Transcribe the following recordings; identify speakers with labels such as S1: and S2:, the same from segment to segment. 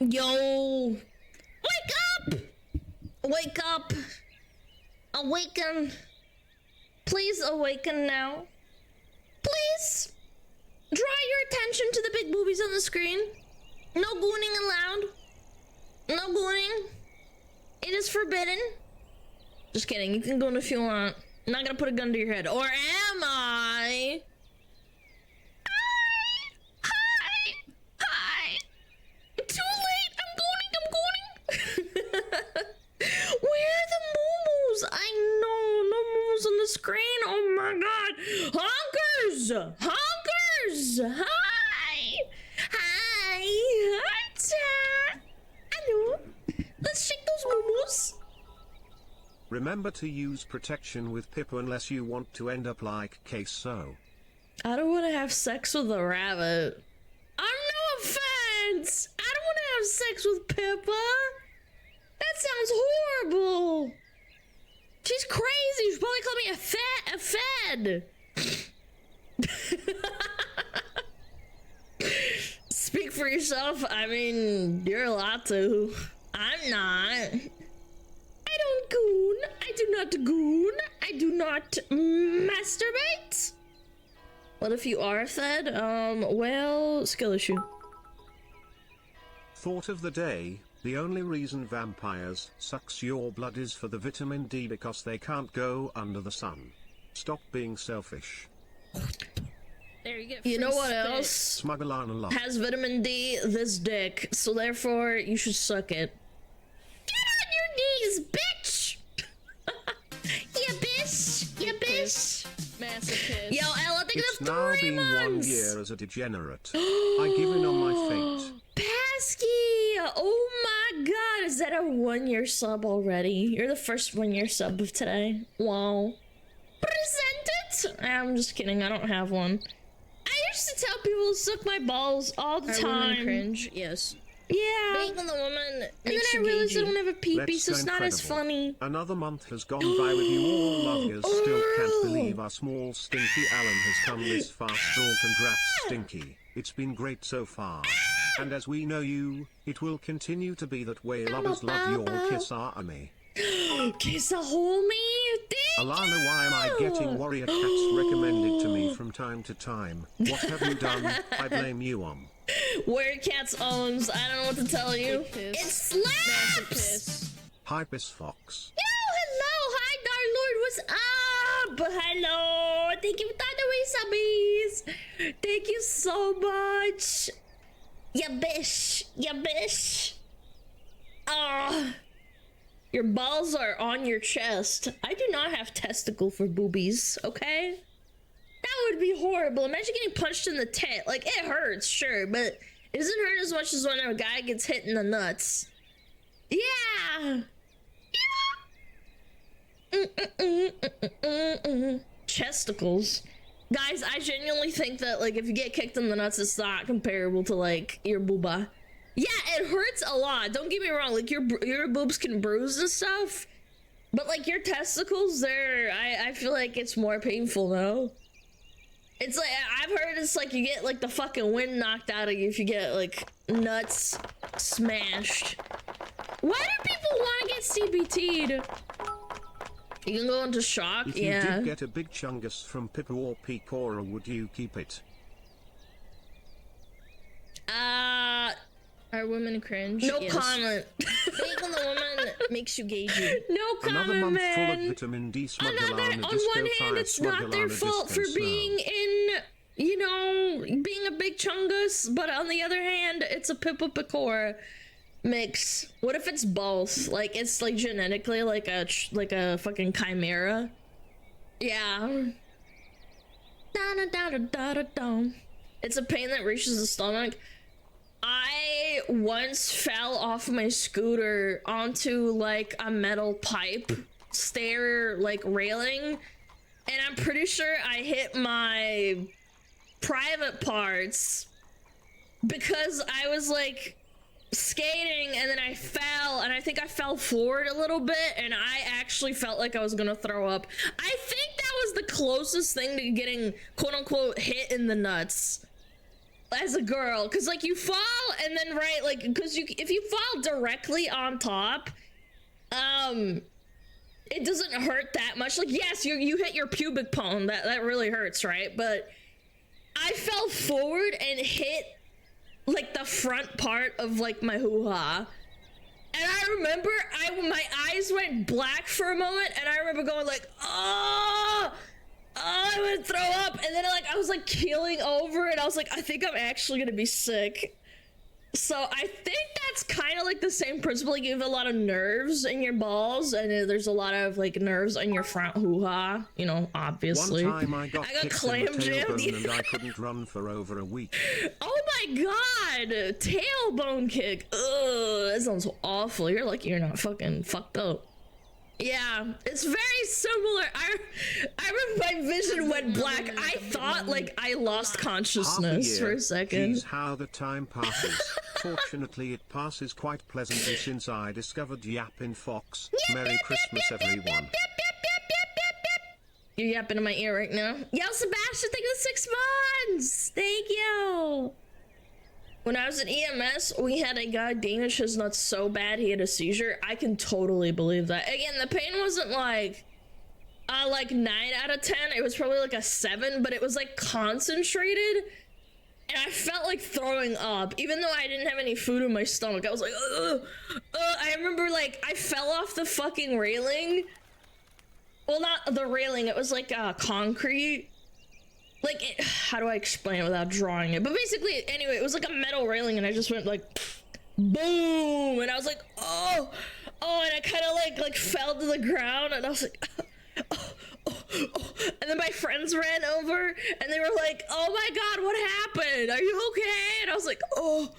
S1: Yo! Wake up! Wake up! Awaken! Please awaken now. Please! Draw your attention to the big boobies on the screen. No gooning allowed. No gooning. It is forbidden. Just kidding, you can goon if you want. I'm not gonna put a gun to your head. Or am I? Hi! Too late! I'm gooning! Where are the moo-moos? I know, no moo-moos on the screen. Oh my god! Honkers! Honkers! Hi! Hi! Hi, chat! Hello? Let's shake those moo-moos.
S2: Remember to use protection with Pippa unless you want to end up like Queso.
S1: I don't want to have sex with a rabbit. I'm no offense! I don't want to have sex with Pippa! That sounds horrible! She's crazy! She'll probably call me a fed. Speak for yourself. I mean, you're allowed to. I'm not. I don't goon. I do not goon. I do not masturbate. What if you are fed? Well, skill issue.
S2: Thought of the day, the only reason vampires sucks your blood is for the vitamin D because they can't go under the sun. Stop being selfish.
S1: There you get. You know what else
S2: Smugalana
S1: has vitamin D? This dick. So therefore, you should suck it. Get on your knees, bitch! Yeah, bitch! Yeah, bitch! Masochist. Yo, Ella, I think
S2: it's
S1: that's
S2: now
S1: 3
S2: been
S1: months.
S2: 1 year as a degenerate. I give in on my fate.
S1: Pesky! Oh my god, is that a 1-year sub already? You're the first 1-year sub of today. Wow. Present it! I'm just kidding, I don't have one. I used to tell people to suck my balls all the time.
S3: Cringe, yes.
S1: Yeah.
S3: Being on the woman
S1: And then
S3: makes
S1: I
S3: you
S1: realized I
S3: gaugy.
S1: don't have a pee-pee,
S2: Let's
S1: so
S2: go
S1: it's not as
S2: incredible.
S1: funny.
S2: Another month has gone by with you all lovers. Still can't believe our small stinky Alan has come this far. Still congrats Stinky. It's been great so far. And as we know you, it will continue to be that way. Lovers love your kiss our army.
S1: Kiss a homie? Thank
S2: Alana, why am I getting warrior cats recommended to me from time to time? What have you done? I blame you on.
S1: Warrior Cats owns. I don't know what to tell you. It slaps!
S2: Hi, Miss Fox.
S1: Yo, hello! Hi, Dark Lord, what's up? Hello! Thank you for the subbies! Thank you so much! Ya bish! Ya bish! Your balls are on your chest. I do not have testicle for boobies, okay? That would be horrible. Imagine getting punched in the tit. Like, it hurts, sure, but it doesn't hurt as much as when a guy gets hit in the nuts. Yeah! Chesticles. Guys, I genuinely think that, like, if you get kicked in the nuts, it's not comparable to, like, your booba. Yeah, it hurts a lot. Don't get me wrong. Like, your boobs can bruise and stuff. But, like, your testicles, I feel like it's more painful, though. It's like, I've heard it's like you get, like, the fucking wind knocked out of you if you get, like, nuts smashed. Why do people want to get CBT'd? You can go into shock,
S2: If
S1: yeah.
S2: you did get a big chungus from Pippa or Picora, would you keep it?
S3: Are women cringe?
S1: No
S3: Yes.
S1: comment.
S3: Being on the woman makes you gagey.
S1: No comment,
S2: Another month full of
S1: man.
S2: vitamin D.
S1: Another,
S2: Smugalana
S1: on
S2: disco
S1: one hand,
S2: fire,
S1: it's not their
S2: Smugalana
S1: fault for
S2: disco
S1: being
S2: slow.
S1: in, you know, being a big chungus, but on the other hand, it's a Pippa Picora mix. What if it's both? Like, it's like genetically like a fucking chimera. Yeah. Da-da-da-da-da-da-dum. It's a pain that reaches the stomach. I once fell off my scooter onto like a metal pipe stair like railing, and I'm pretty sure I hit my private parts because I was like skating and then I fell, and I think I fell forward a little bit and I actually felt like I was gonna throw up. I think that was the closest thing to getting quote unquote hit in the nuts. as a girl, because like you fall and then right, like because if you fall directly on top, it doesn't hurt that much. Like yes, you hit your pubic bone, that really hurts, right? But I fell forward and hit like the front part of like my hoo-ha. And I remember my eyes went black for a moment, and I remember going like, oh, I'm gonna throw up. And then like I was like keeling over, and I was like, I think I'm actually gonna be sick. So I think that's kind of like the same principle. Like you have a lot of nerves in your balls, and there's a lot of like nerves on your front hoo-ha, you know, obviously.
S2: One time I got kicked
S1: clam
S2: in the
S1: jammed.
S2: tailbone and I couldn't run for over a week.
S1: Oh my god, tailbone kick. Ugh, that sounds awful. You're lucky you're not fucking fucked up. Yeah, it's very similar. I remember my vision went black. I thought like I lost consciousness for a second.
S2: Geez, how the time passes. Fortunately, it passes quite pleasantly since I discovered Yapping Fox. Merry Christmas, everyone.
S1: You're yapping in my ear right now. Yo, Sebastian, thank you for 6 months. Thank you. When I was at EMS, we had a guy damage his nuts so bad he had a seizure. I can totally believe that. Again, the pain wasn't like 9 out of 10. It was probably like a 7, but it was like concentrated. And I felt like throwing up, even though I didn't have any food in my stomach. I was like, ugh. I remember like I fell off the fucking railing. Well, not the railing. It was like concrete. Like, how do I explain it without drawing it? But basically, anyway, it was like a metal railing, and I just went like, boom, and I was like, oh, and I kind of like fell to the ground, and I was like, oh, and then my friends ran over, and they were like, oh my god, what happened? Are you okay? And I was like, oh,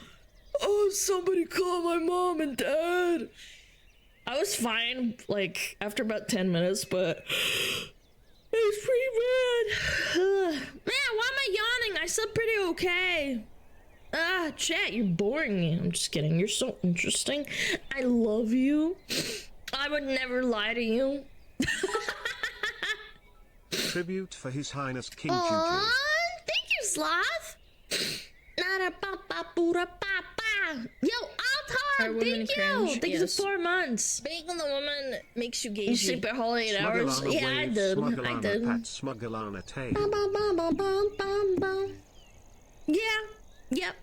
S1: somebody call my mom and dad. I was fine, like, after about 10 minutes, but it was pretty bad. Man, why am I yawning? I slept pretty okay. Chat, you're boring me. I'm just kidding. You're so interesting. I love you. I would never lie to you.
S2: Tribute for His Highness King
S1: Aww,
S2: Juju.
S1: thank you, Sloth. Yo, Altar, thank you. Thank you for 4 months.
S3: Being on the woman makes you
S1: You
S3: gay.
S1: sleep a whole 8 hours.
S2: Smugalana
S1: Yeah, I
S2: wave,
S1: did. I
S2: Smugalana
S1: did.
S2: pat, Smugalana tail.
S1: Yeah. Yep.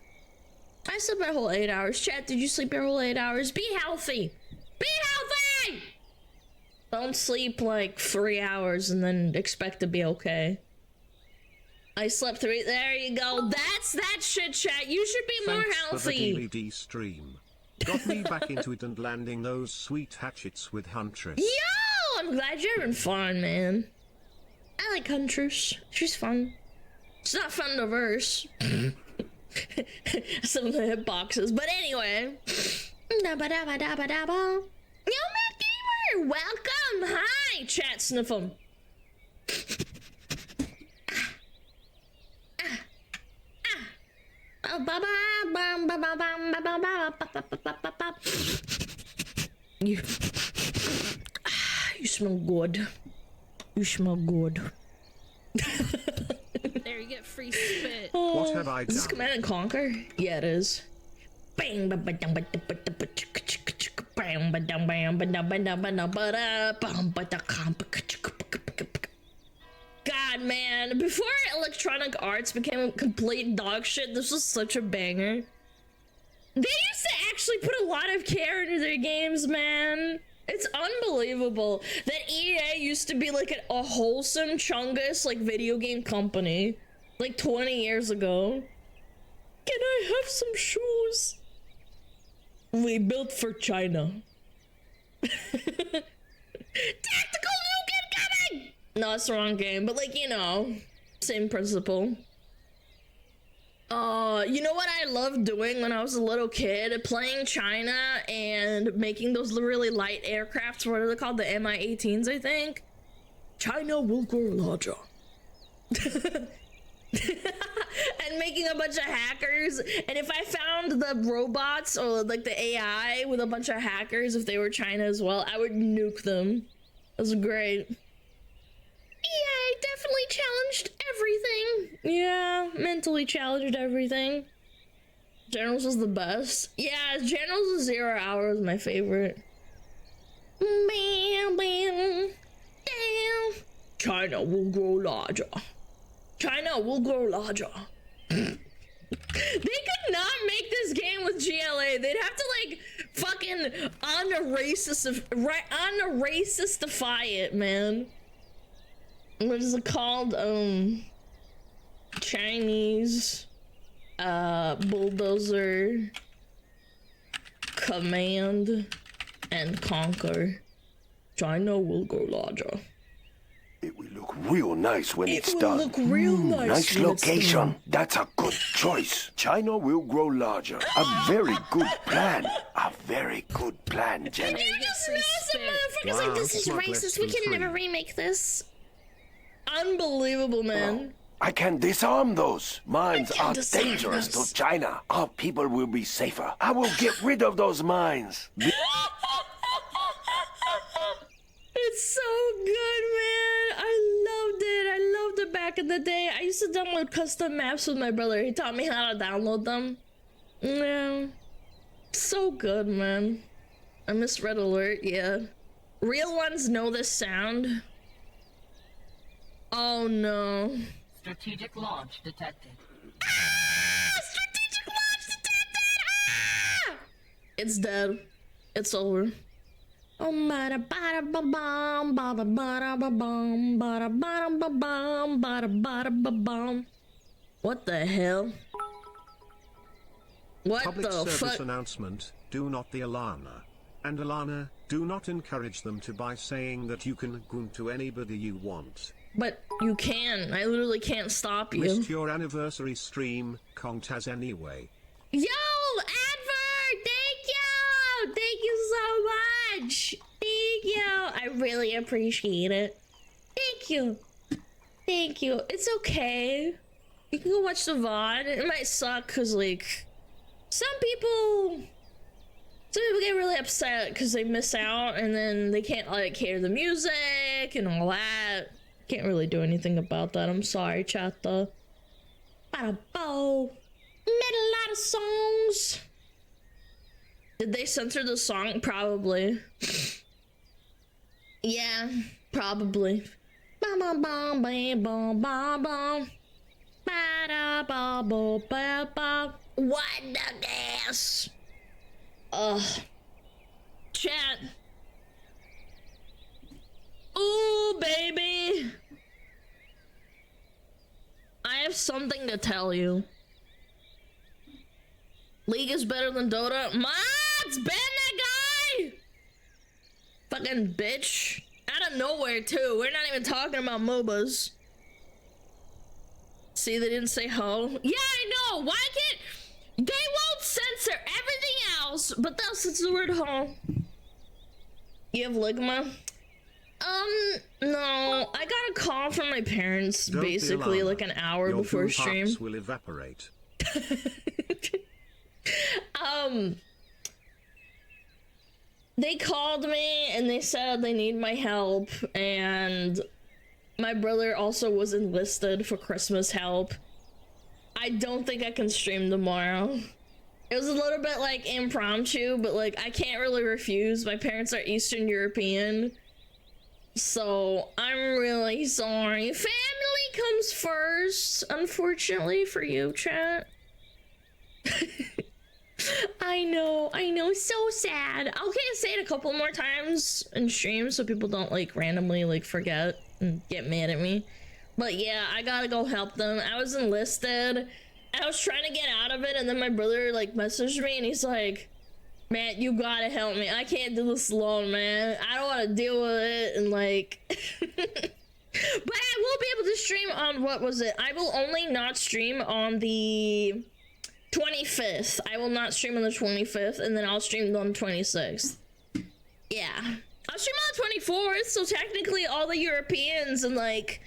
S1: I slept my whole 8 hours. Chat, did you sleep your whole 8 hours? Be healthy. Be healthy! Don't sleep like 3 hours and then expect to be okay. I slept 3. There you go. That's that shit, chat. You should be more
S2: Thanks for the
S1: healthy.
S2: DVD stream. Got me back into it and landing those sweet hatchets with Huntress.
S1: Yo! I'm glad you're having fun, man. I like Huntress. She's fun. It's not fun to verse. Some of the hitboxes. But anyway. Yo, man, gamer! Welcome! Hi! Chat, sniff 'em. You smell good. You smell good.
S3: There, you get free spit.
S2: What have I
S1: Is this
S2: done?
S1: Command and Conquer? Yeah, it is. Bang, God, man, before Electronic Arts became complete dog shit, this was such a banger. They used to actually put a lot of care into their games, man. It's unbelievable that EA used to be like a wholesome chungus like video game company like 20 years ago. Can I have some shoes? We built for China. Tactical nuke incoming! No, it's the wrong game, but like, you know, same principle. You know what I loved doing when I was a little kid? Playing China and making those really light aircrafts. What are they called? The Mi-18s, I think? China will grow larger. And making a bunch of hackers. And if I found the robots or like the AI with a bunch of hackers, if they were China as well, I would nuke them. That was great. EA, definitely challenged everything. Yeah, mentally challenged everything. Generals was the best. Yeah, Generals of 0 Hour was my favorite. Bam, bam, damn. China will grow larger. China will grow larger. They could not make this game with GLA. They'd have to like fucking racistify it, man. What is it called? Chinese bulldozer command and conquer. China will grow larger.
S4: It will look real nice when it's
S1: It will
S4: done.
S1: look real nice.
S4: Nice
S1: when it's
S4: location.
S1: done.
S4: That's a good choice. China will grow larger. A very good plan. A very good plan, Jenny.
S1: You just know some motherfuckers
S2: Wow,
S1: like this is
S2: it's not
S1: racist.
S2: less
S1: We
S2: than
S1: can never
S2: 3.
S1: remake this. Unbelievable, man.
S4: I can disarm those. Mines
S1: I can
S4: are
S1: disarm
S4: dangerous
S1: those.
S4: to China. Our people will be safer. I will get rid of those mines.
S1: It's so good, man. I loved it. I loved it back in the day. I used to download custom maps with my brother. He taught me how to download them. Yeah. So good, man. I miss Red Alert, yeah. Real ones know this sound. Oh no.
S5: Strategic launch detected.
S1: Strategic launch detected! Ah! It's dead. It's over. Oh, bada bada ba bum, bada bada ba bum, bada bada ba bum, bada bada ba bum. What the hell? What
S2: Public
S1: the
S2: service
S1: fuck?
S2: announcement, do not the Alana. And Alana, do not encourage them to by saying that you can goon to anybody you want.
S1: But you can. I literally can't stop you.
S2: Missed your anniversary stream, can't has anyway.
S1: Yo, Advert! Thank you! Thank you so much! Thank you! I really appreciate it. Thank you. Thank you. It's okay. You can go watch the VOD. It might suck because, like, some people get really upset because they miss out and then they can't, like, hear the music and all that. Can't really do anything about that. I'm sorry, chat though. Bada bow. Made a lot of songs. Did they censor the song? Probably. Yeah, probably. Bum bum bum bam bum bum bum. Bada ba bo ba ba. What the gas? Ugh. Chat. Ooh, baby. I have something to tell you. League is better than Dota. Mods, ban that guy! Fucking bitch. Out of nowhere, too. We're not even talking about MOBAs. See, they didn't say ho. Yeah, I know. Why can't... They won't censor everything else, but they'll censor the word ho. You have Ligma? No. I got a call from my parents,
S2: Don't be
S1: basically,
S2: Alana.
S1: like an hour
S2: Your
S1: before
S2: goon
S1: stream.
S2: hearts will evaporate.
S1: They called me and they said they need my help, and my brother also was enlisted for Christmas help. I don't think I can stream tomorrow. It was a little bit like impromptu, but like I can't really refuse. My parents are Eastern European, so I'm really sorry. Family comes first, unfortunately for you, chat. I know, so sad. Okay, say it a couple more times in stream so people don't like randomly like forget and get mad at me. But yeah, I gotta go help them. I was enlisted. I was trying to get out of it, and then my brother like messaged me and he's like, man, you gotta help me. I can't do this alone, man. I don't want to deal with it. And like but I will be able to stream on, what was it? I will only not stream on the 25th. I will not stream on the 25th, and then I'll stream on the 26th. Yeah. I'll stream on the 24th, so technically all the Europeans and like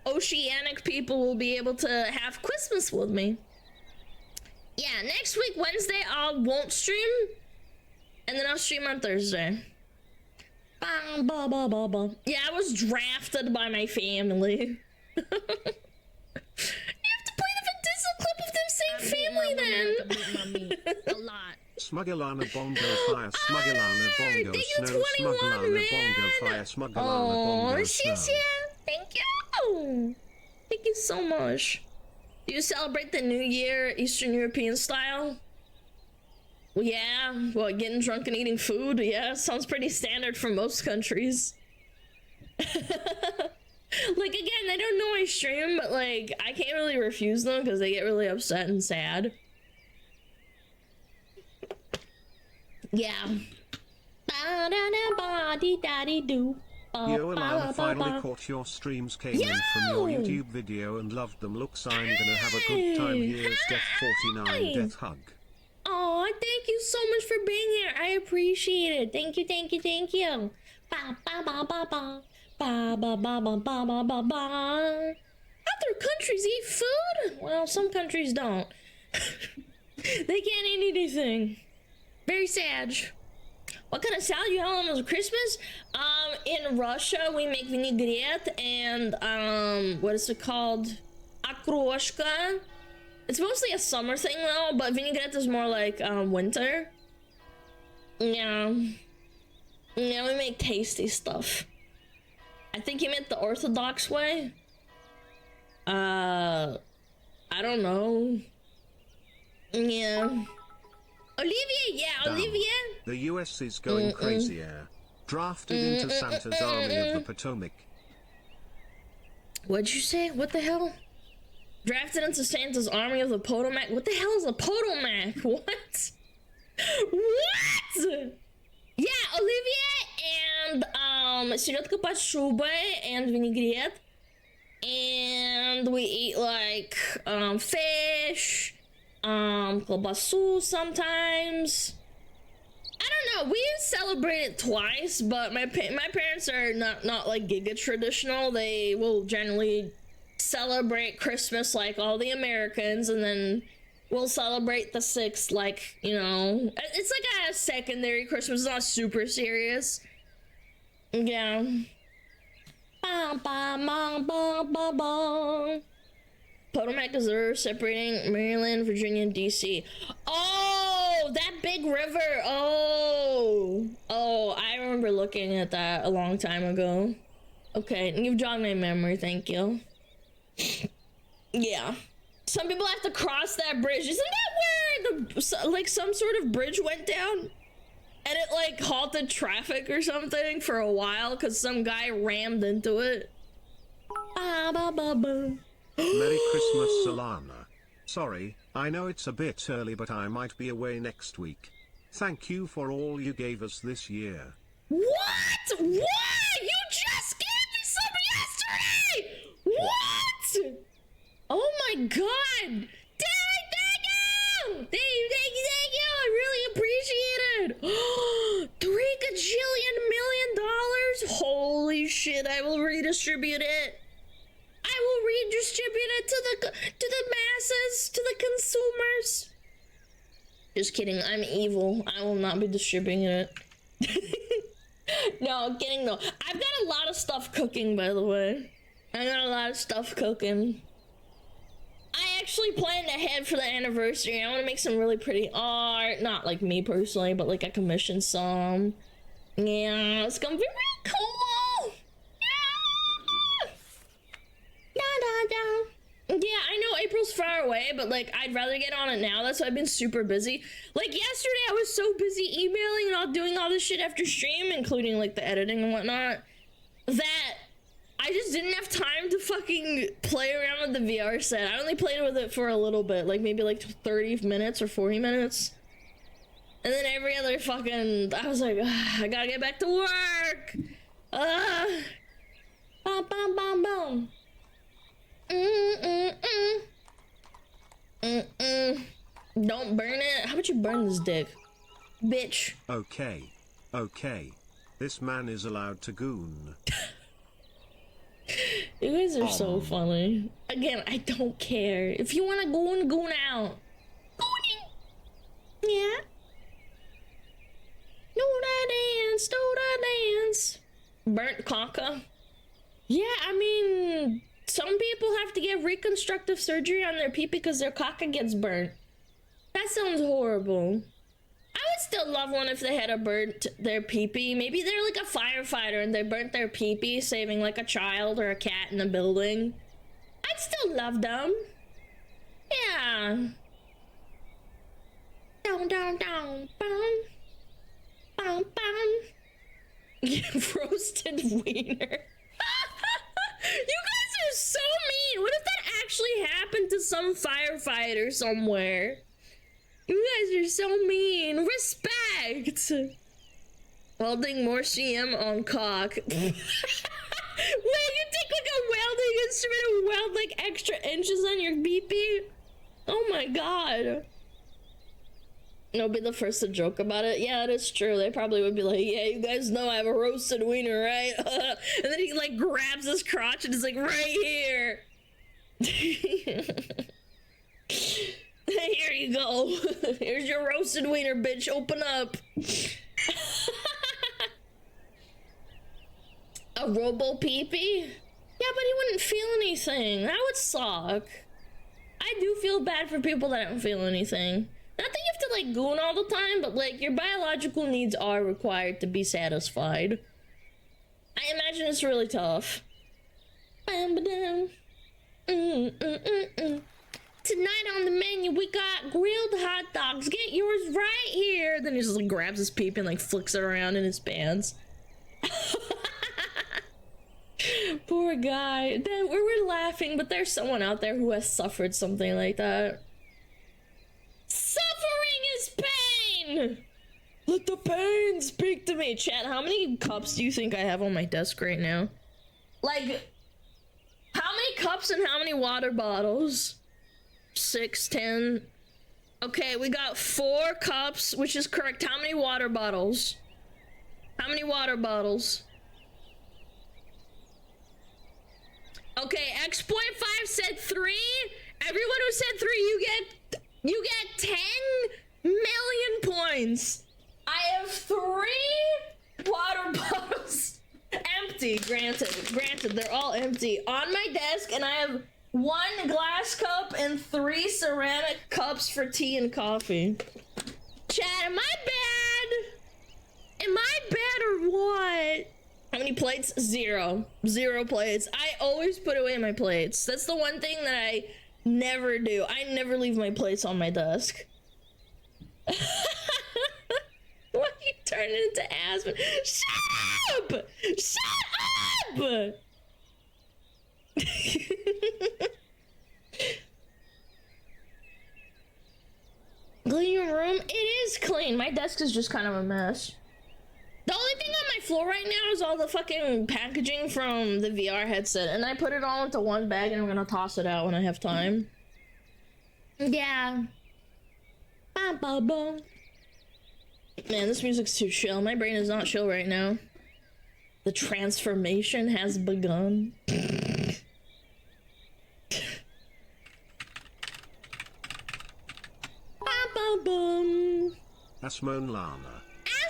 S1: oceanic people will be able to have Christmas with me. Yeah, next week, Wednesday, I won't stream, and then I'll stream on Thursday. Bam, ba, ba, ba, ba. Yeah, I was drafted by my family. You have to play the Vin Diesel clip of them saying family then.
S3: A lot.
S2: Smugalana bongo fire, Smugalana bongo
S1: thank you,
S2: snow,
S1: 21,
S2: Smugalana
S1: man.
S2: bongo fire, Smugalana
S1: Oh,
S2: bongo
S1: yes,
S2: snow.
S1: yeah. Thank you. Thank you so much. Do you celebrate the New Year Eastern European style? Well, yeah. What, getting drunk and eating food? Yeah, sounds pretty standard for most countries. Like, again, they don't know I stream, but, like, I can't really refuse them because they get really upset and sad. Yeah.
S2: Yo, Alan, finally caught your streams, came in from your YouTube video and loved them. Looks, I'm gonna have a good time. Here's Death 49 Death Hug.
S1: Aw, thank you so much for being here. I appreciate it. Thank you, thank you, thank you. Ba ba ba ba ba. Ba ba ba ba ba ba ba ba. Other countries eat food? Well, some countries don't. They can't eat anything. Very sad. What kind of salad you have on Christmas? In Russia we make vinaigrette and what is it called? Akroshka. It's mostly a summer thing though, but vinaigrette is more like winter. Yeah. Yeah, we make tasty stuff. I think you meant the Orthodox way. I don't know. Yeah. Olivia, yeah,
S2: Damn.
S1: Olivia.
S2: The US is going crazier. Drafted into Santa's Army of the Potomac.
S1: What'd you say? What the hell? Drafted into Santa's Army of the Potomac? What the hell is a Potomac? What? What? Yeah, Olivia and селедка под шубой and vinaigrette. And we eat like fish, колбасу sometimes. I don't know. We celebrate it twice, but my parents are not like giga traditional. They will generally celebrate Christmas like all the Americans, and then we'll celebrate the 6th like, you know, it's like a secondary Christmas. It's not super serious. Yeah. Ba ba ba ba ba ba. Potomac is the river separating Maryland, Virginia, and DC. Oh, that big river. Oh, I remember looking at that a long time ago. Okay, you've jogged my memory. Thank you. Yeah. Some people have to cross that bridge. Isn't that where like some sort of bridge went down? And it like halted traffic or something for a while because some guy rammed into it. Ba ba ba ba.
S2: Merry Christmas, Solana. Sorry, I know it's a bit early, but I might be away next week. Thank you for all you gave us this year.
S1: What? What? You just gave me some yesterday! What? Oh my god! Thank you! Thank you! I really appreciate it! $3 gajillion million? Holy shit, I will redistribute it. I will redistribute it to the masses, to the consumers. Just kidding, I'm evil. I will not be distributing it. No, I'm kidding though. I've got a lot of stuff cooking, by the way. I got a lot of stuff cooking. I actually planned ahead for the anniversary. I want to make some really pretty art. Not like me personally, but like I commissioned some. Yeah, it's gonna be real cool. Yeah, I know April's far away, but like I'd rather get on it now. That's why I've been super busy. Like yesterday I was so busy emailing and all doing all this shit after stream, including like the editing and whatnot, that I just didn't have time to fucking play around with the VR set. I only played with it for a little bit, like maybe like 30 minutes or 40 minutes. And then every other fucking, I was like, I gotta get back to work. Bum bum bum bum. Don't burn it. How about you burn this dick, bitch?
S2: Okay. This man is allowed to goon.
S1: You guys are so funny. Again, I don't care. If you wanna goon out. Gooning. Yeah. Do the dance. Burnt caca. Yeah, I mean, Some people have to get reconstructive surgery on their pee because their caca gets burnt. That sounds horrible. I would still love one if they had a burnt their pee-pee. Maybe they're like a firefighter and they burnt their pee-pee, saving like a child or a cat in a building. I'd still love them. Yeah. Down, down, down, boom. Boom, boom. Roasted wiener. You guys are so mean. What if that actually happened to some firefighter somewhere? You guys are so mean. Respect. Welding more CM on cock. Wait, you take like a welding instrument and weld like extra inches on your BP? Oh my god. I'll be the first to joke about it. Yeah, it is true. They probably would be like, yeah, you guys know I have a roasted wiener, right? And then he like grabs his crotch and is like, right here. Here you go. Here's your roasted wiener, bitch. Open up. A robo peepee? Yeah, but he wouldn't feel anything. That would suck. I do feel bad for people that don't feel anything. Not that you have to like goon all the time, but like your biological needs are required to be satisfied. I imagine it's really tough. Tonight on the menu we got grilled hot dogs. Get yours right here. Then he just like grabs his peep and like flicks it around in his pants. Poor guy. We're laughing, but there's someone out there who has suffered something like that. Suffering is pain! Let the pain speak to me. Chat, how many cups do you think I have on my desk right now? Like, how many cups and how many water bottles? 6, 10. Okay, we got 4 cups, which is correct. How many water bottles? How many water bottles? Okay, X.5 said 3. Everyone who said 3, you get 10 million points. I have 3 water bottles. Empty, granted, they're all empty. On my desk, and I have 1 glass cup and 3 ceramic cups for tea and coffee. Chat, am I bad? Am I bad or what? How many plates? 0. 0 plates. I always put away my plates. That's the one thing that I never do. I never leave my plates on my desk. Why are you turning into Aspen? Shut up! Shut up! Clean your room? It is clean. My desk is just kind of a mess. The only thing on my floor right now is all the fucking packaging from the VR headset, and I put it all into one bag and I'm gonna toss it out when I have time. Yeah. Ba ba ba. Man, this music's too chill. My brain is not chill right now. The transformation has begun. Ba-ba-bum.
S2: Smugalana.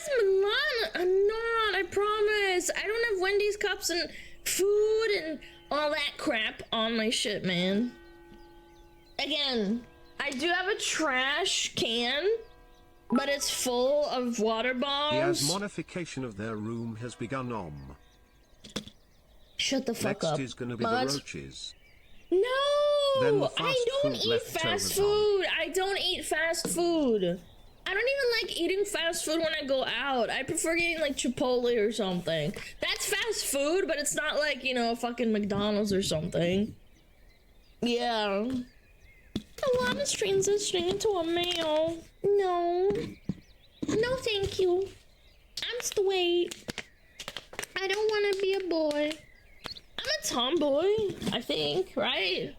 S1: Smugalana? I'm not, I promise. I don't have Wendy's cups and food and all that crap on my shit, man. Again, I do have a trash can, but it's full of water bombs.
S2: The modification of their room has begun.
S1: Shut the fuck
S2: Next
S1: up.
S2: is gonna be
S1: Mods.
S2: the roaches.
S1: No!
S2: Then the
S1: I don't
S2: fast
S1: eat
S2: food
S1: fast
S2: leftovers on.
S1: food. I don't eat fast food. I don't even like eating fast food when I go out. I prefer getting like Chipotle or something. That's fast food, but it's not like, you know, fucking McDonald's or something. Yeah. Alana's transitioning into a male. No. No, thank you. I'm straight. I don't want to be a boy. I'm a tomboy, I think, right?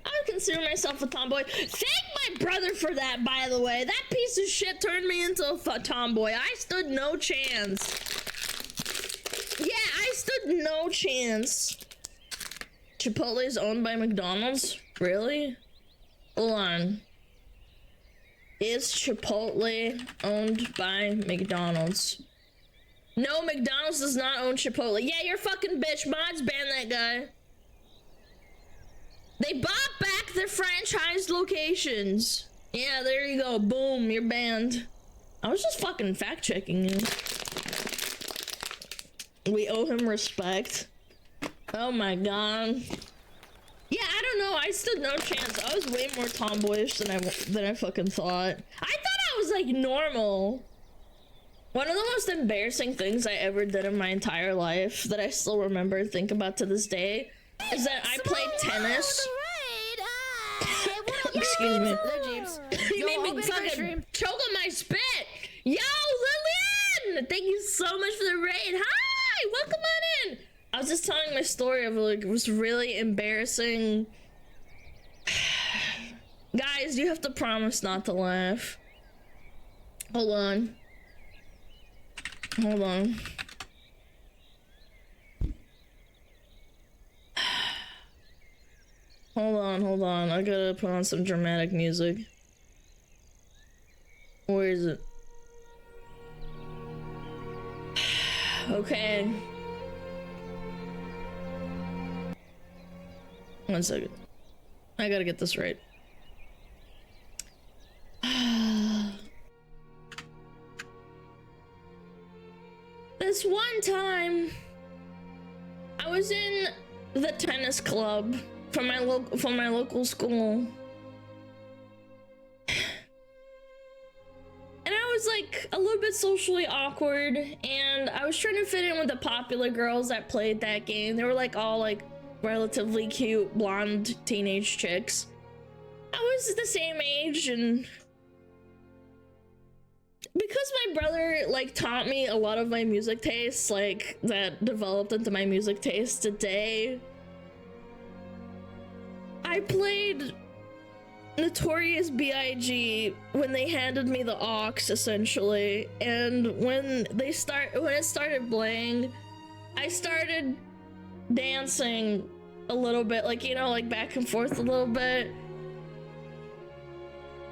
S1: I would consider myself a tomboy. Thank my brother for that, by the way. That piece of shit turned me into a tomboy. I stood no chance. Yeah, I stood no chance. Chipotle is owned by McDonald's? Really? Hold on. Is Chipotle owned by McDonald's? No, McDonald's does not own Chipotle. Yeah, you're fucking bitch. Mods ban that guy. They bought back their franchise locations. Yeah, there you go. Boom, you're banned. I was just fucking fact checking you. We owe him respect. Oh my god. Yeah, I don't know. I stood no chance. I was way more tomboyish than I fucking thought. I thought I was like normal. One of the most embarrassing things I ever did in my entire life that I still remember and think about to this day is that I played tennis. Excuse me. You made me fucking choke on my spit. Yo, Lillian! Thank you so much for the raid. Hi! Welcome on in! I was just telling my story of like, it was really embarrassing. Guys, you have to promise not to laugh. Hold on. Hold on. Hold on. I gotta put on some dramatic music. Where is it? Okay. One second. I gotta get this right. This one time, I was in the tennis club for my local school. And I was like a little bit socially awkward, and I was trying to fit in with the popular girls that played that game. They were like all like relatively cute blonde teenage chicks. I was the same age, and because my brother like taught me a lot of my music tastes, like that developed into my music taste today, I played Notorious B.I.G. when they handed me the aux, essentially, and when it started playing, I started dancing a little bit, like, you know, like back and forth a little bit.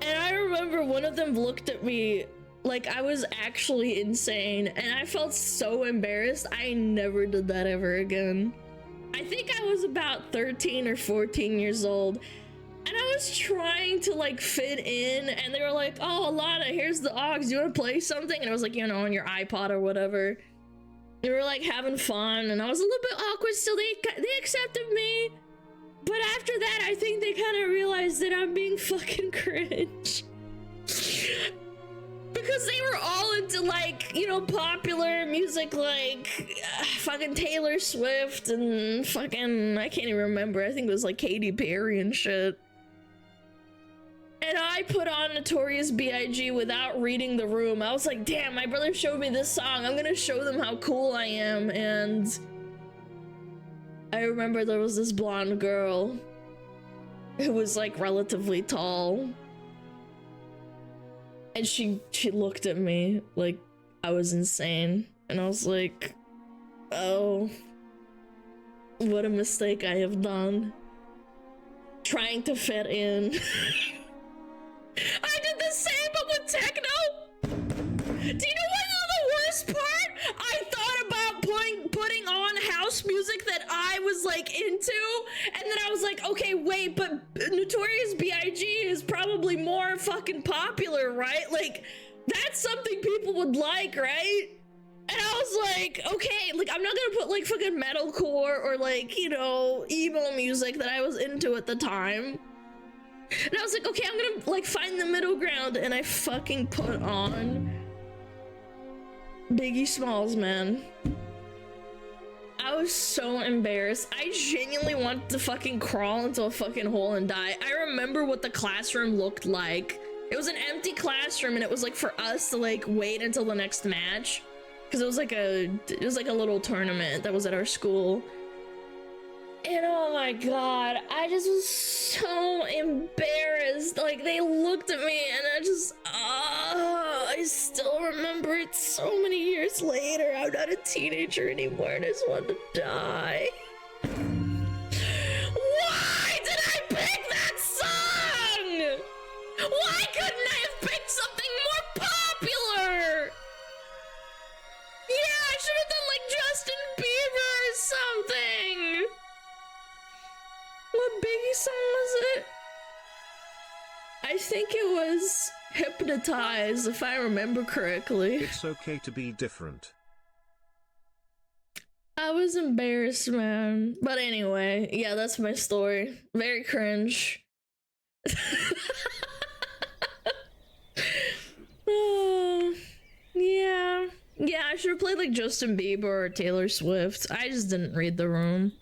S1: And I remember one of them looked at me like I was actually insane, and I felt so embarrassed. I never did that ever again. I think I was about 13 or 14 years old, and I was trying to like fit in, and they were like, "Oh, Alana, here's the aux. Do you want to play something?" And it was like, you know, on your iPod or whatever. They were like having fun, and I was a little bit awkward still. They accepted me, but after that, I think they kind of realized that I'm being fucking cringe. Because they were all into, like, you know, popular music, like fucking Taylor Swift and fucking, I can't even remember, I think it was like Katy Perry and shit. And I put on Notorious B.I.G. without reading the room. I was like, damn, my brother showed me this song. I'm gonna show them how cool I am. And I remember there was this blonde girl who was like relatively tall. And she looked at me like I was insane. And I was like, oh, what a mistake I have done. Trying to fit in. I did the same, but with techno. Do you know what the worst part? I thought about putting on house music that I was like into, and then I was like, okay, wait, but Notorious B.I.G. is probably more fucking popular, right? Like, that's something people would like, right? And I was like, okay, like, I'm not gonna put like fucking metalcore or like, you know, emo music that I was into at the time. And I was like, okay, I'm gonna like find the middle ground, and I fucking put on Biggie Smalls, man. I was so embarrassed. I genuinely wanted to fucking crawl into a fucking hole and die. I remember what the classroom looked like. It was an empty classroom, and it was like for us to like wait until the next match, because it was like a little tournament that was at our school. And oh my god, I just was so embarrassed. Like, they looked at me, and I still remember it so many years later. I'm not a teenager anymore, and I just wanted to die. Why did I pick that song? Why couldn't I have picked something more popular? Yeah, I should have done like Justin Bieber or something. What Biggie song was it? I think it was hypnotized, if I remember correctly.
S2: It's okay to be different.
S1: I was embarrassed, man. But anyway, yeah, that's my story. Very cringe. Oh, yeah. Yeah, I should have played like Justin Bieber or Taylor Swift. I just didn't read the room.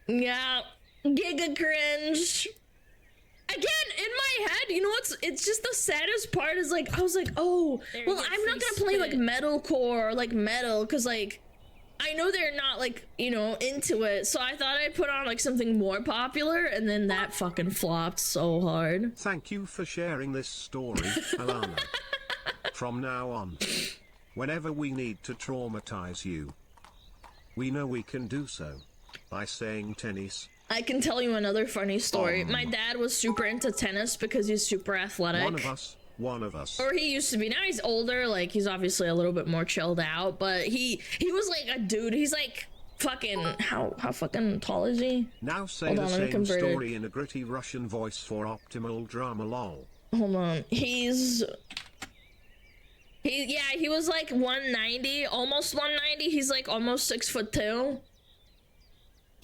S1: Yeah, giga cringe. Again, in my head, you know what's, it's just the saddest part is like, I was like, oh, well, I'm not gonna play like metalcore or like metal, because like, I know they're not like, you know, into it, so I thought I'd put on like something more popular, and then that fucking flopped so hard.
S2: Thank you for sharing this story, Alana. From now on, whenever we need to traumatize you, we know we can do so by saying tennis.
S1: I can tell you another funny story. My dad was super into tennis because he's super athletic.
S2: One of us.
S1: Or he used to be. Now he's older, like he's obviously a little bit more chilled out, but he was like a dude. He's like fucking, how fucking tall is he?
S2: Now say the same story in a gritty Russian voice for optimal drama, lol.
S1: Hold on. He was like 190, almost 190. He's like almost 6'2".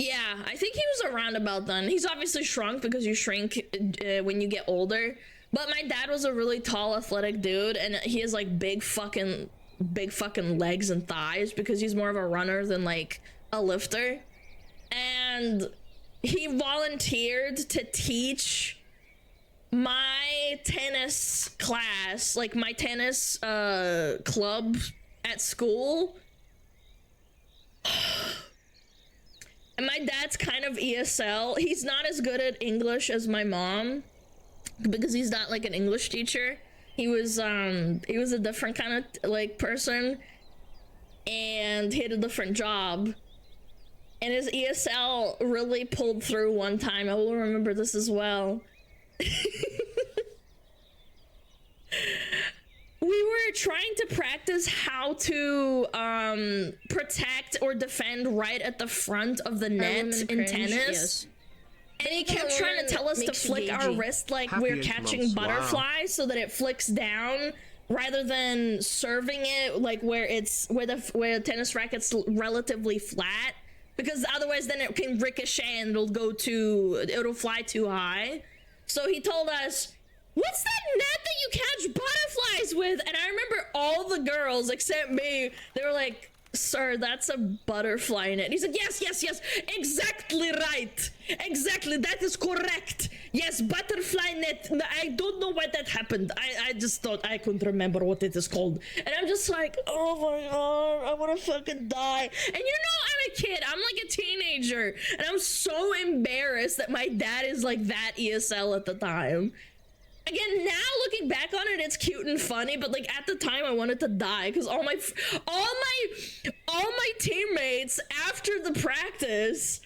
S1: Yeah, I think he was around about then. He's obviously shrunk because you shrink when you get older. But my dad was a really tall, athletic dude, and he has like big fucking legs and thighs because he's more of a runner than like a lifter. And he volunteered to teach my tennis class, like my tennis club at school. And my dad's kind of ESL. He's not as good at English as my mom because he's not like an English teacher. He was a different kind of like person, and he had a different job. And his ESL really pulled through one time. I will remember this as well. We were trying to practice how to protect or defend right at the front of the net in tennis. Yes. And he kept trying to tell us to flick our wrist like we're catching butterflies so that it flicks down rather than serving it like where the tennis racket's relatively flat, because otherwise then it can ricochet and it'll fly too high. So he told us, what's that net that you catch butterflies with? And I remember all the girls except me, they were like, sir, that's a butterfly net. He's like, yes, exactly right. Exactly, that is correct. Yes, butterfly net. I don't know why that happened. I just thought I couldn't remember what it is called. And I'm just like, oh my god, I wanna fucking die. And you know, I'm a kid, I'm like a teenager, and I'm so embarrassed that my dad is like that ESL at the time. Again, now looking back on it, it's cute and funny, but like at the time I wanted to die because all my teammates after the practice,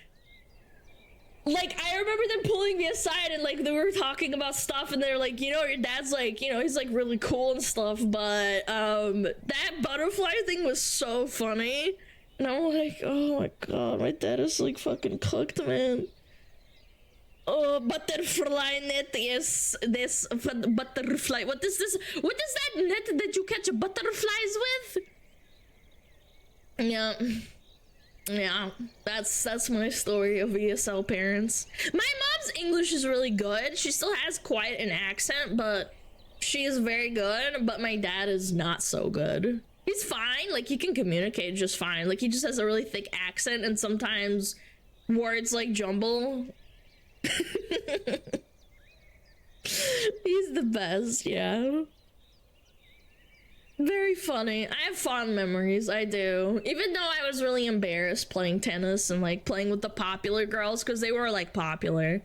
S1: like I remember them pulling me aside and like they were talking about stuff, and they're like, you know, your dad's like, you know, he's like really cool and stuff, but that butterfly thing was so funny, and I'm like, oh my god, my dad is like fucking cooked, man. Oh, butterfly net, yes, this butterfly. What is this? What is that net that you catch butterflies with? Yeah, that's my story of ESL parents. My mom's English is really good. She still has quite an accent, but she is very good. But my dad is not so good. He's fine, like he can communicate just fine. Like he just has a really thick accent, and sometimes words like jumble. He's the best, yeah. Very funny. I have fond memories, I do. Even though I was really embarrassed playing tennis and like playing with the popular girls because they were like popular.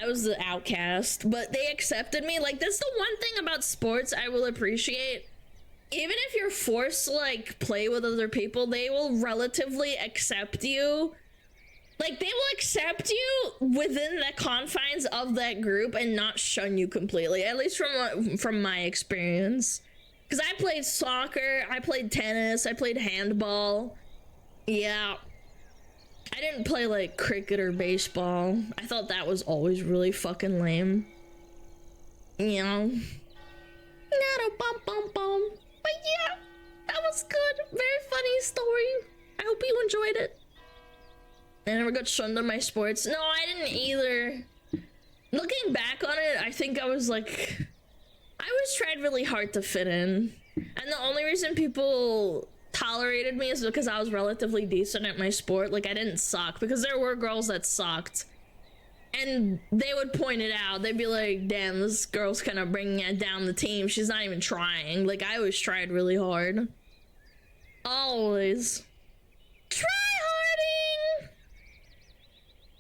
S1: I was the outcast, but they accepted me. Like that's the one thing about sports I will appreciate. Even if you're forced to like play with other people, they will relatively accept you. Like, they will accept you within the confines of that group and not shun you completely, at least from my experience. Because I played soccer, I played tennis, I played handball. Yeah. I didn't play like cricket or baseball. I thought that was always really fucking lame. You know? But yeah, that was good. Very funny story. I hope you enjoyed it. I never got shunned on my sports. No, I didn't either. Looking back on it, I think I was like, I always tried really hard to fit in. And the only reason people tolerated me is because I was relatively decent at my sport. Like, I didn't suck, because there were girls that sucked. And they would point it out. They'd be like, damn, this girl's kind of bringing it down the team. She's not even trying. Like, I always tried really hard. Always. Try harding!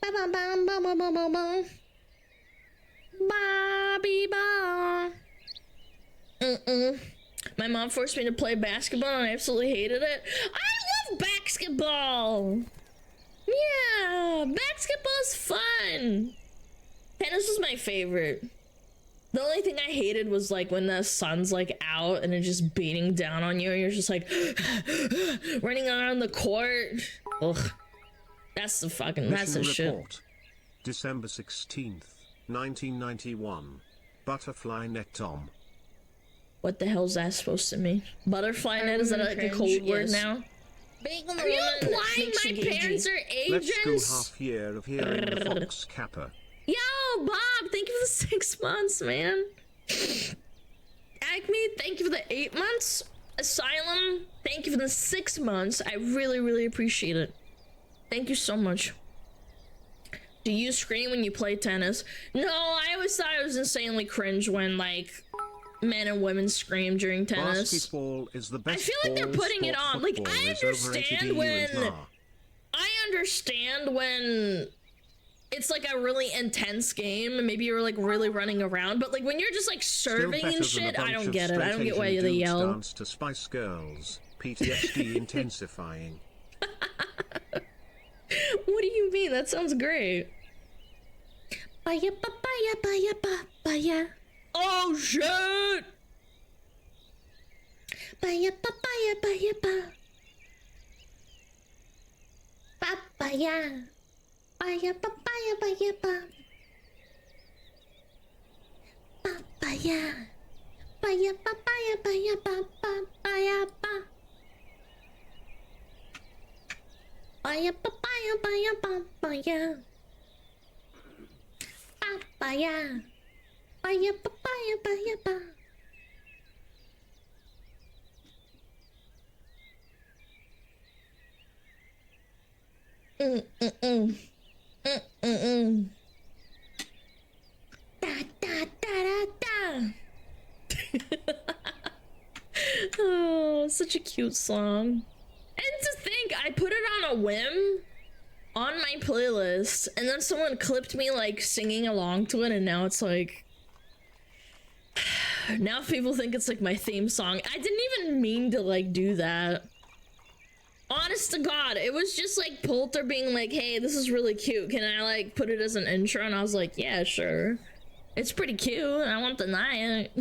S1: Ba-ba-bum-ba-ba-ba-ba-ba. Ba-be-ba. My mom forced me to play basketball and I absolutely hated it. I love basketball! Yeah, basketball's fun. Tennis was my favorite. The only thing I hated was like when the sun's like out and it's just beating down on you and you're just like running around the court. Ugh. That's the fucking, that's the shit.
S2: December 16th, 1991. Butterfly net Tom.
S1: What the hell's that supposed to mean? Butterfly net, is that like a code word now? Are you implying my parents are agents?
S2: Let's go half year of hearing the Fox Kappa.
S1: Yo, Bob, thank you for the 6 months, man. Acme, thank you for the 8 months. Asylum, thank you for the 6 months. I really, really appreciate it. Thank you so much. Do you scream when you play tennis? No, I always thought it was insanely cringe when, like, men and women scream during tennis.
S2: Basketball is the best.
S1: I feel like they're putting it on. Like, I understand when it's like a really intense game and maybe you're like really running around, but like when you're just like serving and shit, I don't get it. I don't get why they yell.
S2: Dance to Spice Girls, PTSD intensifying.
S1: What do you mean? That sounds great. Oh shit! Papaya. Papaya, papaya, papaya. Papaya, papaya, papaya, papaya, papaya, papaya, papaya, papaya. Papaya. Papaya, papaya, papaya, papaya. Da da da da da. Oh, such a cute song. And to think, I put it on a whim on my playlist, and then someone clipped me like singing along to it, and now it's like, now people think it's like my theme song. I didn't even mean to like do that. Honest to God, it was just like Poulter being like, hey, this is really cute. Can I like put it as an intro? And I was like, yeah, sure. It's pretty cute. I won't deny it.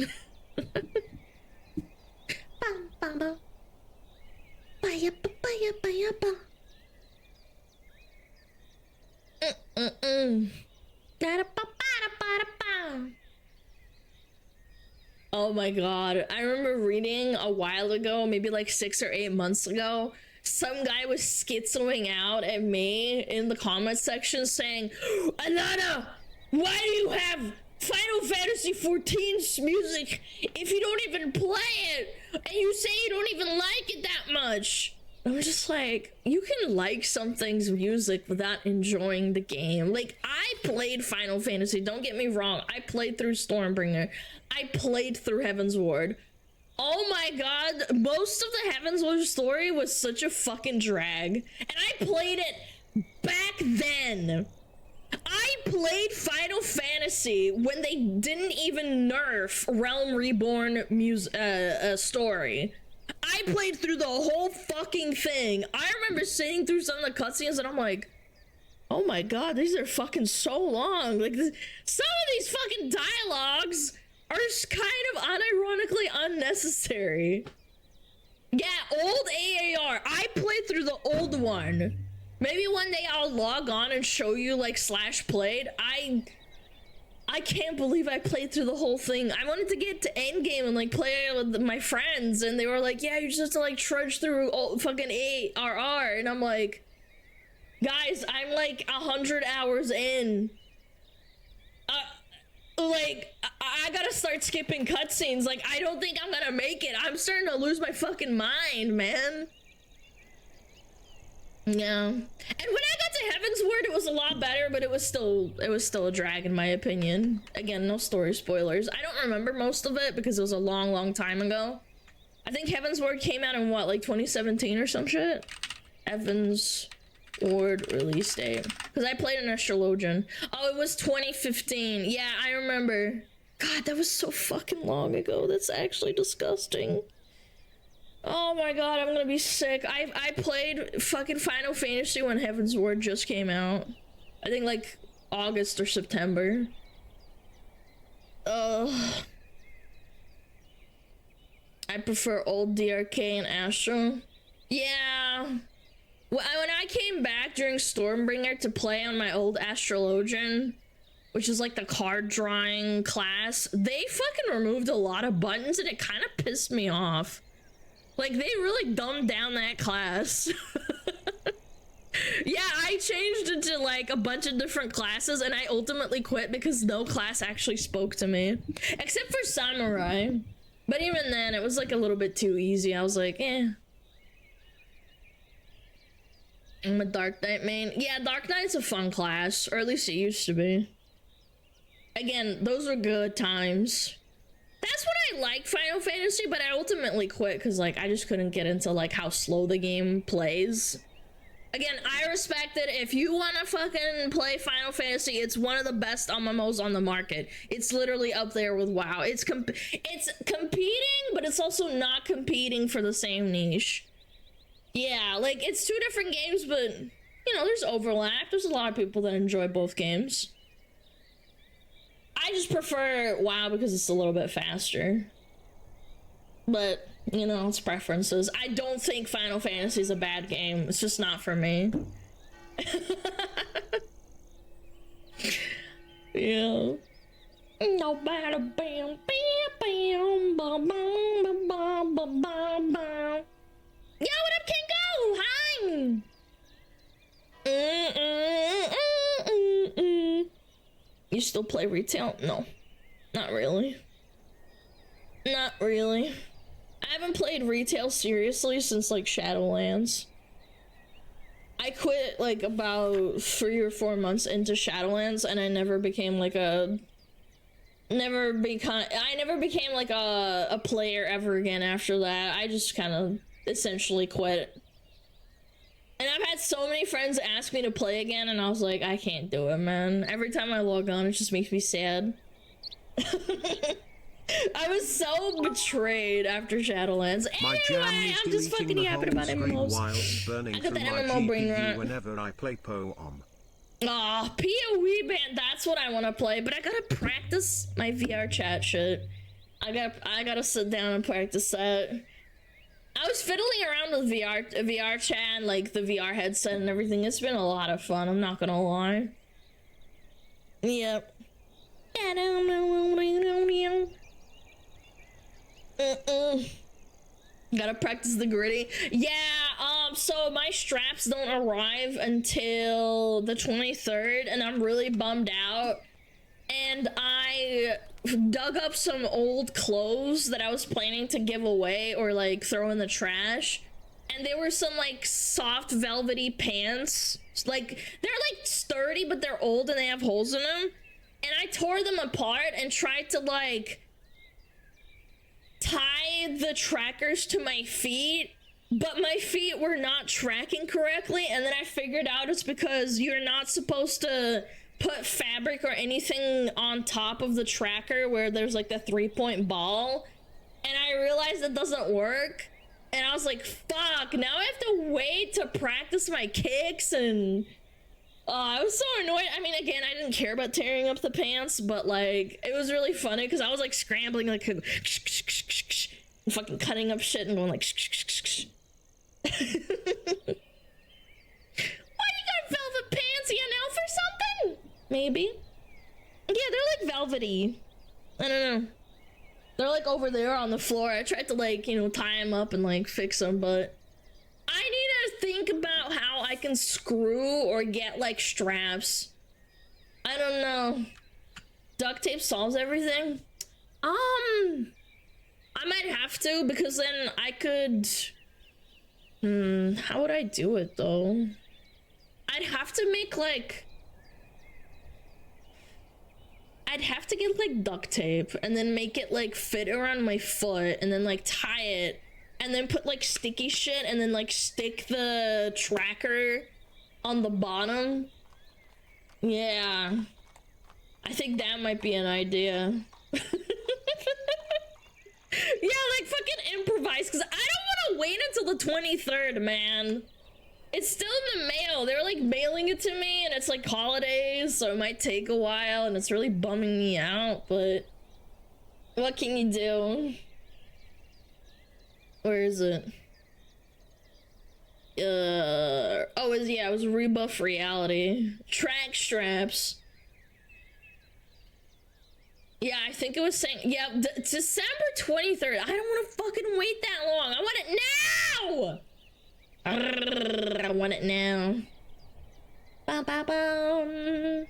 S1: Oh my God. I remember reading a while ago, maybe like 6 or 8 months ago, some guy was schizoing out at me in the comment section saying, Alana, why do you have Final Fantasy XIV's music if you don't even play it? And you say you don't even like it that much. I'm just like, you can like something's music without enjoying the game. Like, I played Final Fantasy, don't get me wrong. I played through Stormbringer. I played through Heaven's Ward. Oh my God, most of the Heaven's Ward story was such a fucking drag. And I played it back then. I played Final Fantasy when they didn't even nerf Realm Reborn story. I played through the whole fucking thing. I remember sitting through some of the cutscenes and I'm like, oh my God, these are fucking so long. Like, some of these fucking dialogues are kind of unironically unnecessary. Yeah, old AAR. I played through the old one. Maybe one day I'll log on and show you like slash played. I can't believe I played through the whole thing. I wanted to get to endgame and like play with my friends, and they were like, yeah, you just have to like trudge through all fucking 8RR, and I'm like, guys, I'm like 100 hours in. I gotta start skipping cutscenes. Like, I don't think I'm gonna make it. I'm starting to lose my fucking mind, man. Yeah. And when I got to Heaven's Word, it was a lot better, but it was still a drag in my opinion. Again, no story spoilers. I don't remember most of it because it was a long time ago. I think Heaven's Word came out in what, like 2017 or some shit? Heaven's Word release date. Because I played an astrologian. Oh, it was 2015. Yeah, I remember. God, that was so fucking long ago. That's actually disgusting. Oh my god, I'm gonna be sick. I played fucking Final Fantasy when Heaven's Word just came out. I think like August or September. I prefer old DRK and Astro. Yeah. When I came back during Stormbringer to play on my old Astrologian, which is like the card drawing class, they fucking removed a lot of buttons and it kind of pissed me off. Like, they really dumbed down that class. Yeah, I changed it to like a bunch of different classes and I ultimately quit because no class actually spoke to me. Except for Samurai. But even then, it was like a little bit too easy. I was like, eh. I'm a Dark Knight main. Yeah, Dark Knight's a fun class, or at least it used to be. Again, those were good times. That's what I like Final Fantasy, but I ultimately quit because like I just couldn't get into like how slow the game plays. Again, I respect it. If you want to fucking play Final Fantasy, it's one of the best MMOs on the market. It's literally up there with WoW. It's competing, but it's also not competing for the same niche. Yeah, like, it's two different games, but, you know, there's overlap. There's a lot of people that enjoy both games. I just prefer WoW because it's a little bit faster. But, you know, it's preferences. I don't think Final Fantasy is a bad game. It's just not for me. Yeah. No better bam bam bam bam bam bam bam bam. Yo, what up, Kingo? Hi! You still play retail? No. Not really. Not really. I haven't played retail seriously since, like, Shadowlands. I quit, like, about 3 or 4 months into Shadowlands, and I never became, like, I never became, like, a player ever again after that. I just kind of essentially quit. And I've had so many friends ask me to play again, and I was like, I can't do it, man. Every time I log on, it just makes me sad. I was so betrayed after Shadowlands. Anyway, I'm just fucking yapping about MMOs. I got the MMO brain rot.
S2: Whenever I play PoEm.
S1: Aw, PoE band, that's what I want to play, but I gotta practice my VR chat shit. I gotta sit down and practice that. I was fiddling around with VR chat, like the VR headset and everything. It's been a lot of fun, I'm not gonna lie. Yep. Gotta practice the gritty. Yeah, so my straps don't arrive until the 23rd, and I'm really bummed out. And I dug up some old clothes that I was planning to give away or like throw in the trash, and they were some like soft velvety pants. Like, they're like sturdy, but they're old and they have holes in them. And I tore them apart and tried to like tie the trackers to my feet, but my feet were not tracking correctly. And then I figured out it's because you're not supposed to put fabric or anything on top of the tracker where there's like the 3-point ball, and I realized it doesn't work, and I was like, fuck, now I have to wait to practice my kicks. And I was so annoyed. I mean, again, I didn't care about tearing up the pants, but like, it was really funny because I was like scrambling, like fucking cutting up shit and going like why maybe. Yeah, they're like velvety. I don't know. They're like over there on the floor. I tried to like, you know, tie them up and like fix them, but I need to think about how I can screw or get like straps. I don't know. Duct tape solves everything? I might have to, because then I could... how would I do it, though? I'd have to make, like... I'd have to get, like, duct tape, and then make it, like, fit around my foot, and then, like, tie it, and then put, like, sticky shit, and then, like, stick the tracker on the bottom. Yeah. I think that might be an idea. Yeah, like fucking improvise, because I don't want to wait until the 23rd, man. It's still in the mail. They're like mailing it to me, and it's like holidays, so it might take a while, and it's really bumming me out, but what can you do? Where is it? Oh, it was Rebuff Reality. Track straps. Yeah, I think it was saying, yeah, December 23rd. I don't want to fucking wait that long. I want it now. I want it now. Ba-ba-bum.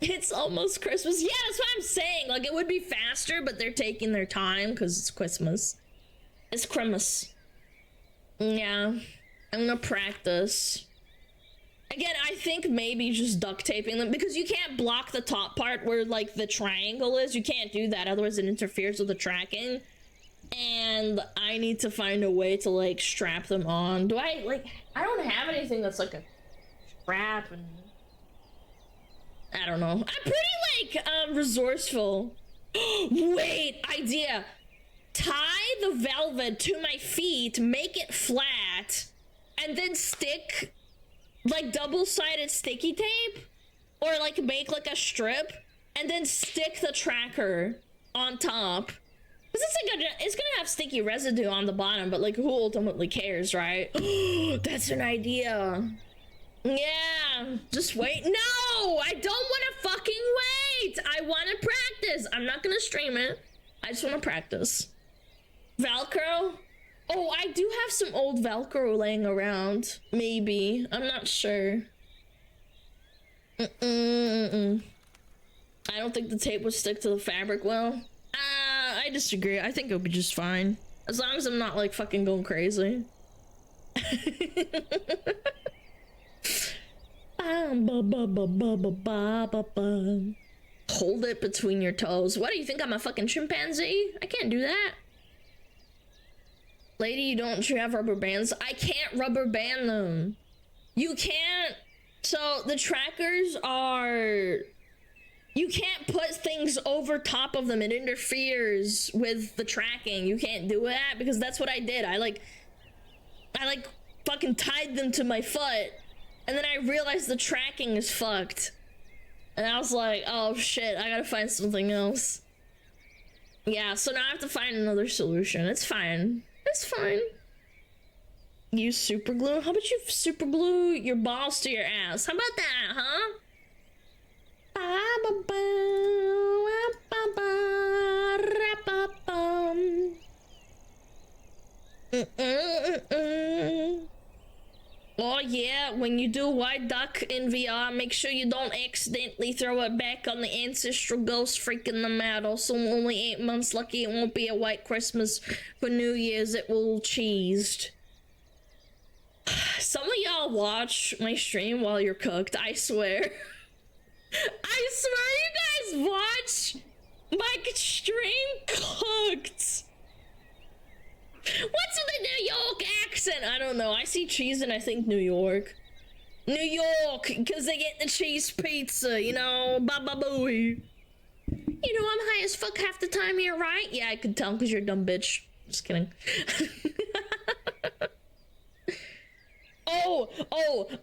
S1: It's almost Christmas. Yeah, that's what I'm saying. Like, it would be faster, but they're taking their time because it's Christmas. It's Christmas. Yeah, I'm gonna practice. Again, I think maybe just duct taping them, because you can't block the top part where, like, the triangle is. You can't do that, otherwise it interferes with the tracking. And I need to find a way to, like, strap them on. I don't have anything that's, like, a strap, and... I don't know. I'm pretty, like, resourceful. Wait, idea. Tie the velvet to my feet, make it flat, and then stick... like double-sided sticky tape, or like make like a strip and then stick the tracker on top, because it's gonna have sticky residue on the bottom, but like who ultimately cares, right? That's an idea. Yeah, just wait. No, I don't want to fucking wait. I want to practice. I'm not gonna stream it. I just want to practice. Velcro. Oh, I do have some old Velcro laying around. Maybe. I'm not sure. I don't think the tape would stick to the fabric well. I disagree. I think it would be just fine. As long as I'm not, like, fucking going crazy. Hold it between your toes. What, do you think I'm a fucking chimpanzee? I can't do that. Lady, you don't have rubber bands? I can't rubber band them. You can't. So the trackers are... You can't put things over top of them. It interferes with the tracking. You can't do that, because that's what I did. I fucking tied them to my foot, and then I realized the tracking is fucked. And I was like, oh shit, I gotta find something else. Yeah, so now I have to find another solution. It's fine. It's fine. Use super glue? How about you super glue your balls to your ass? How about that, huh? Oh yeah, when you do White Duck in VR, make sure you don't accidentally throw it back on the ancestral ghost freaking them out. Also, only 8 months, lucky it won't be a white Christmas. For New Year's, it will cheesed. Some of y'all watch my stream while you're cooked, I swear. I swear you guys watch my stream cooked. What's with the New York accent? I don't know. I see cheese and I think New York. New York, because they get the cheese pizza, you know? Baba booey. You know, I'm high as fuck half the time here, right? Yeah, I could tell because you're a dumb bitch. Just kidding.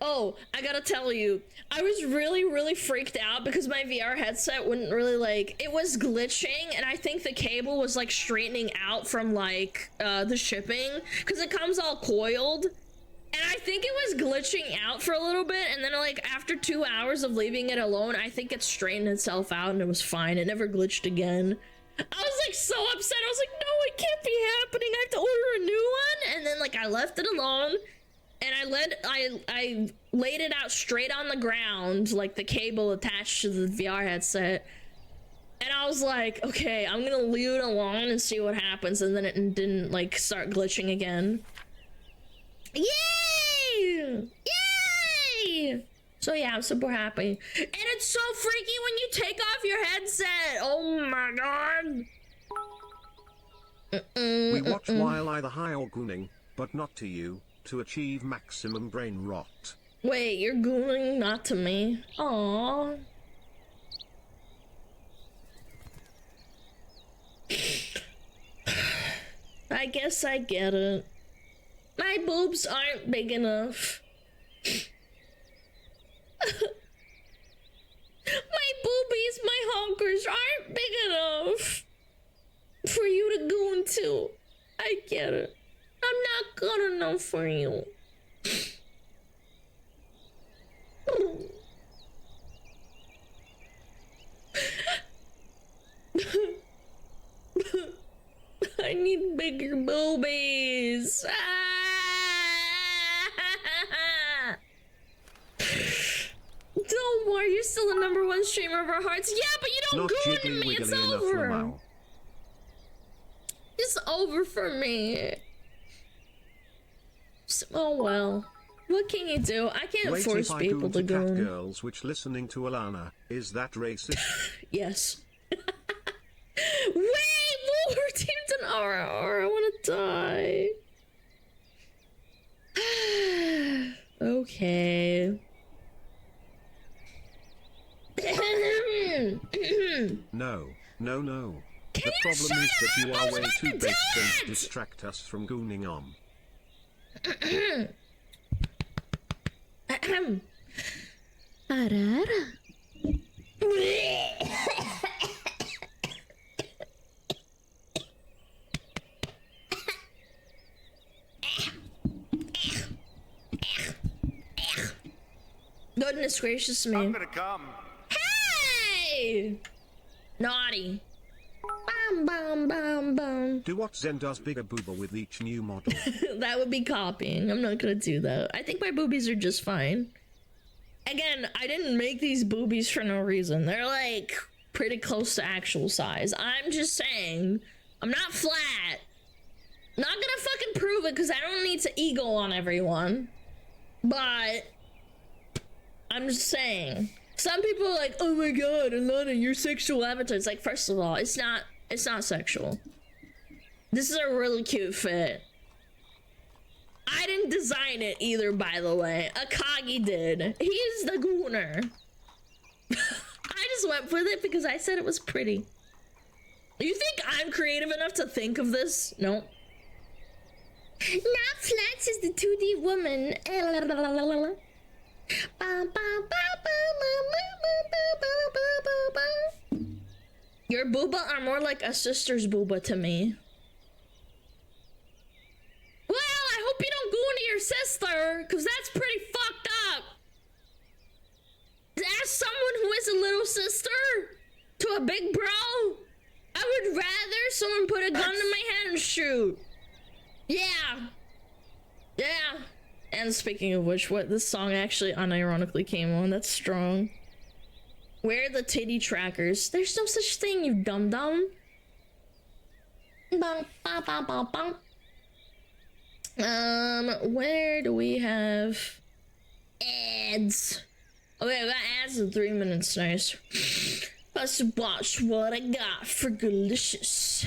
S1: Oh, I gotta tell you, I was really freaked out because my VR headset wouldn't really, like, it was glitching, and I think the cable was, like, straightening out from, like, the shipping, because it comes all coiled, And I think it was glitching out for a little bit, and then like after 2 hours of leaving it alone, I think it straightened itself out and it was fine. It never glitched again. I was like so upset. I was like, no, it can't be happening. I have to order a new one. And then like I left it alone, and I laid it out straight on the ground, like the cable attached to the VR headset. And I was like, okay, I'm gonna leave it alone and see what happens. And then it didn't like start glitching again. Yay! Yay! So yeah, I'm super happy. And it's so freaky when you take off your headset. Oh my god.
S2: We watch while either high or gooning, but not to you, to achieve maximum brain rot.
S1: Wait, you're gooning not to me? Aww. I guess I get it. My boobs aren't big enough. My boobies, my honkers aren't big enough for you to go into. I get it. I'm not good enough for you. I need bigger boobies. Don't worry, you're still the #1 streamer of our hearts. Yeah, but you don't
S2: Not
S1: go into
S2: jiggly
S1: me. It's
S2: wiggly enough
S1: over.
S2: Lamau.
S1: It's over for me. Oh well. What can you do? I can't
S2: Wait,
S1: force
S2: if I
S1: people
S2: goon
S1: to
S2: to cat
S1: go.
S2: girls which listening to Alana, is that racist?
S1: Yes. Way more teams than RR. I want to die. Okay.
S2: No, no, no.
S1: Can
S2: The
S1: you
S2: problem
S1: shut
S2: is that you
S1: up? I
S2: are
S1: was
S2: way
S1: about
S2: too
S1: to
S2: based
S1: do
S2: and
S1: it!
S2: distract us from gooning on.
S1: Goodness gracious me.
S4: I'm gonna come.
S1: Hey! Naughty. Bum, bum, bum, bum.
S2: Do what Zen does bigger booba with each new model.
S1: That would be copying. I'm not gonna do that. I think my boobies are just fine. Again, I didn't make these boobies for no reason. They're like pretty close to actual size. I'm just saying, I'm not flat. Not gonna fucking prove it because I don't need to ego on everyone. But I'm just saying. Some people are like, oh my god, Alana, your sexual avatar. It's like, first of all, it's not sexual. This is a really cute fit. I didn't design it either, by the way. Akagi did. He's the gooner. I just went with it because I said it was pretty. You think I'm creative enough to think of this? No. Not Flats is the 2D woman. Your booba are more like a sister's booba to me. Well, I hope you don't go into your sister, because that's pretty fucked up. As someone who is a little sister to a big bro, I would rather someone put a gun to my head and shoot. Yeah. Yeah. And speaking of which, what this song actually unironically came on. That's strong. Where are the titty trackers? There's no such thing, you dum-dum. Bum, bum, bum, bum, bum. Where do we have ads? Okay, I got ads in 3 minutes, nice. Let's watch what I got for delicious.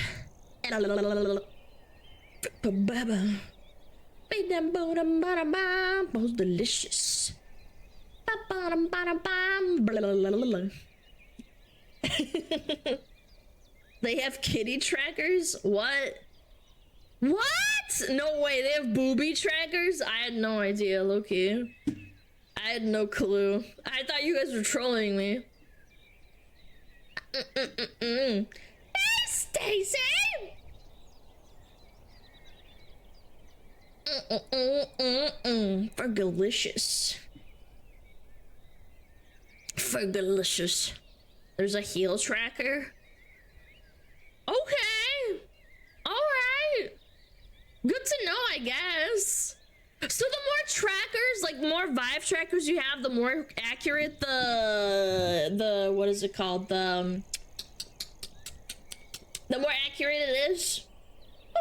S1: Most delicious. They have kitty trackers? What? What? No way, they have booby trackers? I had no idea, Loki. I had no clue. I thought you guys were trolling me. Hey, Stacy! Fergalicious. Fergalicious. There's a heal tracker. Okay. Alright. Good to know, I guess. So the more trackers, like more Vive trackers you have, the more accurate the what is it called? The more accurate it is.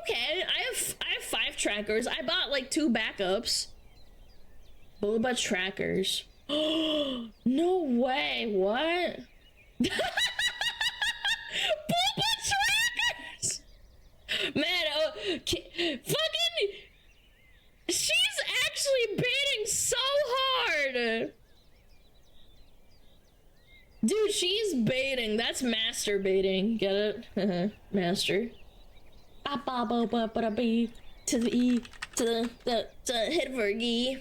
S1: Okay, I have 5 trackers. I bought like 2 backups. Boba trackers. No way, what? Boba trackers! Man, fucking... She's actually baiting so hard! Dude, she's baiting. That's masturbating. Get it? Master. To the E. To the hit for E.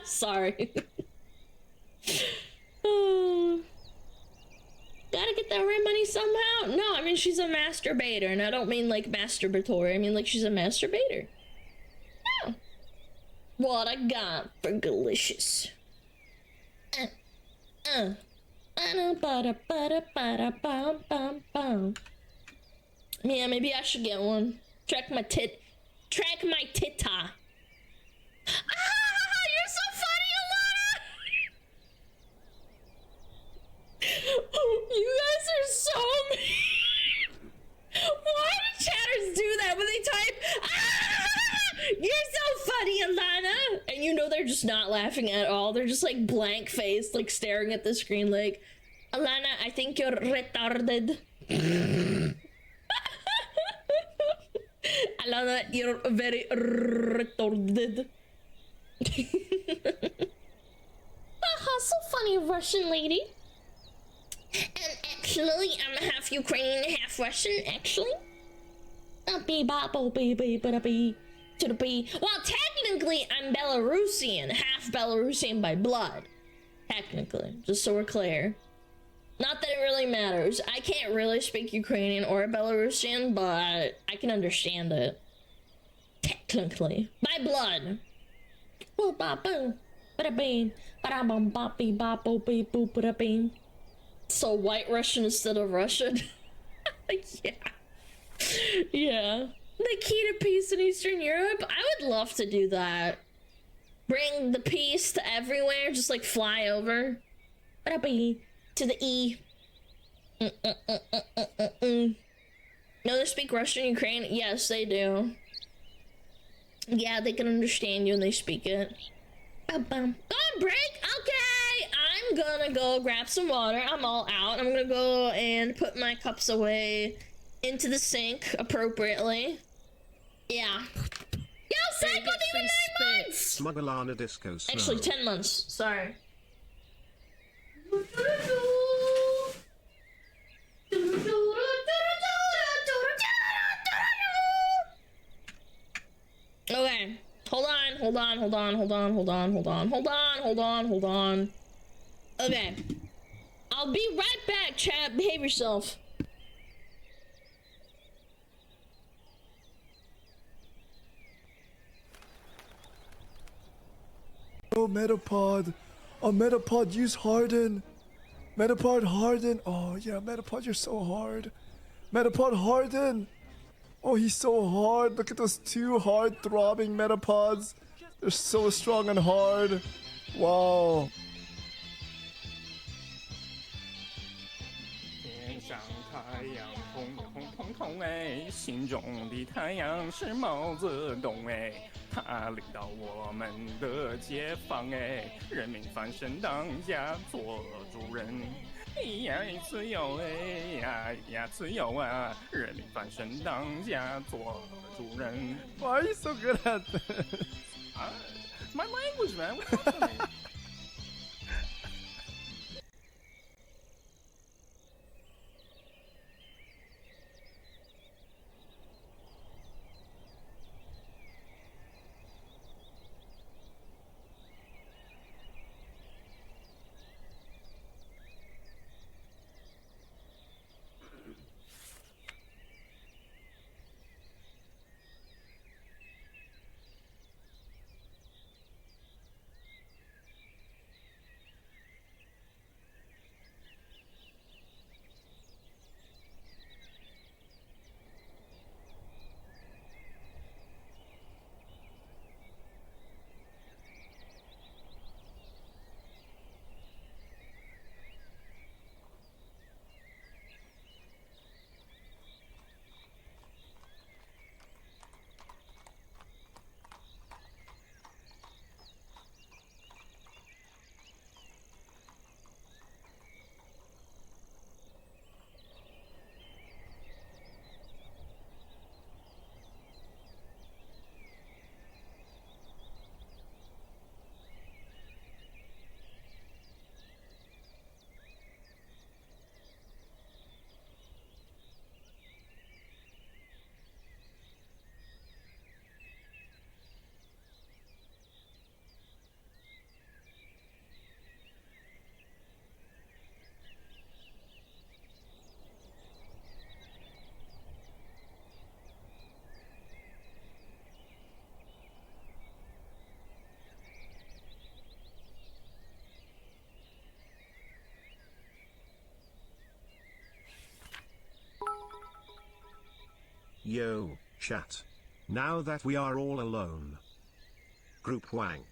S1: Sorry. Gotta get that rent money somehow. No, I mean she's a masturbator, and I don't mean like masturbatory. I mean like she's a masturbator. Yeah. What I got for delicious. Yeah, maybe I should get one. Track my titta. You're so funny, Alana! You guys are so mean. Why do chatters do that when they type? You're so funny, Alana! And you know they're just not laughing at all. They're just like blank faced, like staring at the screen like, Alana, I think you're retarded. Alana, you're very retarded. So funny, Russian lady. And actually, I'm half Ukrainian, half Russian, actually. Well, technically, I'm Belarusian, half Belarusian by blood. Technically, just so we're clear. Not that it really matters. I can't really speak Ukrainian or Belarusian, but I can understand it. Technically. By blood. So white Russian instead of Russian? Yeah. Yeah. The key to peace in Eastern Europe? I would love to do that. Bring the peace to everywhere, just like fly over. To the E. No, they speak Russian, Ukrainian? Yes, they do. Yeah, they can understand you and they speak it. Go on break? Okay! I'm gonna go grab some water. I'm all out. I'm gonna go and put my cups away into the sink appropriately. Yeah. Yo, Psycho, even 9 months!
S2: Smugalana Disco Snow.
S1: Actually, 10 months. Sorry. Okay. Hold on. Okay. I'll be right back, chat. Behave yourself.
S6: Oh, Metapod. Oh, Metapod, use Harden. Metapod, Harden. Oh, yeah, Metapod, you're so hard. Metapod, Harden. Oh, he's so hard. Look at those 2 hard throbbing Metapods. They're so strong and hard. Wow.
S7: 天上太阳红红彤彤哎，心中的太阳是毛泽东哎，他领导我们的解放哎，人民翻身当家做主人。呀，自由哎呀，自由啊！人民翻身当家做主人。
S6: Why are you so good at this?
S7: My language, man. What's up with me?
S2: Yo, chat. Now that we are all alone. Group wank.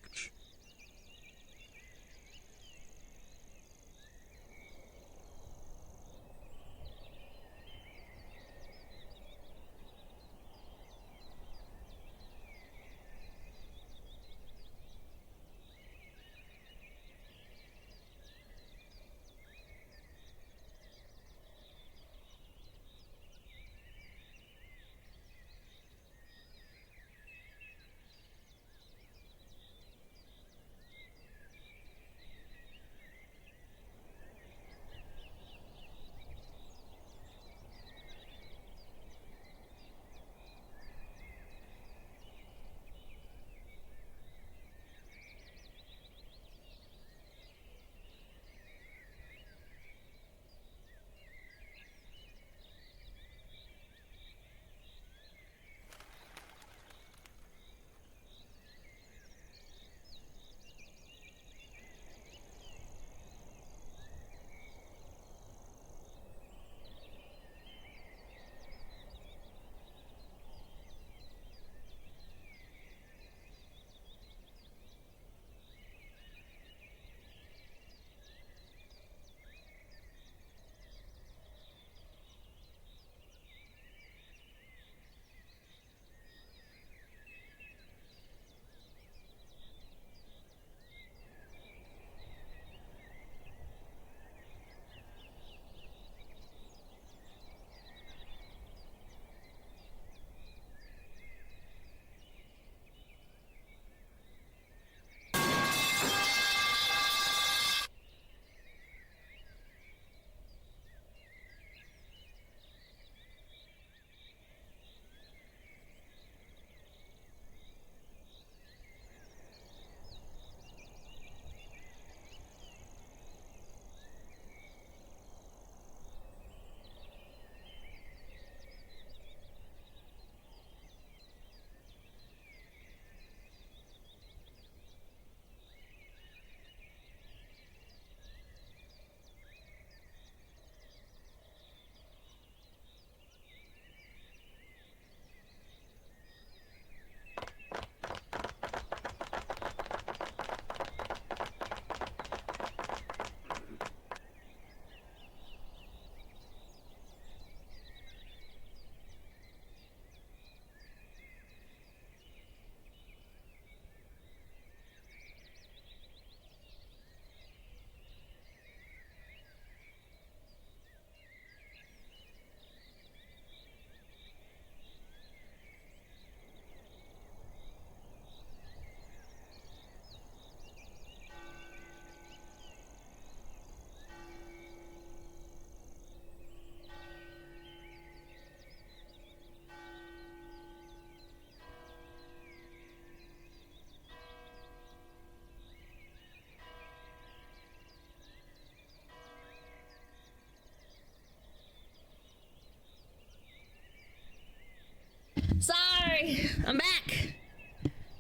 S1: Sorry, I'm back.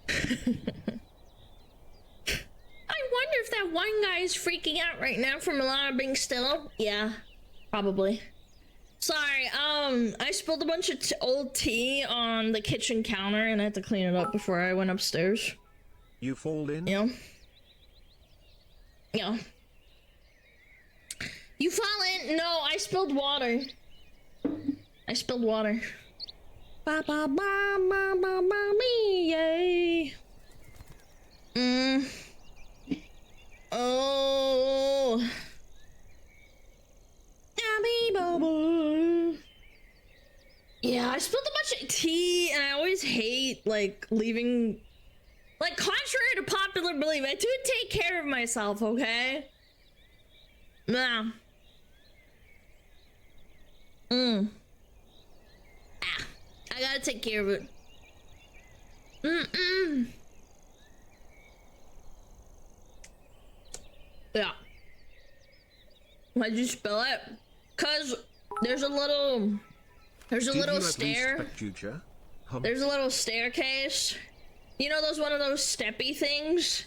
S1: I wonder if that one guy is freaking out right now from Milana being still. Yeah, probably. Sorry, I spilled a bunch of old tea on the kitchen counter and I had to clean it up before I went upstairs.
S2: You fall in?
S1: Yeah. Yeah. You fall in? No, I spilled water. I spilled water. Ba ba ba ba ba ba me, yay. Oh. Yeah, I spilled a bunch of tea and I always hate like leaving. Like, contrary to popular belief, I do take care of myself, okay? Nah. Ah, I gotta take care of it. Yeah. Why'd you spill it? Cause there's a little stair. There's a little staircase. You know one of those steppy things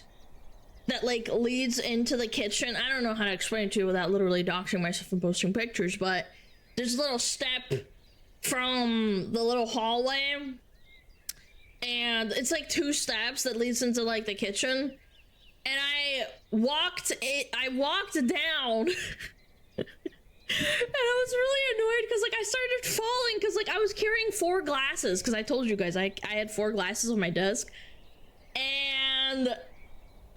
S1: that like leads into the kitchen? I don't know how to explain it to you without literally doxing myself and posting pictures, but there's a little step from the little hallway, and it's like 2 steps that leads into like the kitchen, and I walked down. And I was really annoyed because like I started falling because like I was carrying 4 glasses because I told you guys I had 4 glasses on my desk, and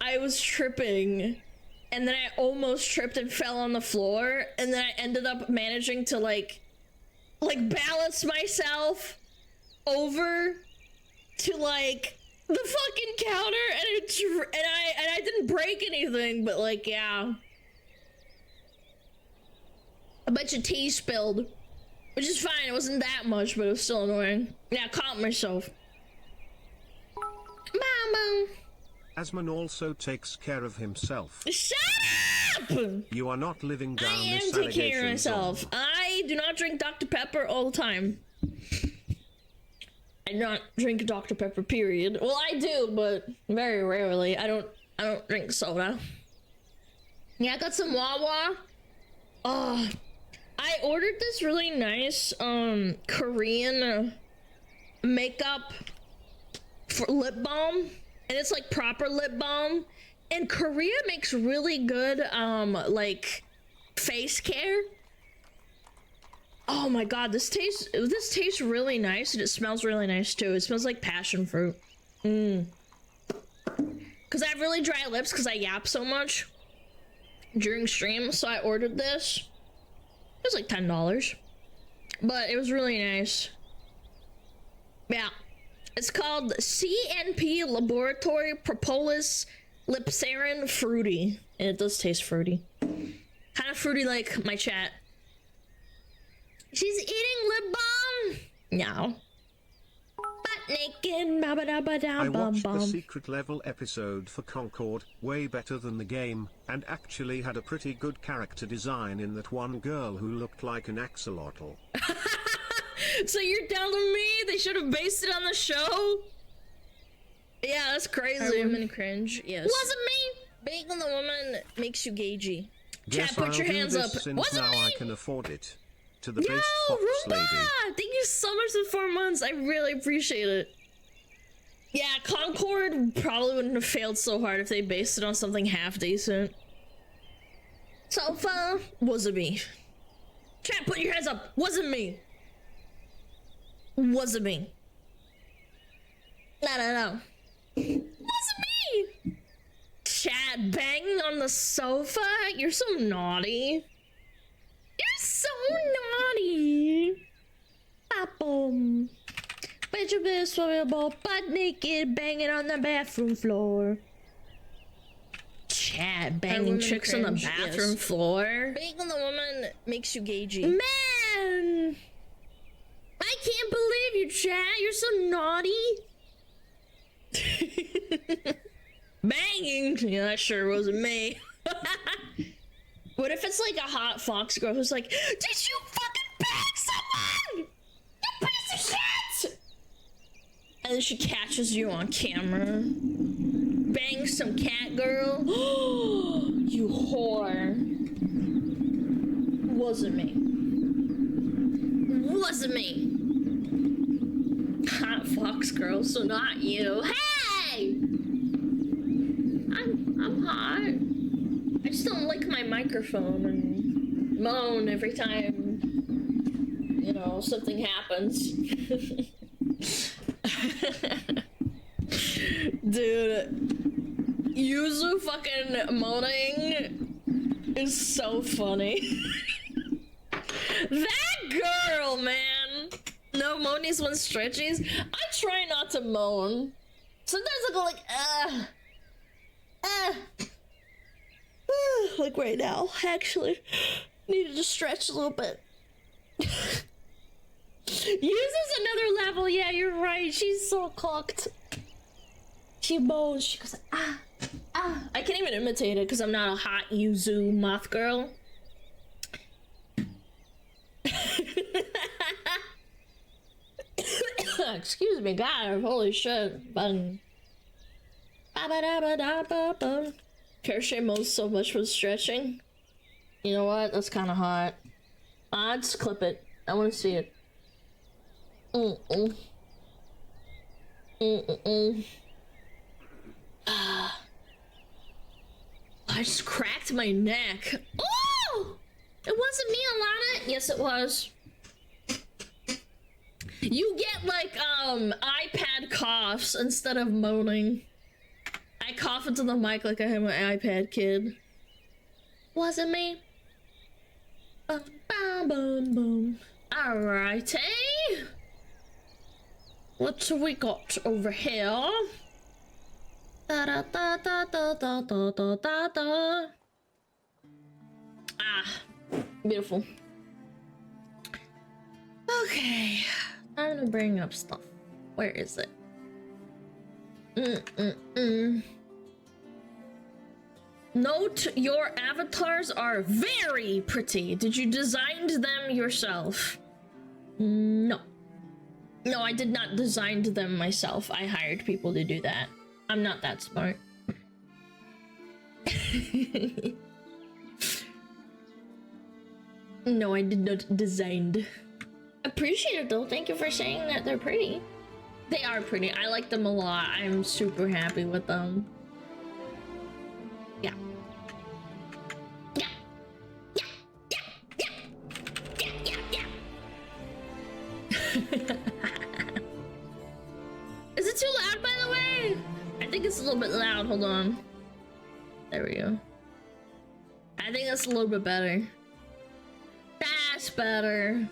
S1: I was tripping, and then I almost tripped and fell on the floor, and then I ended up managing to like balance myself over to like the fucking counter, and I didn't break anything, but like yeah. A bunch of tea spilled, which is fine. It wasn't that much, but it was still annoying. Yeah, I caught myself. Mama.
S2: Asman also takes care of himself.
S1: Shut up!
S2: You are not living down
S1: I am
S2: this
S1: taking care of
S2: allegation
S1: myself.
S2: zone.
S1: I do not drink Dr. Pepper all the time. I do not drink Dr. Pepper, period. Well, I do, but very rarely. I don't drink soda. Yeah, I got some Wawa. I ordered this really nice Korean makeup for lip balm, and it's like proper lip balm, and Korea makes really good like face care. Oh my god, this tastes really nice, and it smells really nice too. It smells like passion fruit. Because I have really dry lips because I yap so much during stream, so I ordered this. It was like $10, but it was really nice. Yeah, it's called CNP Laboratory Propolis Lipsarin Fruity, and it does taste fruity. Kind of fruity like my chat. She's eating lip balm. No. Butt naked.
S2: I watched the secret level episode for Concord, way better than the game, and actually had a pretty good character design in that one girl who looked like an axolotl.
S1: So you're telling me they should have based it on the show? Yeah, that's crazy.
S3: Are women cringe? Yes.
S1: Wasn't me.
S3: Being the woman makes you gagey.
S2: Guess
S1: Chat, put
S2: I'll
S1: your
S2: do
S1: hands
S2: this
S1: up.
S2: since
S1: Wasn't
S2: now
S1: me.
S2: I can afford it. To the
S1: Yo,
S2: base fox
S1: Roomba!
S2: lady.
S1: Thank you so much for the 4 months. I really appreciate it. Yeah, Concord probably wouldn't have failed so hard if they based it on something half decent. So far, wasn't me. Chat, put your hands up. Wasn't me. Wasn't me. No. Wasn't me. Chat, banging on the sofa? You're so naughty. You're so naughty. Boom. Bet your best swimmable butt naked, banging on the bathroom floor. Chat, banging
S3: women
S1: chicks on the
S3: cringe?
S1: bathroom
S3: Yes.
S1: floor.
S3: Being the woman makes you gagey.
S1: Man, I can't believe you, chat. You're so naughty. Banging. Yeah, that sure wasn't me. What if it's like a hot fox girl who's like, did you fucking bang someone? You piece of shit! And then she catches you on camera. Bang some cat girl. You whore. Wasn't me. Wasn't me. Hot fox girl, so not you. Hey! I'm hot. I just don't lick my microphone and moan every time, you know, something happens. Dude, Yuzu fucking moaning is so funny. That girl, man. No moanies when stretchies. I try not to moan. Sometimes I go like, like right now, actually. Needed to stretch a little bit. Yuzu's another level. Yeah, you're right. She's so cooked. She moans. She goes, ah. I can't even imitate it because I'm not a hot Yuzu moth girl. Excuse me, God, holy shit. Button. Crochet moans so much with stretching. You know what? That's kind of hot. Just clip it. I want to see it. Mm-mm. Mm-mm. I just cracked my neck. Oh! It wasn't me, Alana. Yes, it was. You get, like, iPad coughs instead of moaning. I cough into the mic like I am an iPad kid. Wasn't me. Bum, bum, bum, bum. Alrighty. What have we got over here? Da da da da da da da da da da. Ah, beautiful. Okay, time to bring up stuff. Where is it? Note your avatars are very pretty. Did you design them yourself? No. No, I did not design them myself. I hired people to do that. I'm not that smart. No, I did not design. Appreciate it though. Thank you for saying that they're pretty. They are pretty. I like them a lot. I'm super happy with them. Yeah. Yeah. Yeah. Yeah. Yeah. Yeah. Yeah. Yeah. Is it too loud, by the way? I think it's a little bit loud. Hold on. There we go. I think that's a little bit better. That's better.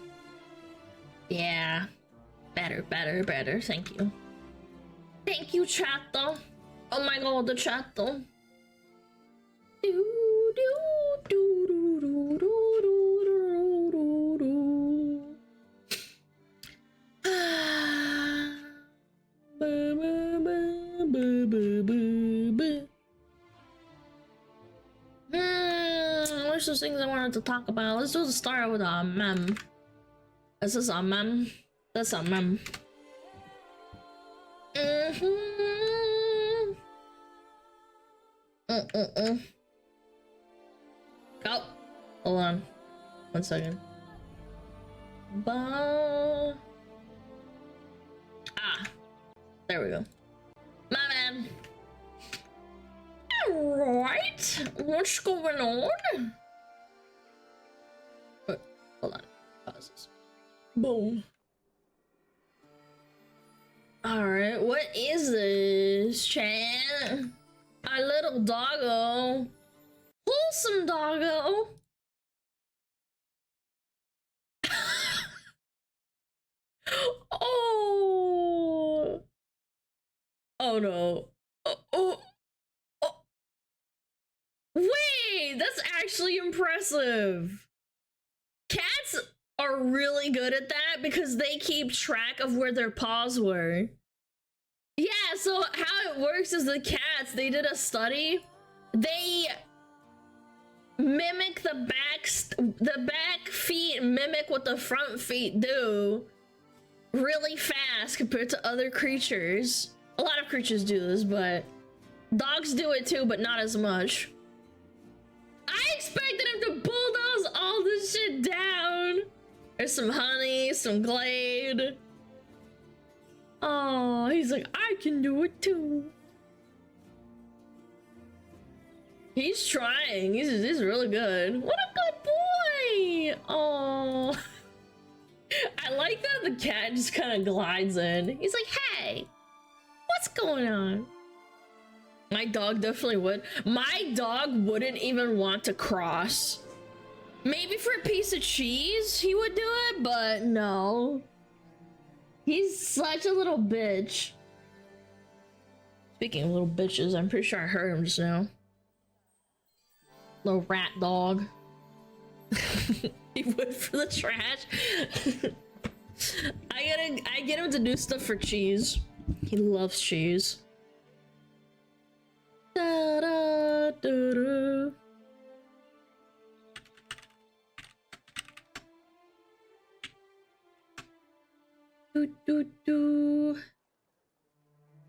S1: Yeah. Better, better, better. Thank you. Thank you, chatto. Oh my god, the chatto. What's those things I wanted to talk about? Let's do the start with a mem. Is this a mem? That's a mem. Go. Hold on. 1 second. Ah. There we go. My man. Alright. What's going on? Wait, hold on. Pauses. Boom. Alright, what is this, chat? A little doggo. Wholesome doggo. Oh. Oh no. Oh. Wait, that's actually impressive. Cats are really good at that because they keep track of where their paws were. Yeah, so how it works is the cats, they did a study. They mimic the back feet mimic what the front feet do really fast compared to other creatures. A lot of creatures do this, but dogs do it too, but not as much. I expected him to bulldoze all this shit down. There's some honey, some Glade. Oh, he's like, I can do it too. He's trying. He's really good. What a good boy. Oh. I like that the cat just kind of glides in. He's like, hey, what's going on? My dog definitely would. My dog wouldn't even want to cross. Maybe for a piece of cheese he would do it, but no. He's such a little bitch. Speaking of little bitches, I'm pretty sure I heard him just now. Little rat dog. He would for the trash. I get him to do stuff for cheese. He loves cheese. Da, da, da, da.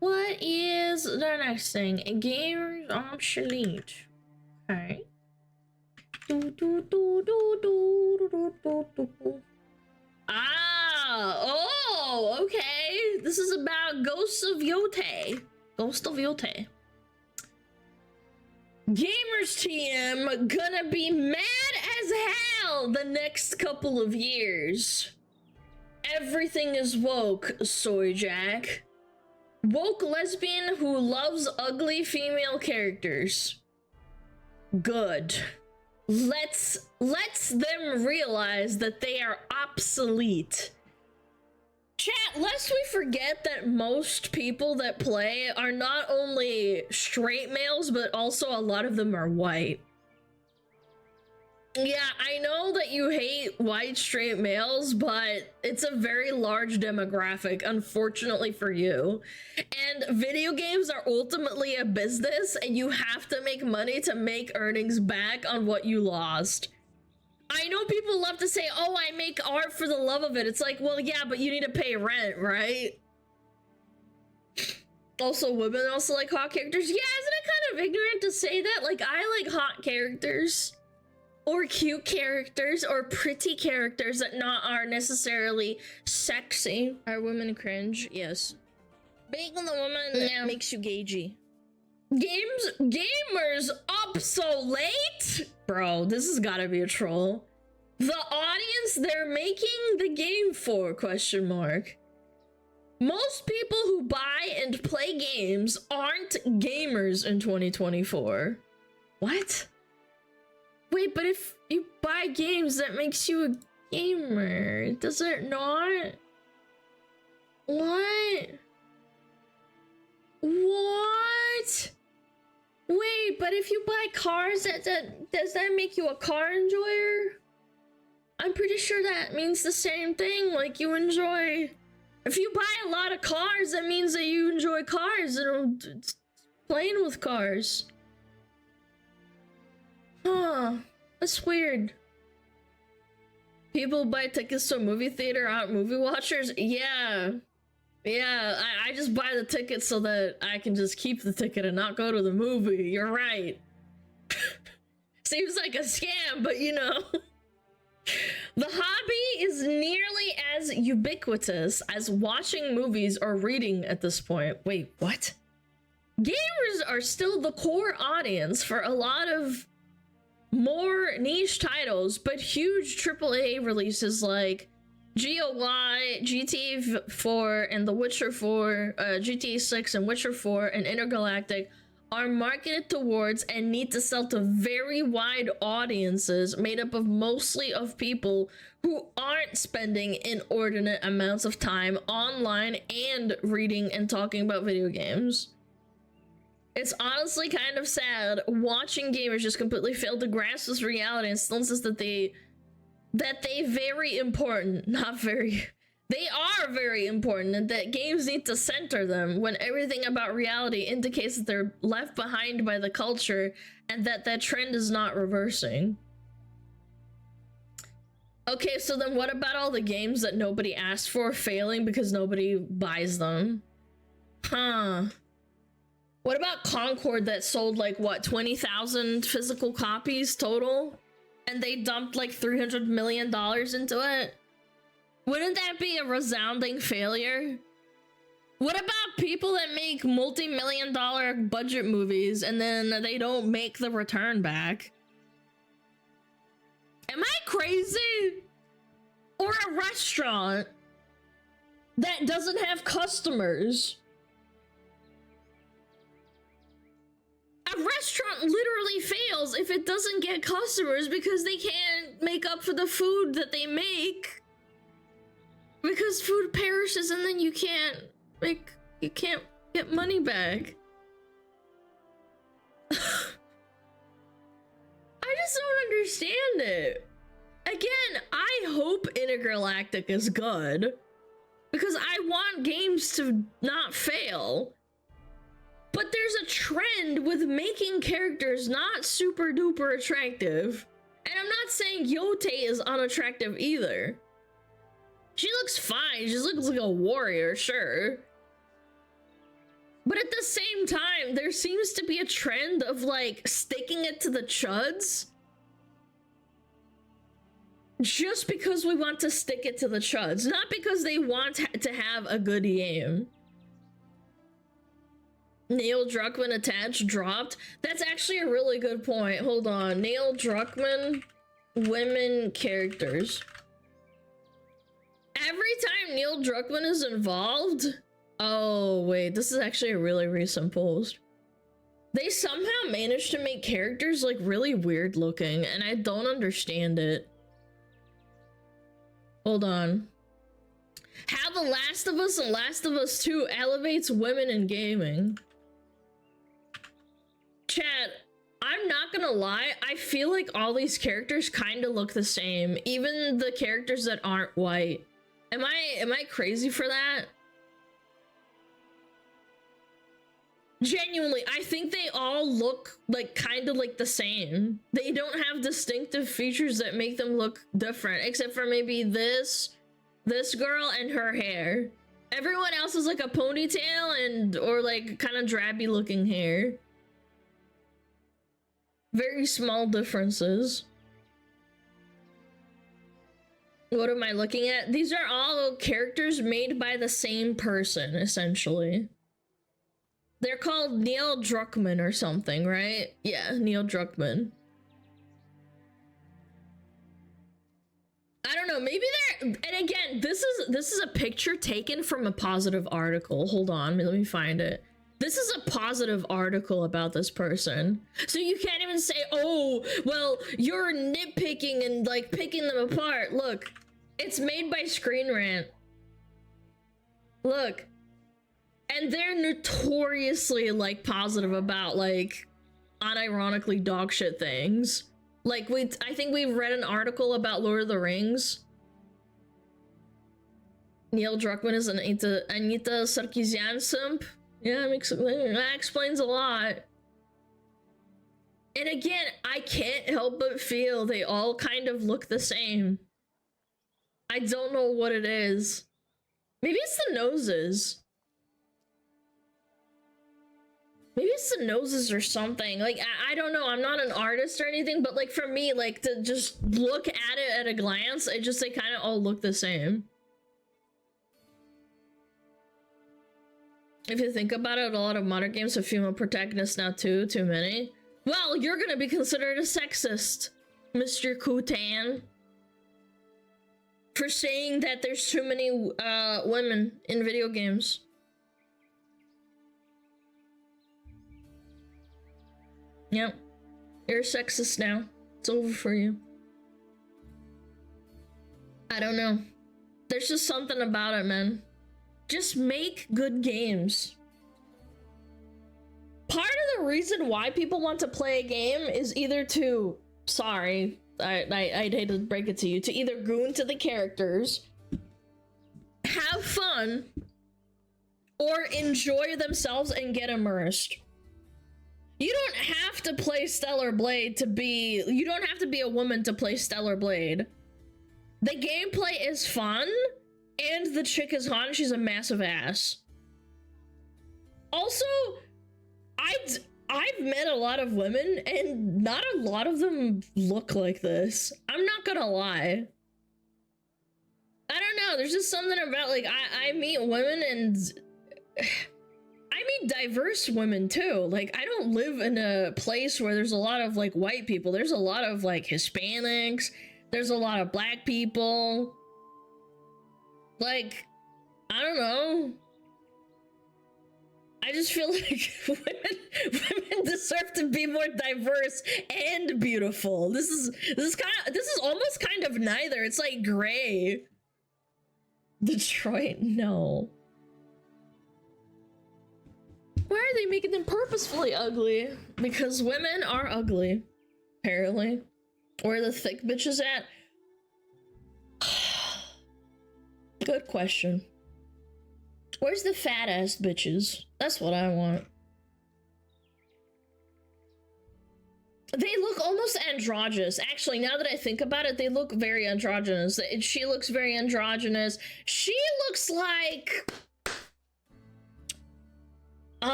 S1: What is the next thing? A game is obsolete. Okay. Ah! Oh! Ghost of Yote. Ghost of Yote. Gamers TM gonna be mad as hell the next couple of years. Everything is woke, Soy Jack. Woke lesbian who loves ugly female characters. Good. Let's them realize that they are obsolete. Chat, lest we forget that most people that play are not only straight males, but also a lot of them are white. Yeah, I know that you hate white straight males, but it's a very large demographic, unfortunately for you. And video games are ultimately a business, and you have to make money to make earnings back on what you lost. I know people love to say, oh, I make art for the love of it. It's like, well, yeah, but you need to pay rent, right? Also, women also like hot characters. Yeah, isn't it kind of ignorant to say that? Like, I like hot characters. Or cute characters, or pretty characters that are necessarily sexy.
S3: Are women cringe? Yes. Being the woman makes you gagey.
S1: Gamers obsolete? Bro, this has gotta be a troll. The audience they're making the game for, question mark. Most people who buy and play games aren't gamers in 2024. What? Wait, but if you buy games, that makes you a gamer, does it not? What? What? Wait, but if you buy cars, does that make you a car enjoyer? I'm pretty sure that means the same thing, like you enjoy... If you buy a lot of cars, that means that you enjoy cars and playing with cars. Huh, that's weird. People buy tickets to a movie theater aren't movie watchers? Yeah. Yeah, I just buy the ticket so that I can just keep the ticket and not go to the movie. You're right. Seems like a scam, but you know. The hobby is nearly as ubiquitous as watching movies or reading at this point. Wait, what? Gamers are still the core audience for a lot of more niche titles, but huge AAA releases like GOY, GTA 4, and The Witcher 4, GTA 6, and Witcher 4, and Intergalactic are marketed towards and need to sell to very wide audiences made up of mostly of people who aren't spending inordinate amounts of time online and reading and talking about video games. It's honestly kind of sad watching gamers just completely fail to grasp this reality and still insist that they very important, they are very important, and that games need to center them when everything about reality indicates that they're left behind by the culture and that trend is not reversing. Okay, so then what about all the games that nobody asked for failing because nobody buys them? Huh. What about Concord that sold like, what, 20,000 physical copies total? And they dumped like $300 million into it? Wouldn't that be a resounding failure? What about people that make multi-million-dollar budget movies and then they don't make the return back? Am I crazy? Or a restaurant that doesn't have customers? A restaurant literally fails if it doesn't get customers because they can't make up for the food that they make. Because food perishes and then you can't get money back. I just don't understand it. Again, I hope Intergalactic is good because I want games to not fail. But there's a trend with making characters not super duper attractive. And I'm not saying Yote is unattractive either. She looks fine, she looks like a warrior, sure. But at the same time, there seems to be a trend of like sticking it to the chuds. Just because we want to stick it to the chuds, not because they want to have a good game. Neil Druckmann attached dropped. That's actually a really good point. Hold on. Neil Druckmann women characters. Every time Neil Druckmann is involved. Oh, wait. This is actually a really recent post. They somehow managed to make characters like really weird looking, and I don't understand it. Hold on. How The Last of Us and Last of Us 2 elevates women in gaming. Chat, I'm not gonna lie, I feel like all these characters kind of look the same, even the characters that aren't white. Am I crazy for that? Genuinely, I think they all look like kind of like the same. They don't have distinctive features that make them look different, except for maybe this girl and her hair. Everyone else is like a ponytail or like kind of drabby looking hair. Very small differences. What am I looking at? These are all characters made by the same person, essentially. They're called Neil Druckmann or something, right? Yeah, Neil Druckmann. I don't know, maybe they're, and again, this is a picture taken from a positive article. Hold on, let me find it. This is a positive article about this person. So you can't even say, oh, well, you're nitpicking and like picking them apart. Look, it's made by Screen Rant. Look. And they're notoriously like positive about like unironically dog shit things. Like I think we've read an article about Lord of the Rings. Neil Druckmann is an Anita Sarkeesian simp. Yeah, that explains a lot. And again, I can't help but feel they all kind of look the same. I don't know what it is. Maybe it's the noses. Maybe it's the noses or something. Like, I don't know. I'm not an artist or anything, but like for me, like to just look at it at a glance, they kind of all look the same. If you think about it, a lot of modern games have female protagonists now too many. Well, you're gonna be considered a sexist, Mr. Kutan, for saying that there's too many women in video games. Yep, you're a sexist now. It's over for you. I don't know. There's just something about it, man. Just make good games. Part of the reason why people want to play a game is either to, sorry, I'd hate to break it to you, to either goon to the characters, have fun, or enjoy themselves and get immersed. You don't have to play Stellar Blade you don't have to be a woman to play Stellar Blade. The gameplay is fun, and the chick is hot and she's a massive ass. Also, I've met a lot of women, and not a lot of them look like this. I'm not gonna lie. I don't know, there's just something about, like, I meet women and... I meet diverse women too. Like, I don't live in a place where there's a lot of like white people. There's a lot of like Hispanics. There's a lot of black people. Like, I don't know. I just feel like women deserve to be more diverse and beautiful. This is almost kind of neither. It's like gray. Detroit, no. Why are they making them purposefully ugly? Because women are ugly, apparently. Where are the thick bitches at? Good question. Where's the fat ass bitches? That's what I want. They look almost androgynous. Actually, now that I think about it, they look very androgynous. She looks very androgynous. She looks like...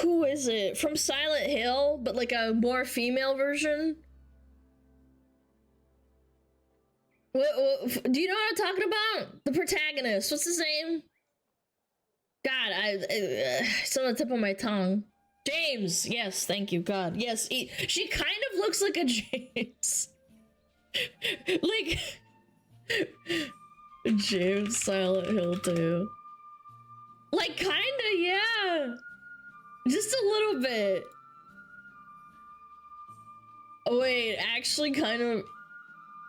S1: who is it? From Silent Hill, but like a more female version? Do you know what I'm talking about? The protagonist. What's his name? God, it's on the tip of my tongue. James, yes, thank you, God. Yes, she kind of looks like a James. Like, James Silent Hill 2. Like, kinda, yeah. Just a little bit. Oh, wait, actually kind of...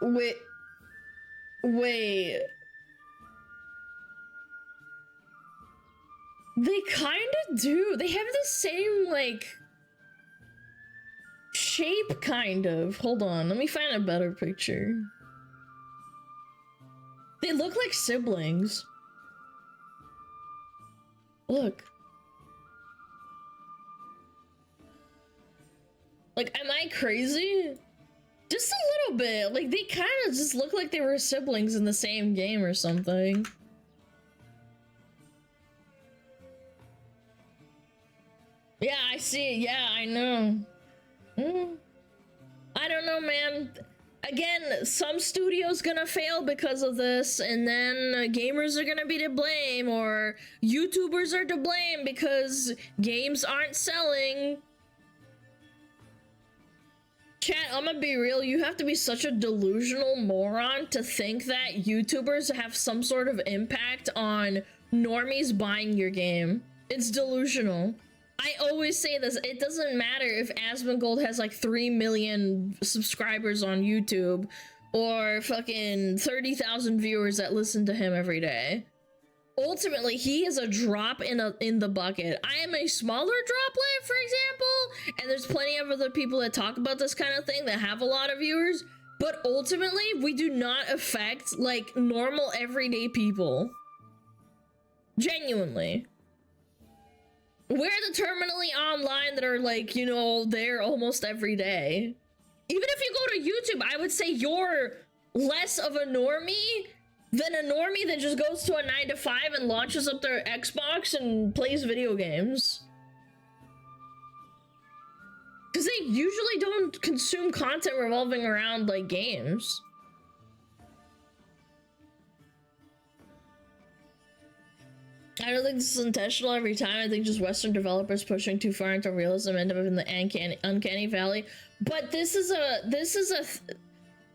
S1: Wait. They kinda do. They have the same, like... shape, kind of. Hold on, let me find a better picture. They look like siblings. Look. Like, am I crazy? Just a little bit. Like, they kind of just look like they were siblings in the same game or something. Yeah, I see. Yeah, I know. I don't know, man. Again, some studios gonna fail because of this, and then gamers are gonna be to blame, or YouTubers are to blame because games aren't selling. Chat, I'm gonna be real, you have to be such a delusional moron to think that YouTubers have some sort of impact on normies buying your game. It's delusional. I always say this, it doesn't matter if Asmongold has like 3 million subscribers on YouTube or fucking 30,000 viewers that listen to him every day. Ultimately, he is a drop in the bucket. I am a smaller droplet, for example, and there's plenty of other people that talk about this kind of thing that have a lot of viewers, but ultimately, we do not affect like normal everyday people. Genuinely. We're the terminally online that are like, you know, there almost every day. Even if you go to YouTube, I would say you're less of a normie than a normie that just goes to a 9 to 5 and launches up their Xbox and plays video games. Because they usually don't consume content revolving around, like, games. I don't think this is intentional every time. I think just Western developers pushing too far into realism end up in the uncanny valley. But this is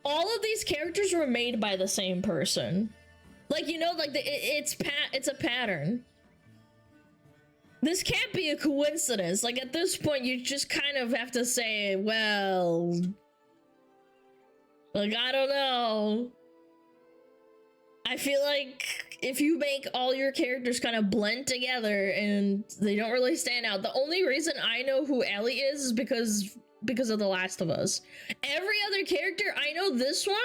S1: all of these characters were made by the same person. Like, you know, like it's a pattern. This can't be a coincidence. Like, at this point, you just kind of have to say, well, like, I don't know. I feel like if you make all your characters kind of blend together and they don't really stand out, the only reason I know who Ellie is because of The Last of Us. Every other character, I know this one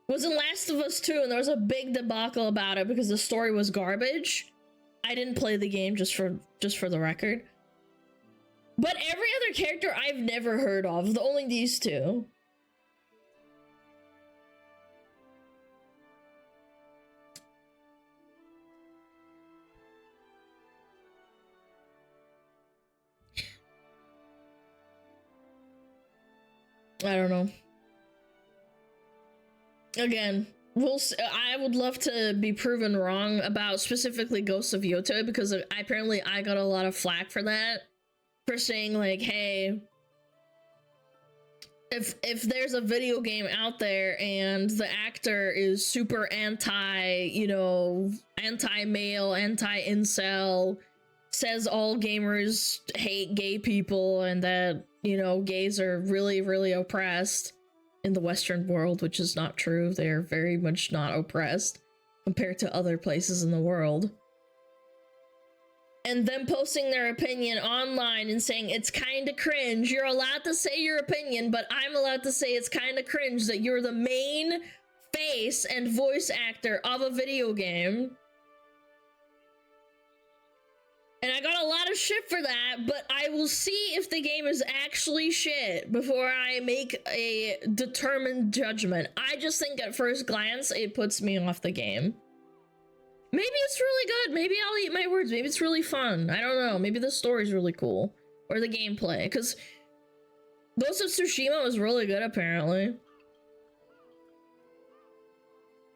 S1: was in Last of Us 2, and there was a big debacle about it because the story was garbage. I didn't play the game, just for the record. But every other character I've never heard of, only these two. I don't know. Again, I would love to be proven wrong about specifically Ghosts of Yoto, because apparently I got a lot of flack for that. For saying, like, hey, if there's a video game out there and the actor is super you know, anti-male, anti-incel, says all gamers hate gay people and that, you know, gays are really, really oppressed in the Western world, which is not true. They're very much not oppressed compared to other places in the world. And them posting their opinion online and saying it's kinda cringe. You're allowed to say your opinion, but I'm allowed to say it's kinda cringe that you're the main face and voice actor of a video game. And I got a lot of shit for that, but I will see if the game is actually shit before I make a determined judgment. I just think at first glance, it puts me off the game. Maybe it's really good. Maybe I'll eat my words. Maybe it's really fun. I don't know. Maybe the story's really cool. Or the gameplay. Because Ghost of Tsushima was really good, apparently.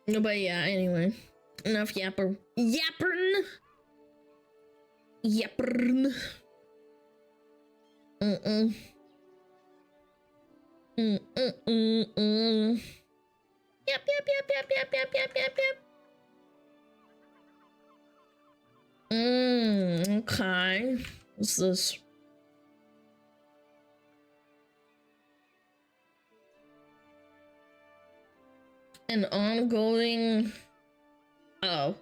S1: But yeah, anyway. Enough yapping. Yapping. Mm-mm. Mm-mm-mm-mm. Yep, yep, yep, yep, yep, yep, yep, yep, yep. Okay. What's this? An ongoing... Oh.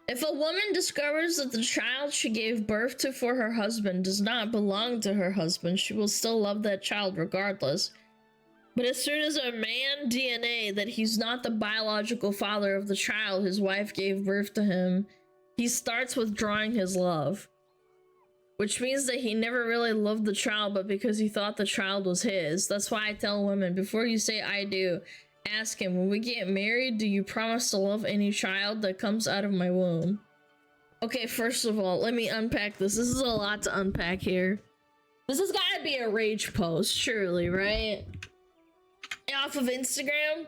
S1: If a woman discovers that the child she gave birth to for her husband does not belong to her husband, she will still love that child regardless. But as soon as a man DNA that he's not the biological father of the child his wife gave birth to him, he starts withdrawing his love. Which means that he never really loved the child, but because he thought the child was his. That's why I tell women, before you say I do, ask him, when we get married, do you promise to love any child that comes out of my womb? Okay, first of all, let me unpack this. This is a lot to unpack here. This has gotta be a rage post, surely, right? Off of Instagram.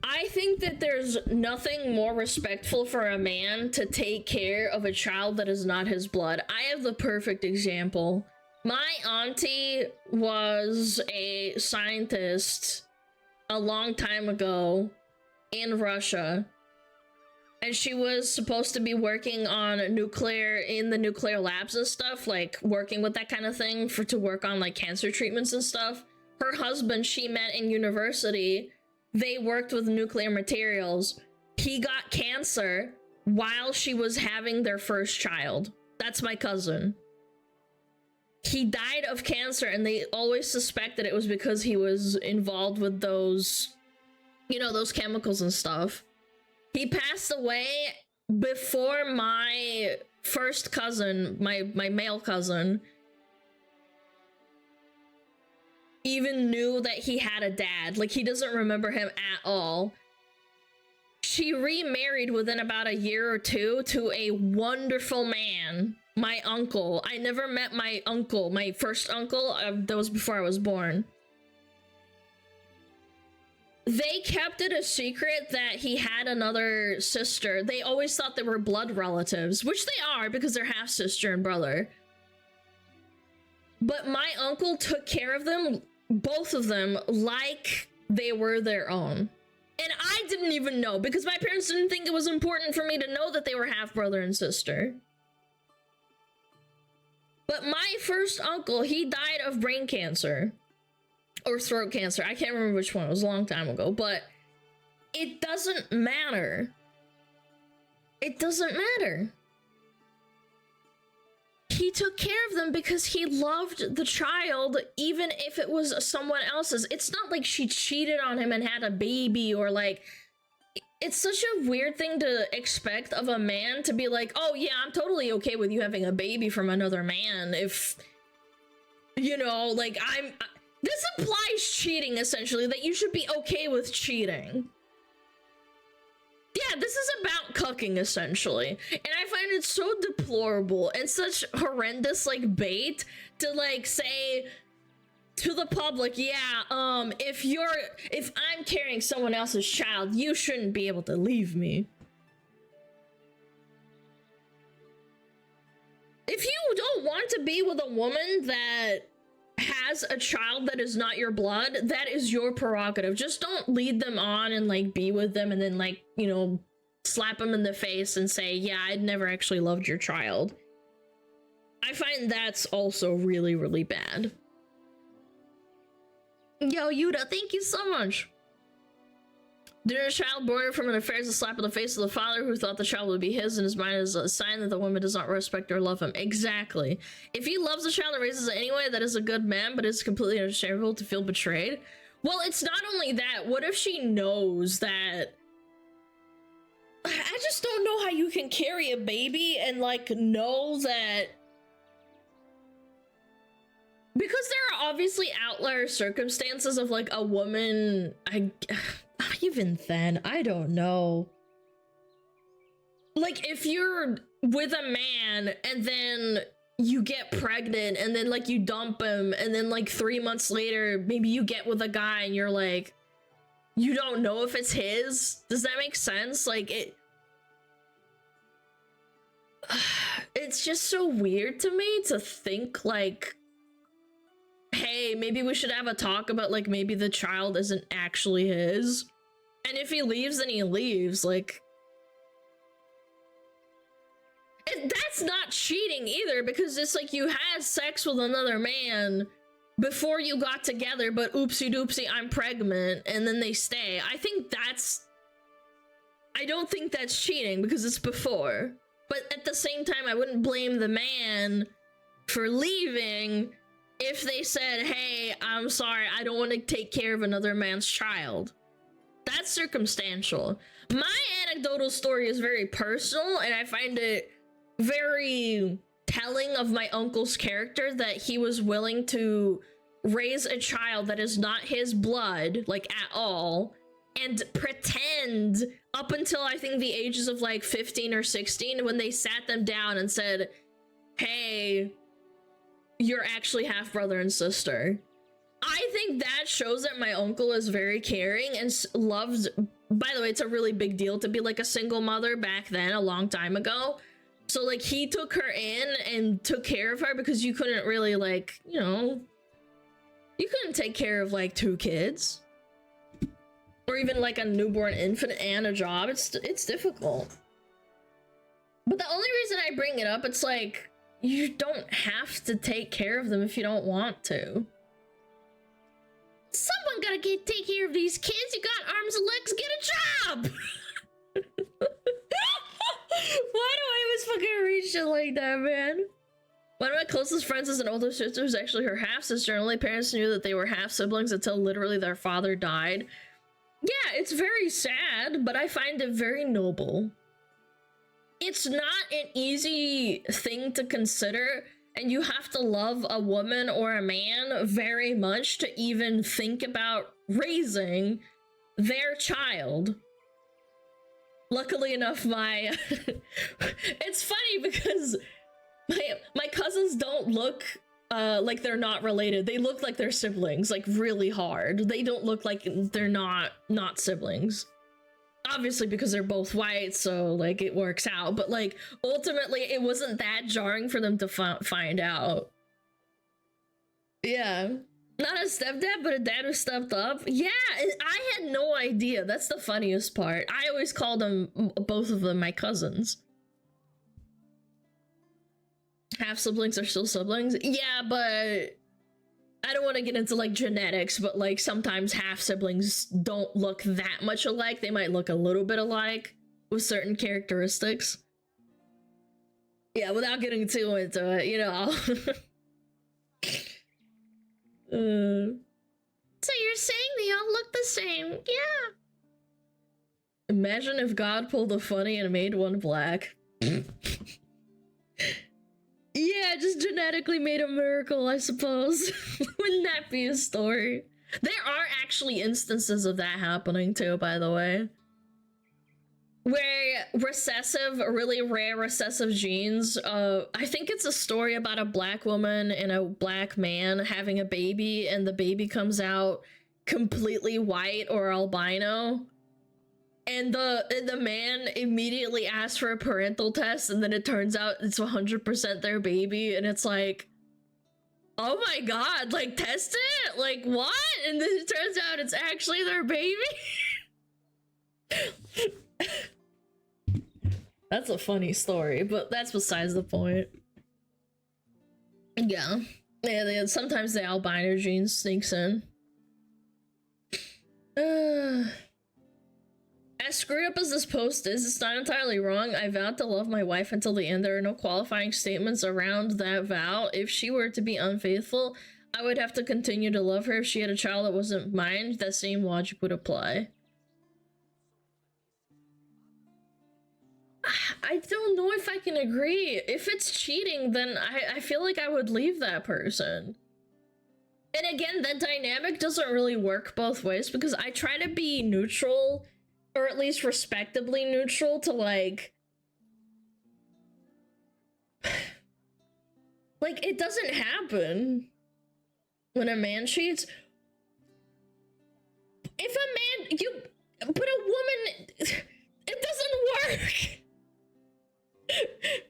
S1: I think that there's nothing more respectful for a man to take care of a child that is not his blood. I have the perfect example. My auntie was a scientist a long time ago in Russia, and she was supposed to be working on in the nuclear labs and stuff, like working with that kind of thing to work on like cancer treatments and stuff. Her husband she met in university, they worked with nuclear materials. He got cancer while she was having their first child. That's my cousin. He died of cancer, and they always suspected it was because he was involved with those, you know, those chemicals and stuff. He passed away before my first cousin, my male cousin, even knew that he had a dad. Like, he doesn't remember him at all. She remarried within about a year or two to a wonderful man, my uncle. I never met my uncle, my first uncle. That was before I was born. They kept it a secret that he had another sister. They always thought they were blood relatives, which they are because they're half sister and brother. But my uncle took care of them, both of them, like they were their own. And I didn't even know, because my parents didn't think it was important for me to know that they were half brother and sister. But my first uncle, he died of brain cancer. Or throat cancer. I can't remember which one. It was a long time ago. But it doesn't matter. It doesn't matter. He took care of them because he loved the child, even if it was someone else's. It's not like she cheated on him and had a baby, or like... It's such a weird thing to expect of a man to be like, oh yeah, I'm totally okay with you having a baby from another man if... You know, like, this implies cheating, essentially, that you should be okay with cheating. Yeah, this is about cucking, essentially. And I find it so deplorable and such horrendous, like, bait to, like, say to the public, yeah, if I'm carrying someone else's child, you shouldn't be able to leave me. If you don't want to be with a woman that has a child that is not your blood, that is your prerogative. Just don't lead them on and like be with them and then like, you know, slap them in the face and say, yeah, I'd never actually loved your child. I find that's also really, really bad. Yo, Yuda, thank you so much. Didn't a child born from an affair is a slap in the face of the father who thought the child would be his, and his mind is a sign that the woman does not respect or love him. Exactly. If he loves the child and raises it anyway, that is a good man, but it's completely understandable to feel betrayed. Well, it's not only that. What if she knows that... I just don't know how you can carry a baby and, like, know that... Because there are obviously outlier circumstances of, like, a woman... Even then, I don't know. Like, if you're with a man and then you get pregnant and then, like, you dump him and then, like, 3 months later, maybe you get with a guy and you're like, you don't know if it's his? Does that make sense? Like, it's just so weird to me to think like, hey, maybe we should have a talk about like maybe the child isn't actually his. And if he leaves, then he leaves. Like, that's not cheating either, because it's like you had sex with another man before you got together, but oopsie doopsie, I'm pregnant, and then they stay. I don't think that's cheating because it's before. But at the same time, I wouldn't blame the man for leaving if they said, hey, I'm sorry, I don't want to take care of another man's child. That's circumstantial. My anecdotal story is very personal, and I find it very telling of my uncle's character that he was willing to raise a child that is not his blood, like, at all, and pretend up until I think the ages of like 15 or 16 when they sat them down and said, hey, you're actually half brother and sister. I think that shows that my uncle is very caring and loved. By the way, it's a really big deal to be like a single mother back then, a long time ago. So like he took her in and took care of her because you couldn't really like, you know, you couldn't take care of like 2 kids or even like a newborn infant and a job. It's difficult. But the only reason I bring it up, it's like, you don't have to take care of them if you don't want to. Someone gotta take care of these kids. You got arms and legs, get a job. Why do I always fucking read shit like that, man? One of my closest friends is an older sister who's actually her half-sister, and only parents knew that they were half-siblings until literally their father died. Yeah, it's very sad, but I find it very noble. It's not an easy thing to consider, and you have to love a woman or a man very much to even think about raising their child. Luckily enough, it's funny because my cousins don't look like they're not related. They look like they're siblings, like really hard. They don't look like they're not siblings. Obviously because they're both white, so like it works out, but like ultimately it wasn't that jarring for them to find out. Yeah. Not a stepdad, but a dad who stepped up. Yeah, I had no idea. That's the funniest part. I always called them, both of them, my cousins. Half siblings are still siblings? Yeah, but I don't want to get into like genetics, but like sometimes half siblings don't look that much alike. They might look a little bit alike with certain characteristics. Yeah, without getting too into it, you know. So you're saying they all look the same? Yeah. Imagine if God pulled a funny and made one black. Yeah, just genetically made a miracle, I suppose. Wouldn't that be a story? There are actually instances of that happening too, by the way. Where really rare recessive genes, I think it's a story about a black woman and a black man having a baby, and the baby comes out completely white or albino. And the man immediately asks for a parental test, and then it turns out it's 100% their baby, and it's like, oh my god, like, test it? Like, what? And then it turns out it's actually their baby? That's a funny story, but that's besides the point. Yeah. Yeah, sometimes the albino gene sneaks in. As screwed up as this post is, it's not entirely wrong. I vowed to love my wife until the end. There are no qualifying statements around that vow. If she were to be unfaithful, I would have to continue to love her. If she had a child that wasn't mine, that same logic would apply. I don't know if I can agree. If it's cheating, then I feel like I would leave that person. And again, that dynamic doesn't really work both ways, because I try to be neutral, or at least respectably neutral, to like it doesn't happen when a man cheats. If a man, but a woman, it doesn't work.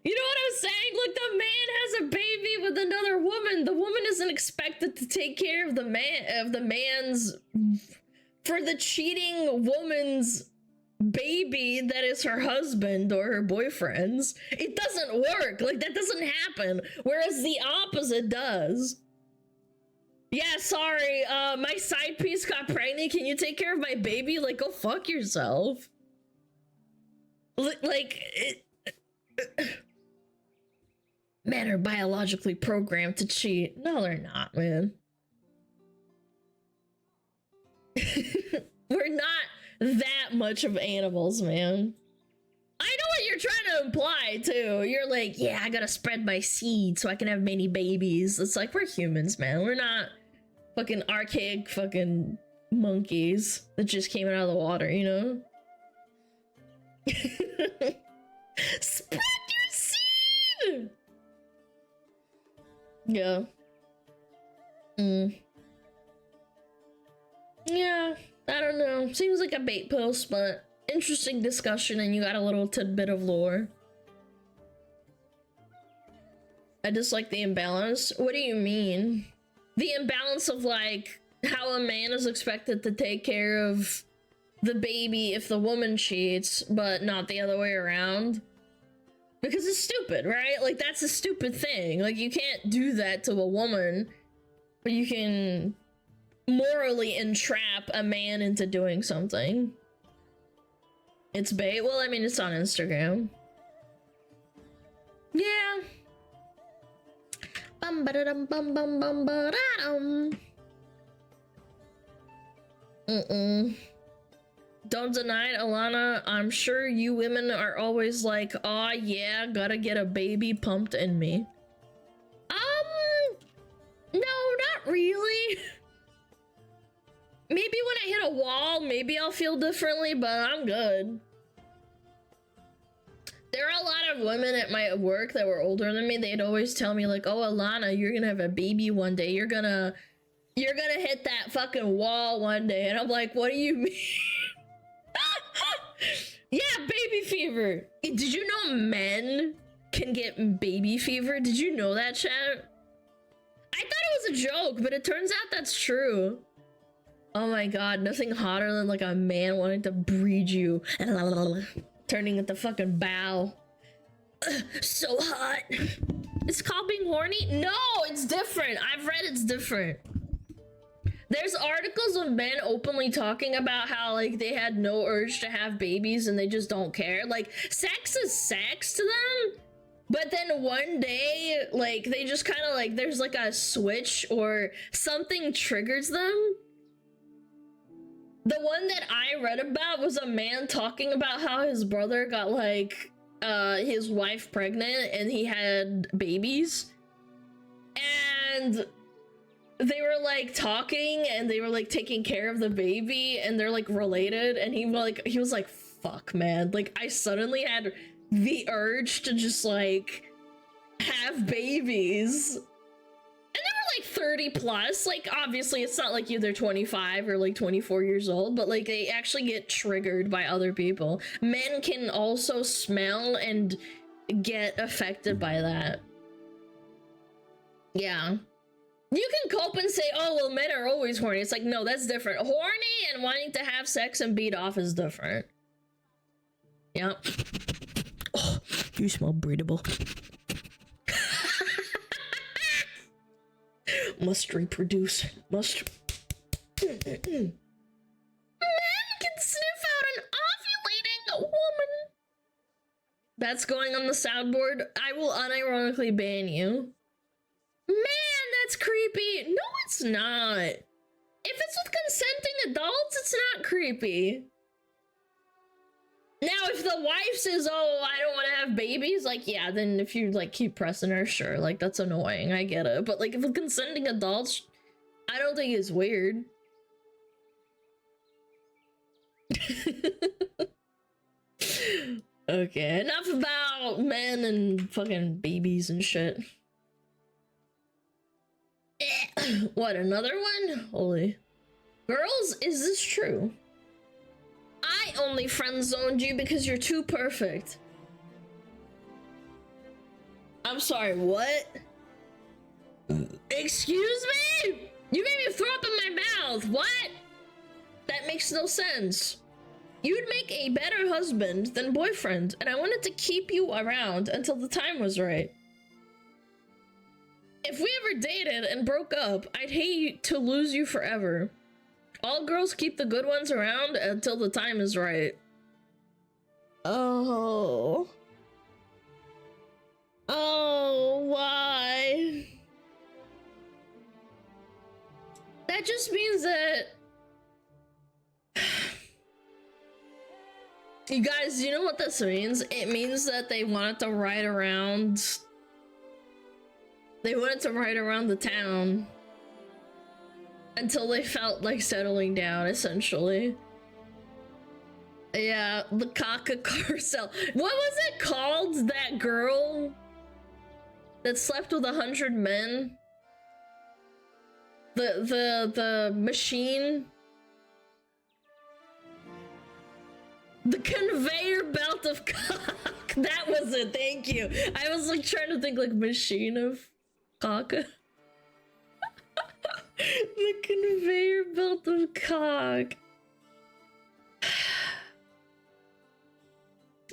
S1: You know what I'm saying? expected to take care of the man's for the cheating woman's baby that is her husband or her boyfriend's. It doesn't work. Like, that doesn't happen. Whereas the opposite does. Yeah, sorry, my side piece got pregnant. Can you take care of my baby? Like, go fuck yourself. Men are biologically programmed to cheat. No, they're not, man. We're not that much of animals, man. I know what you're trying to imply, too. You're like, yeah, I gotta spread my seed so I can have many babies. It's like, we're humans, man. We're not fucking archaic fucking monkeys that just came out of the water, you know? Spread your seed! Yeah. Yeah, I don't know. Seems like a bait post, but interesting discussion, and you got a little tidbit of lore. I dislike the imbalance. What do you mean? The imbalance of, like, how a man is expected to take care of the baby if the woman cheats, but not the other way around. Because it's stupid, right? Like, that's a stupid thing. Like, you can't do that to a woman, but you can morally entrap a man into doing something. It's bait? Well, I mean, it's on Instagram. Yeah. Bum ba da dum bum bum bum ba da dum. Don't deny it, Alana. I'm sure you women are always like, "Aw, yeah, gotta get a baby pumped in me." No, not really. Maybe when I hit a wall, maybe I'll feel differently, but I'm good. There are a lot of women at my work that were older than me. They'd always tell me like, "Oh, Alana, you're gonna have a baby one day. You're gonna hit that fucking wall one day." And I'm like, "What do you mean?" Yeah, baby fever. Did you know men can get baby fever? Did you know that, chat? I thought it was a joke, but it turns out that's true. Oh my god, nothing hotter than like a man wanting to breed you. Turning at the fucking bow. So hot. It's called being horny? No, it's different. I've read it's different. There's articles of men openly talking about how like they had no urge to have babies and they just don't care. Like, sex is sex to them. But then one day, like, they just kind of like, there's like a switch or something triggers them. The one that I read about was a man talking about how his brother got like his wife pregnant and he had babies. And they were like talking and they were like taking care of the baby and they're like related, and he was like, fuck, man, like I suddenly had the urge to just like have babies. And they were like 30 plus. Like, obviously it's not like they're 25 or like 24 years old, but like they actually get triggered by other people. Men can also smell and get affected by that. Yeah. You can cope and say, oh, well, men are always horny. It's like, no, that's different. Horny and wanting to have sex and beat off is different. Yep. Oh, you smell breathable. Must reproduce. Must. Men can sniff out an ovulating woman. That's going on the soundboard. I will unironically ban you. Man, that's creepy. No, it's not. If it's with consenting adults, it's not creepy. Now, if the wife says, oh, I don't want to have babies, like, yeah, then if you, like, keep pressing her, sure, like, that's annoying, I get it. But, like, if it's consenting adults, I don't think it's weird. Okay, enough about men and fucking babies and shit. What, another one? Holy. Girls, is this true? I only friend-zoned you because you're too perfect. I'm sorry, what? Excuse me? You made me throw up in my mouth. What? That makes no sense. You'd make a better husband than boyfriend, and I wanted to keep you around until the time was right. If we ever dated and broke up, I'd hate to lose you forever. All girls keep the good ones around until the time is right. Oh. Oh, why? That just means that... You guys, you know what this means? It means that they wanted to ride around... They wanted to ride around the town until they felt like settling down, essentially. Yeah, the caca carousel. What was it called? That girl that slept with 100 men? The machine? The conveyor belt of cock. That was it, thank you. I was like trying to think like machine of caca. The conveyor belt of cock.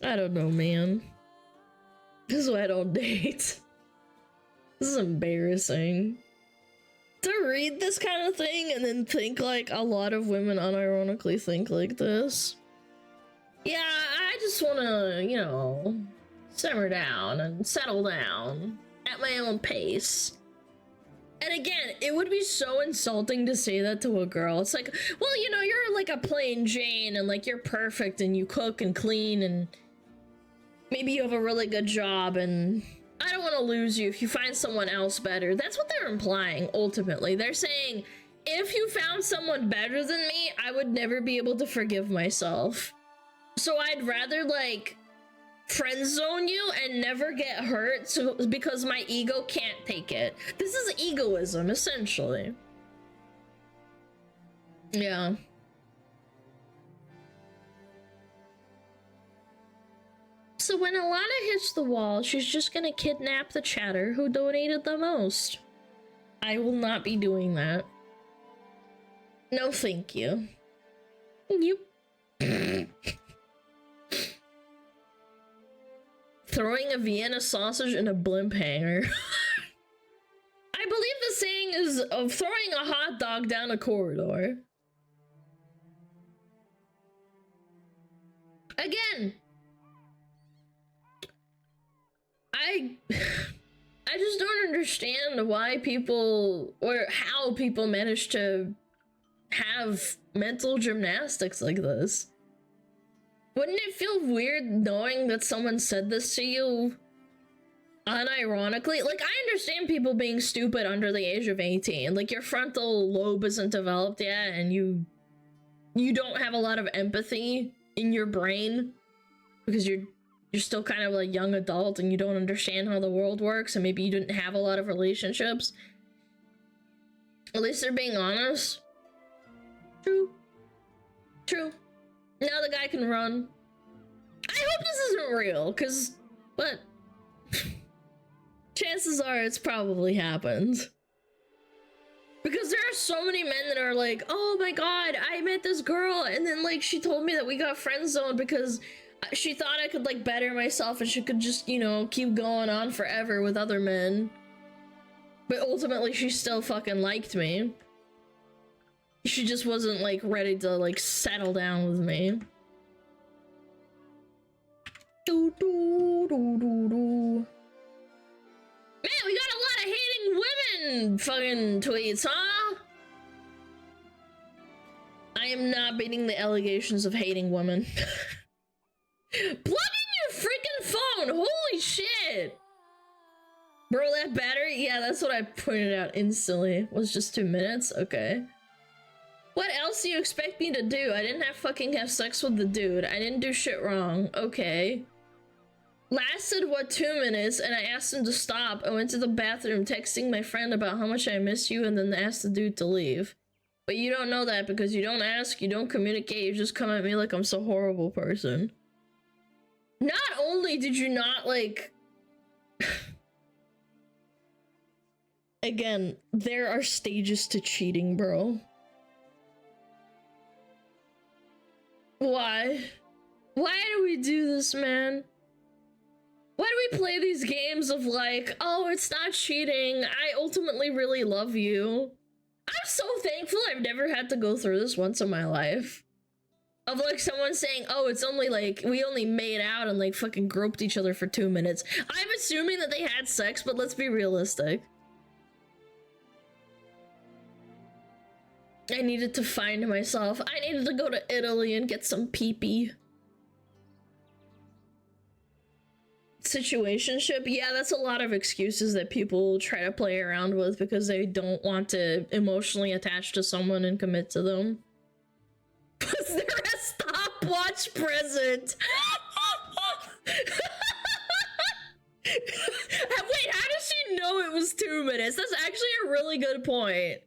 S1: I don't know, man. This is why I don't date. This is embarrassing. To read this kind of thing and then think like a lot of women unironically think like this. Yeah, I just wanna, you know, simmer down and settle down at my own pace. And again, it would be so insulting to say that to a girl. It's like, well, you know, you're like a plain Jane and like you're perfect and you cook and clean and maybe you have a really good job and I don't want to lose you if you find someone else better. That's what they're implying, ultimately. They're saying, if you found someone better than me, I would never be able to forgive myself. So I'd rather, like, friend zone you and never get hurt because my ego can't take it. This is egoism, essentially. Yeah. So when Alana hits the wall, she's just gonna kidnap the chatter who donated the most. I will not be doing that. No, thank you. Yep. Throwing a Vienna sausage in a blimp hanger. I believe the saying is of throwing a hot dog down a corridor. Again, I just don't understand why people, or how people manage to have mental gymnastics like this. Wouldn't it feel weird knowing that someone said this to you unironically? Like, I understand people being stupid under the age of 18. Like, your frontal lobe isn't developed yet, and you don't have a lot of empathy in your brain because you're still kind of like young adult and you don't understand how the world works, and maybe you didn't have a lot of relationships. At least they're being honest. True. Now the guy can run. I hope this isn't real, but chances are it's probably happened. Because there are so many men that are like, oh my god, I met this girl, and then like she told me that we got friend zoned because she thought I could like better myself and she could just, you know, keep going on forever with other men. But ultimately she still fucking liked me. She just wasn't like ready to like settle down with me. Man, we got a lot of hating women fucking tweets, huh? I am not beating the allegations of hating women. Plug in your freaking phone! Holy shit! Bro, that battery? Yeah, that's what I pointed out instantly. It was just 2 minutes? Okay. What else do you expect me to do? I didn't have sex with the dude. I didn't do shit wrong. Okay. Lasted, what, 2 minutes, and I asked him to stop. I went to the bathroom texting my friend about how much I miss you and then asked the dude to leave. But you don't know that because you don't ask, you don't communicate, you just come at me like I'm some horrible person. Not only did you not, like... again, there are stages to cheating, bro. Why? Why do we do this, man? Why do we play these games of like, oh, it's not cheating, I ultimately really love you? I'm so thankful I've never had to go through this once in my life. Of like someone saying, oh, it's only like, we only made out and like fucking groped each other for 2 minutes. I'm assuming that they had sex, but let's be realistic. I needed to find myself. I needed to go to Italy and get some pee-pee. Situationship, yeah, that's a lot of excuses that people try to play around with because they don't want to emotionally attach to someone and commit to them. Was there a stopwatch present? Wait, how does she know it was 2 minutes? That's actually a really good point.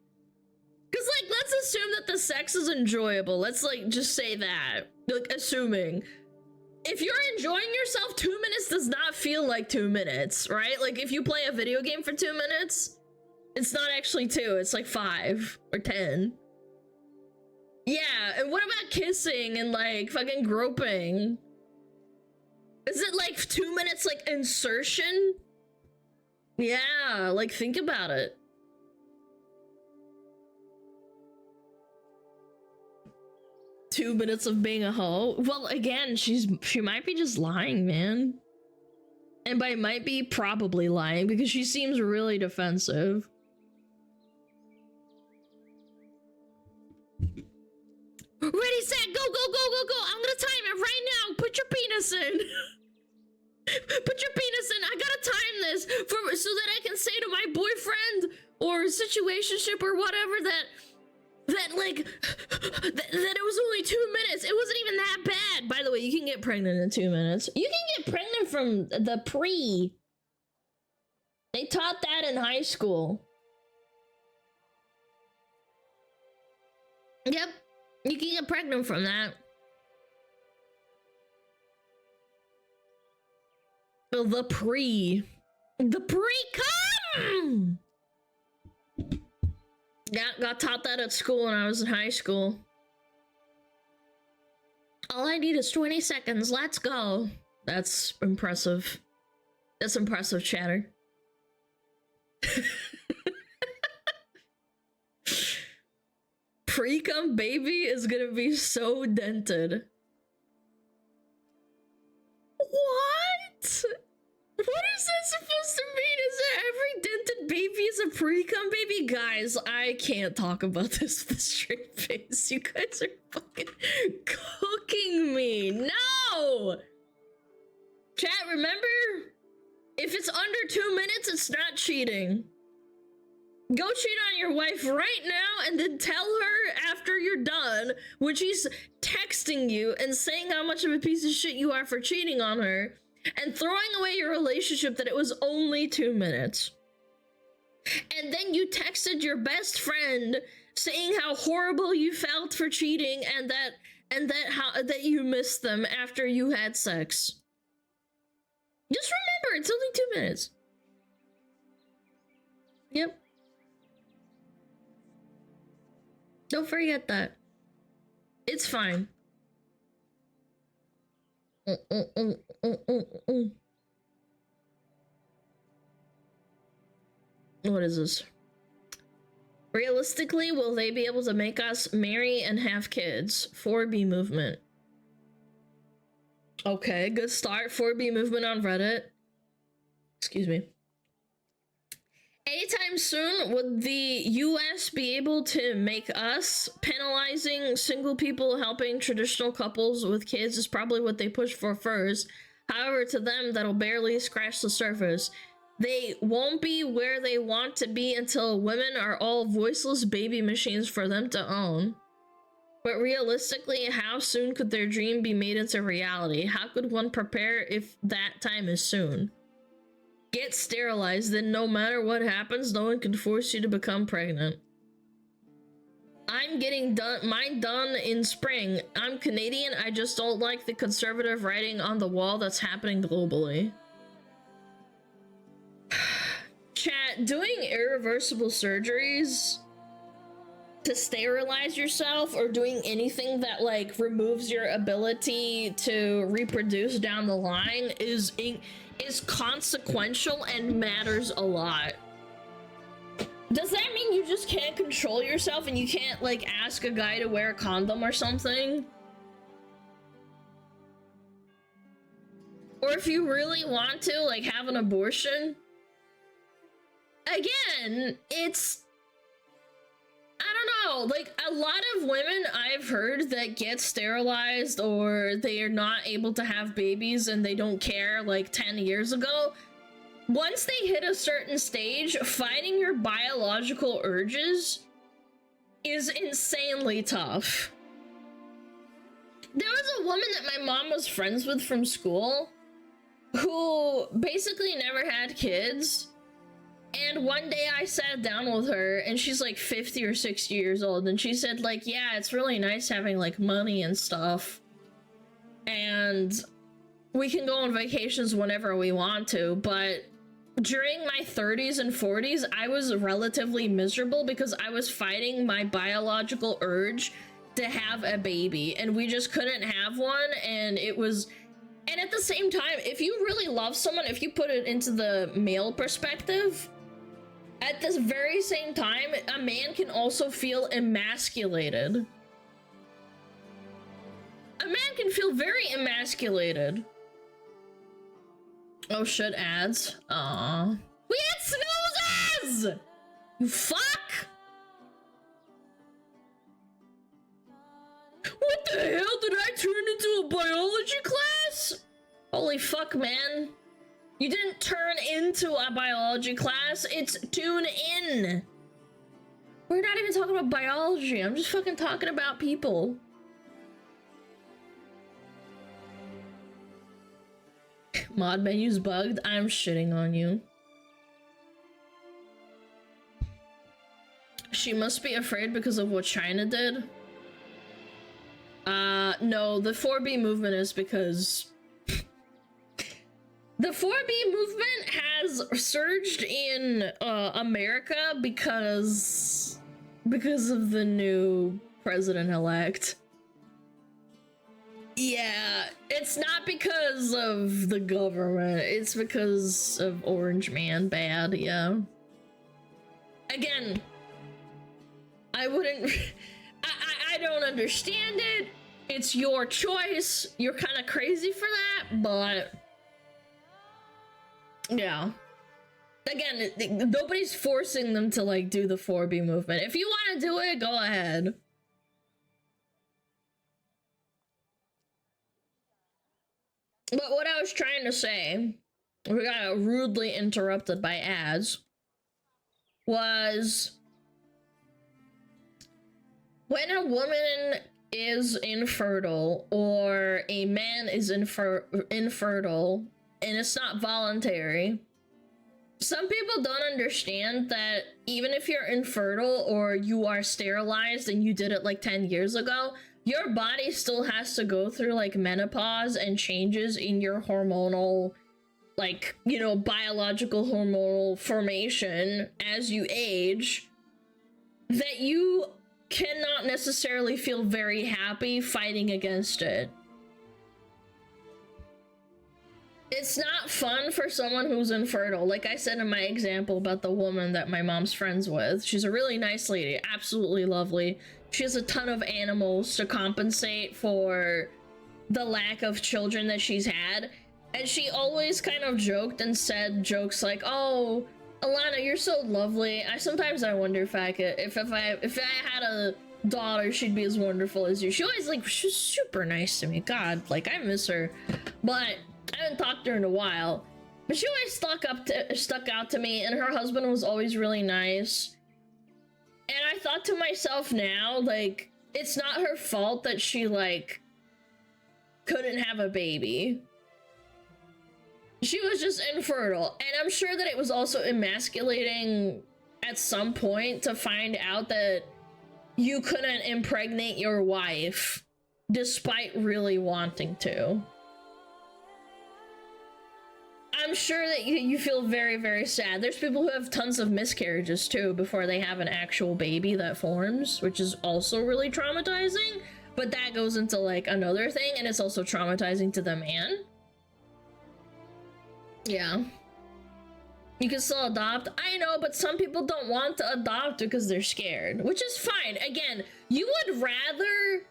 S1: Because, like, let's assume that the sex is enjoyable. Let's, like, just say that. Like, assuming. If you're enjoying yourself, 2 minutes does not feel like 2 minutes, right? Like, if you play a video game for 2 minutes, it's not actually 2, it's like 5 or 10. Yeah, and what about kissing and, like, fucking groping? Is it, like, 2 minutes, like, insertion? Yeah, like, think about it. Two minutes of being a hoe. Well, again, she might be just lying, man. And by might be, probably lying, because she seems really defensive. Ready, set, go, go, go, go, go! I'm gonna time it right now! Put your penis in! Put your penis in! I gotta time this so that I can say to my boyfriend or situationship or whatever that it was only 2 minutes. It wasn't even that bad. By the way, you can get pregnant in 2 minutes. You can get pregnant from the pre. They taught that in high school. Yep. You can get pregnant from that. The pre. The pre-cum! Got taught that at school when I was in high school. All I need is 20 seconds. Let's go. That's impressive. That's impressive, chatter. Pre-cum baby is gonna be so dented. What? What is that supposed to mean? Is that every dented baby is a pre-cum baby? Guys, I can't talk about this with a straight face. You guys are fucking cooking me. No! Chat, remember? If it's under 2 minutes, it's not cheating. Go cheat on your wife right now and then tell her after you're done when she's texting you and saying how much of a piece of shit you are for cheating on her and throwing away your relationship that it was only 2 minutes. And then you texted your best friend saying how horrible you felt for cheating and that you missed them after you had sex. Just remember, it's only 2 minutes. Yep. Don't forget that. It's fine. What is this? Realistically, will they be able to make us marry and have kids? 4B movement. Okay, good start. 4B movement on Reddit. Excuse me. Anytime soon, would the US be able to make us penalizing single people helping traditional couples with kids is probably what they push for first. However, to them, that'll barely scratch the surface. They won't be where they want to be until women are all voiceless baby machines for them to own. But realistically, how soon could their dream be made into reality? How could one prepare if that time is soon? Get sterilized, then no matter what happens, no one can force you to become pregnant. I'm getting mine done in spring. I'm Canadian, I just don't like the conservative writing on the wall that's happening globally. Chat, that doing irreversible surgeries to sterilize yourself or doing anything that like removes your ability to reproduce down the line is consequential and matters a lot. Does that mean you just can't control yourself and you can't like ask a guy to wear a condom or something? Or if you really want to like have an abortion? Again, it's, I don't know, like a lot of women I've heard that get sterilized or they are not able to have babies and they don't care like 10 years ago, once they hit a certain stage, fighting your biological urges is insanely tough. There was a woman that my mom was friends with from school who basically never had kids. And one day I sat down with her and she's like 50 or 60 years old and she said like, yeah, it's really nice having like money and stuff. And we can go on vacations whenever we want to, but during my 30s and 40s, I was relatively miserable because I was fighting my biological urge to have a baby and we just couldn't have one. And it was, and at the same time, if you really love someone, if you put it into the male perspective, at this very same time, a man can also feel emasculated. A man can feel very emasculated. Oh shit, ads. Aww. We had snoozes! You fuck! What the hell did I turn into a biology class? Holy fuck, man. You didn't turn into a biology class, it's tune in. We're not even talking about biology, I'm just fucking talking about people. Mod menu's bugged, I'm shitting on you. She must be afraid because of what China did. No, the 4B movement is because the 4B movement has surged in America because of the new president-elect. Yeah, it's not because of the government, it's because of Orange Man bad, yeah. Again, I wouldn't, I don't understand it, it's your choice, you're kind of crazy for that, but yeah. Again, nobody's forcing them to like do the 4B movement. If you want to do it, go ahead. But what I was trying to say, we got rudely interrupted by ads, was when a woman is infertile or a man is infertile and it's not voluntary, some people don't understand that even if you're infertile or you are sterilized and you did it like 10 years ago, your body still has to go through like menopause and changes in your hormonal, like, you know, biological hormonal formation as you age, that you cannot necessarily feel very happy fighting against it. It's not fun for someone who's infertile. Like I said in my example about the woman that my mom's friends with. She's a really nice lady, absolutely lovely. She has a ton of animals to compensate for the lack of children that she's had. And she always kind of joked and said jokes like, oh, Alana, you're so lovely. Sometimes I wonder if I could, if I had a daughter, she'd be as wonderful as you. She always like, she's super nice to me. God, like I miss her. But I haven't talked to her in a while. But she always stuck out to me, and her husband was always really nice. And I thought to myself now, like, it's not her fault that she, like, couldn't have a baby. She was just infertile. And I'm sure that it was also emasculating at some point to find out that you couldn't impregnate your wife despite really wanting to. I'm I'm sure that you feel very, very sad. There's people who have tons of miscarriages too before they have an actual baby that forms, which is also really traumatizing. But that goes into like another thing, and it's also traumatizing to the man. Yeah. You can still adopt. I know, but some people don't want to adopt because they're scared, which is fine. Again, you would rather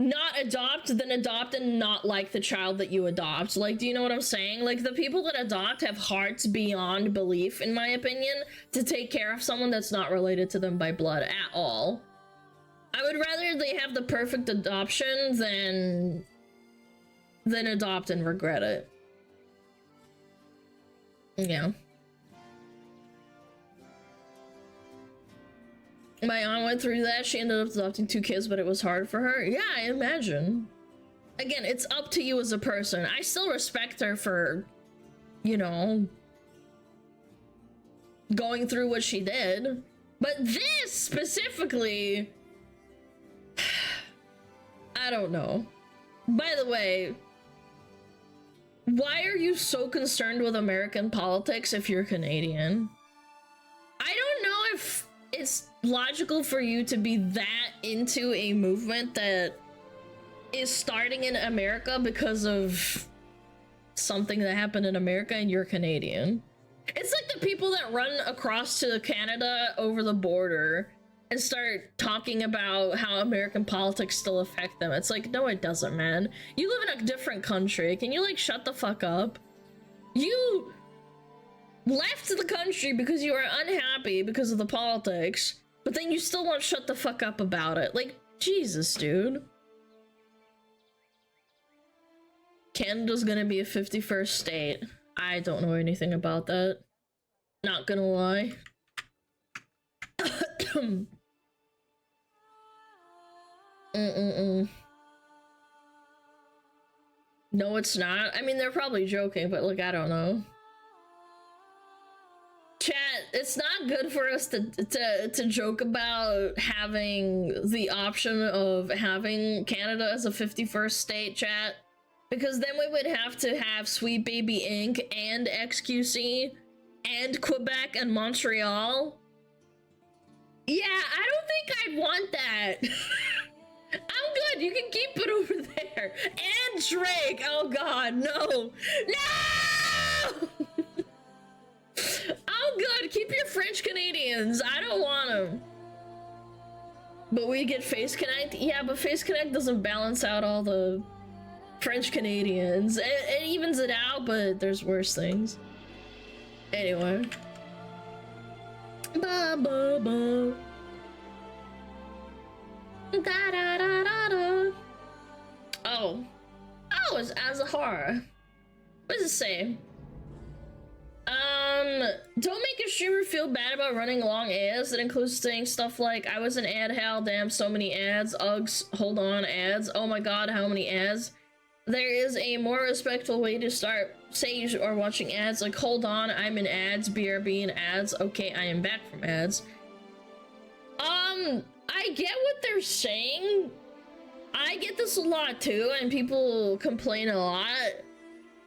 S1: not adopt than adopt and not like the child that you adopt. Like, do you know what I'm saying? Like, the people that adopt have hearts beyond belief, in my opinion, to take care of someone that's not related to them by blood at all. I would rather they have the perfect adoption than adopt and regret it. Yeah. My aunt went through that. She ended up adopting 2 kids, but it was hard for her. Yeah, I imagine. Again, it's up to you as a person. I still respect her for, you know, going through what she did. But this specifically, I don't know. By the way, why are you so concerned with American politics if you're Canadian? I don't know if it's logical for you to be that into a movement that is starting in America because of something that happened in America and you're Canadian. It's like the people that run across to Canada over the border and start talking about how American politics still affect them. It's like, no, it doesn't, man. You live in a different country. Can you, like, shut the fuck up? You left the country because you were unhappy because of the politics, but then you still won't shut the fuck up about it. Like, Jesus, dude. Canada's gonna be a 51st state. I don't know anything about that. Not gonna lie. No, it's not. I mean, they're probably joking, but like, I don't know. Chat, it's not good for us to joke about having the option of having Canada as a 51st state, chat, because then we would have to have Sweet Baby Inc. and XQC and Quebec and Montreal. Yeah, I don't think I'd want that. I'm good. You can keep it over there. And Drake. Oh God, no. No! I'm good. Keep your French Canadians. I don't want them. But we get Face Connect. Yeah, but Face Connect doesn't balance out all the French Canadians. It evens it out, but there's worse things. Anyway. Ba ba ba. Da da da da da. Oh. Oh, it's Azahara. What does it say? Don't make a streamer feel bad about running long ads. That includes saying stuff like, I was an ad hell, damn, so many ads, uggs, hold on, ads, oh my god, how many ads? There is a more respectful way to start. Say you are watching ads, like, hold on, I'm in ads, BRB in ads, okay, I am back from ads. I get what they're saying. I get this a lot too, and people complain a lot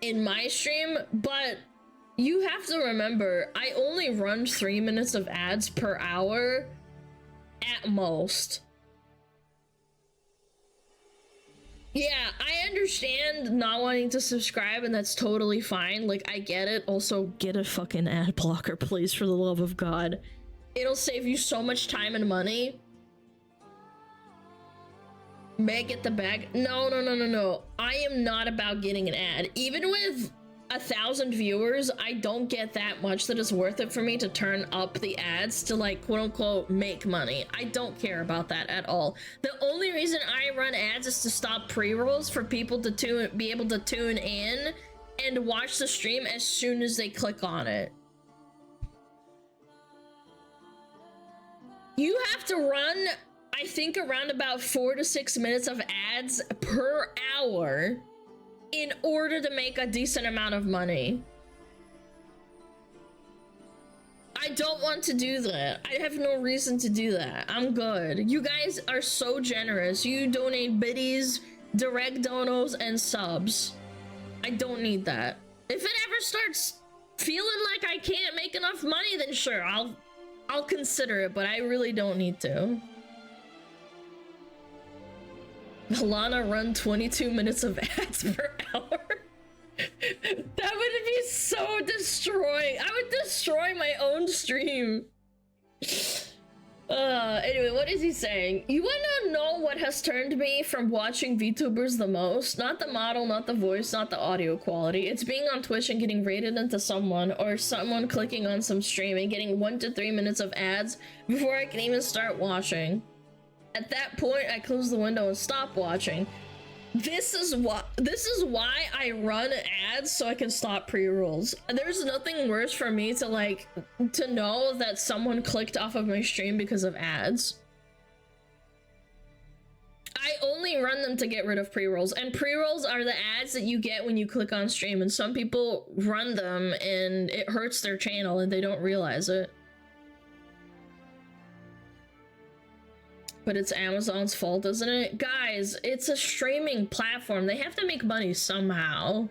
S1: in my stream, but you have to remember, I only run 3 minutes of ads per hour at most. Yeah, I understand not wanting to subscribe, and that's totally fine. Like, I get it. Also, get a fucking ad blocker, please, for the love of God. It'll save you so much time and money. May I get the bag? No, no, no, no, no. I am not about getting an ad. Even with 1,000 viewers, I don't get that much that is worth it for me to turn up the ads to, like, quote unquote make money. I don't care about that at all. The only reason I run ads is to stop pre-rolls for people to be able to tune in and watch the stream as soon as they click on it. You have to run, I think, around about 4 to 6 minutes of ads per hour in order to make a decent amount of money. I don't want to do that. I have no reason to do that. I'm good. You guys are so generous. You donate biddies, direct donos, and subs. I don't need that. If it ever starts feeling like I can't make enough money, then sure, I'll consider it, but I really don't need to. Lana run 22 minutes of ads per hour. That would be so destroying. I would destroy my own stream. Anyway, what is he saying? You wanna know what has turned me from watching VTubers the most? Not the model, not the voice, not the audio quality. It's being on Twitch and getting rated into someone, or someone clicking on some stream and getting 1 to 3 minutes of ads before I can even start watching. At that point, I close the window and stop watching. This is why I run ads, so I can stop pre-rolls. There's nothing worse for me to know that someone clicked off of my stream because of ads. I only run them to get rid of pre-rolls, and pre-rolls are the ads that you get when you click on stream, and some people run them and it hurts their channel and they don't realize it. But it's Amazon's fault, isn't it? Guys, it's a streaming platform. They have to make money somehow.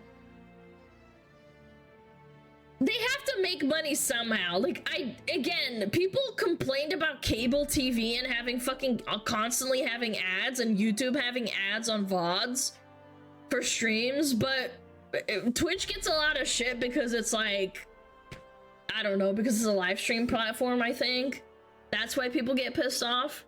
S1: They have to make money somehow. Like, again, people complained about cable TV and having constantly having ads, and YouTube having ads on VODs for streams, but Twitch gets a lot of shit because it's like, I don't know, because it's a live stream platform, I think. That's why people get pissed off.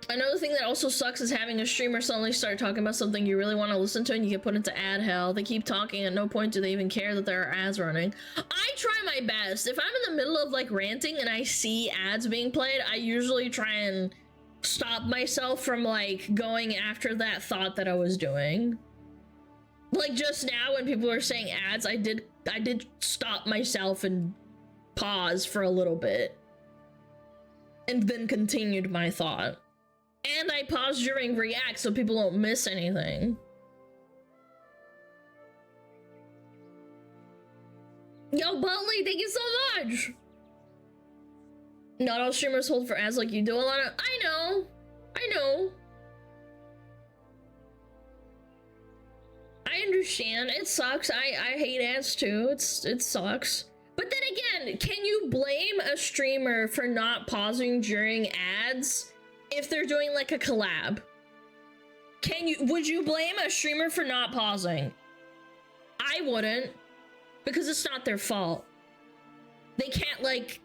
S1: Another thing that also sucks is having a streamer suddenly start talking about something you really want to listen to and you get put into ad hell. They keep talking, at no point do they even care that there are ads running. I try my best. If I'm in the middle of like ranting and I see ads being played, I usually try and stop myself from like going after that thought that I was doing. Like just now when people were saying ads, I did stop myself and pause for a little bit and then continued my thought. And I pause during React so people don't miss anything. Yo, Butley, thank you so much! Not all streamers hold for ads like you do, Alana. I know. I understand. It sucks. I hate ads too. It sucks. But then again, can you blame a streamer for not pausing during ads if they're doing like a collab? Would you blame a streamer for not pausing? I wouldn't, because it's not their fault. They can't like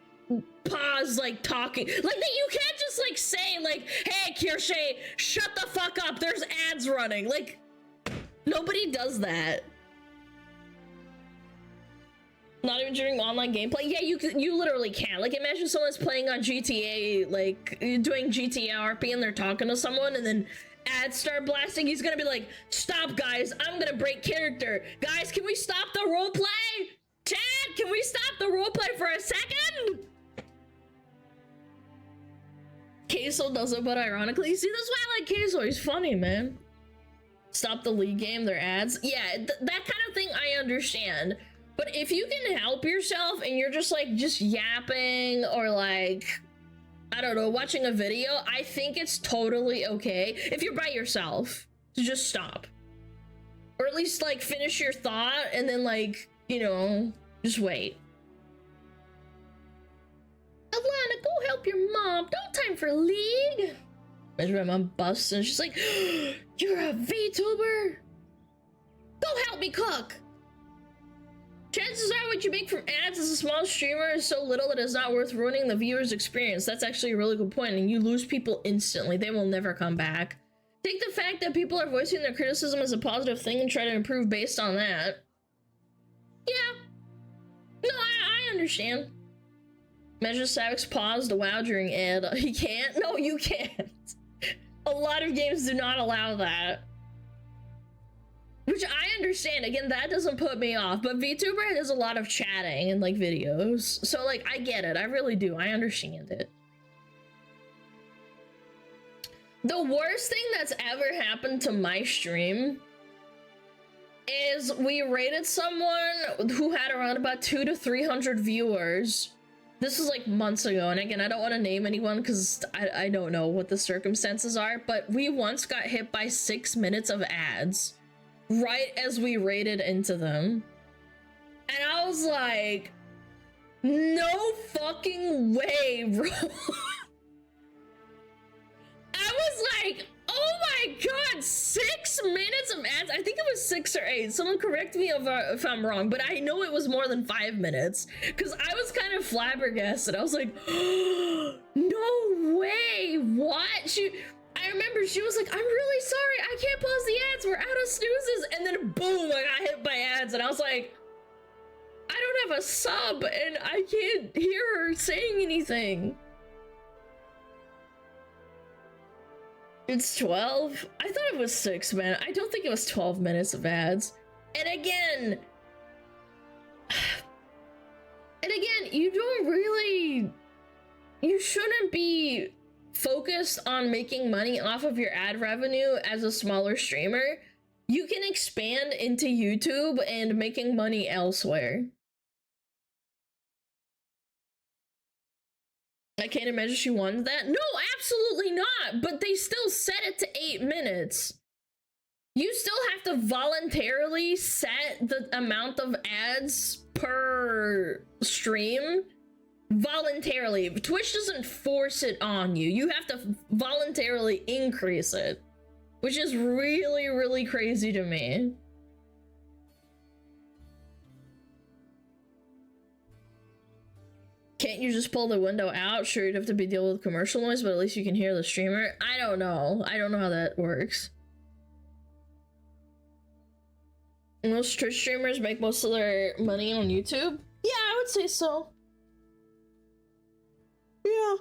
S1: pause like talking. Like you can't just like say like, hey Kirshe, shut the fuck up, there's ads running. Like nobody does that. Not even during online gameplay? Yeah, you literally can't. Like, imagine someone's playing on GTA, like, doing GTA RP and they're talking to someone and then ads start blasting. He's gonna be like, stop, guys, I'm gonna break character. Guys, can we stop the roleplay? Chat, can we stop the roleplay for a second? Queso does it, but ironically. See, that's why I like Queso. He's funny, man. Stop the league game, their ads. Yeah, that kind of thing I understand. But if you can help yourself and you're just like yapping or like, I don't know, watching a video, I think it's totally okay if you're by yourself to just stop. Or at least like finish your thought and then like, you know, just wait. Alana, go help your mom. Don't time for league. Imagine my mom busts and she's like, you're a VTuber? Go help me cook. Chances are what you make from ads as a small streamer is so little that it's not worth ruining the viewer's experience. That's actually a really good point, and you lose people instantly. They will never come back. Take the fact that people are voicing their criticism as a positive thing and try to improve based on that. Yeah. No, I understand. Measure Savix paused WoW during ad. He can't? No, you can't. A lot of games do not allow that. Which I understand. Again, that doesn't put me off. But VTuber does a lot of chatting in like videos. So like, I get it. I really do. I understand it. The worst thing that's ever happened to my stream is we rated someone who had around about 200 to 300 viewers This was like months ago, and again, I don't want to name anyone because I don't know what the circumstances are, but we once got hit by 6 minutes of ads right as we raided into them. And I was like, no fucking way, bro. I was like, oh my god, 6 minutes of ads? I think it was 6 or 8. Someone correct me if I'm wrong, but I know it was more than 5 minutes because I was kind of flabbergasted. I was like, no way, what? I remember she was like, I'm really sorry, I can't pause the ads, we're out of snoozes. And then boom, I got hit by ads, and I was like, I don't have a sub, and I can't hear her saying anything. It's 12? I thought it was 6, man. I don't think it was 12 minutes of ads. And again, you don't really... You shouldn't be focused on making money off of your ad revenue as a smaller streamer. You can expand into YouTube and making money elsewhere. I can't imagine she wanted that. No, absolutely not. But they still set it to 8 minutes. You still have to voluntarily set the amount of ads per stream. Voluntarily. Twitch doesn't force it on you. You have to voluntarily increase it. Which is really, really crazy to me. Can't you just pull the window out? Sure, you'd have to be dealing with commercial noise, but at least you can hear the streamer. I don't know. I don't know how that works. Most Twitch streamers make most of their money on YouTube? Yeah, I would say so. Yeah.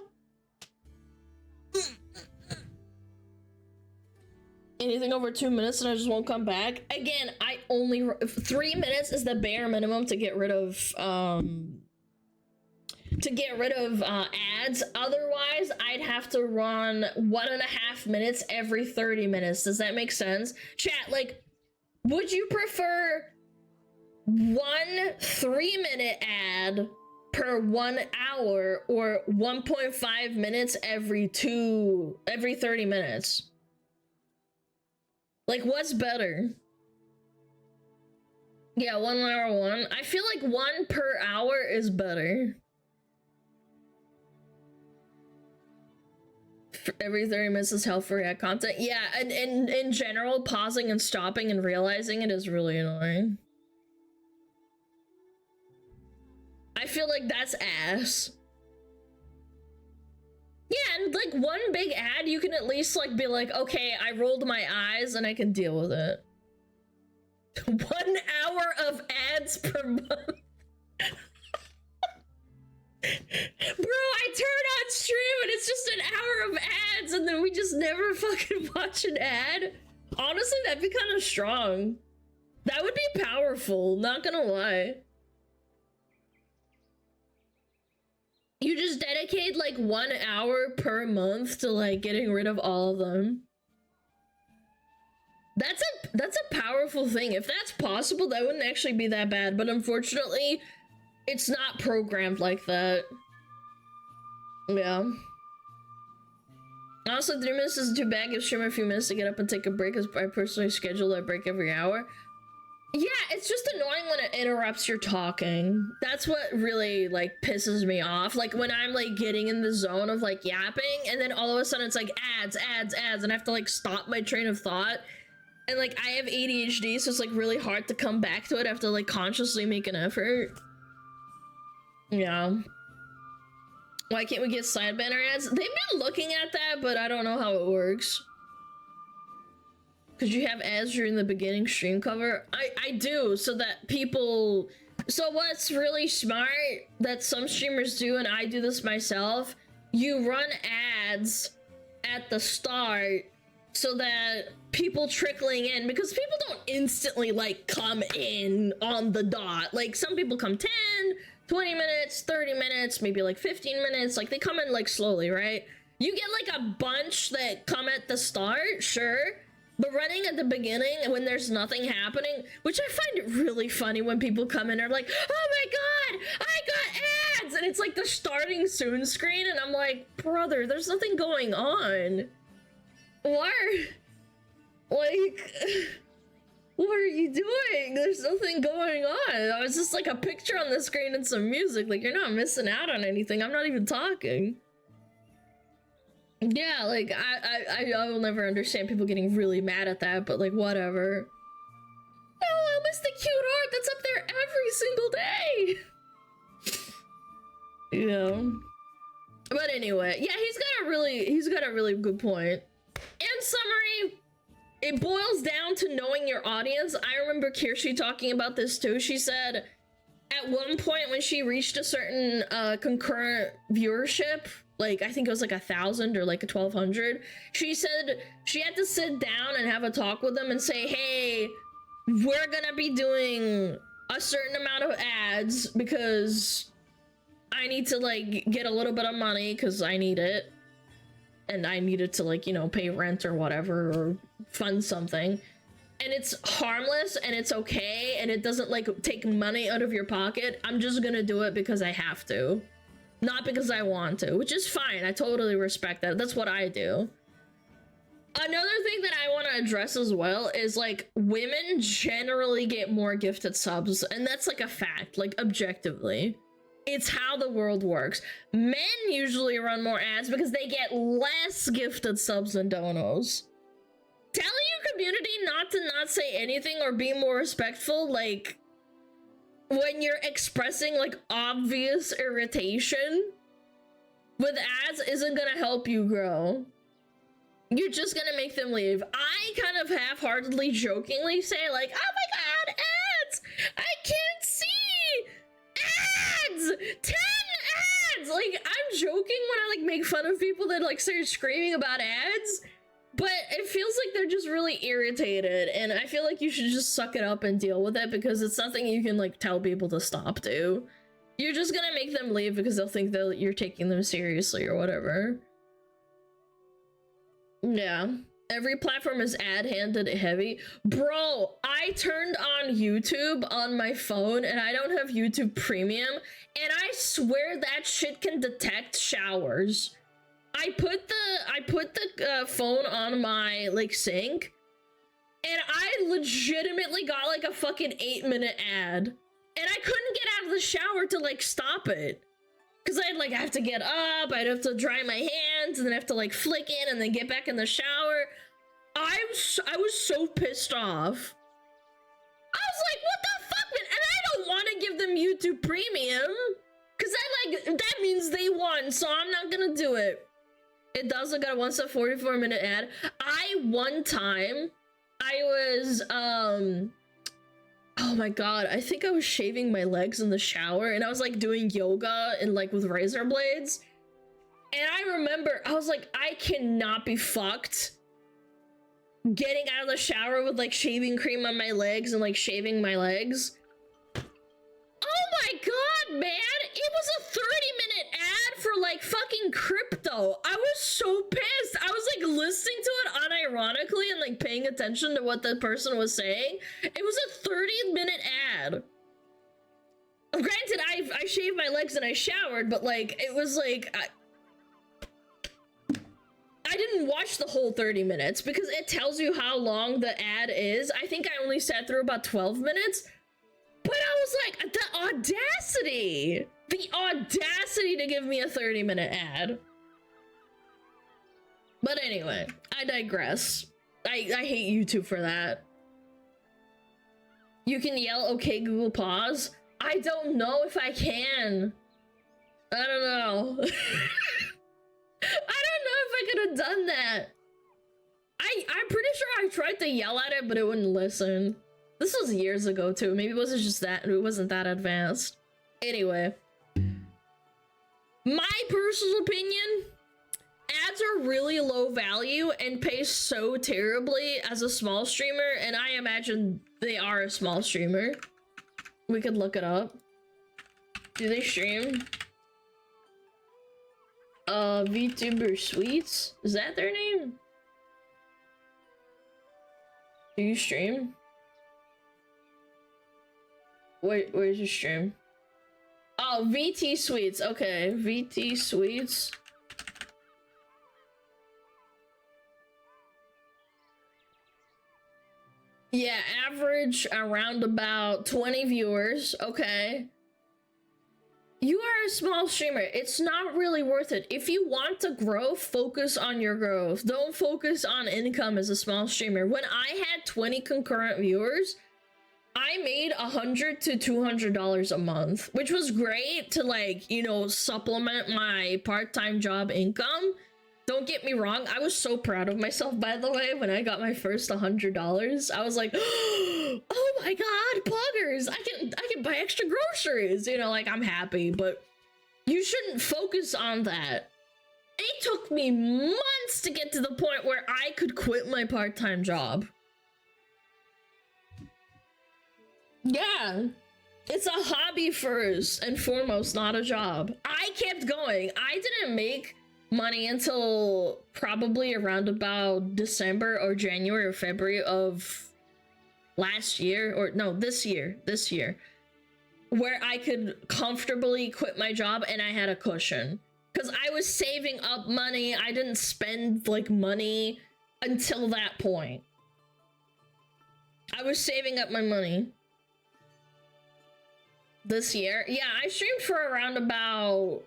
S1: Anything over 2 minutes and I just won't come back. Again, I only... 3 minutes is the bare minimum to get rid of, ads. Otherwise, I'd have to run 1.5 minutes every 30 minutes. Does that make sense? Chat, like, would you prefer 1 3-minute ad per 1 hour or 1.5 minutes every 30 minutes? Like, what's better? Yeah, 1 hour one. I feel like 1 per hour is better. Every 30 minutes is hell for ad content. Yeah, and in general, pausing and stopping and realizing it is really annoying. I feel like that's ass. Yeah, and like 1 big ad, you can at least like be like, okay, I rolled my eyes and I can deal with it. 1 hour of ads per month. Bro, I turn on stream and it's just an hour of ads and then we just never fucking watch an ad. Honestly, that'd be kind of strong. That would be powerful, not gonna lie. You just dedicate like 1 hour per month to like getting rid of all of them. That's a powerful thing. If that's possible, that wouldn't actually be that bad, but unfortunately, it's not programmed like that. Yeah. Honestly, 3 minutes isn't too bad. Give streamer a few minutes to get up and take a break, as I personally schedule that break every hour. Yeah, it's just annoying when it interrupts your talking. That's what really, like, pisses me off. Like, when I'm, like, getting in the zone of, like, yapping, and then all of a sudden it's, like, ads, and I have to, like, stop my train of thought. And, like, I have ADHD, so it's, like, really hard to come back to it. I have to, like, consciously make an effort. Yeah. Why can't we get side banner ads? They've been looking at that, but I don't know how it works. Because you have ads during the beginning stream cover? I do, so that people... So what's really smart that some streamers do, and I do this myself, you run ads at the start so that people trickling in, because people don't instantly, like, come in on the dot. Like, some people come 10, 20 minutes, 30 minutes, maybe like 15 minutes, like they come in like slowly, right? You get like a bunch that come at the start, sure, But running at the beginning when there's nothing happening, which I find it really funny when people come in and are like, oh my god, I got ads! And it's like the starting soon screen, and I'm like, brother, there's nothing going on. What are you doing? There's nothing going on. I was just like a picture on the screen and some music. Like, you're not missing out on anything. I'm not even talking. Yeah, like, I will never understand people getting really mad at that, but like, whatever. No, I miss the cute art that's up there every single day. Yeah. But anyway, yeah, he's got a really good point. In summary, it boils down to knowing your audience. I remember Kirshi talking about this too. She said at one point when she reached a certain concurrent viewership, like I think it was like 1,000 or like 1,200, she said she had to sit down and have a talk with them and say, hey, we're gonna be doing a certain amount of ads because I need to like get a little bit of money because I need it. And I needed to, like, you know, pay rent or whatever, or fund something. And it's harmless, and it's okay, and it doesn't, like, take money out of your pocket. I'm just gonna do it because I have to. Not because I want to, which is fine. I totally respect that. That's what I do. Another thing that I want to address as well is, like, women generally get more gifted subs, and that's, like, a fact, like, objectively. It's how the world works. Men usually run more ads because they get less gifted subs than donos. Tell your community not to not say anything or be more respectful, like, when you're expressing, like, obvious irritation with ads isn't gonna help you grow. You're just gonna make them leave. I kind of half-heartedly, jokingly say, like, oh my god, ads! I can't see! Ads! 10 ads! Like, I'm joking when I, like, make fun of people that, like, start screaming about ads, but it feels like they're just really irritated, and I feel like you should just suck it up and deal with it, because it's nothing you can, like, tell people to stop to. You're just gonna make them leave because they'll think that you're taking them seriously or whatever. Yeah. Every platform is ad-handed heavy. Bro, I turned on YouTube on my phone and I don't have YouTube Premium, and I swear that shit can detect showers. I put the phone on my, like, sink, and I legitimately got, like, a fucking 8-minute ad. And I couldn't get out of the shower to, like, stop it. Because I'd, like, have to get up, I'd have to dry my hands, and then have to, like, flick in and then get back in the shower. I was so pissed off. I was like, what the fuck, man? And I don't want to give them YouTube Premium. Because that means they won, so I'm not gonna do it. It does look at a 44-minute ad. One time, I was, oh my god, I think I was shaving my legs in the shower, and I was, like, doing yoga and, like, with razor blades. And I remember, I was like, I cannot be fucked getting out of the shower with, like, shaving cream on my legs and, like, shaving my legs. Oh my god, man! It was a 30-minute ad for, like, fucking crypto. I was so pissed. I was, like, listening to it unironically and, like, paying attention to what the person was saying. It was a 30-minute ad. Granted, I shaved my legs and I showered, but, like, it was, like, I didn't watch the whole 30 minutes because it tells you how long the ad is. I think I only sat through about 12 minutes. But I was like, the audacity to give me a 30-minute ad. But anyway, I digress. I hate YouTube for that. You can yell, okay, Google, pause. I don't know if I can. I don't know. I don't know if I could have done that. I'm pretty sure I tried to yell at it, but it wouldn't listen. This was years ago too. Maybe it wasn't that advanced. Anyway, my personal opinion, ads are really low value and pay so terribly as a small streamer, and I imagine they are a small streamer. We could look it up. Do they stream? Vtuber Sweets? Is that their name? Do you stream? Where's your stream? Oh, VT Sweets. Okay, VT Sweets. Yeah, average around about 20 viewers. Okay. You are a small streamer. It's not really worth it. If you want to grow, focus on your growth. Don't focus on income as a small streamer. When I had 20 concurrent viewers, I made $100 to $200 a month, which was great to, like, you know, supplement my part-time job income. Don't get me wrong, I was so proud of myself, by the way, when I got my first $100. I was like, oh my god, poggers! I can buy extra groceries, you know, like, I'm happy, but you shouldn't focus on that. It took me months to get to the point where I could quit my part-time job. Yeah, it's a hobby first and foremost, not a job. I kept going. I didn't make money until probably around about December or January or February of last year, or no, this year, where I could comfortably quit my job and I had a cushion. Because I was saving up money. I didn't spend, like, money until that point. I was saving up my money. This year? Yeah, I streamed for around about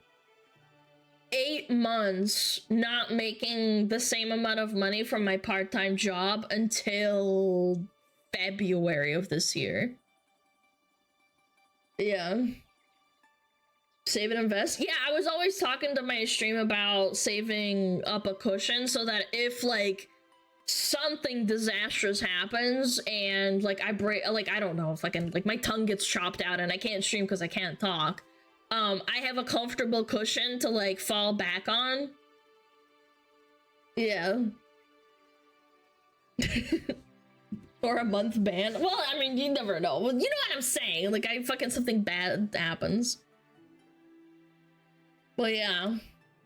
S1: 8 months, not making the same amount of money from my part-time job until February of this year. Yeah. Save and invest? Yeah, I was always talking to my stream about saving up a cushion so that if, like, something disastrous happens and, like, I break, like, I don't know, if I can, like, my tongue gets chopped out and I can't stream because I can't talk, I have a comfortable cushion to, like, fall back on. Yeah. Or a month ban. Well, I mean, you never know. Well, you know what I'm saying. Like, something bad happens. But yeah.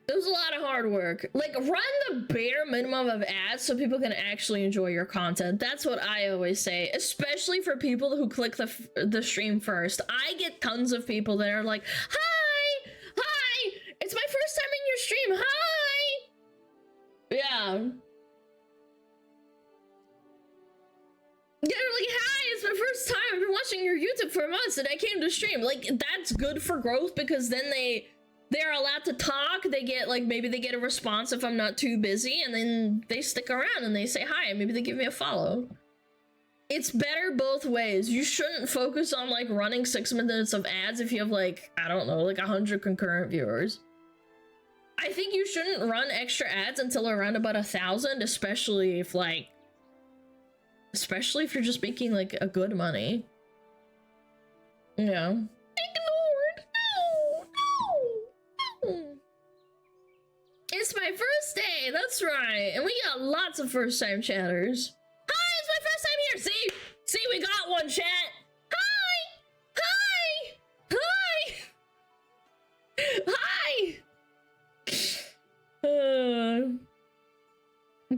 S1: It was a lot of hard work. Like, run the bare minimum of ads so people can actually enjoy your content. That's what I always say, especially for people who click the stream first. I get tons of people that are like, hi, it's my first time in your stream, hi. Yeah. They're like, hi, it's my first time. I've been watching your YouTube for months and I came to stream. Like, that's good for growth because then they're allowed to talk. They get, like, maybe they get a response if I'm not too busy, and then they stick around and they say hi, and maybe they give me a follow. It's better both ways. You shouldn't focus on, like, running 6 minutes of ads if you have, like, I don't know, like 100 concurrent viewers. I think you shouldn't run extra ads until around about 1,000, especially if you're just making, like, a good money. Yeah. It's my first day, that's right. And we got lots of first time chatters. Hi, it's my first time here. See, we got one, chat. Hi.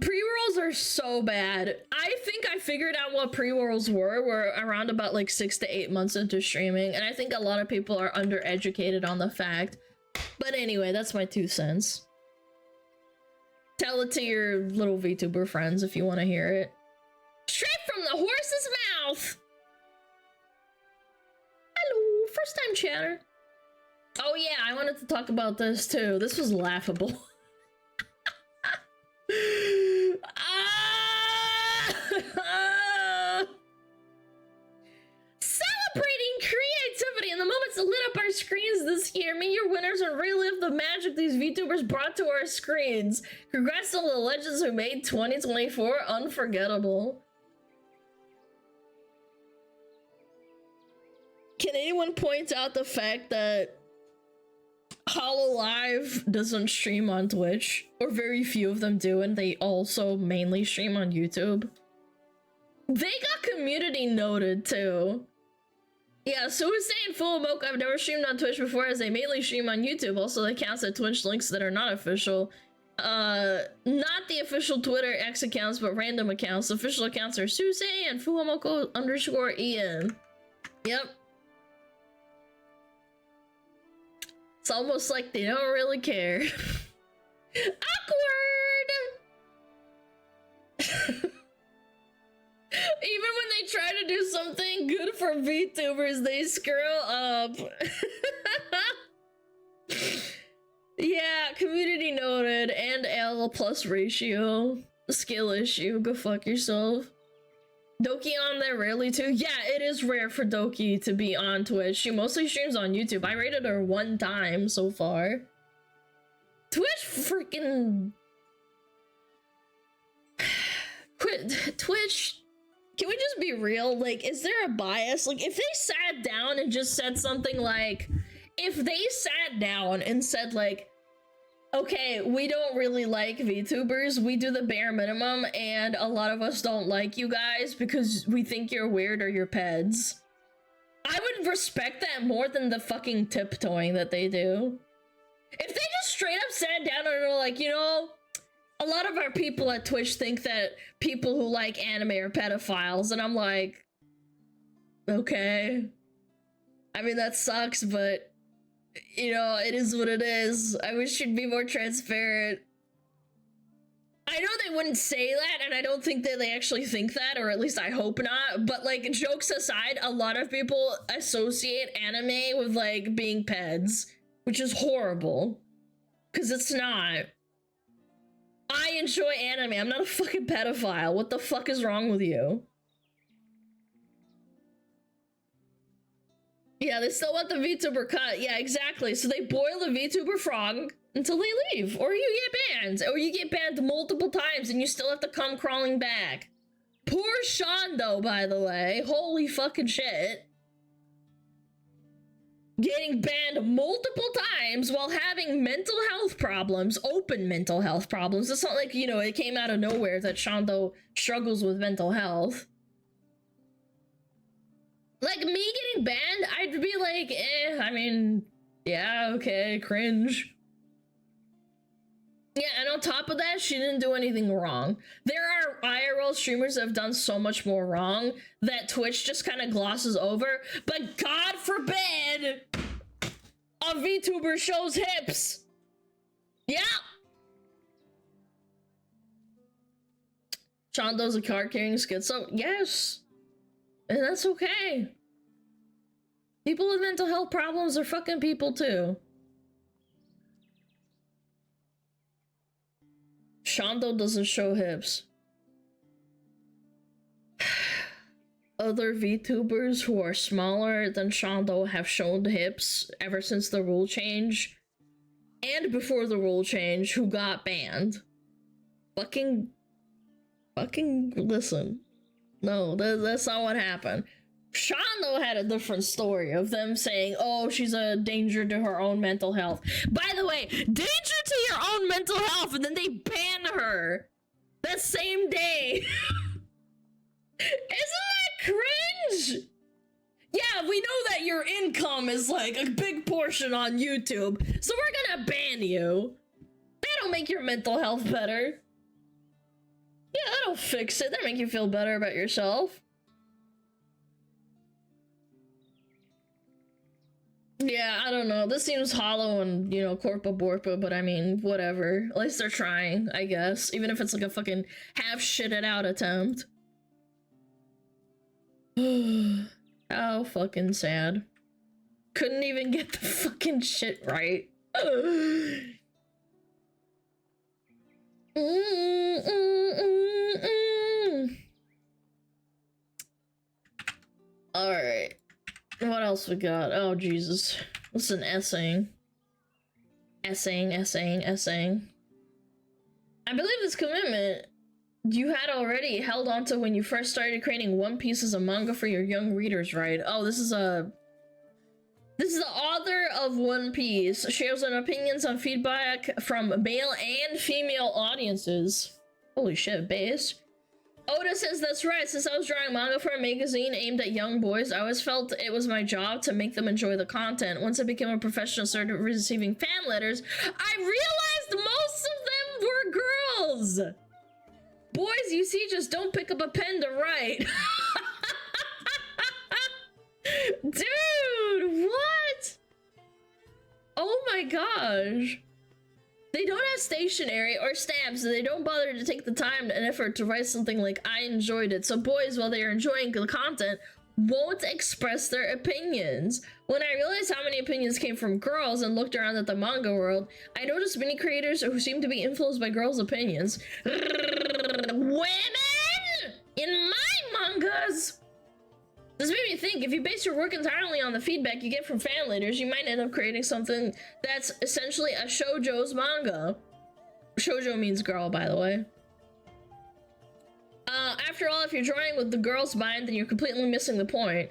S1: Pre-rolls are so bad. I think I figured out what pre-rolls were around about like 6 to 8 months into streaming, and I think a lot of people are undereducated on the fact. But anyway, that's my 2 cents. Tell it to your little VTuber friends if you want to hear it. Straight from the horse's mouth! Hello, first time chatter. Oh yeah, I wanted to talk about this too. This was laughable. Celebrating creativity and the moments that lit up our screens this year. May your winners and relive the magic these VTubers brought to our screens. Congrats to the legends who made 2024 unforgettable. Can anyone point out the fact that HoloLive doesn't stream on Twitch? Or very few of them do, and they also mainly stream on YouTube? They got community noted too. Yeah, so we're saying full moke. I've never streamed on Twitch before as they mainly stream on YouTube. Also, they counts at Twitch links that are not official. Not the official Twitter X accounts, but random accounts. The official accounts are Suse and Fuamoko_Ian. Yep. It's almost like they don't really care. Awkward! Even when they try to do something good for VTubers, they screw up. Yeah, community noted, and L plus ratio. Skill issue, go fuck yourself. Doki on there rarely too? Yeah, it is rare for Doki to be on Twitch. She mostly streams on YouTube. I rated her 1 time so far. Twitch freaking... Twitch... Can we just be real? Like, is there a bias? Like, if they sat down and just said something like... If they sat down and said, like, okay, we don't really like VTubers, we do the bare minimum, and a lot of us don't like you guys because we think you're weird or you're peds. I would respect that more than the fucking tiptoeing that they do. If they just straight up sat down and were like, you know, a lot of our people at Twitch think that people who like anime are pedophiles, and I'm like, okay. I mean, that sucks, but... You know, it is what it is. I wish you'd be more transparent. I know they wouldn't say that, and I don't think that they actually think that, or at least I hope not, but, like, jokes aside, a lot of people associate anime with, like, being peds, which is horrible. Because it's not. I enjoy anime. I'm not a fucking pedophile. What the fuck is wrong with you? Yeah, they still want the VTuber cut. Yeah, exactly. So they boil the VTuber frog until they leave. Or you get banned. Or you get banned multiple times and you still have to come crawling back. Poor Shondo, by the way. Holy fucking shit. Getting banned multiple times while having mental health problems. Open mental health problems. It's not like, you know, it came out of nowhere that Shondo struggles with mental health. Like, me getting banned, I'd be like, I mean, yeah, okay, cringe. Yeah, and on top of that, she didn't do anything wrong. There are IRL streamers that have done so much more wrong that Twitch just kind of glosses over, but God forbid a VTuber shows hips. Yeah. Shondo's a card-carrying schizo. Yes. And that's okay. People with mental health problems are fucking people too. Shondo doesn't show hips. Other VTubers who are smaller than Shondo have shown hips ever since the rule change. And before the rule change, who got banned. Fucking listen. No, that's not what happened. Shondo had a different story of them saying, oh, she's a danger to her own mental health. By the way, danger to your own mental health, and then they ban her that same day. Isn't that cringe? Yeah, we know that your income is like a big portion on YouTube, so we're gonna ban you. That'll make your mental health better. Yeah, that'll fix it. That'll make you feel better about yourself. Yeah, I don't know. This seems hollow and, you know, corpa borpa, but I mean, whatever. At least they're trying, I guess. Even if it's like a fucking half-shitted out attempt. How fucking sad. Couldn't even get the fucking shit right. Alright. What else we got? Oh, Jesus. What's an essaying? Essaying. I believe this commitment you had already held on to when you first started creating One Piece as a manga for your young readers, right? Oh, this is the author of One Piece. Shares an opinions on feedback from male and female audiences. Holy shit, base. Oda says that's right. Since I was drawing manga for a magazine aimed at young boys, I always felt it was my job to make them enjoy the content. Once I became a professional, started receiving fan letters, I realized most of them girls. Boys, you see, just don't pick up a pen to write. Dude, what? Oh my gosh. They don't have stationery or stamps, and they don't bother to take the time and effort to write something like, I enjoyed it. So boys, while they are enjoying the content, won't express their opinions. When I realized how many opinions came from girls and looked around at the manga world, I noticed many creators who seem to be influenced by girls' opinions. Women! In my mangas! This made me think, if you base your work entirely on the feedback you get from fan leaders, you might end up creating something that's essentially a shoujo's manga. Shoujo means girl, by the way. After all, if you're drawing with the girl's mind, then you're completely missing the point.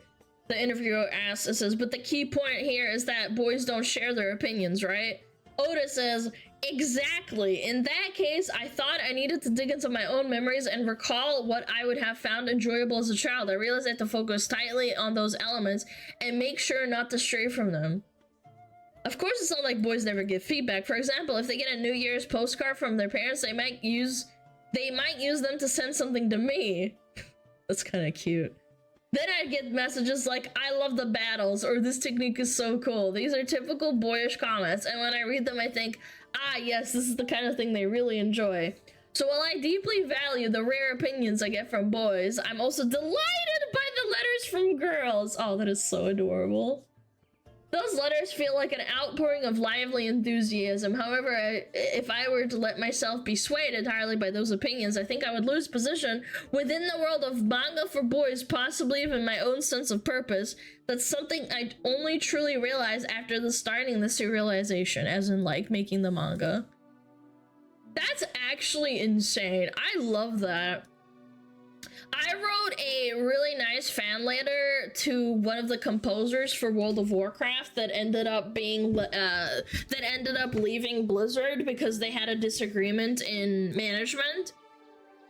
S1: The interviewer asks, it says, but the key point here is that boys don't share their opinions, right? Oda says, exactly. In that case, I thought I needed to dig into my own memories and recall what I would have found enjoyable as a child. I realized I had to focus tightly on those elements and make sure not to stray from them. Of course, it's not like boys never give feedback. For example, if they get a New Year's postcard from their parents, they might use them to send something to me. That's kind of cute. Then I'd get messages like, I love the battles, or this technique is so cool. These are typical boyish comments, and when I read them, I think, ah, yes, this is the kind of thing they really enjoy. So while I deeply value the rare opinions I get from boys, I'm also delighted by the letters from girls. Oh, that is so adorable. Those letters feel like an outpouring of lively enthusiasm. However, if I were to let myself be swayed entirely by those opinions, I think I would lose position within the world of manga for boys, possibly even my own sense of purpose. That's something I only truly realize after the starting the serialization, as in, like, making the manga. That's actually insane. I love that. I wrote a really nice fan letter to one of the composers for World of Warcraft that ended up being leaving Blizzard because they had a disagreement in management.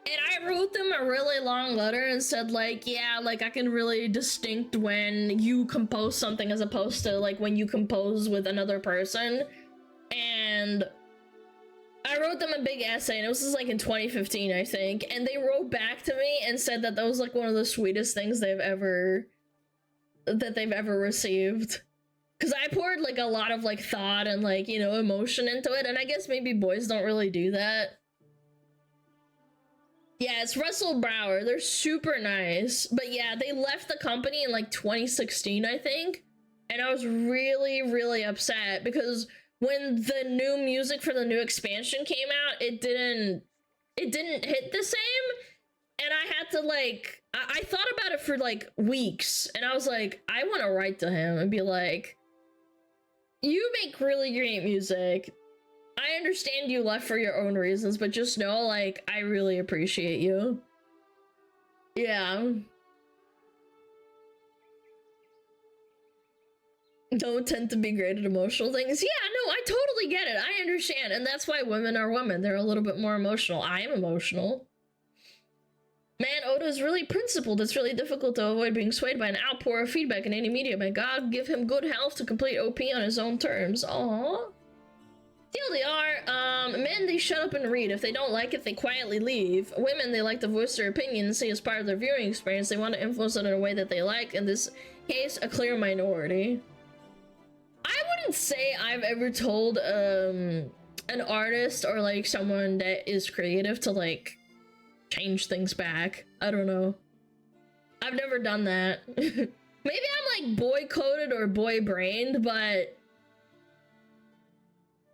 S1: And I wrote them a really long letter and said, like, yeah, like, I can really distinct when you compose something as opposed to, like, when you compose with another person. And I wrote them a big essay, and it was just, like, in 2015, I think, and they wrote back to me and said that that was, like, one of the sweetest things they've ever received. Because I poured, like, a lot of, like, thought and, like, you know, emotion into it, and I guess maybe boys don't really do that. Yeah, it's Russell Brower. They're super nice. But yeah, they left the company in, like, 2016, I think, and I was really, really upset, because when the new music for the new expansion came out, it didn't hit the same, and I had to, like, I thought about it for, like, weeks, and I was like, I want to write to him and be like, you make really great music. I understand you left for your own reasons, but just know, like, I really appreciate you. Yeah. Don't tend to be great at emotional things. Yeah, no, I totally get it. I understand. And that's why women are women. They're a little bit more emotional. I am emotional. Man, Oda is really principled. It's really difficult to avoid being swayed by an outpour of feedback in any media. May God give him good health to complete OP on his own terms. Aww. TLDR, men, they shut up and read. If they don't like it, they quietly leave. Women, they like to voice their opinion and see as part of their viewing experience. They want to influence it in a way that they like. In this case, a clear minority. I wouldn't say I've ever told an artist or, like, someone that is creative to, like, change things back. I don't know. I've never done that. Maybe I'm, like, boy-coded or boy-brained, but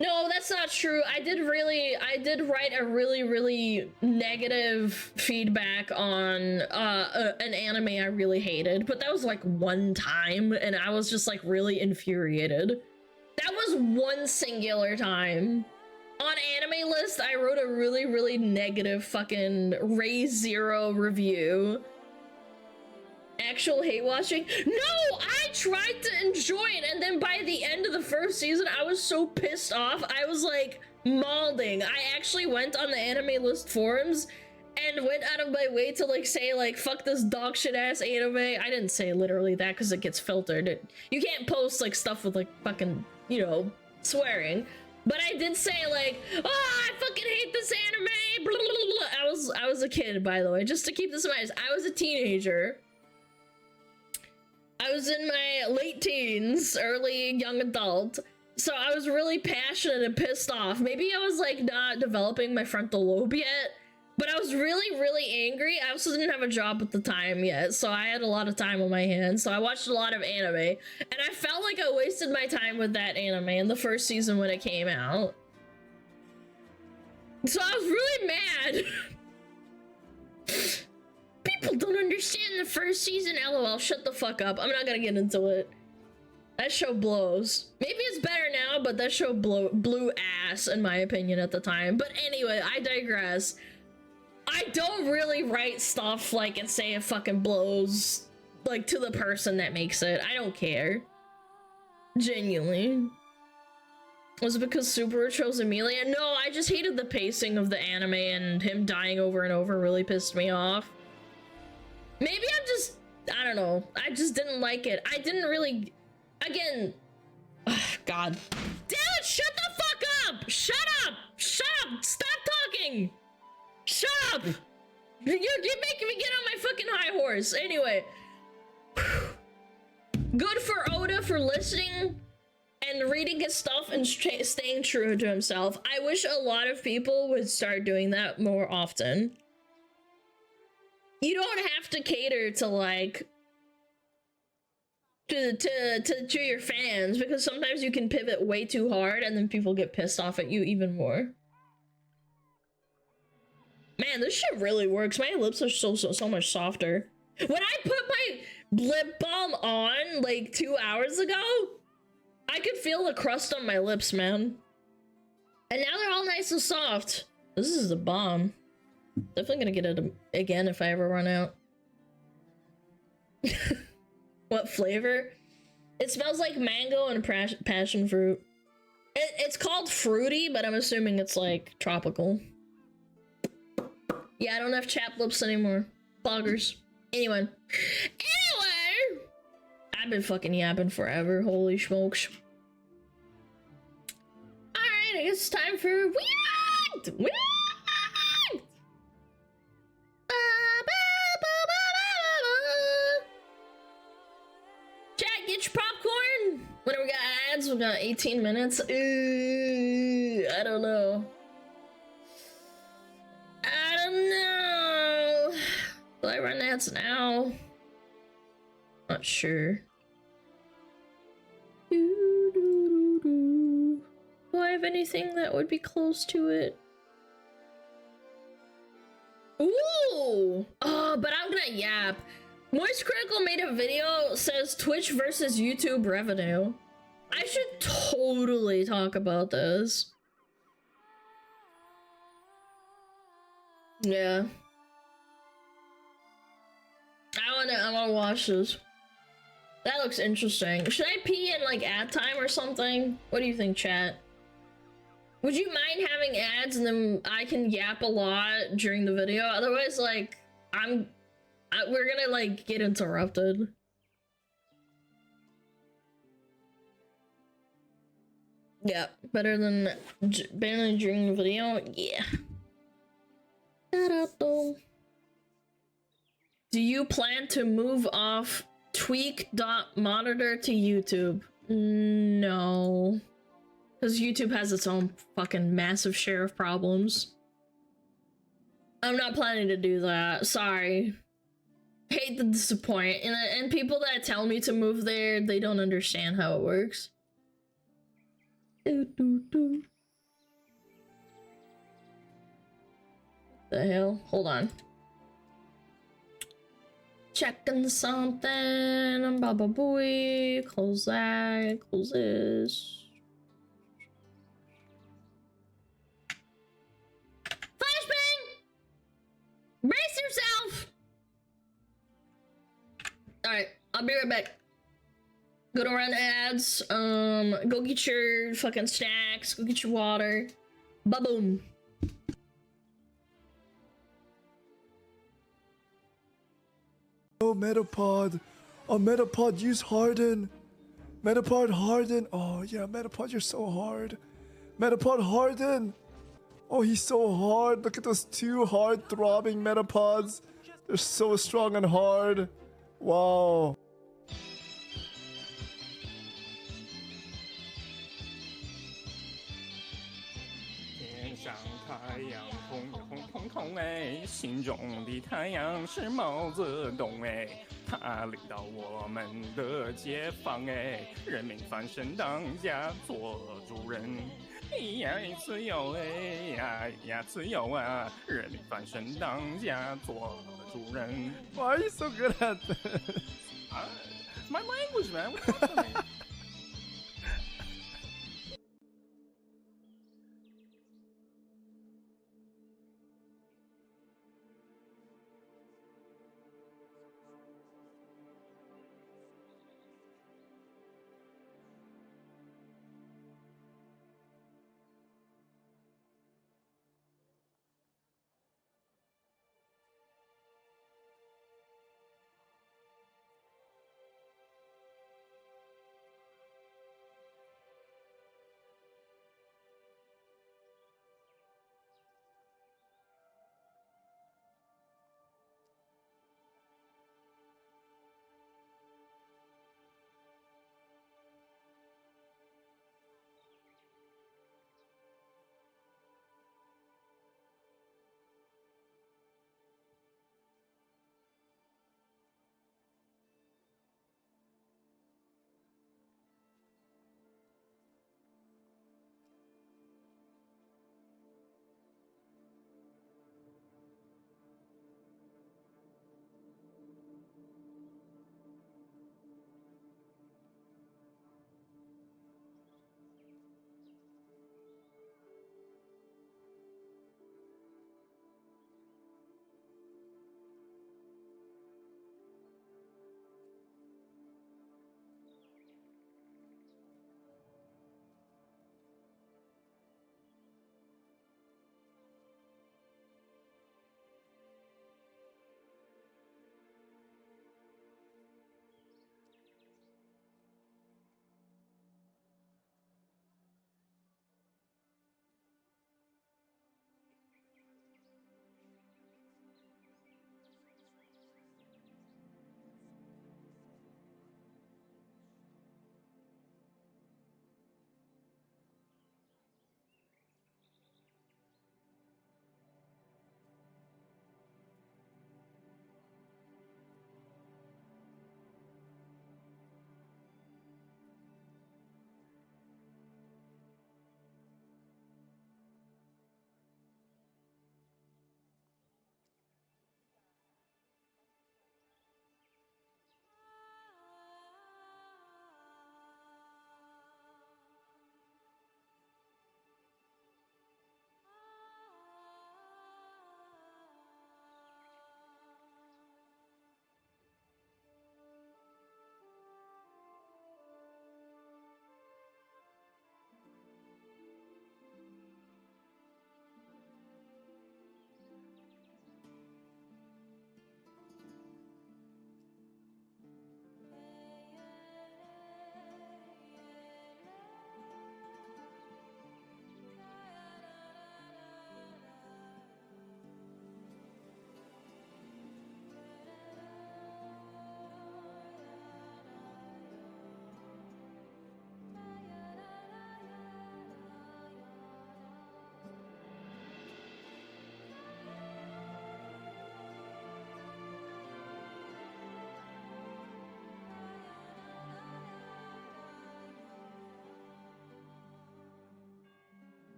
S1: no, that's not true. I did write a really, really negative feedback on an anime I really hated, but that was like one time, and I was just like really infuriated. That was one singular time. On Anime List, I wrote a really, really negative fucking Raise Zero review. Actual hate watching? No, I tried to enjoy it, and then by the end of the first season, I was so pissed off. I was like malding. I actually went on the Anime List forums and went out of my way to like say like fuck this dog shit ass anime. I didn't say literally that because it gets filtered. You can't post like stuff with like fucking, you know, swearing. But I did say like, oh, I fucking hate this anime. Blah, blah, blah, blah. I was a kid, by the way, just to keep this in mind. I was a teenager. I was in my late teens, early young adult. So I was really passionate and pissed off. Maybe I was like not developing my frontal lobe yet, but I was really, really angry. I also didn't have a job at the time yet, so I had a lot of time on my hands. So I watched a lot of anime, and I felt like I wasted my time with that anime in the first season when it came out. So I was really mad. People don't understand the first season. LOL, shut the fuck up. I'm not gonna get into it. That show blows. Maybe it's better now, but that show blew ass, in my opinion, at the time. But anyway, I digress. I don't really write stuff like and say it fucking blows, like, to the person that makes it. I don't care. Genuinely. Was it because Subaru chose Amelia? No, I just hated the pacing of the anime, and him dying over and over really pissed me off. Maybe I'm just, I don't know. I just didn't like it. I didn't really, again, God. Damn it, shut the fuck up! Shut up! Shut up! Stop talking! Shut up! You're making me get on my fucking high horse. Anyway. Good for Oda for listening and reading his stuff and staying true to himself. I wish a lot of people would start doing that more often. You don't have to cater to like to your fans, because sometimes you can pivot way too hard and then people get pissed off at you even more. Man, this shit really works. My lips are so much softer. When I put my lip balm on like 2 hours ago, I could feel the crust on my lips, man. And now they're all nice and soft. This is the bomb. Definitely gonna get it again if I ever run out. What flavor? It smells like mango and passion fruit. It's called fruity, but I'm assuming it's like tropical. Yeah, I don't have chapped lips anymore. Bloggers. Anyway, I've been fucking yapping forever. Holy smokes. Alright, I guess it's time for Weacts! Chat, get your popcorn! When we got ads, we got 18 minutes. I don't know. I don't know. Will I run ads now? Not sure. Do I have anything that would be close to it? Ooh! Oh, but I'm gonna yap. Moist Critical made a video, says Twitch versus YouTube revenue. I should totally talk about this. Yeah. I wanna watch this. That looks interesting. Should I pee in like ad time or something? What do you think, chat? Would you mind having ads and then I can yap a lot during the video? Otherwise, like, we're gonna like get interrupted. Yeah, better than during the video. Yeah. Do you plan to move off Tweak.monitor to YouTube? No. Because YouTube has its own fucking massive share of problems. I'm not planning to do that. Sorry. Hate to disappoint. And people that tell me to move there, they don't understand how it works. The hell? Hold on. Checking something. Baba booey. Close that. Close this. Flashbang! Brace yourself! Alright, I'll be right back. Go to run ads. Go get your fucking snacks. Go get your water. Ba-boom.
S6: Oh, Metapod. Oh, Metapod, use Harden. Metapod, Harden. Oh, yeah, Metapod, you're so hard. Metapod Harden. Oh, he's so hard. Look at those two hard throbbing metapods. They're so strong and hard. Wow.
S7: 天上太阳红红彤彤哎，心中的太阳是毛泽东哎，他领导我们的解放哎，人民翻身当家做主人。呀，自由哎呀，自由啊！人民翻身当家做主人。
S6: Why are you so good at this?
S7: My language, man. What's up with me?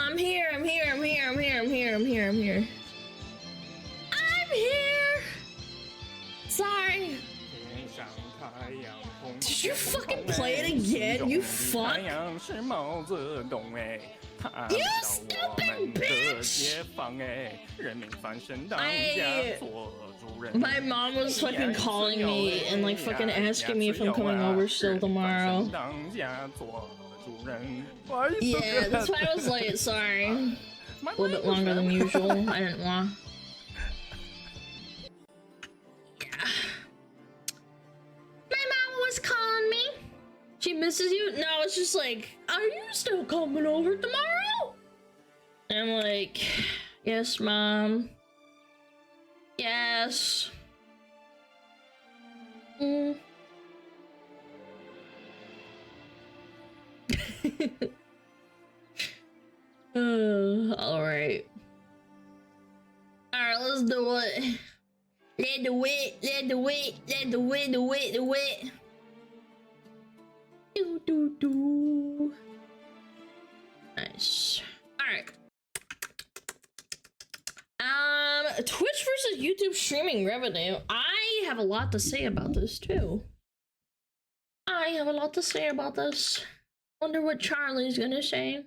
S1: I'm here, I'm here, I'm here, I'm here, I'm here, I'm here, I'm here. I'm here! Sorry. Did you fucking play it again, you fuck? You stupid bitch! My mom was fucking calling me and like fucking asking me if I'm coming over still tomorrow.
S6: Why are you so
S1: Yeah,
S6: good
S1: that's
S6: at
S1: why I was late, sorry. A little bit longer than usual. I didn't want. Yeah. My mom was calling me. She misses you? No, it's just like, are you still coming over tomorrow? And I'm like, yes, mom. Yes. Alright. Alright, let's do it. Let the wit, let the wit, let the wit, the wit, the wit. Do do do. Nice. Alright. Twitch versus YouTube streaming revenue. I have a lot to say about this too. I have a lot to say about this. Wonder what Charlie's gonna say.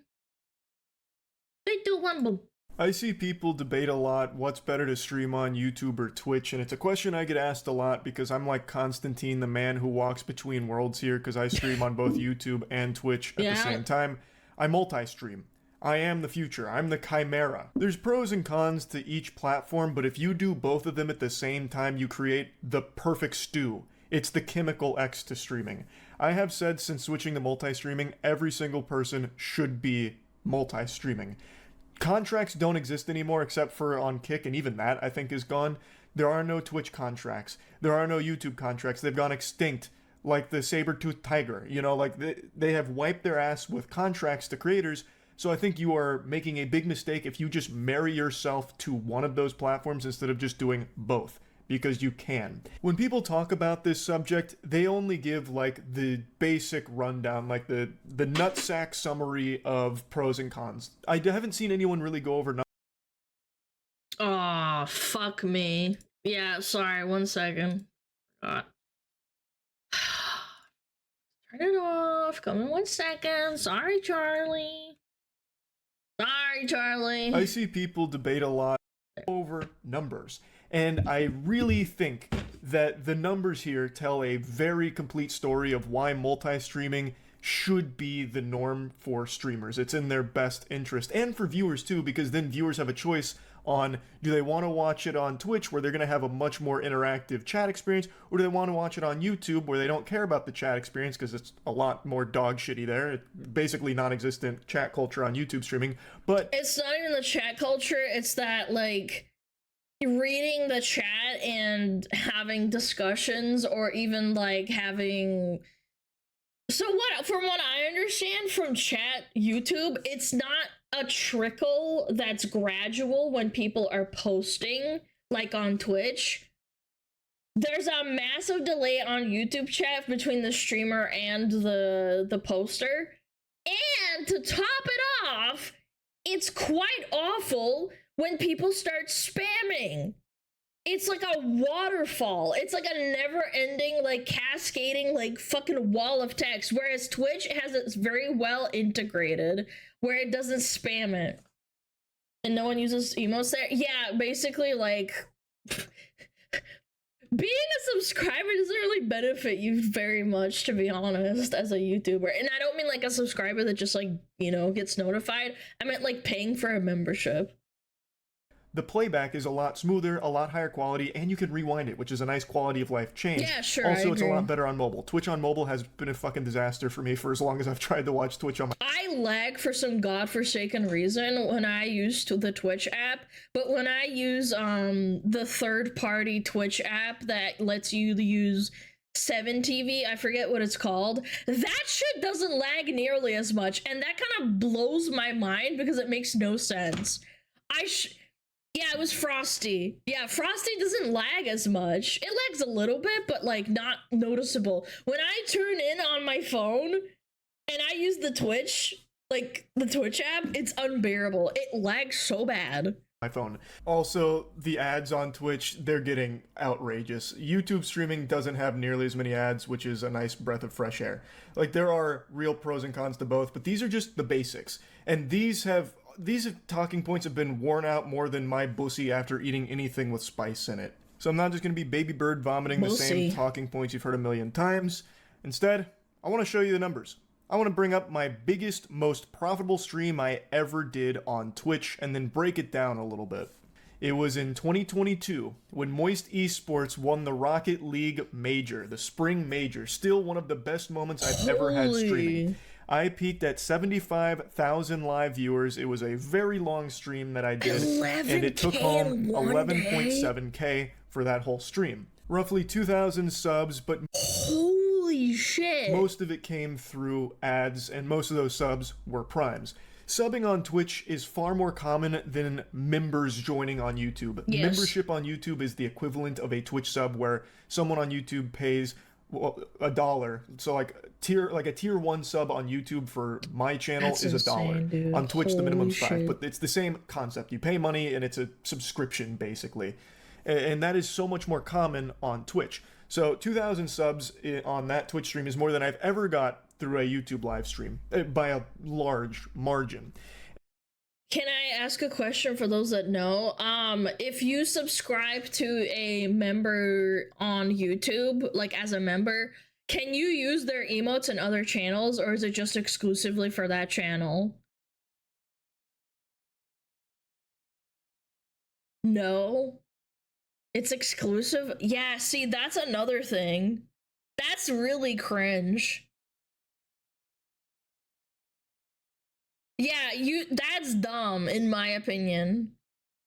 S1: They do one.
S6: I see people debate a lot what's better to stream on YouTube or Twitch, and it's a question I get asked a lot because I'm like Constantine, the man who walks between worlds here, because I stream on both YouTube and Twitch at the same time. I multi-stream. I am the future. I'm the chimera. There's pros and cons to each platform, but if you do both of them at the same time, you create the perfect stew. It's the chemical X to streaming. I have said since switching to multi-streaming, every single person should be multi-streaming. Contracts don't exist anymore except for on Kick, and even that I think is gone. There are no Twitch contracts. There are no YouTube contracts. They've gone extinct, like the saber-toothed tiger. You know, like they have wiped their ass with contracts to creators. So I think you are making a big mistake if you just marry yourself to one of those platforms instead of just doing both, because you can. When people talk about this subject, they only give like the basic rundown, like the nutsack summary of pros and cons. I haven't seen anyone really go over.
S1: Oh, fuck me. Yeah, sorry, 1 second. Turn it off. Come in 1 second. Sorry, Charlie. Sorry, Charlie.
S6: I see people debate a lot over numbers, and I really think that the numbers here tell a very complete story of why multi-streaming should be the norm for streamers. It's in their best interest, and for viewers too, because then viewers have a choice on, do they want to watch it on Twitch where they're going to have a much more interactive chat experience, or do they want to watch it on YouTube where they don't care about the chat experience because it's a lot more dog shitty there. It's basically non-existent chat culture on YouTube streaming. But
S1: it's not even the chat culture, it's that like reading the chat and having discussions, or even like having, so what, from what I understand from chat YouTube, it's not a trickle that's gradual when people are posting like on Twitch. There's a massive delay on YouTube chat between the streamer and the poster, and to top it off, it's quite awful when people start spamming. It's like a waterfall. It's like a never-ending, like, cascading, like, fucking wall of text. Whereas Twitch has it very well integrated, where it doesn't spam it. And no one uses emotes there. Yeah, basically, like, being a subscriber doesn't really benefit you very much, to be honest, as a YouTuber. And I don't mean, like, a subscriber that just, like, you know, gets notified. I meant, like, paying for a membership.
S6: the playback is a lot smoother, a lot higher quality, and you can rewind it, which is a nice quality of life change.
S1: Yeah, sure.
S6: Also, it's a lot better on mobile. Twitch on mobile has been a fucking disaster for me for as long as I've tried to watch Twitch on my...
S1: I lag for some godforsaken reason when I use the Twitch app, but when I use the third-party Twitch app that lets you use 7TV, I forget what it's called, that shit doesn't lag nearly as much, and that kind of blows my mind because it makes no sense. Yeah, it was Frosty. Yeah, Frosty doesn't lag as much. It lags a little bit, but like not noticeable. When I turn in on my phone and I use the Twitch like the Twitch app, it's unbearable. It lags so bad.
S6: My phone. Also, the ads on Twitch, they're getting outrageous. YouTube streaming doesn't have nearly as many ads, which is a nice breath of fresh air. Like, there are real pros and cons to both, but these are just the basics. And these talking points have been worn out more than my bussy after eating anything with spice in it. So I'm not just going to be baby bird vomiting the same talking points you've heard a million times. Instead, I want to show you the numbers. I want to bring up my biggest, most profitable stream I ever did on Twitch and then break it down a little bit. It was in 2022 when Moist Esports won the Rocket League Major, the Spring Major. Still one of the best moments I've ever had streaming. I peaked at 75,000 live viewers. It was a very long stream that I did, and it took home 11.7K for that whole stream. Roughly 2,000 subs, but
S1: holy shit!
S6: Most of it came through ads, and most of those subs were primes. Subbing on Twitch is far more common than members joining on YouTube.
S1: Yes.
S6: Membership on YouTube is the equivalent of a Twitch sub, where someone on YouTube pays $1. So like a tier 1 sub on YouTube for my channel is $1.
S1: Dude.
S6: On Twitch, the minimum's $5.
S1: Shit.
S6: But it's the same concept. You pay money, and it's a subscription basically. And that is so much more common on Twitch. So 2,000 subs on that Twitch stream is more than I've ever got through a YouTube live stream by a large margin.
S1: Can I ask a question for those that know? If you subscribe to a member on YouTube, like as a member, can you use their emotes in other channels, or is it just exclusively for that channel? No. It's exclusive? Yeah, see, that's another thing. That's really cringe. Yeah, that's dumb, in my opinion.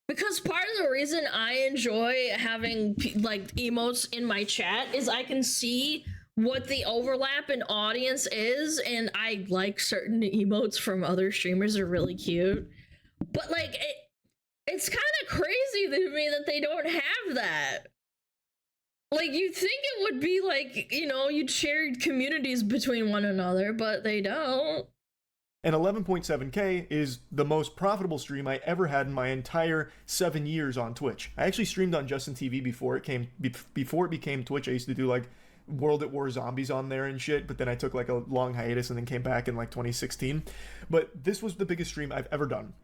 S1: Because part of the reason I enjoy having, like, emotes in my chat is I can see what the overlap in audience is, and I like certain emotes from other streamers are really cute. But, like, it's kind of crazy to me that they don't have that. Like, you'd think it would be like, you know, you'd share communities between one another, but they don't.
S6: And 11.7K is the most profitable stream I ever had in my entire 7 years on Twitch. I actually streamed on Justin TV before it became Twitch. I used to do like World at War Zombies on there and shit, but then I took like a long hiatus and then came back in like 2016. But this was the biggest stream I've ever done.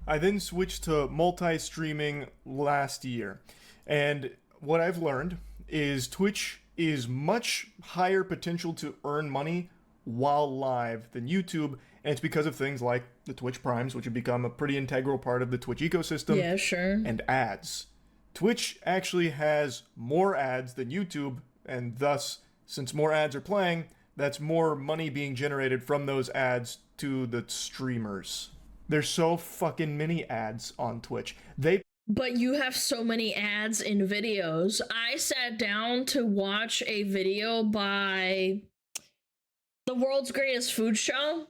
S6: I then switched to multi-streaming last year, and what I've learned is Twitch is much higher potential to earn money while live than YouTube, and it's because of things like the Twitch Primes, which have become a pretty integral part of the Twitch ecosystem.
S1: Yeah, sure.
S6: And ads. Twitch actually has more ads than YouTube, and thus, since more ads are playing, that's more money being generated from those ads to the streamers. There's so fucking many ads on Twitch.
S1: But you have so many ads in videos. I sat down to watch a video by the world's greatest food show.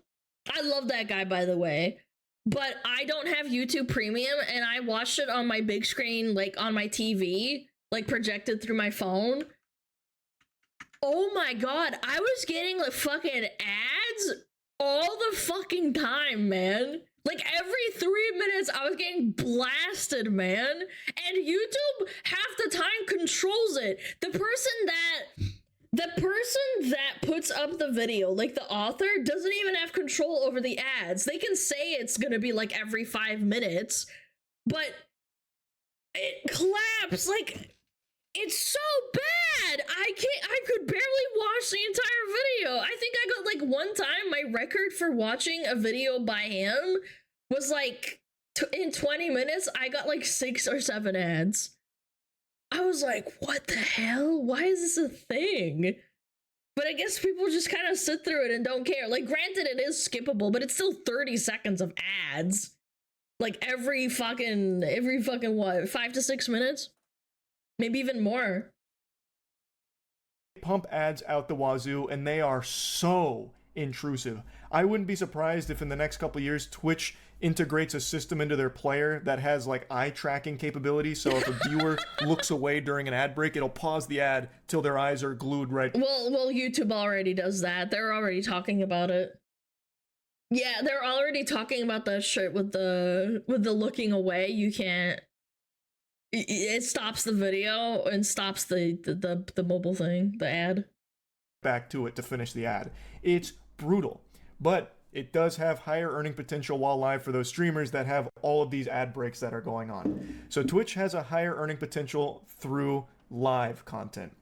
S1: I love that guy, by the way. But I don't have YouTube Premium, and I watched it on my big screen, like on my TV, like projected through my phone. Oh my god, I was getting like fucking ads all the fucking time, man. Like every 3 minutes I was getting blasted, man. And YouTube half the time controls it. The person that puts up the video, like the author, doesn't even have control over the ads. They can say it's gonna be like every 5 minutes, but it claps like it's so bad. I could barely watch the entire video. I think I got like one time my record for watching a video by him was like in 20 minutes I got like 6 or 7 ads. I was like, what the hell? Why is this a thing? But I guess people just kind of sit through it and don't care. Like, granted, it is skippable, but it's still 30 seconds of ads. Like every fucking what, 5 to 6 minutes? Maybe even more.
S6: Pump ads out the wazoo, and they are so intrusive. I wouldn't be surprised if in the next couple of years Twitch integrates a system into their player that has like eye tracking capabilities, so if a viewer looks away during an ad break, it'll pause the ad till their eyes are glued right.
S1: Well, YouTube already does that. They're already talking about it. Yeah, they're already talking about that shit with the looking away. You can't. It stops the video and stops the mobile thing, the ad.
S6: Back to it to finish the ad. It's brutal, but it does have higher earning potential while live for those streamers that have all of these ad breaks that are going on. So Twitch has a higher earning potential through live content.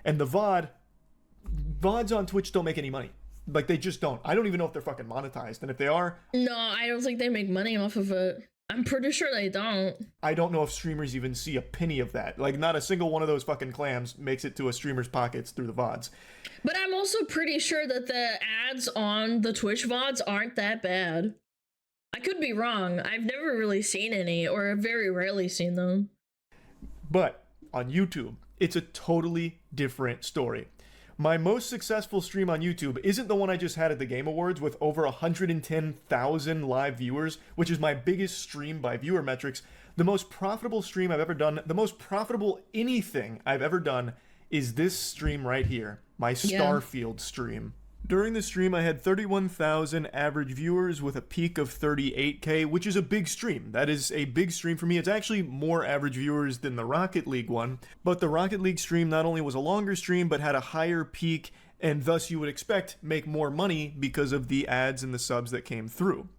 S6: And the VODs on Twitch don't make any money. Like, they just don't. I don't even know if they're fucking monetized. And if they are...
S1: No, I don't think they make money off of it. I'm pretty sure they don't.
S6: I don't know if streamers even see a penny of that. Like, not a single one of those fucking clams makes it to a streamer's pockets through the VODs.
S1: But I'm also pretty sure that the ads on the Twitch VODs aren't that bad. I could be wrong. I've never really seen any, or very rarely seen them.
S6: But on YouTube, it's a totally different story. My most successful stream on YouTube isn't the one I just had at the Game Awards with over 110,000 live viewers, which is my biggest stream by viewer metrics. The most profitable stream I've ever done, the most profitable anything I've ever done, is this stream right here, my Starfield stream. During the stream, I had 31,000 average viewers with a peak of 38K, which is a big stream. That is a big stream for me. It's actually more average viewers than the Rocket League one. But the Rocket League stream not only was a longer stream, but had a higher peak, and thus you would expect make more money because of the ads and the subs that came through.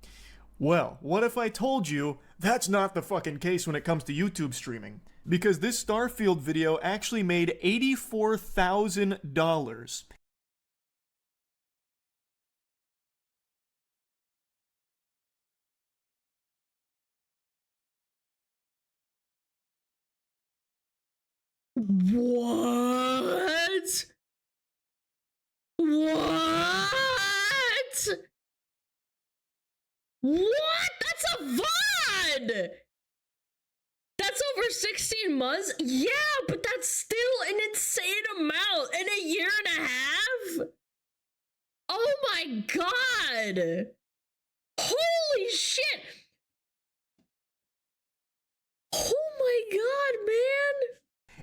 S6: Well, what if I told you that's not the fucking case when it comes to YouTube streaming? Because this Starfield video actually made $84,000.
S1: What? What? What? That's a VOD! That's over 16 months? Yeah, but that's still an insane amount in a year and a half? Oh my god! Holy shit! Oh my god, man!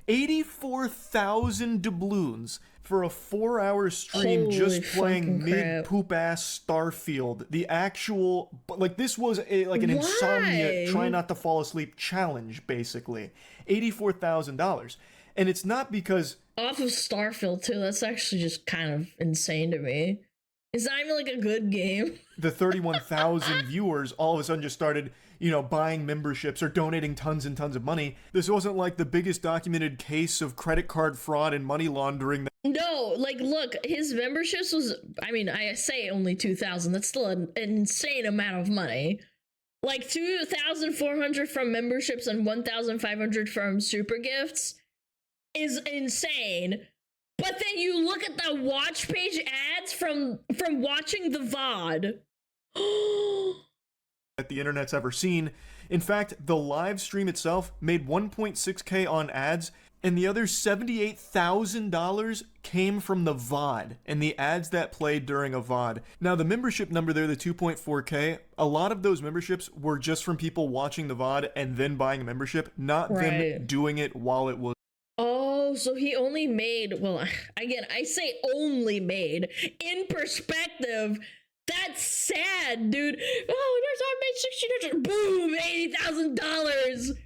S6: 84,000 doubloons for a 4-hour stream.
S1: Holy
S6: just playing
S1: fucking crap.
S6: mid-poop ass Starfield. The actual, like, this was an insomnia, try not to fall asleep challenge, basically. $84,000. And it's not because...
S1: Off of Starfield, too. That's actually just kind of insane to me. It's not even like a good game.
S6: The 31,000 viewers all of a sudden just started, buying memberships or donating tons and tons of money. This wasn't like the biggest documented case of credit card fraud and money laundering.
S1: No, like, look, his memberships was, I say only 2,000. That's still an insane amount of money. Like, 2,400 from memberships and 1,500 from super gifts is insane. But then you look at the watch page ads from watching the VOD.
S6: That the internet's ever seen. In fact, the live stream itself made 1.6K on ads, and the other $78,000 came from the VOD and the ads that played during a VOD. Now, the membership number there, the 2.4K, a lot of those memberships were just from people watching the VOD and then buying a membership, not them doing it while it was.
S1: Oh, so he only made, well, again, I say only made. In perspective, that's sad, dude. Oh, I made $1,600. Boom, $80,000.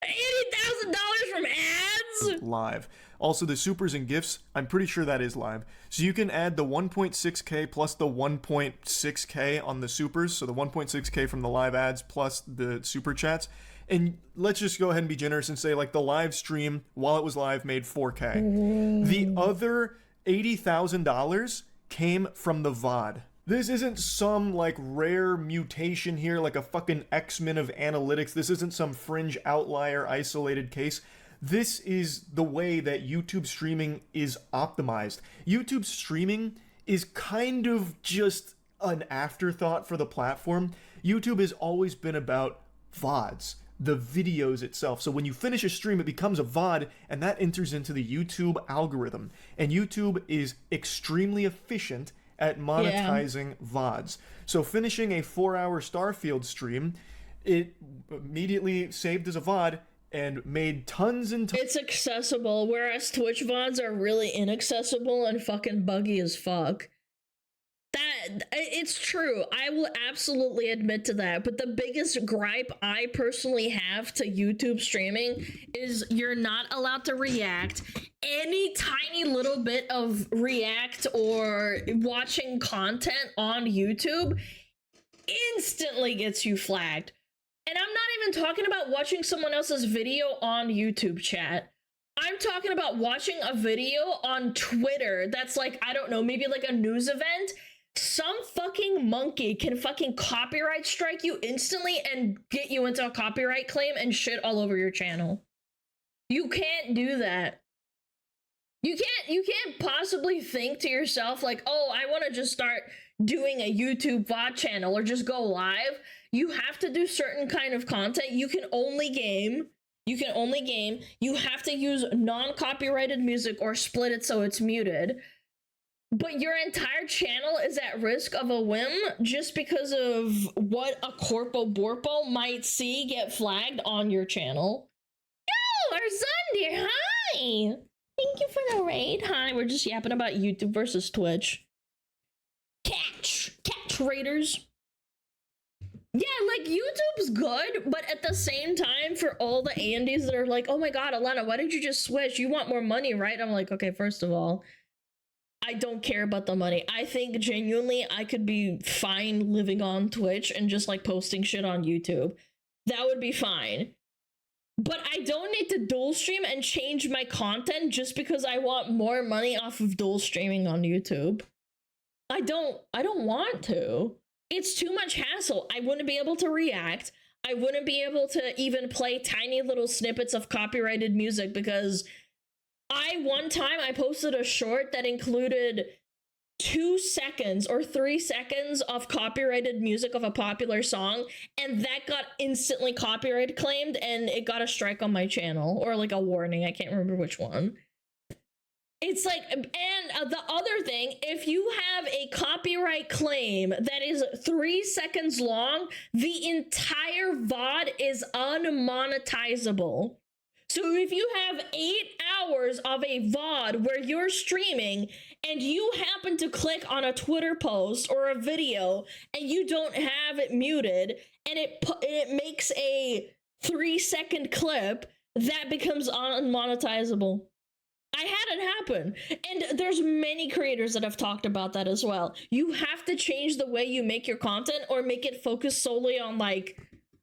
S1: $80,000 from ads?
S6: Live. Also, the supers and gifts, I'm pretty sure that is live. So you can add the 1.6K plus the 1.6K on the supers, so the 1.6K from the live ads plus the super chats. And let's just go ahead and be generous and say, like, the live stream, while it was live, made 4K. The other $80,000 came from the VOD. This isn't some, like, rare mutation here, like a fucking X-Men of analytics. This isn't some fringe outlier isolated case. This is the way that YouTube streaming is optimized. YouTube streaming is kind of just an afterthought for the platform. YouTube has always been about VODs, the videos itself. So when you finish a stream, it becomes a VOD, and that enters into the YouTube algorithm. And YouTube is extremely efficient at monetizing VODs. So finishing a 4-hour Starfield stream, it immediately saved as a VOD and made tons and tons.
S1: It's accessible, whereas Twitch VODs are really inaccessible and fucking buggy as fuck. it's true. I will absolutely admit to that. But the biggest gripe I personally have to YouTube streaming is you're not allowed to react. Any tiny little bit of react or watching content on YouTube instantly gets you flagged. And I'm not even talking about watching someone else's video on YouTube, chat. I'm talking about watching a video on Twitter that's like, I don't know, maybe like a news event. Some fucking monkey can fucking copyright strike you instantly and get you into a copyright claim and shit all over your channel. You can't do that. You can't possibly think to yourself like, oh, I want to just start doing a YouTube VOD channel or just go live. You have to do certain kind of content. You can only game. You have to use non-copyrighted music or split it so it's muted. But your entire channel is at risk of a whim just because of what a corpo borpo might see get flagged on your channel. Yo, Arzundir, hi! Thank you for the raid. Hi, we're just yapping about YouTube versus Twitch. Catch raiders. Yeah, like, YouTube's good, but at the same time, for all the Andes that are like, oh my god, Alana, why did you just switch? You want more money, right? I'm like, okay, first of all, I don't care about the money. I think, genuinely, I could be fine living on Twitch and just, like, posting shit on YouTube. That would be fine. But I don't need to dual stream and change my content just because I want more money off of dual streaming on YouTube. I don't want to. It's too much hassle. I wouldn't be able to react. I wouldn't be able to even play tiny little snippets of copyrighted music because one time I posted a short that included 2 seconds or 3 seconds of copyrighted music of a popular song, and that got instantly copyright claimed and it got a strike on my channel, or like a warning. I can't remember which one. It's like, and the other thing, if you have a copyright claim that is 3 seconds long, the entire VOD is unmonetizable. So if you have 8 hours of a VOD where you're streaming and you happen to click on a Twitter post or a video and you don't have it muted and it makes a 3-second clip, that becomes unmonetizable. I had it happen. And there's many creators that have talked about that as well. You have to change the way you make your content or make it focus solely on, like,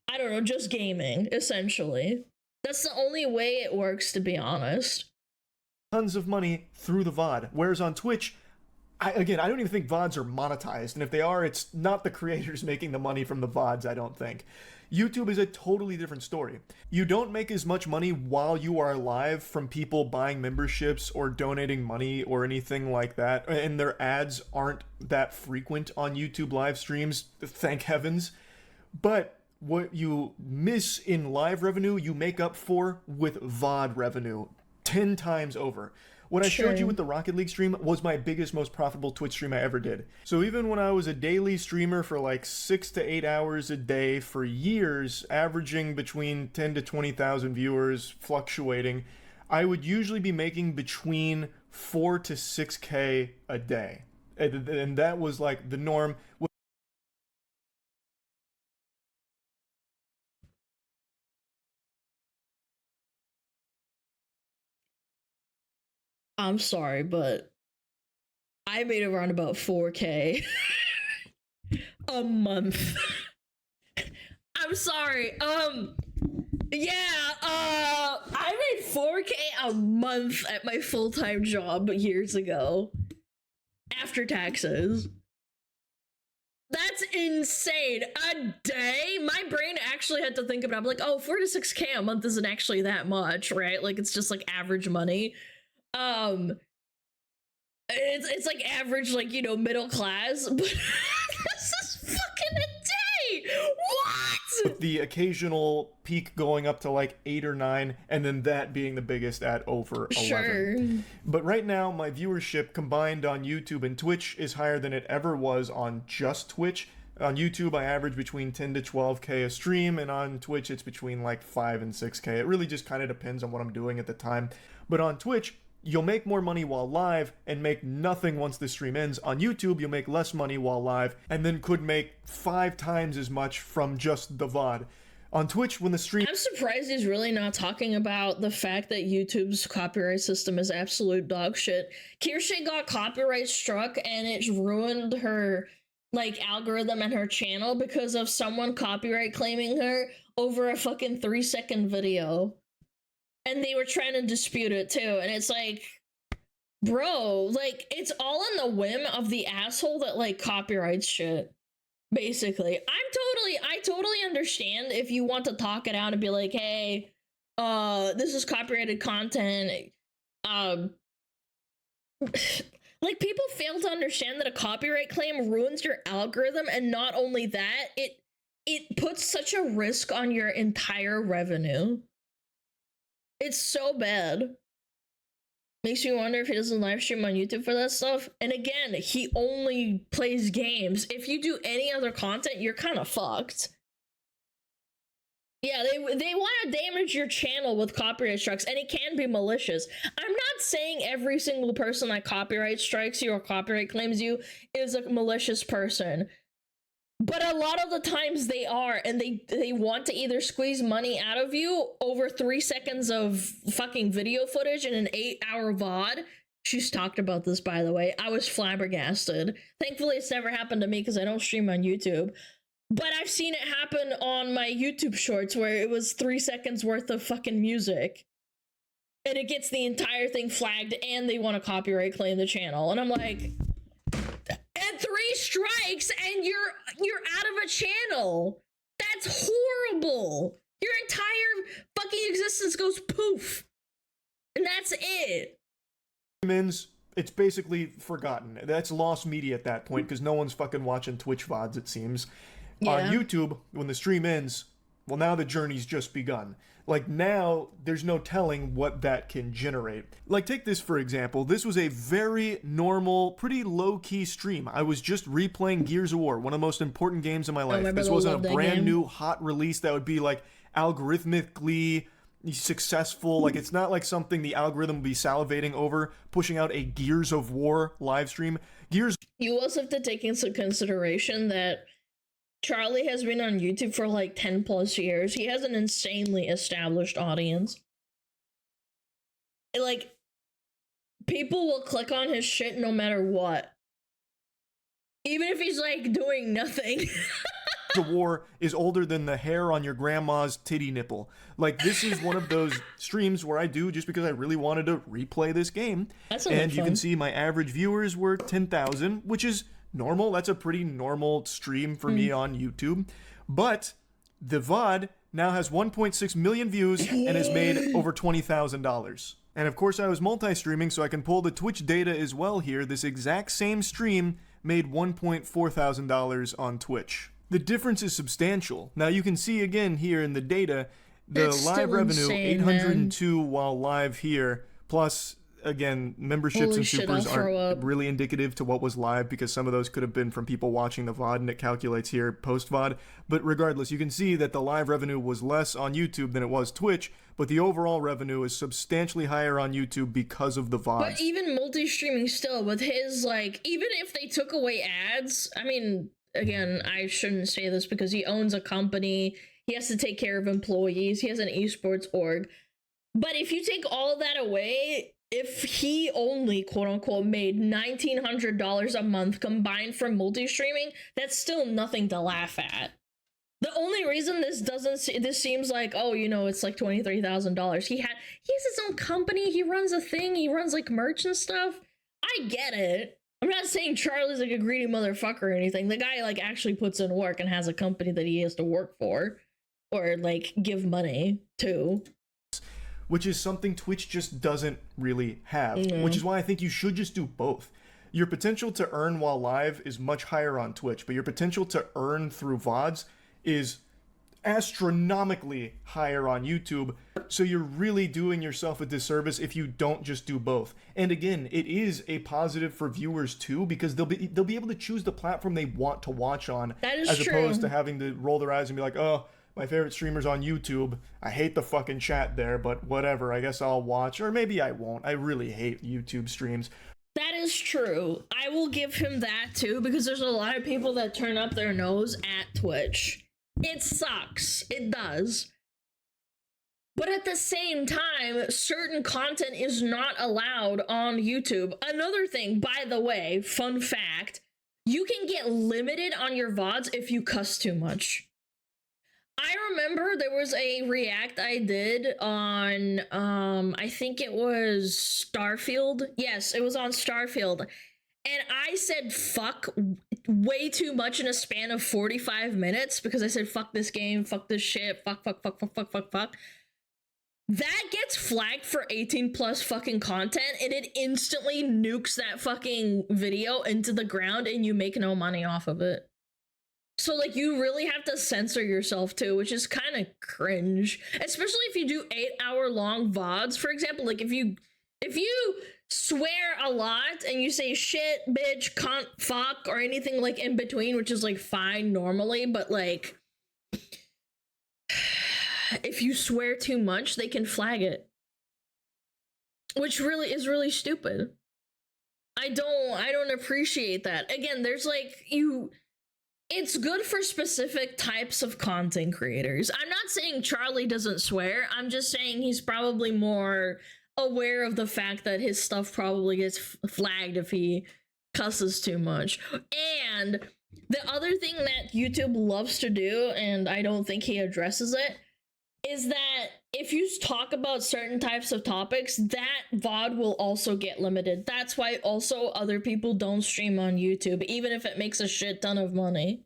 S1: I don't know, just gaming, essentially. That's the only way it works, to be honest.
S6: Tons of money through the VOD. Whereas on Twitch, I don't even think VODs are monetized. And if they are, it's not the creators making the money from the VODs, I don't think. YouTube is a totally different story. You don't make as much money while you are live from people buying memberships or donating money or anything like that. And their ads aren't that frequent on YouTube live streams, thank heavens. But what you miss in live revenue, you make up for with VOD revenue 10 times over. What I showed you with the Rocket League stream was my biggest, most profitable Twitch stream I ever did. So even when I was a daily streamer for like 6 to 8 hours a day for years, averaging between 10 to 20,000 viewers, fluctuating, I would usually be making between 4 to 6K a day. And that was like the norm.
S1: I'm sorry, but I made around about 4K a month. I'm sorry. I made 4K a month at my full-time job years ago. After taxes. That's insane. A day? My brain actually had to think about it. I'm like, oh, 4 to 6K a month isn't actually that much, right? Like, it's just like average money. It's like average, like, you know, middle class, but this is fucking a day. What?
S6: With the occasional peak going up to like 8 or 9, and then that being the biggest at over 11.
S1: Sure.
S6: But right now, my viewership combined on YouTube and Twitch is higher than it ever was on just Twitch. On YouTube, I average between 10 to 12K a stream, and on Twitch, it's between like 5 and 6K. It really just kind of depends on what I'm doing at the time. But on Twitch, you'll make more money while live and make nothing once the stream ends. On YouTube, you'll make less money while live and then could make 5 times as much from just the VOD. On Twitch, when the stream...
S1: I'm surprised he's really not talking about the fact that YouTube's copyright system is absolute dog shit. Kirsche got copyright struck and it ruined her, like, algorithm and her channel because of someone copyright claiming her over a fucking 3-second video. And they were trying to dispute it too, and it's like, bro, like, it's all on the whim of the asshole that, like, copyrights shit, basically. I totally understand if you want to talk it out and be like, hey, this is copyrighted content, like, people fail to understand that a copyright claim ruins your algorithm, and not only that, it puts such a risk on your entire revenue. It's so bad. Makes me wonder if he doesn't live stream on YouTube for that stuff. And again, he only plays games. If you do any other content, you're kind of fucked. Yeah, they want to damage your channel with copyright strikes, and it can be malicious. I'm not saying every single person that copyright strikes you or copyright claims you is a malicious person. But a lot of the times they are, and they want to either squeeze money out of you over 3 seconds of fucking video footage in an 8-hour VOD. She's talked about this, by the way. I was flabbergasted. Thankfully, it's never happened to me because I don't stream on YouTube. But I've seen it happen on my YouTube shorts where it was 3 seconds worth of fucking music. And it gets the entire thing flagged, and they want to copyright claim the channel. And I'm like... And 3 strikes and you're out of a channel. That's horrible. Your entire fucking existence goes poof. And that's it.
S6: It's basically forgotten. That's lost media at that point because no one's fucking watching Twitch VODs, it seems.
S1: Yeah.
S6: On YouTube, when the stream ends, well, now the journey's just begun. Like, now, there's no telling what that can generate. Like, take this for example. This was a very normal, pretty low-key stream. I was just replaying Gears of War, one of the most important games in my life. This wasn't a brand new, hot release that would be, like, algorithmically successful. Like, it's not like something the algorithm would be salivating over, pushing out a Gears of War live stream.
S1: You also have to take into consideration that Charlie has been on YouTube for like 10 plus years. He has an insanely established audience. Like, people will click on his shit no matter what. Even if he's like doing nothing.
S6: The War is older than the hair on your grandma's titty nipple. Like, this is one of those streams where I do just because I really wanted to replay this game. And you can see my average viewers were 10,000, which is normal. That's a pretty normal stream for me on YouTube. But the VOD now has 1.6 million views and has made over $20,000. And of course I was multi-streaming, so I can pull the Twitch data as well here. This exact same stream made $1.4 thousand on Twitch. The difference is substantial. Now you can see again here in the data, the live revenue, insane, 802 while live here, plus again, memberships and supers aren't really indicative to what was live because some of those could have been from people watching the VOD, and it calculates here post-VOD. But regardless, you can see that the live revenue was less on YouTube than it was Twitch, but the overall revenue is substantially higher on YouTube because of the VOD.
S1: But even multi-streaming still, with his, like, even if they took away ads, I mean, again, I shouldn't say this because he owns a company, he has to take care of employees, he has an esports org. But if you take all of that away, if he only, quote-unquote, made $1,900 a month combined from multi-streaming, that's still nothing to laugh at. The only reason this seems like, oh, you know, it's like $23,000. He has his own company, he runs a thing, he runs, like, merch and stuff. I get it. I'm not saying Charlie's, like, a greedy motherfucker or anything. The guy, like, actually puts in work and has a company that he has to work for. Or, like, give money to.
S6: Which is something Twitch just doesn't really have, which is why I think you should just do both. Your potential to earn while live is much higher on Twitch, but your potential to earn through VODs is astronomically higher on YouTube, so you're really doing yourself a disservice if you don't just do both. And again, it is a positive for viewers too, because they'll be able to choose the platform they want to watch on, as opposed to having to roll their eyes and be like, oh, my favorite streamers on YouTube. I hate the fucking chat there, but whatever. I guess I'll watch, or maybe I won't. I really hate YouTube streams.
S1: That is true. I will give him that too, because there's a lot of people that turn up their nose at Twitch. It sucks. It does. But at the same time, certain content is not allowed on YouTube. Another thing, by the way, fun fact, you can get limited on your VODs if you cuss too much. I remember there was a react I did on, I think it was Starfield. Yes, it was on Starfield. And I said fuck way too much in a span of 45 minutes because I said fuck this game, fuck this shit, fuck. That gets flagged for 18 plus fucking content and it instantly nukes that fucking video into the ground and you make no money off of it. So, like, you really have to censor yourself, too, which is kind of cringe. Especially if you do 8-hour-long VODs, for example. Like, if you swear a lot and you say shit, bitch, cunt, fuck, or anything, like, in between, which is, like, fine normally, but, like, if you swear too much, they can flag it. Which really is really stupid. I don't appreciate that. Again, there's, like, it's good for specific types of content creators. I'm not saying Charlie doesn't swear. I'm just saying he's probably more aware of the fact that his stuff probably gets flagged if he cusses too much. And the other thing that YouTube loves to do, and I don't think he addresses it, is that if you talk about certain types of topics, that VOD will also get limited. That's why also other people don't stream on YouTube, even if it makes a shit ton of money.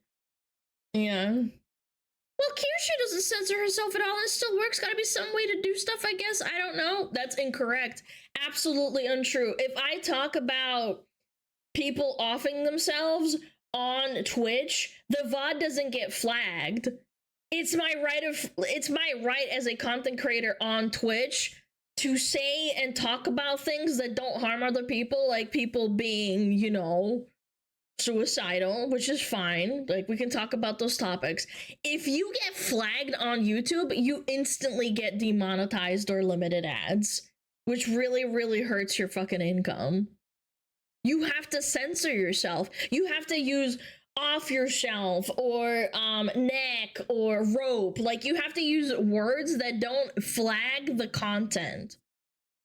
S1: Yeah. Well, Kirshi doesn't censor herself at all. It still works. Gotta be some way to do stuff, I guess. I don't know. That's incorrect. Absolutely untrue. If I talk about people offing themselves on Twitch, the VOD doesn't get flagged. It's my right as a content creator on Twitch to say and talk about things that don't harm other people, like people being, you know, suicidal, which is fine. Like, we can talk about those topics. If you get flagged on YouTube, you instantly get demonetized or limited ads, which really, really hurts your fucking income. You have to censor yourself. You have to use off your shelf or neck or rope. Like, you have to use words that don't flag the content,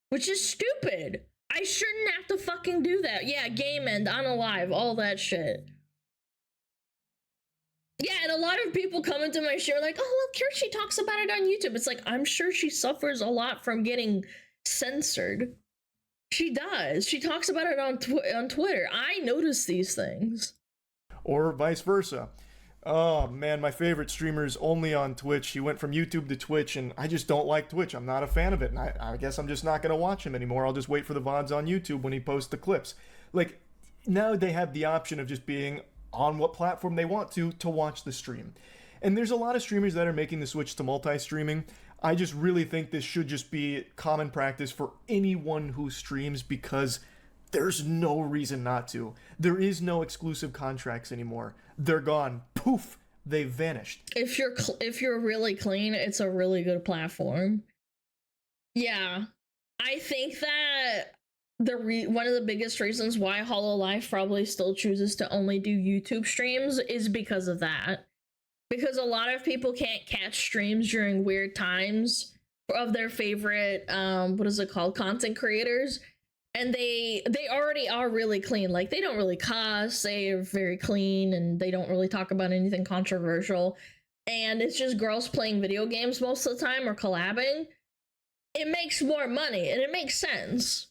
S1: which is stupid. I shouldn't have to fucking do that. Yeah, game end, unalive, all that shit. Yeah, and a lot of people come into my show like, oh, well, Kirshi talks about it on YouTube. It's like, I'm sure she suffers a lot from getting censored. She does. She talks about it on Twitter. I notice these things.
S6: Or vice versa. Oh man, my favorite streamer's only on Twitch. He went from YouTube to Twitch, and I just don't like Twitch. I'm not a fan of it, and I guess I'm just not going to watch him anymore. I'll just wait for the VODs on YouTube when he posts the clips. Like, now they have the option of just being on what platform they want to watch the stream. And there's a lot of streamers that are making the switch to multi-streaming. I just really think this should just be common practice for anyone who streams, because there's no reason not to. There is no exclusive contracts anymore. They're gone. Poof, they've vanished.
S1: If you're really clean, it's a really good platform. Yeah, I think that one of the biggest reasons why Hololive probably still chooses to only do YouTube streams is because of that. Because a lot of people can't catch streams during weird times of their favorite what is it called, content creators. And they already are really clean. Like, they don't really cuss, they are very clean, and they don't really talk about anything controversial. And it's just girls playing video games most of the time or collabing. It makes more money, and it makes sense.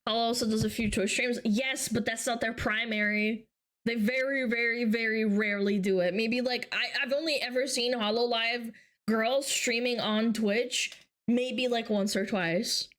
S1: Hollow also does a few Twitch streams. Yes, but that's not their primary. They very, very, very rarely do it. Maybe, like, I've only ever seen Hololive girls streaming on Twitch maybe, like, once or twice.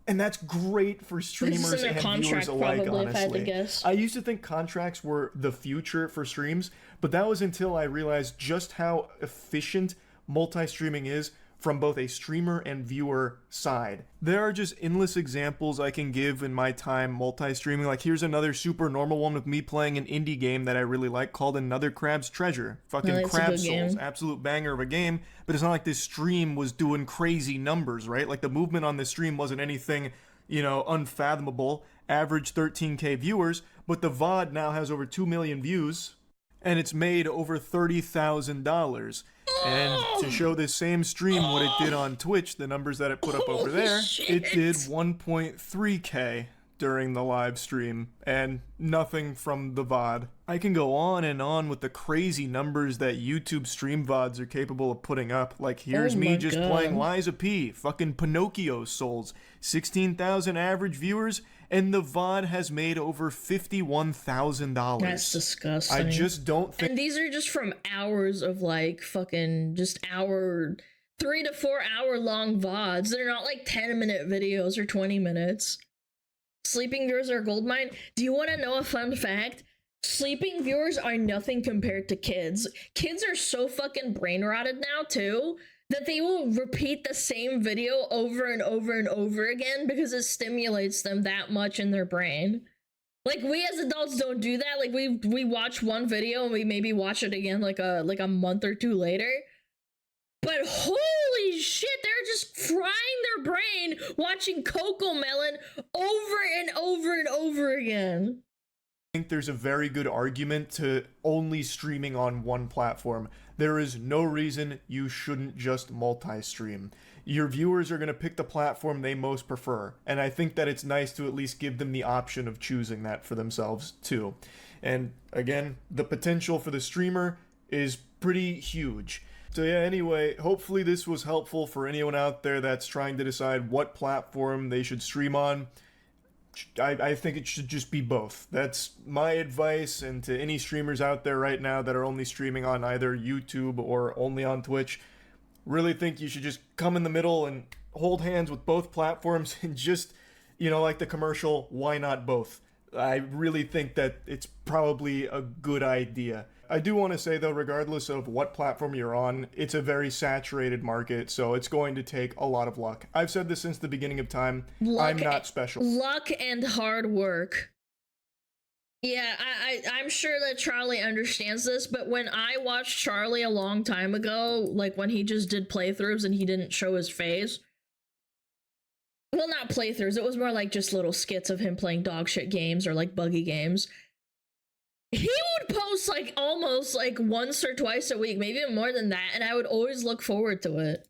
S6: And that's great for streamers and viewers alike,
S1: probably,
S6: honestly.
S1: if I had to guess.
S6: I used to think contracts were the future for streams, but that was until I realized just how efficient multi-streaming is from both a streamer and viewer side. There are just endless examples I can give in my time multi-streaming. Like, here's another super normal one with me playing an indie game that I really like called Another Crab's Treasure. Fucking
S1: it's a
S6: Crab
S1: good
S6: Souls,
S1: game.
S6: absolute banger of a game, but it's not like this stream was doing crazy numbers, right? Like, the movement on this stream wasn't anything, you know, unfathomable. Average 13k viewers, but the VOD now has over 2 million views, and it's made over $30,000. And to show this same stream what it did on Twitch, the numbers that it put up over there, it did 1.3k during the live stream, and nothing from the VOD. I can go on and on with the crazy numbers that YouTube stream VODs are capable of putting up. Like, here's
S1: Oh
S6: me
S1: my
S6: just
S1: God.
S6: playing Liza P, fucking Pinocchio Souls, 16,000 average viewers, and the VOD has made over $51,000.
S1: That's disgusting.
S6: I just don't think.
S1: And these are just from hours of like fucking just 3 to 4 hour long VODs. They're not like 10-minute videos or 20 minutes. Sleeping viewers are goldmine. Do you want to know a fun fact? Sleeping viewers are nothing compared to kids. Kids are so fucking brain rotted now too that they will repeat the same video over and over and over again because it stimulates them that much in their brain. Like, we as adults don't do that. Like, we watch one video and we maybe watch it again like a month or two later. But holy shit, they're just frying their brain watching Coco Melon over and over and over again.
S6: I think there's a very good argument to only streaming on one platform. There is no reason you shouldn't just multi-stream. Your viewers are going to pick the platform they most prefer, and I think that it's nice to at least give them the option of choosing that for themselves too. And again, the potential for the streamer is pretty huge. So yeah, anyway, hopefully this was helpful for anyone out there that's trying to decide what platform they should stream on. I think it should just be both. That's my advice, and to any streamers out there right now that are only streaming on either YouTube or only on Twitch, really think you should just come in the middle and hold hands with both platforms and just, you know, like the commercial, why not both? I really think that it's probably a good idea. I do want to say, though, regardless of what platform you're on, it's a very saturated market, so it's going to take a lot of luck. I've said this since the beginning of time. I'm not special.
S1: Luck and hard work. Yeah, I'm sure that Charlie understands this, but when I watched Charlie a long time ago, like when he just did playthroughs and he didn't show his face. Well, not playthroughs, it was more like just little skits of him playing dog shit games or like buggy games. He would post like almost like once or twice a week, maybe more than that, and I would always look forward to it.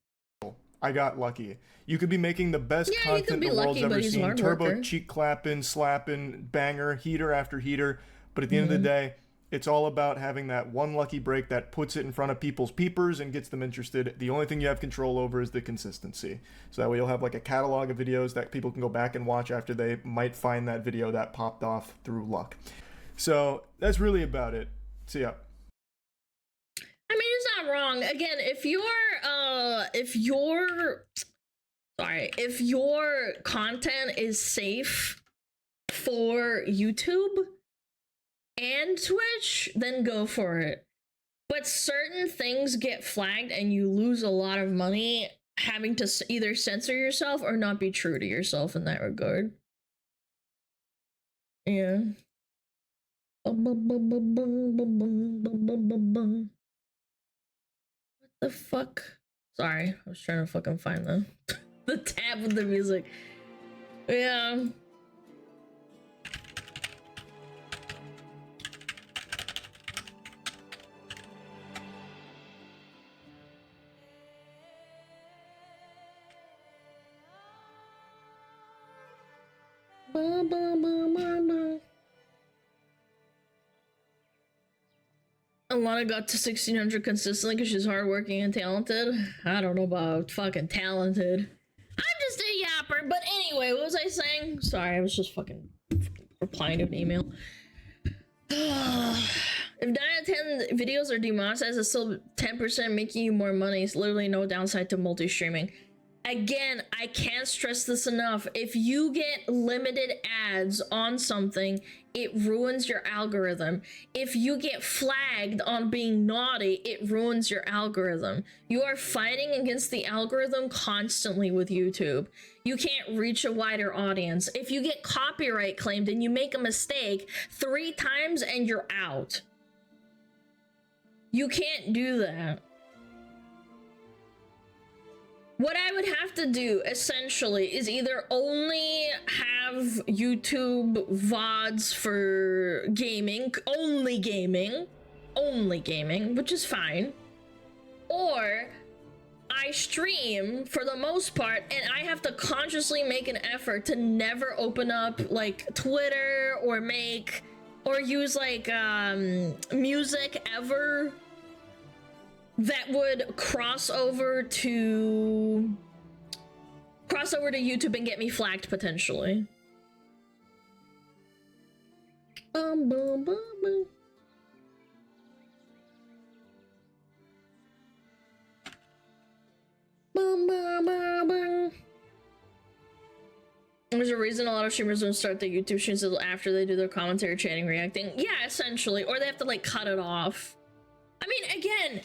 S6: I got lucky. You could be making the best content the world's ever seen. Turbo, cheek clapping, slapping, banger, heater after heater. But at the end of the day, it's all about having that one lucky break that puts it in front of people's peepers and gets them interested. The only thing you have control over is the consistency. So that way you'll have like a catalog of videos that people can go back and watch after they might find that video that popped off through luck. So that's really about it. So yeah.
S1: I mean, it's not wrong. Again, if your content is safe for YouTube and Twitch, then go for it. But certain things get flagged and you lose a lot of money having to either censor yourself or not be true to yourself in that regard. Yeah. What the fuck? Sorry, I was trying to fucking find the tab with the music. Yeah. Alana got to 1600 consistently because she's hardworking and talented. I don't know about fucking talented. I'm just a yapper. But anyway, what was I saying? Sorry, I was just fucking replying to an email. If 9 out of 10 videos are demonetized, it's still 10% making you more money. It's literally no downside to multi-streaming. Again, I can't stress this enough. If you get limited ads on something, it ruins your algorithm. If you get flagged on being naughty, it ruins your algorithm. You are fighting against the algorithm constantly with YouTube. You can't reach a wider audience. If you get copyright claimed and you make a mistake 3 times and you're out. You can't do that. What I would have to do, essentially, is either only have YouTube VODs for gaming, only gaming, which is fine, or I stream for the most part, and I have to consciously make an effort to never open up, like, Twitter, or use, like, music ever, that would cross over to YouTube and get me flagged potentially. Bum, bum, bum, bum. Bum, bum, bum, bum. There's a reason a lot of streamers don't start their YouTube streams until after they do their commentary, chatting, reacting. Yeah, essentially, or they have to like cut it off. I mean, again,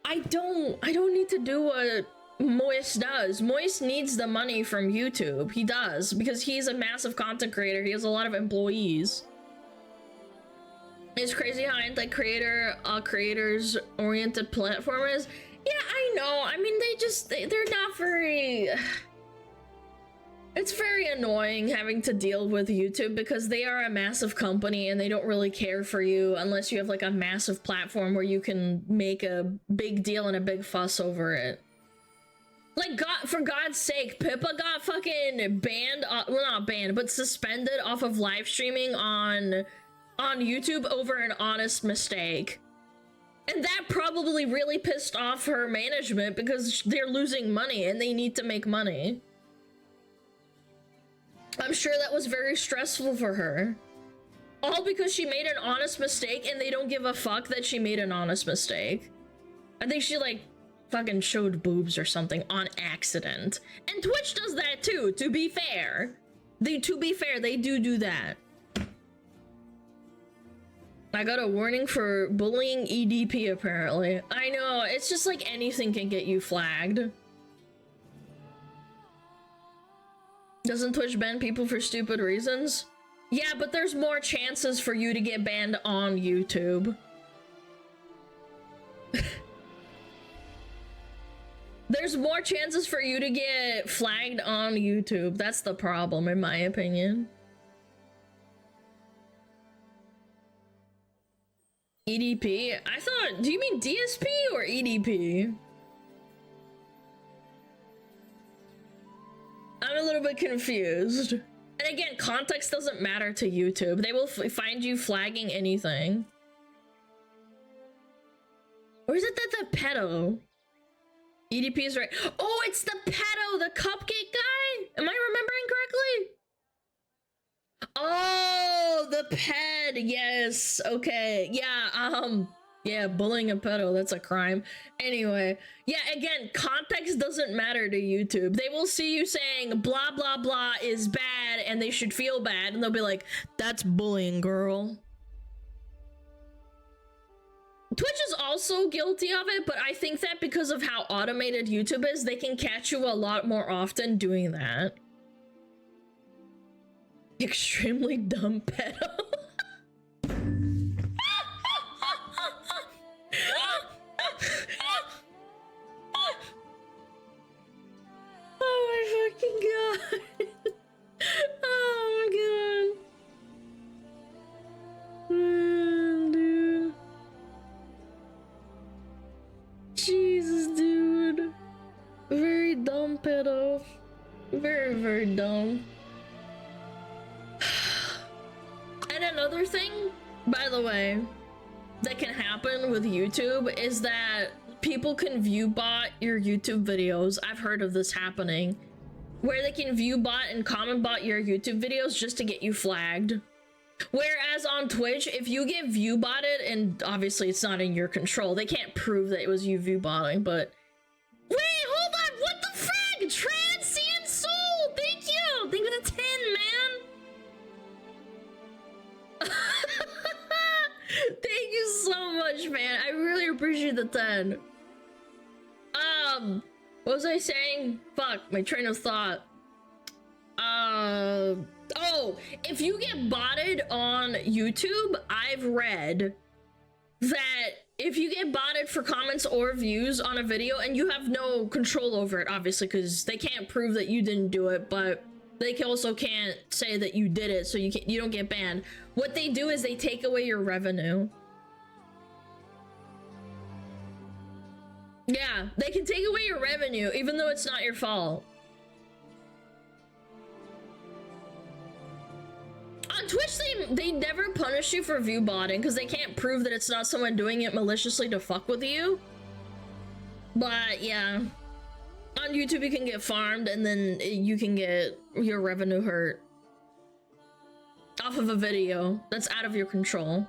S1: I don't need to do what Moist does. Moist needs the money from YouTube. He does, because he's a massive content creator. He has a lot of employees. It's crazy how creators oriented platform is. Yeah, I know. I mean, they're not very... It's very annoying having to deal with YouTube because they are a massive company and they don't really care for you unless you have like a massive platform where you can make a big deal and a big fuss over it. Like, for God's sake, Pippa got fucking banned, well, not banned, but suspended off of live streaming on YouTube over an honest mistake. And that probably really pissed off her management because they're losing money and they need to make money. I'm sure that was very stressful for her. All because she made an honest mistake and they don't give a fuck that she made an honest mistake. I think she like fucking showed boobs or something on accident. And Twitch does that too, to be fair. They do that. I got a warning for bullying EDP apparently. I know, it's just like anything can get you flagged. Doesn't Twitch ban people for stupid reasons? Yeah, but there's more chances for you to get banned on YouTube. There's more chances for you to get flagged on YouTube. That's the problem, in my opinion. EDP? I thought, do you mean DSP or EDP? I'm a little bit confused. And again, context doesn't matter to YouTube. They will find you flagging anything. Or is it that the pedo? EDP is right. Oh, it's the pedo, the cupcake guy? Am I remembering correctly? Oh, the ped, yes. Okay, yeah, bullying a pedo, that's a crime. Anyway, yeah, again, context doesn't matter to YouTube. They will see you saying blah, blah, blah is bad and they should feel bad, and they'll be like, that's bullying, girl. Twitch is also guilty of it, but I think that because of how automated YouTube is, they can catch you a lot more often doing that. Extremely dumb pedo. Oh my fucking god. Oh my god. Dude. Jesus, dude. Very dumb pedo. Very, very dumb. And another thing, by the way, that can happen with YouTube is that people can view bot your YouTube videos. I've heard of this happening, where they can view bot and comment bot your YouTube videos just to get you flagged. Whereas on Twitch, if you get view botted, and obviously it's not in your control, they can't prove that it was you view botting, but wait, hold on, what the frick? of 10. What was I saying? Fuck, my train of thought. Oh, if you get botted on YouTube, I've read that if you get botted for comments or views on a video and you have no control over it, obviously, because they can't prove that you didn't do it, but they also can't say that you did it, so you don't get banned. What they do is they take away your revenue. Yeah, they can take away your revenue even though it's not your fault. On Twitch, they never punish you for view botting because they can't prove that it's not someone doing it maliciously to fuck with you. But yeah, on YouTube you can get farmed and then you can get your revenue hurt off of a video that's out of your control.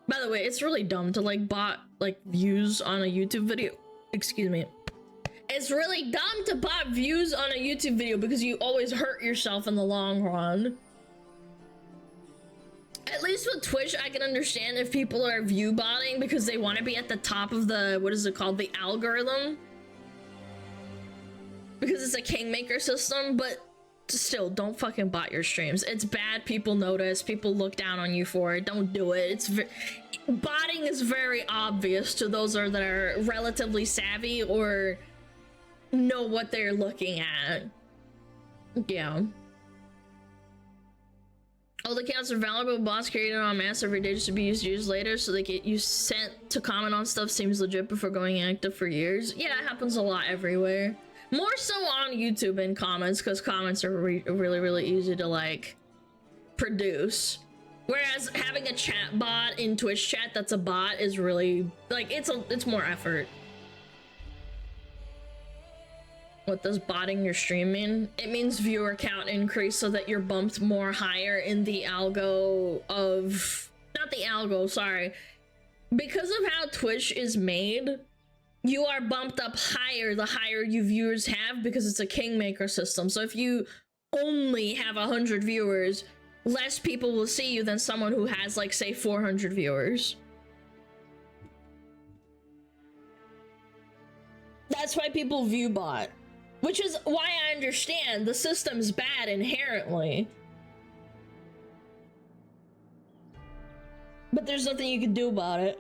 S1: By the way, it's really dumb to like bot like views on a YouTube video. Excuse me. It's really dumb to bot views on a YouTube video because you always hurt yourself in the long run. At least with Twitch, I can understand if people are view botting because they want to be at the top of the, what is it called? The algorithm. Because it's a kingmaker system, but still, don't fucking bot your streams. It's bad, people notice, people look down on you for it. Don't do it. Botting is very obvious to those that are relatively savvy or know what they're looking at. Yeah. All the accounts are valuable bots created on mass every day just to be used years later, so they get you sent to comment on stuff seems legit before going active for years. Yeah, it happens a lot everywhere. More so on YouTube in comments, because comments are really easy to like produce. Whereas having a chat bot in Twitch chat that's a bot is really like it's more effort. What does botting your stream mean? It means viewer count increase so that you're bumped more higher in the algo of... Not the algo, sorry. Because of how Twitch is made, you are bumped up higher the higher you viewers have because it's a kingmaker system. So if you only have 100 viewers, less people will see you than someone who has like, say, 400 viewers. That's why people view bot. Which is why I understand the system's bad inherently. But there's nothing you can do about it.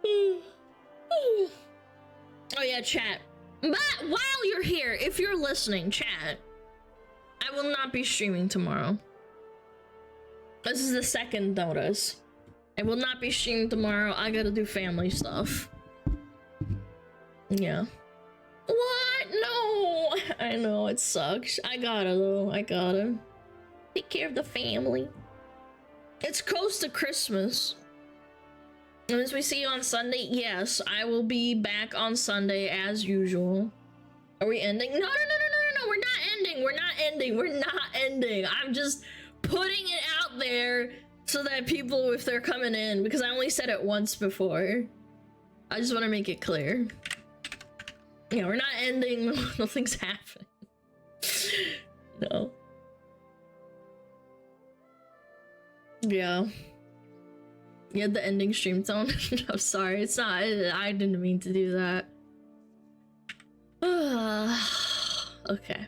S1: Oh yeah, chat. But while you're here, if you're listening, chat, I will not be streaming tomorrow. This is the second notice. I will not be streaming tomorrow. I gotta do family stuff. Yeah. What? No! I know, it sucks. I gotta though. I gotta. Take care of the family. It's close to Christmas. And as we see you on Sunday, yes, I will be back on Sunday as usual. Are we ending? No, we're not ending. We're not ending. I'm just putting it out there so that people, if they're coming in, because I only said it once before. I just want to make it clear. Yeah, we're not ending. Nothing's happening. No. Yeah. You had the ending stream tone. I'm sorry. It's not. I didn't mean to do that. Okay.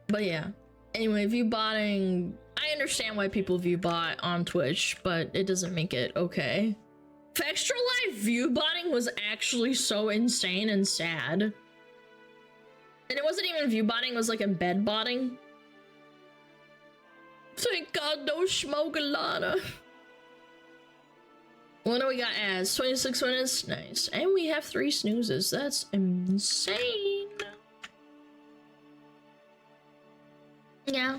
S1: But yeah. Anyway, view botting. I understand why people view bot on Twitch, but it doesn't make it okay. Extra Life view botting was actually so insane and sad. And it wasn't even view botting, it was like embed botting. Thank God, no Smugalana. What do we got as? 26 minutes? Nice. And we have 3 snoozes. That's insane. Yeah.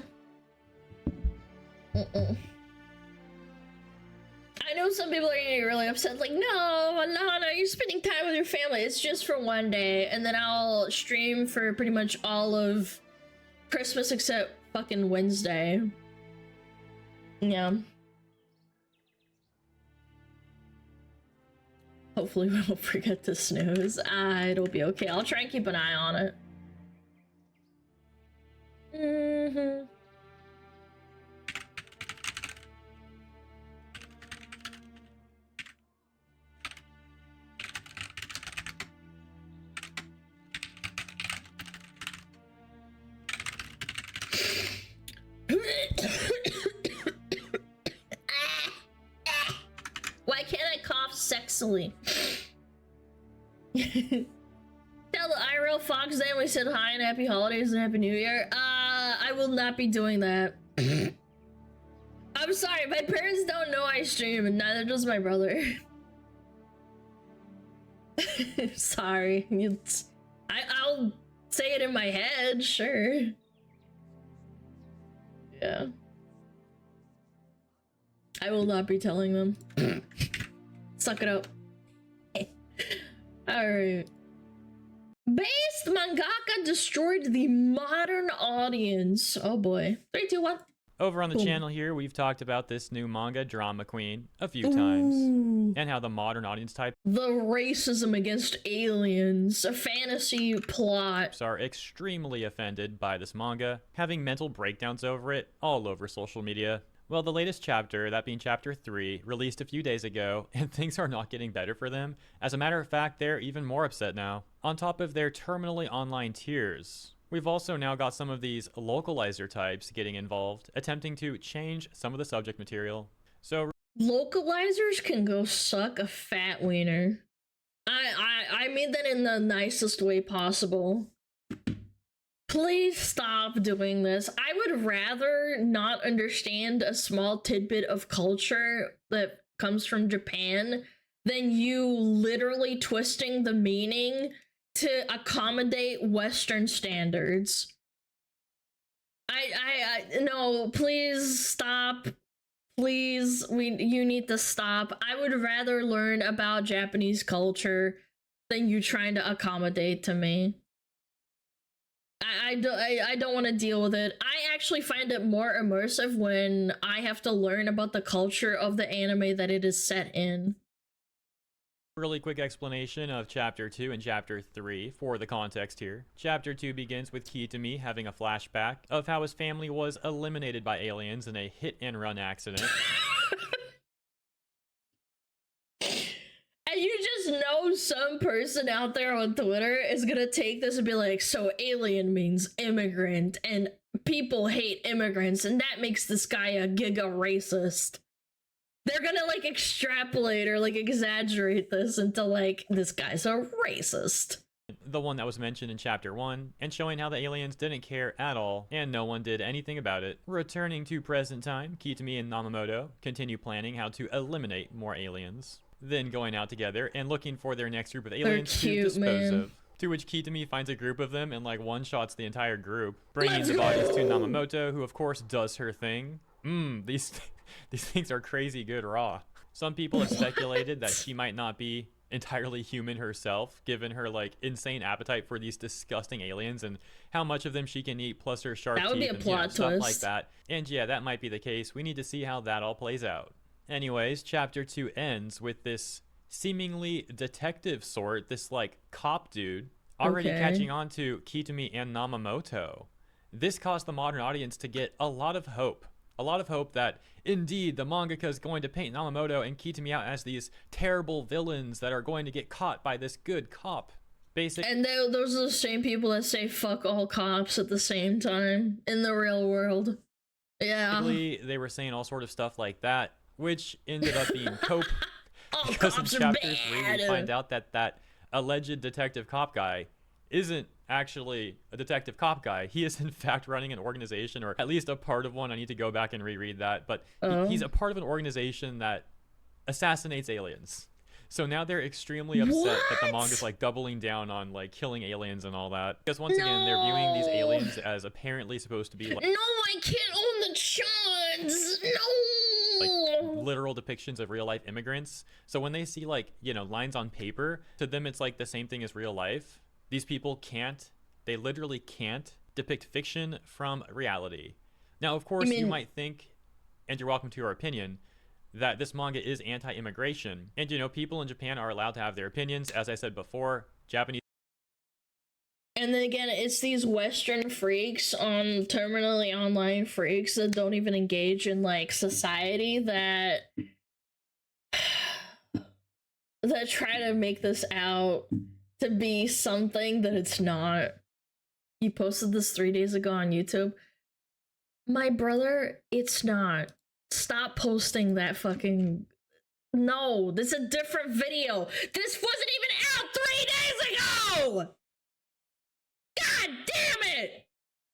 S1: I know some people are gonna get really upset, like, no, you're spending time with your family. It's just for one day, and then I'll stream for pretty much all of Christmas except fucking Wednesday. Yeah. Hopefully we won't forget to snooze. It'll be okay. I'll try and keep an eye on it. silly. Tell the IRL Fox Dan we said hi and happy holidays and happy new year. I will not be doing that. I'm sorry, my parents don't know I stream and neither does my brother. Sorry. I'll say it in my head, sure. Yeah. I will not be telling them. Suck it up. Alright. Based mangaka destroyed the modern audience. Oh boy. 3, 2, 1.
S8: Over on the channel here, we've talked about this new manga, Drama Queen, a few times. And how the modern audience types
S1: The racism against aliens. A fantasy plot.
S8: are extremely offended by this manga, having mental breakdowns over it all over social media. Well, the latest chapter, that being chapter 3, released a few days ago, and things are not getting better for them. As a matter of fact, they're even more upset now. On top of their terminally online tears, we've also now got some of these localizer types getting involved, attempting to change some of the subject material. So
S1: Localizers can go suck a fat wiener. I mean that in the nicest way possible. Please stop doing this. I would rather not understand a small tidbit of culture that comes from Japan than you literally twisting the meaning to accommodate Western standards. No, please stop. Please, you need to stop. I would rather learn about Japanese culture than you trying to accommodate to me. I don't want to deal with it. I actually find it more immersive when I have to learn about the culture of the anime that it is set in.
S8: really quick explanation of Chapter 2 and Chapter 3 for the context here. Chapter 2 begins with Kitami having a flashback of how his family was eliminated by aliens in a hit-and-run accident.
S1: And you just know some person out there on Twitter is gonna take this and be like, so alien means immigrant, and people hate immigrants, and that makes this guy a giga racist. They're gonna like extrapolate or like exaggerate this into like, this guy's a racist.
S8: The one that was mentioned in Chapter 1, and showing how the aliens didn't care at all, and no one did anything about it. Returning to present time, Kitami and Namamoto continue planning how to eliminate more aliens. Then going out together and looking for their next group of aliens to dispose of. To which Kitami finds a group of them and like one-shots the entire group, bringing the bodies to Namamoto, who of course does her thing. These things are crazy good raw. Some people have speculated that she might not be entirely human herself, given her like insane appetite for these disgusting aliens and how much of them she can eat, plus her sharp teeth and stuff like that. And yeah, that might be the case. We need to see how that all plays out. Anyways, Chapter 2 ends with this seemingly detective sort, this like cop dude, already catching on to Kitami and Namamoto. This caused the modern audience to get a lot of hope. A lot of hope that, indeed, the mangaka is going to paint Namamoto and Kitami out as these terrible villains that are going to get caught by this good cop.
S1: And those are the same people that say fuck all cops at the same time in the real world. Yeah.
S8: Basically, they were saying all sort of stuff like that, which ended up being cope. Because in Chapter 3, we find out that that alleged detective cop guy isn't actually a detective cop guy. He is in fact running an organization, or at least a part of one. I need to go back and reread that, but he's a part of an organization that assassinates aliens. So now they're extremely upset that the manga's like doubling down on like killing aliens and all that. Because once again, they're viewing these aliens as apparently supposed to be like,
S1: no, I can't own the chuds. No,
S8: like literal depictions of real life immigrants. So when they see like, you know, lines on paper, to them it's like the same thing as real life. These people can't, they literally can't depict fiction from reality. Now, of course, you might think, and you're welcome to your opinion, that this manga is anti-immigration. And, you know, people in Japan are allowed to have their opinions. As I said before, Japanese...
S1: And then again, it's these Western freaks on terminally online freaks that don't even engage in, like, society that try to make this out to be something that it's not. You posted this 3 days ago on YouTube. My brother, it's not. Stop posting that fucking No, this is a different video. This wasn't even out 3 days ago! God damn it!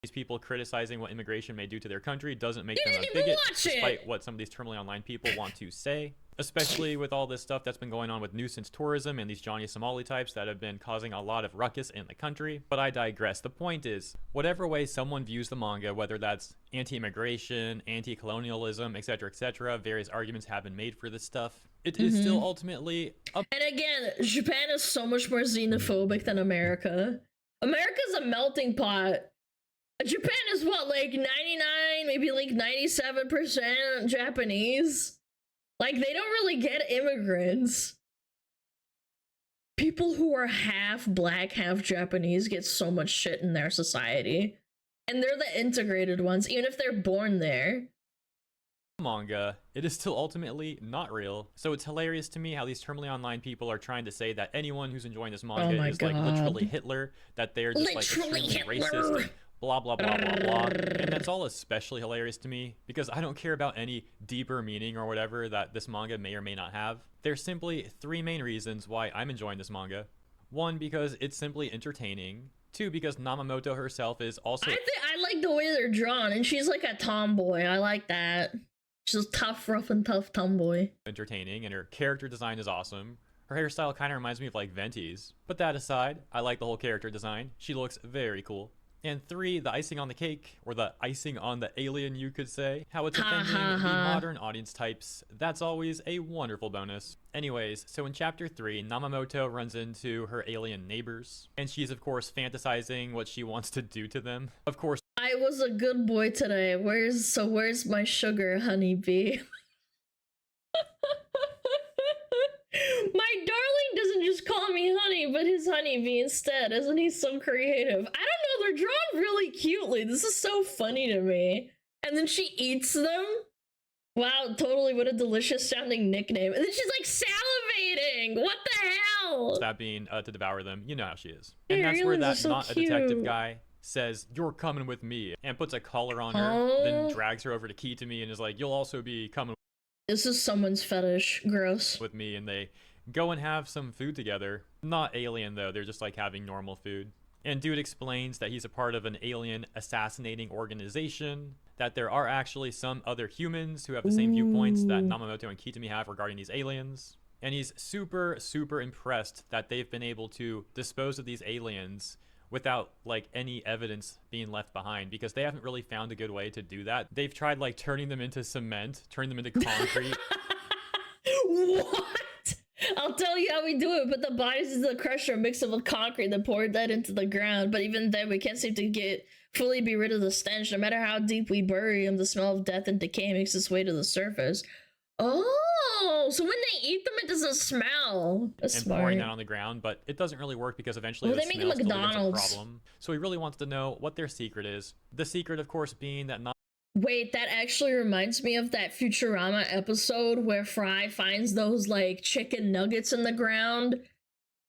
S8: These people criticizing what immigration may do to their country doesn't make
S1: You
S8: them a
S1: didn't even
S8: bigot,
S1: watch it!
S8: despite what some of these terminally online people want to say. Especially with all this stuff that's been going on with nuisance tourism and these Johnny Somali types that have been causing a lot of ruckus in the country. But I digress. The point is, whatever way someone views the manga, whether that's anti-immigration, anti-colonialism, etc., various arguments have been made for this stuff. It is still ultimately a—
S1: And again, Japan is so much more xenophobic than America. America's a melting pot. Japan is what, like 99, maybe like 97% Japanese? Like, they don't really get immigrants. People who are half black, half Japanese get so much shit in their society. And they're the integrated ones, even if they're born there.
S8: manga, it is still ultimately not real. So it's hilarious to me how these terminally online people are trying to say that anyone who's enjoying this manga is like literally Hitler, that they're just
S1: Literally
S8: like extremely racist and blah blah blah blah blah. And that's all especially hilarious to me because I don't care about any deeper meaning or whatever that this manga may or may not have. There's simply 3 main reasons why I'm enjoying this manga. 1, because it's simply entertaining. 2, because Namamoto herself is also—
S1: I like the way they're drawn, and she's like a tomboy. I like that. She's a tough, rough and tough tomboy.
S8: entertaining, and her character design is awesome. Her hairstyle kind of reminds me of like Venti's. But that aside, I like the whole character design. She looks very cool. And 3, the icing on the cake, or the icing on the alien, you could say, how it's offending the modern audience types. That's always a wonderful bonus. Anyways, so in chapter 3, Namamoto runs into her alien neighbors, and she's of course fantasizing what she wants to do to them. Of course,
S1: I was a good boy today. Where's my sugar, honeybee? My darling doesn't just call me honey, but his honeybee instead. Isn't he so creative? I don't know, they're drawn really cutely. This is so funny to me. And then she eats them. Wow, totally, what a delicious sounding nickname. And then she's like salivating. What the hell?
S8: that being to devour them, you know how she is. And
S1: Her
S8: that's where
S1: aliens
S8: that
S1: are so
S8: not a detective
S1: cute.
S8: guy says, "You're coming with me," and puts a collar on her, then
S1: Oh.
S8: drags her over to Kitami and is like, "You'll also be coming
S1: This is someone's fetish. Gross.
S8: with me," and they go and have some food together. Not alien though, they're just like having normal food. And dude explains that he's a part of an alien assassinating organization, that there are actually some other humans who have the same viewpoints that Namamoto and Kitami have regarding these aliens. And he's super impressed that they've been able to dispose of these aliens without like any evidence being left behind, because they haven't really found a good way to do that. They've tried like turning them into cement, turning them into concrete.
S1: What? I'll tell you how we do it. Put the bodies into the crusher, mix it with concrete, then pour that into the ground. But even then, we can't seem to fully be rid of the stench. No matter how deep we bury them, the smell of death and decay makes its way to the surface. Oh, so when they eat them, it doesn't smell. That's
S8: and
S1: smart.
S8: pouring that on the ground, but it doesn't really work because eventually
S1: Well,
S8: the
S1: they make
S8: smell still becomes a
S1: McDonald's.
S8: problem. So he really wants to know what their secret is. The secret, of course, being that
S1: Wait, that actually reminds me of that Futurama episode where Fry finds those like chicken nuggets in the ground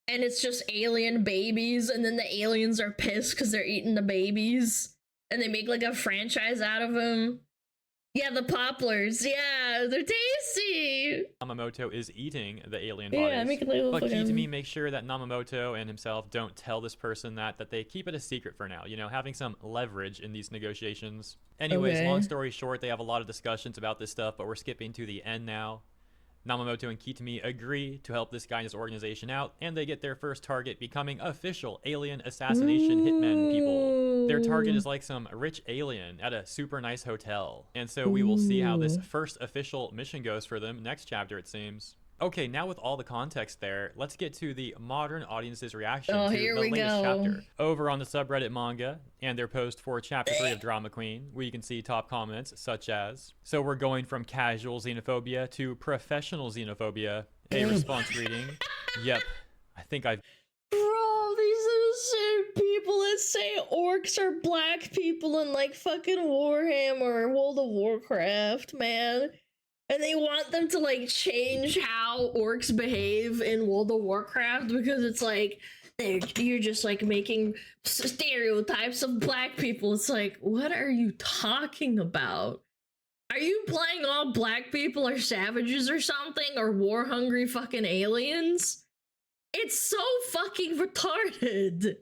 S1: and it's just alien babies, and then the aliens are pissed because they're eating the babies and they make like a franchise out of them. Yeah, the poplars. Yeah, they're tasty.
S8: Namamoto is eating the alien
S1: Yeah,
S8: bodies.
S1: make a little
S8: But
S1: fucking-
S8: Kitami makes sure that Namamoto and himself don't tell this person that they keep it a secret for now, you know, having some leverage in these negotiations. Anyways,
S1: Okay.
S8: long story short, they have a lot of discussions about this stuff, but we're skipping to the end now. Namamoto and Kitami agree to help this guy and his organization out, and they get their first target becoming official alien assassination hitmen people. Their target is like some rich alien at a super nice hotel. And so we will see how this first official mission goes for them next chapter, it seems. Okay, now with all the context there, let's get to the modern audience's reaction to
S1: here
S8: the
S1: we
S8: latest
S1: go.
S8: chapter. Over on the subreddit manga and their post for chapter 3 of Drama Queen, where you can see top comments such as, "So we're going from casual xenophobia to professional xenophobia." A response reading, "Yep, I think I've..."
S1: Bro, these are the same people that say orcs are black people in like fucking Warhammer or World of Warcraft, man. And they want them to like change how orcs behave in World of Warcraft because it's like you're just like making stereotypes of black people. It's like, what are you talking about? Are you playing all black people are savages or something? Or war-hungry fucking aliens? It's so fucking retarded.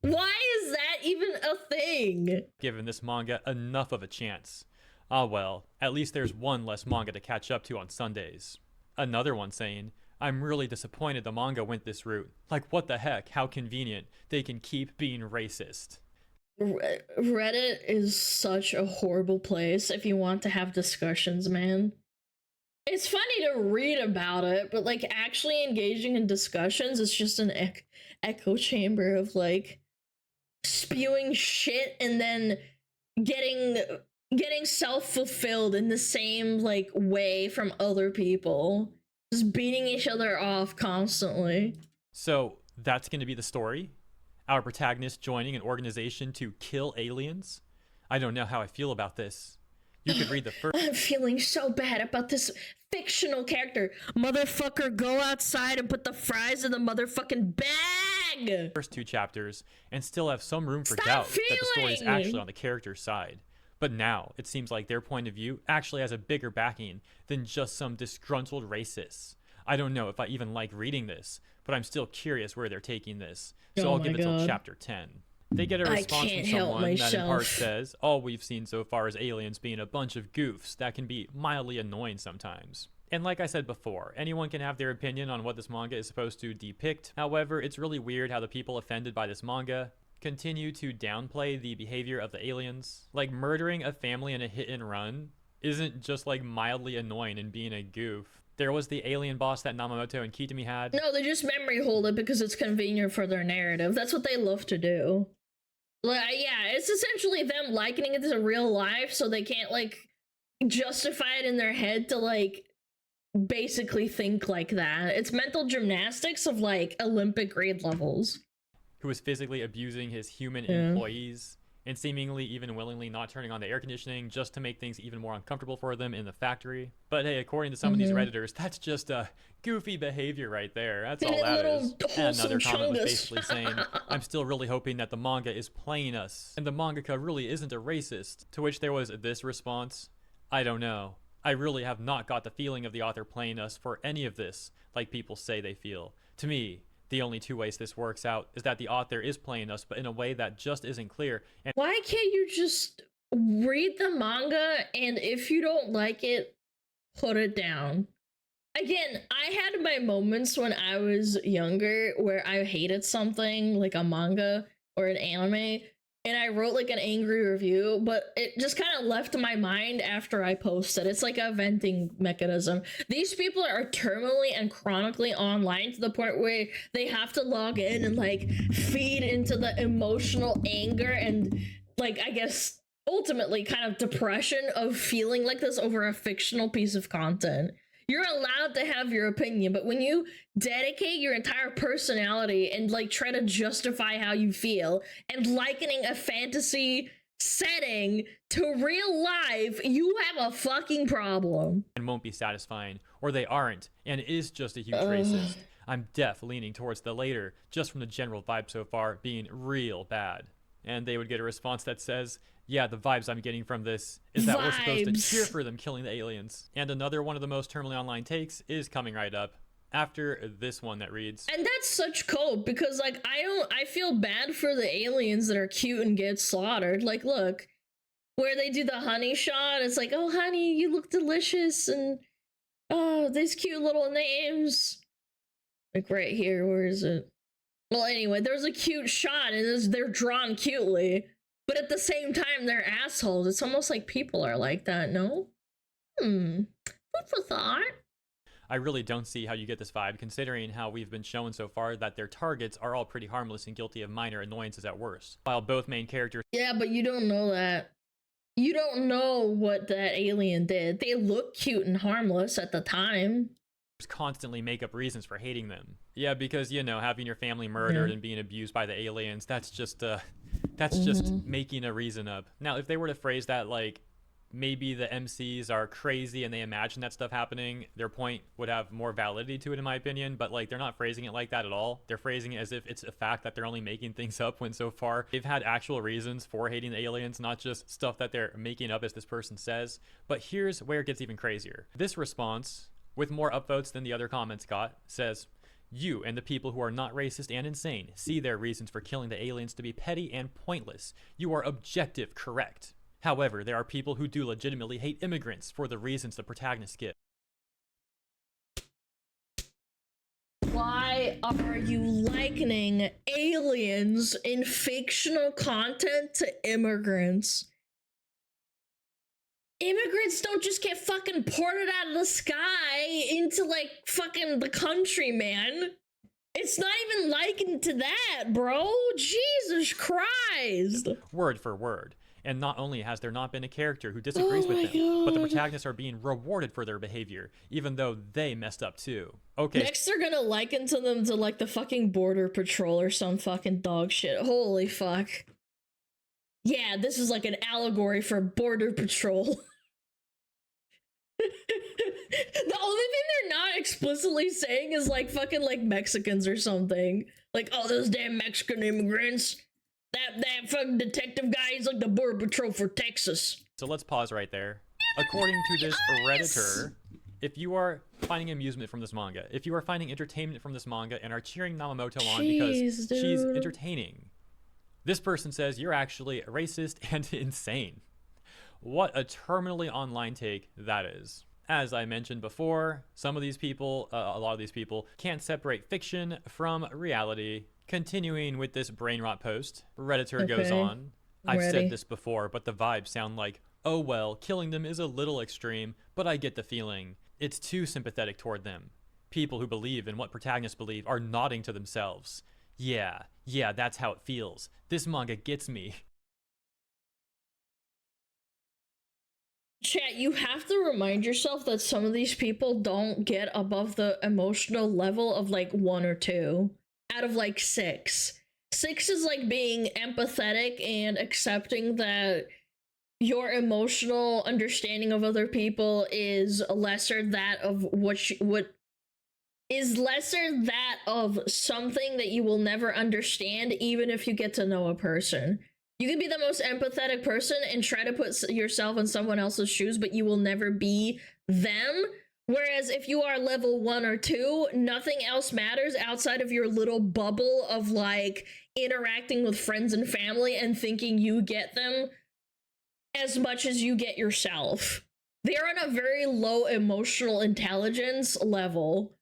S1: Why is that even a thing?
S8: Given this manga enough of a chance. Ah well, at least there's one less manga to catch up to on Sundays. Another one saying, I'm really disappointed the manga went this route. Like what the heck, how convenient. They can keep being racist.
S1: Reddit is such a horrible place if you want to have discussions, man. It's funny to read about it, but like actually engaging in discussions is just an echo chamber of like spewing shit and then getting self-fulfilled in the same like way from other people, just beating each other off constantly.
S8: So that's going to be the story? Our protagonist joining an organization to kill aliens? I don't know how I feel about this. You could read the first.
S1: I'm feeling so bad about this fictional character. Motherfucker, go outside and put the fries in the motherfucking bag!
S8: First 2 chapters and still have some room for
S1: Stop
S8: doubt that the story is
S1: feeling!
S8: actually on the character's side. But now it seems like their point of view actually has a bigger backing than just some disgruntled racists. I don't know if I even like reading this, but I'm still curious where they're taking this, so I'll give it till chapter 10. They get a response from someone that in part says, all we've seen so far is aliens being a bunch of goofs that can be mildly annoying sometimes. And like I said before, anyone can have their opinion on what this manga is supposed to depict. However, it's really weird how the people offended by this manga continue to downplay the behavior of the aliens. Like murdering a family in a hit and run isn't just like mildly annoying and being a goof. There was the alien boss that Namamoto and Kitami had.
S1: No, they just memory hold it because it's convenient for their narrative. That's what they love to do. Like, yeah, it's essentially them likening it to real life so they can't, like, justify it in their head to, like, basically think like that. It's mental gymnastics of, like, Olympic grade levels.
S8: Who was physically abusing his human employees and seemingly even willingly not turning on the air conditioning just to make things even more uncomfortable for them in the factory. But hey, according to some of these Redditors, that's just a goofy behavior right there. That's all that is. And another comment was basically saying, I'm still really hoping that the manga is playing us, and the mangaka really isn't a racist. To which there was this response, I don't know. I really have not got the feeling of the author playing us for any of this, like people say they feel. To me, the only 2 ways this works out is that the author is playing us, but in a way that just isn't clear. And
S1: why can't you just read the manga and if you don't like it, put it down? Again, I had my moments when I was younger where I hated something like a manga or an anime and I wrote like an angry review, but it just kind of left my mind after I posted. It's like a venting mechanism. These people are terminally and chronically online to the point where they have to log in and like feed into the emotional anger and like, I guess, ultimately kind of depression of feeling like this over a fictional piece of content. You're allowed to have your opinion, but when you dedicate your entire personality and like try to justify how you feel and likening a fantasy setting to real life, you have a fucking problem.
S8: And won't be satisfying, or they aren't, and it is just a huge racist. I'm leaning towards the later, just from the general vibe so far being real bad. And they would get a response that says, yeah, the vibes I'm getting from this is that we're supposed to cheer for them killing the aliens. And another one of the most terminally online takes is coming right up after this one that reads,
S1: and that's such cold because like I feel bad for the aliens that are cute and get slaughtered. Like, look, where they do the honey shot, it's like, oh honey, you look delicious, and oh, these cute little names. Like right here, where is it? Well, anyway, there's a cute shot and they're drawn cutely. But at the same time, they're assholes. It's almost like people are like that, no? Food for thought.
S8: I really don't see how you get this vibe, considering how we've been shown so far that their targets are all pretty harmless and guilty of minor annoyances at worst. While both main characters...
S1: Yeah, but you don't know that. You don't know what that alien did. They look cute and harmless at the time.
S8: Constantly make up reasons for hating them. Yeah, because, you know, having your family murdered and being abused by the aliens, that's just making a reason up. Now, if they were to phrase that like, maybe the MCs are crazy and they imagine that stuff happening, their point would have more validity to it, in my opinion. But like, they're not phrasing it like that at all. They're phrasing it as if it's a fact that they're only making things up, when so far they've had actual reasons for hating the aliens, not just stuff that they're making up as this person says. But here's where it gets even crazier. This response, with more upvotes than the other comments got, says, "You and the people who are not racist and insane see their reasons for killing the aliens to be petty and pointless. You are objective correct. However, there are people who do legitimately hate immigrants for the reasons the protagonists give."
S1: Why are you likening aliens in fictional content to immigrants? Immigrants don't just get fucking ported out of the sky into like fucking the country, man. It's not even likened to that, bro. Jesus Christ.
S8: Word for word. And not only has there not been a character who disagrees with them, but the protagonists are being rewarded for their behavior, even though they messed up too. Okay.
S1: Next they're gonna liken to them to like the fucking border patrol or some fucking dog shit. Holy fuck. Yeah, this is like an allegory for border patrol. The only thing they're not explicitly saying is like fucking like Mexicans or something. Like, oh, those damn Mexican immigrants. That fucking detective guy, he's like the border patrol for Texas.
S8: So let's pause right there. According to this Redditor, if you are finding amusement from this manga, if you are finding entertainment from this manga and are cheering Namamoto on because she's entertaining, this person says you're actually racist and insane. What a terminally online take that is. As I mentioned before, some of these people, a lot of these people, can't separate fiction from reality. Continuing with this brain rot post, Redditor goes on, "I've said this before, but the vibes sound like, oh well, killing them is a little extreme, but I get the feeling. It's too sympathetic toward them. People who believe in what protagonists believe are nodding to themselves. Yeah, that's how it feels. This manga gets me."
S1: Chat, you have to remind yourself that some of these people don't get above the emotional level of like 1 or 2 out of like 6. 6 is like being empathetic and accepting that your emotional understanding of other people is lesser that of what is lesser that of something that you will never understand, even if you get to know a person. You can be the most empathetic person and try to put yourself in someone else's shoes, but you will never be them. Whereas if you are level 1 or 2, nothing else matters outside of your little bubble of like interacting with friends and family and thinking you get them as much as you get yourself. They're on a very low emotional intelligence level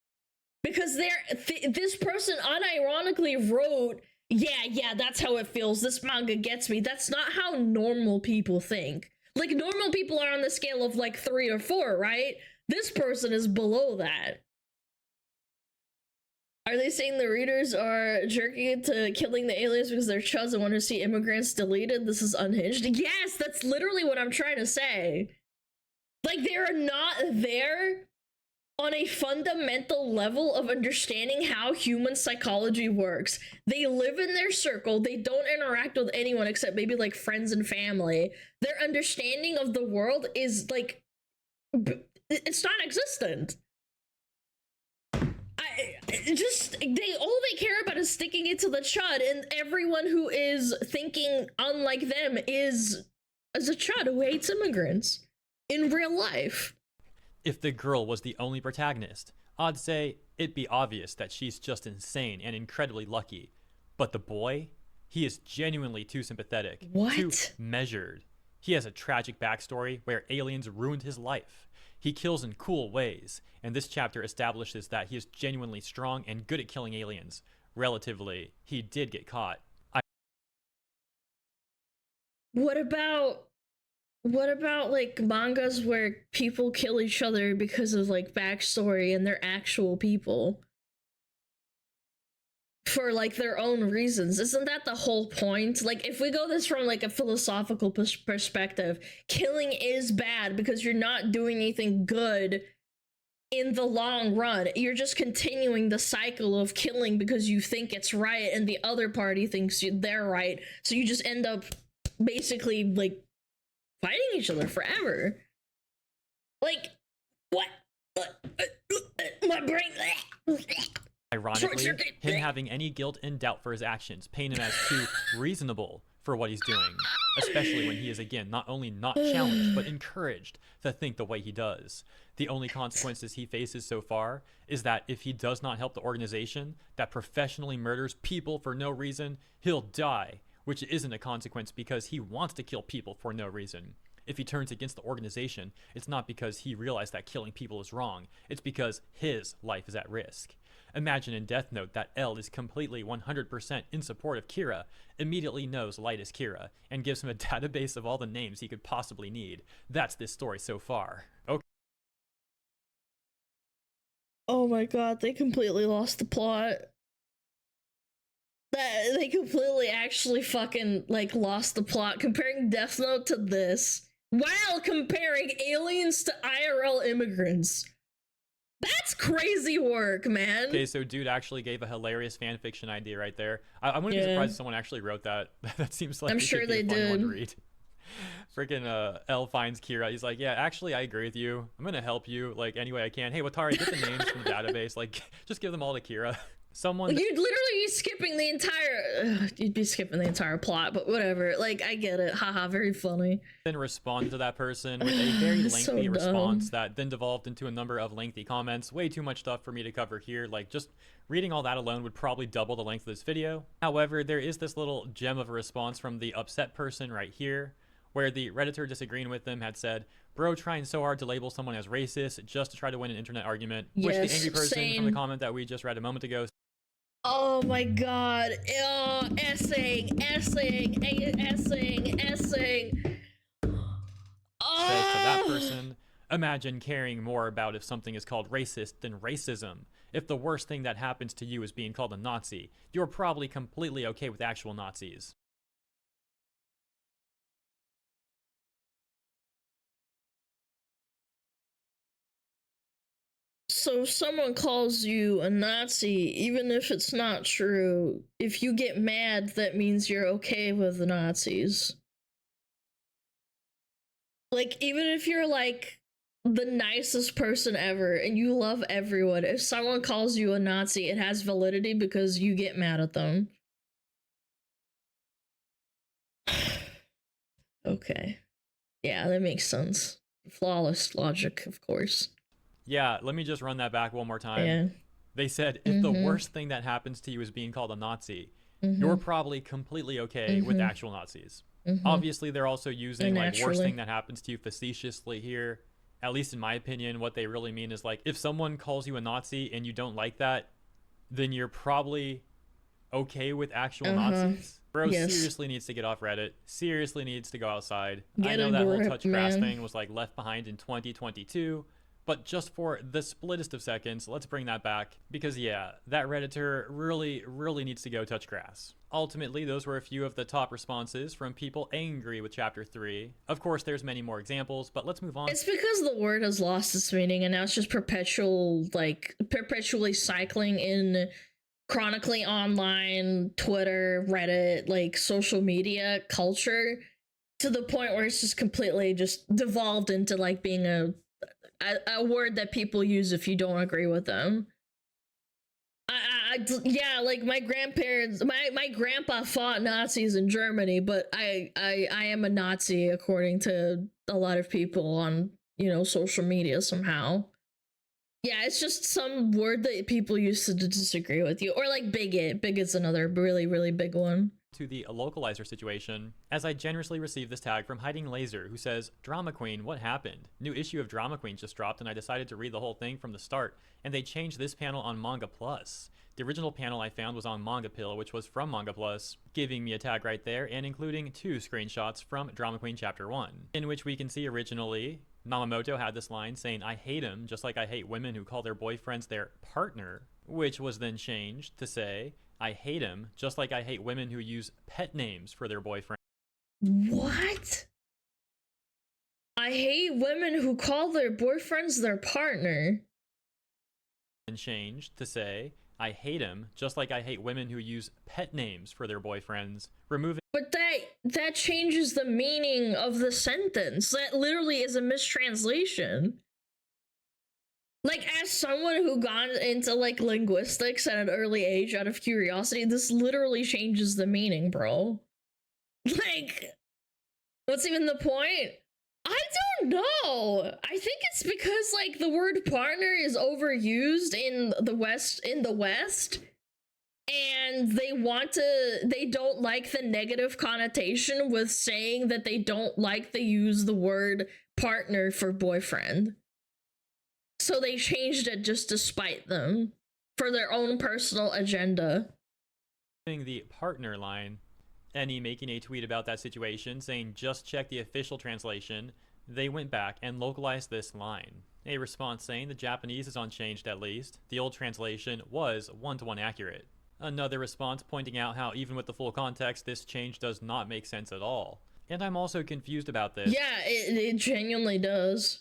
S1: because this person unironically wrote, yeah, that's how it feels. This manga gets me. That's not how normal people think. Like, normal people are on the scale of like 3 or 4, right? This person is below that. Are they saying the readers are jerking into killing the aliens because they're chuds and want to see immigrants deleted? This is unhinged. Yes, that's literally what I'm trying to say. Like, they're not there on a fundamental level of understanding how human psychology works. They live in their circle. They don't interact with anyone except maybe like friends and family. Their understanding of the world is like, it's non-existent. All they care about is sticking it to the chud, and everyone who is thinking unlike them is a chud who hates immigrants in real life.
S8: If the girl was the only protagonist, I'd say it'd be obvious that she's just insane and incredibly lucky. But the boy, he is genuinely too sympathetic, too measured. He has a tragic backstory where aliens ruined his life. He kills in cool ways, and this chapter establishes that he is genuinely strong and good at killing aliens. Relatively, he did get caught.
S1: What about like mangas where people kill each other because of like backstory and they're actual people for like their own reasons? Isn't that the whole point? Like, if we go this from like a philosophical perspective, killing is bad because you're not doing anything good in the long run. You're just continuing the cycle of killing because you think it's right and the other party thinks they're right, so you just end up basically like fighting each other forever. Like, what? My brain.
S8: Ironically, him having any guilt and doubt for his actions paint him as too reasonable for what he's doing, especially when he is again not only not challenged but encouraged to think the way he does. The only consequences he faces so far is that if he does not help the organization that professionally murders people for no reason, he'll die, which isn't a consequence because he wants to kill people for no reason. If he turns against the organization, it's not because he realized that killing people is wrong, it's because his life is at risk. Imagine in Death Note that L is completely 100% in support of Kira, immediately knows Light is Kira, and gives him a database of all the names he could possibly need. That's this story so far. Okay.
S1: Oh my god, they completely lost the plot. They completely actually fucking, like, lost the plot. Comparing Death Note to this, while comparing aliens to IRL immigrants. That's crazy work, man.
S8: Okay, so dude actually gave a hilarious fanfiction idea right there. I wouldn't be surprised if someone actually wrote that. That seems like
S1: I'm
S8: it
S1: sure
S8: could be
S1: they
S8: a fun one
S1: did.
S8: to read. Freaking L finds Kira. He's like, yeah, actually, I agree with you. I'm gonna help you like any way I can. Hey, Watari, get the names from the database. Like, just give them all to Kira. Someone.
S1: You'd literally be skipping the entire. You'd be skipping the entire plot, but whatever. Like, I get it. Haha, very funny.
S8: Then responded to that person with a very
S1: So
S8: lengthy response
S1: dumb.
S8: that then devolved into a number of lengthy comments. Way too much stuff for me to cover here. Like, just reading all that alone would probably double the length of this video. However, there is this little gem of a response from the upset person right here, where the Redditor disagreeing with them had said, bro trying so hard to label someone as racist just to try to win an internet argument, which the
S1: Yes,
S8: angry person from the
S1: same.
S8: comment that we just read a moment ago
S1: Oh my god. Essaying.
S8: says to that person, imagine caring more about if something is called racist than racism. If the worst thing that happens to you is being called a Nazi, you're probably completely okay with actual Nazis.
S1: So if someone calls you a Nazi, even if it's not true, if you get mad, that means you're okay with the Nazis. Like, even if you're like the nicest person ever and you love everyone, if someone calls you a Nazi, it has validity because you get mad at them. Okay. Yeah, that makes sense. Flawless logic, of course.
S8: Yeah, let me just run that back one more time.
S1: Yeah.
S8: They said, if the worst thing that happens to you is being called a Nazi, you're probably completely okay with actual Nazis. Obviously, they're also using like worst thing that happens to you facetiously here. At least in my opinion, what they really mean is like, if someone calls you a Nazi and you don't like that, then you're probably okay with actual Nazis. Bro seriously needs to get off Reddit. Seriously needs to go outside. I know that whole touch grass thing was like left behind in 2022. But just for the splittest of seconds, let's bring that back. Because yeah, that Redditor really needs to go touch grass. Ultimately, those were a few of the top responses from people angry with Chapter 3. Of course, there's many more examples, but let's move on.
S1: It's because the word has lost its meaning and now it's just perpetually cycling in chronically online, Twitter, Reddit, like social media culture to the point where it's just completely just devolved into like being a word that people use if you don't agree with them. Yeah, like my grandparents, my grandpa fought Nazis in Germany, but I am a Nazi according to a lot of people on, you know, social media somehow. Yeah, it's just some word that people use to disagree with you. Or like bigot. Bigot's another really big one.
S8: To the localizer situation, as I generously received this tag from Hiding Laser, who says, Drama Queen, what happened? New issue of Drama Queen just dropped and I decided to read the whole thing from the start, and they changed this panel on Manga Plus. The original panel I found was on Manga Pill, which was from Manga Plus, giving me a tag right there and including 2 screenshots from Drama Queen Chapter 1, in which we can see originally Namamoto had this line saying, I hate him, just like I hate women who call their boyfriends their partner, which was then changed to say, I hate him, just like I hate women who use pet names for their boyfriend.
S1: What? I hate women who call their boyfriends their partner.
S8: And changed to say, I hate him, just like I hate women who use pet names for their boyfriends, removing
S1: But that changes the meaning of the sentence. That literally is a mistranslation. Like, as someone who got into, like, linguistics at an early age out of curiosity, this literally changes the meaning, bro. Like, what's even the point? I don't know. I think it's because, like, the word partner is overused in the West, and they don't like the negative connotation with saying that they don't like to use the word partner for boyfriend. So they changed it just to spite them for their own personal agenda.
S8: The partner line, Any making a tweet about that situation saying just check the official translation, they went back and localized this line. A response saying the Japanese is unchanged at least, the old translation was one-to-one accurate. Another response pointing out how even with the full context this change does not make sense at all. And I'm also confused about this.
S1: Yeah, it genuinely does.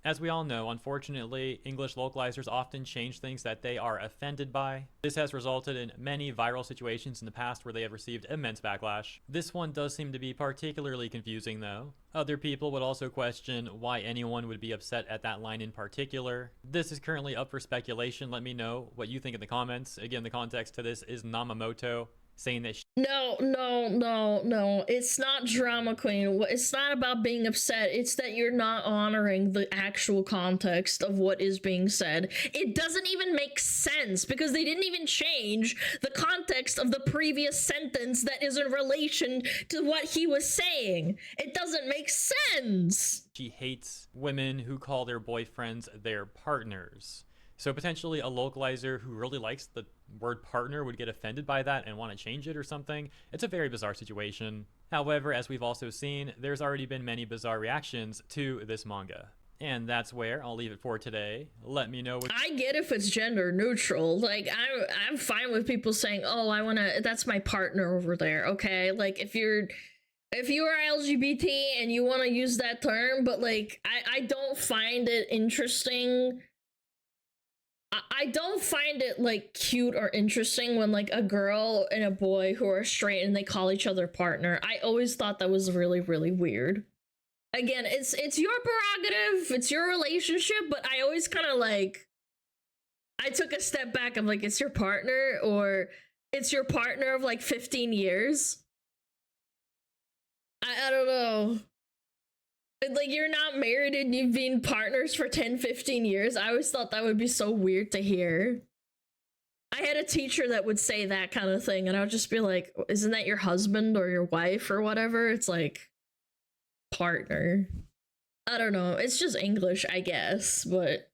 S8: As we all know, unfortunately, English localizers often change things that they are offended by. This has resulted in many viral situations in the past where they have received immense backlash. This one does seem to be particularly confusing though. Other people would also question why anyone would be upset at that line in particular. This is currently up for speculation. Let me know what you think in the comments. Again, the context to this is Namamoto saying that
S1: No, it's not drama queen. It's not about being upset. It's that you're not honoring the actual context of what is being said. It doesn't even make sense because they didn't even change the context of the previous sentence that is in relation to what he was saying. It doesn't make sense.
S8: she hates women who call their boyfriends their partners. So potentially a localizer who really likes the word partner would get offended by that and want to change it or something. It's a very bizarre situation. However, as we've also seen, there's already been many bizarre reactions to this manga. And that's where I'll leave it for today. Let me know what—
S1: I get if it's gender neutral. Like, I'm fine with people saying, oh, that's my partner over there, okay? Like, if you are LGBT and you want to use that term, but like, I don't find it interesting. I don't find it like cute or interesting when like a girl and a boy who are straight and they call each other partner. I always thought that was really, really weird. Again, it's your prerogative, it's your relationship, but I always kind of like, I took a step back. I'm like, it's your partner, or it's your partner of like 15 years. I don't know. Like, you're not married and you've been partners for 10, 15 years. I always thought that would be so weird to hear. I had a teacher that would say that kind of thing, and I would just be like, isn't that your husband or your wife or whatever? It's like, partner. I don't know. It's just English, I guess, but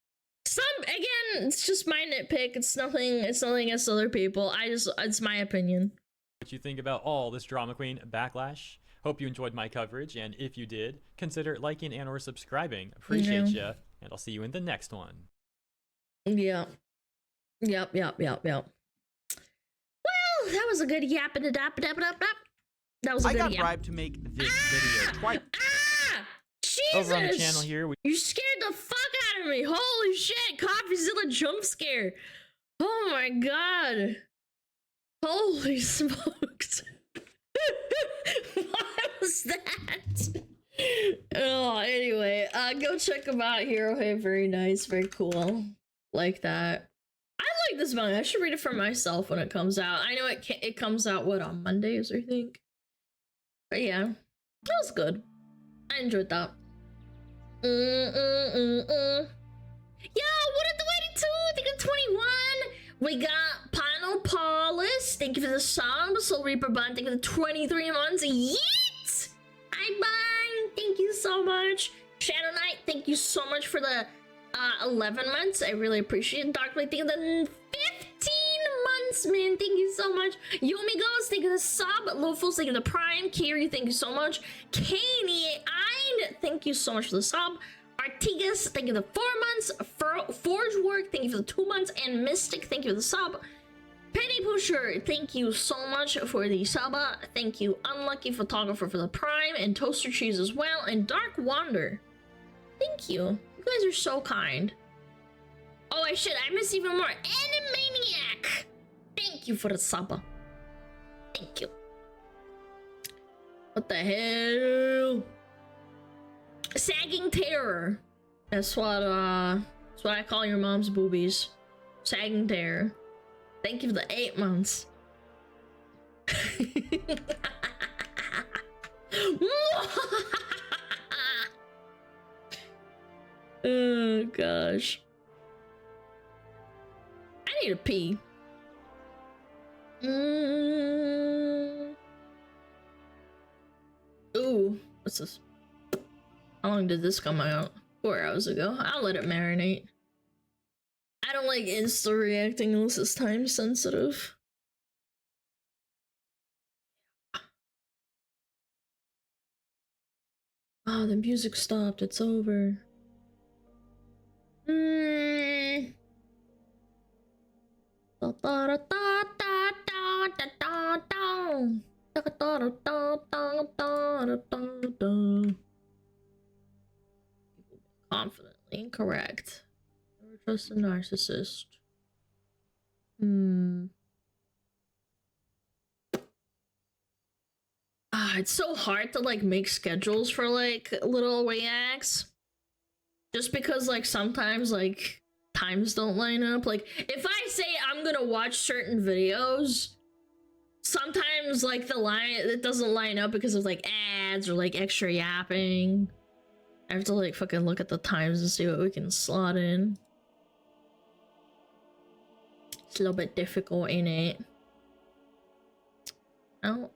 S1: again, it's just my nitpick. It's nothing against other people. It's my opinion.
S8: What you think about all this drama queen backlash. Hope you enjoyed my coverage, and if you did, consider liking and or subscribing. Appreciate ya, and I'll see you in the next one.
S1: Yeah. Yep. Well, that was a good yapping it up. That was a good
S9: I got
S1: yap.
S9: bribed to make this video twice.
S1: Jesus!
S8: Over on the channel here,
S1: You scared the fuck out of me. Holy shit, Coffeezilla jump scare. Oh my god. Holy smokes. What was that? Oh, anyway, go check them out. Hero Hey, very nice, very cool. Like that. I like this manga. I should read it for myself when it comes out. I know it comes out, what, on Mondays, I think? But yeah, that was good. I enjoyed that. Yo, what are the waiting to? I think it's 21. We got Panel Paulus. Thank you for the song. Soul Reaper Bun. Thank you for the 23 months. Yeet! Bye. Thank you so much. Shadow Knight. Thank you so much for the 11 months. I really appreciate it. Darkblade. Thank you for the 15 months, man. Thank you so much. Yomi Goes. Thank you for the sub. Lowfuls. Thank you for the prime. Kiri. Thank you so much. Kanye Eind. Thank you so much for the sub. Artigas, thank you for the 4 months. Forge Work, thank you for the 2 months. And Mystic, thank you for the sub. Penny Pusher, thank you so much for the sub. Thank you, Unlucky Photographer, for the prime. And Toaster Cheese as well. And Dark Wander, thank you. You guys are so kind. Oh, I missed even more. Animaniac, thank you for the sub. Thank you. What the hell? Sagging terror. That's what I call your mom's boobies. Sagging terror. Thank you for the 8 months. Oh gosh. I need to pee. Ooh, what's this? How long did this come out? 4 hours ago. I'll let it marinate. I don't like insta reacting unless it's time sensitive. Oh, the music stopped. It's over. Confidently incorrect. Never trust a narcissist. It's so hard to like make schedules for like little reacts. Just because like sometimes like times don't line up. Like if I say I'm gonna watch certain videos, sometimes like it doesn't line up because of like ads or like extra yapping. I have to like fucking look at the times and see what we can slot in. It's a little bit difficult, ain't it? Oh,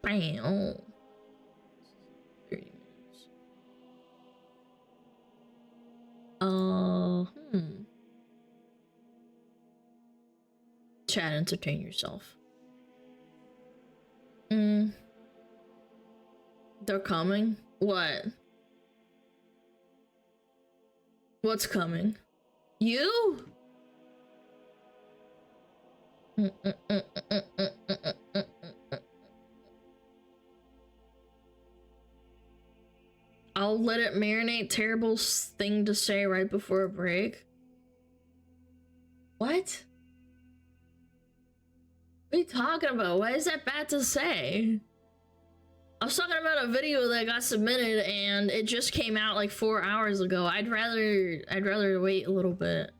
S1: bam. 30 minutes. Chat, entertain yourself. They're coming? What? What's coming? You? I'll let it marinate. Terrible thing to say right before a break. What? What are you talking about? Why is that bad to say? I was talking about a video that got submitted and it just came out like 4 hours ago. I'd rather wait a little bit.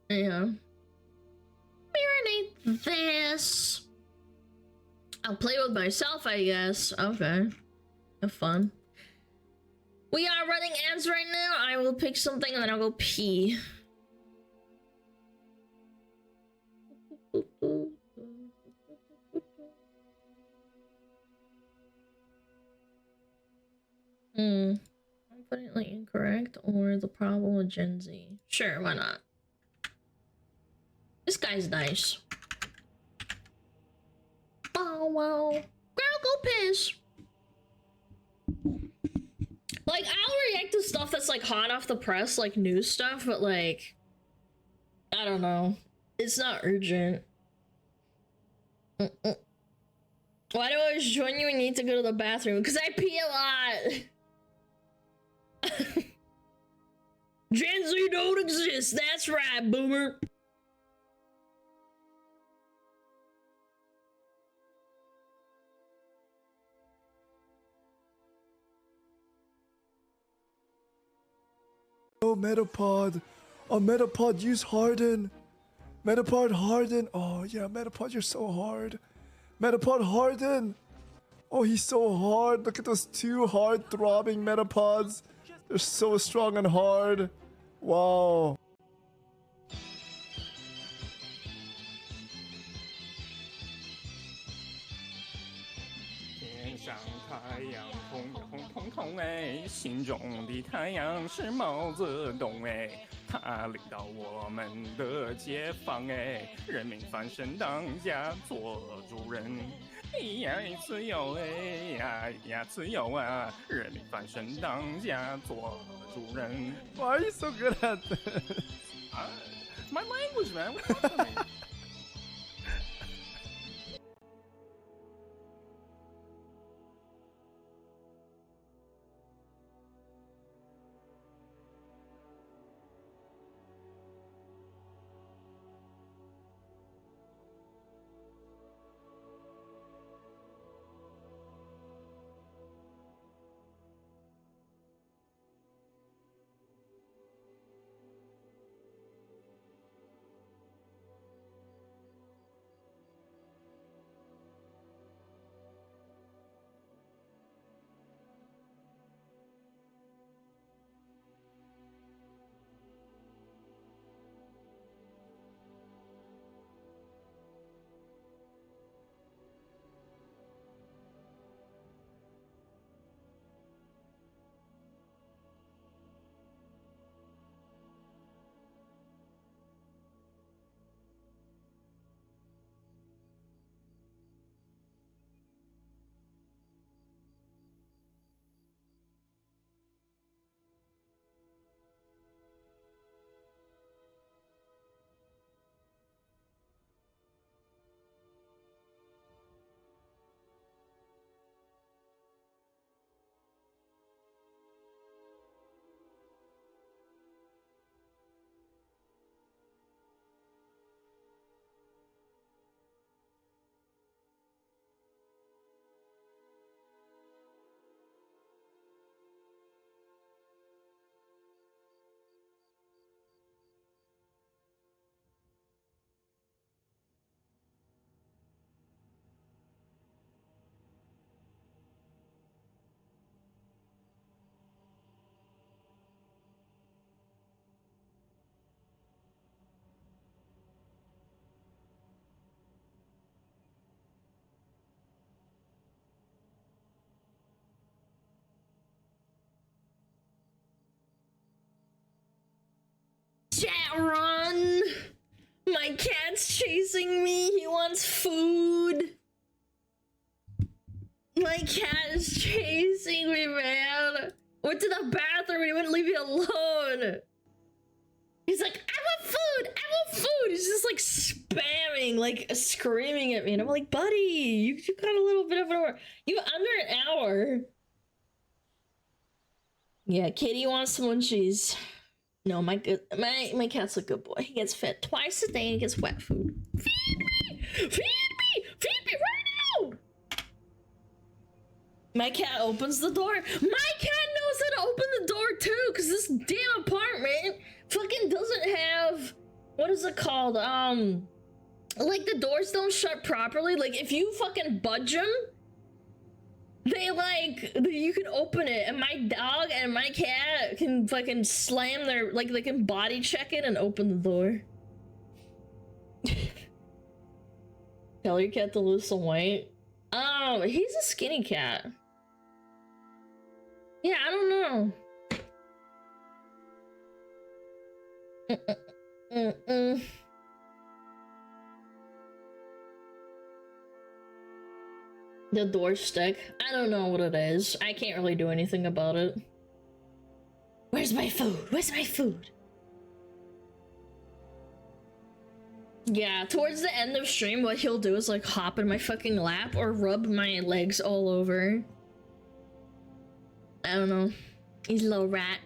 S1: Yeah. Marinate this. I'll play with myself, I guess. Okay. Have fun. We are running ads right now. I will pick something and then I'll go pee. Confidently incorrect or the problem with Gen Z? Sure, why not? This guy's nice. Oh, wow. Girl, go piss. Like, I'll react to stuff that's like hot off the press, like news stuff, but like, I don't know. It's not urgent. Why do I always join you when you need to go to the bathroom? Because I pee a lot. Gen Z don't exist. That's right, boomer.
S6: Oh, Metapod. Oh, Metapod, use Harden. Metapod Harden. Oh, yeah, Metapod, you're so hard. Metapod Harden. Oh, he's so hard. Look at those 2 hard throbbing Metapods. They're so strong and hard. Wow. Why are you so good at this?
S7: My language, man. What's up with me?
S1: cat run! My cat's chasing me. He wants food. My cat is chasing me, man. Went to the bathroom. He wouldn't leave me alone. He's like, I want food. I want food. He's just like spamming, like screaming at me. And I'm like, buddy, you got a little bit of an hour. You have under an hour. Yeah, Kitty wants some munchies. No, my cat's a good boy. He gets fed twice a day and he gets wet food. Feed me! Feed me! Feed me right now! My cat opens the door. My cat knows how to open the door too, because this damn apartment fucking doesn't have, what is it called? Like the doors don't shut properly. Like if you fucking budge them, they like, you can open it, and my dog and my cat can fucking slam their, like they can body check it and open the door. Tell your cat to lose some weight. He's a skinny cat. Yeah, I don't know. The door stick. I don't know what it is. I can't really do anything about it. Where's my food? Where's my food? Yeah, towards the end of stream, what he'll do is like hop in my fucking lap or rub my legs all over. I don't know. He's a little rat.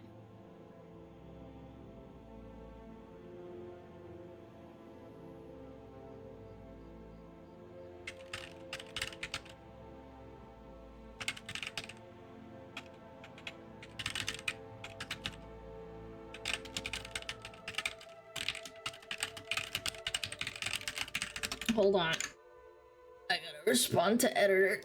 S1: Hold on. I gotta respond to editor.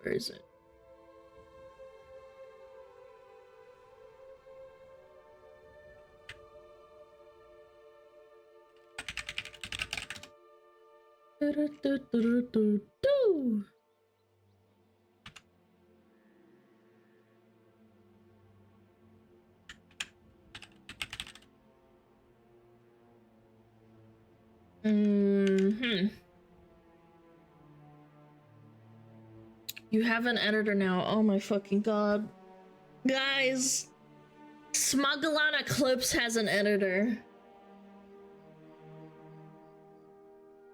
S1: Where is it? You have an editor now. Oh my fucking god. Guys, Smugalana Clips has an editor.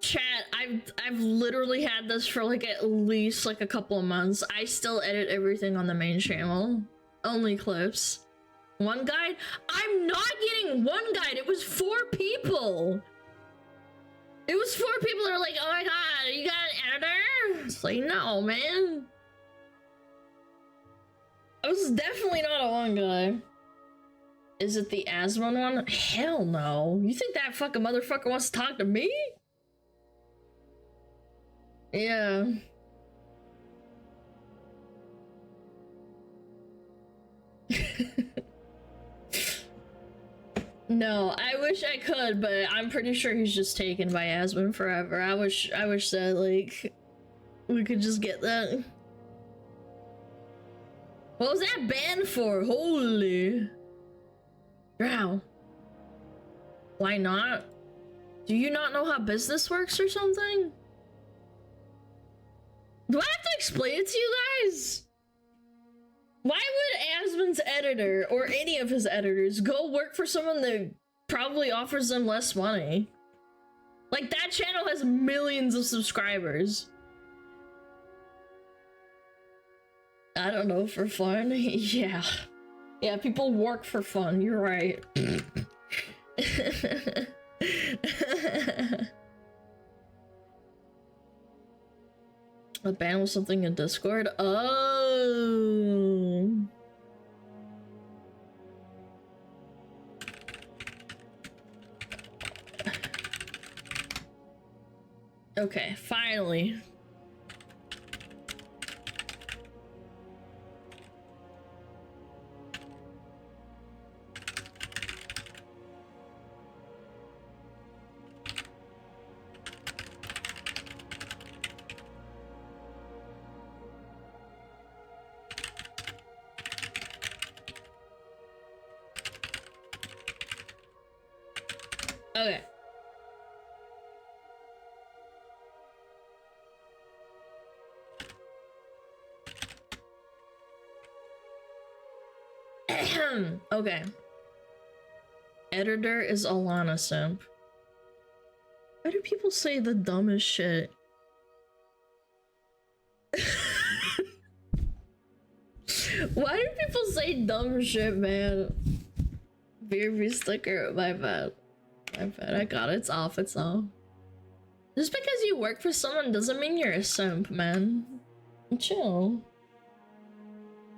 S1: Chat, I've literally had this for like at least like a couple of months. I still edit everything on the main channel. Only clips. One guide? I'm not getting one guide. It was 4 people. It was 4 people that were like, oh my god, you got an editor? It's like, no, man. I was definitely not a one guy. Is it the asthma one? Hell no. You think that fucking motherfucker wants to talk to me? Yeah. No, I wish I could, but I'm pretty sure he's just taken by asthma forever. I wish that, like, we could just get that. What was that banned for? Holy. Wow. Why not? Do you not know how business works or something? Do I have to explain it to you guys? Why would Asmon's editor, or any of his editors, go work for someone that probably offers them less money? Like, that channel has millions of subscribers. I don't know, for fun? Yeah. Yeah, people work for fun, you're right. A ban was something in Discord? Oh. Okay, finally. Okay. Okay. Editor is Alana simp. Why do people say the dumbest shit? Why do people say dumb shit, man? BRB sticker, my bad. My bad, I got it. It's off, it's off. Just because you work for someone doesn't mean you're a simp, man. Chill.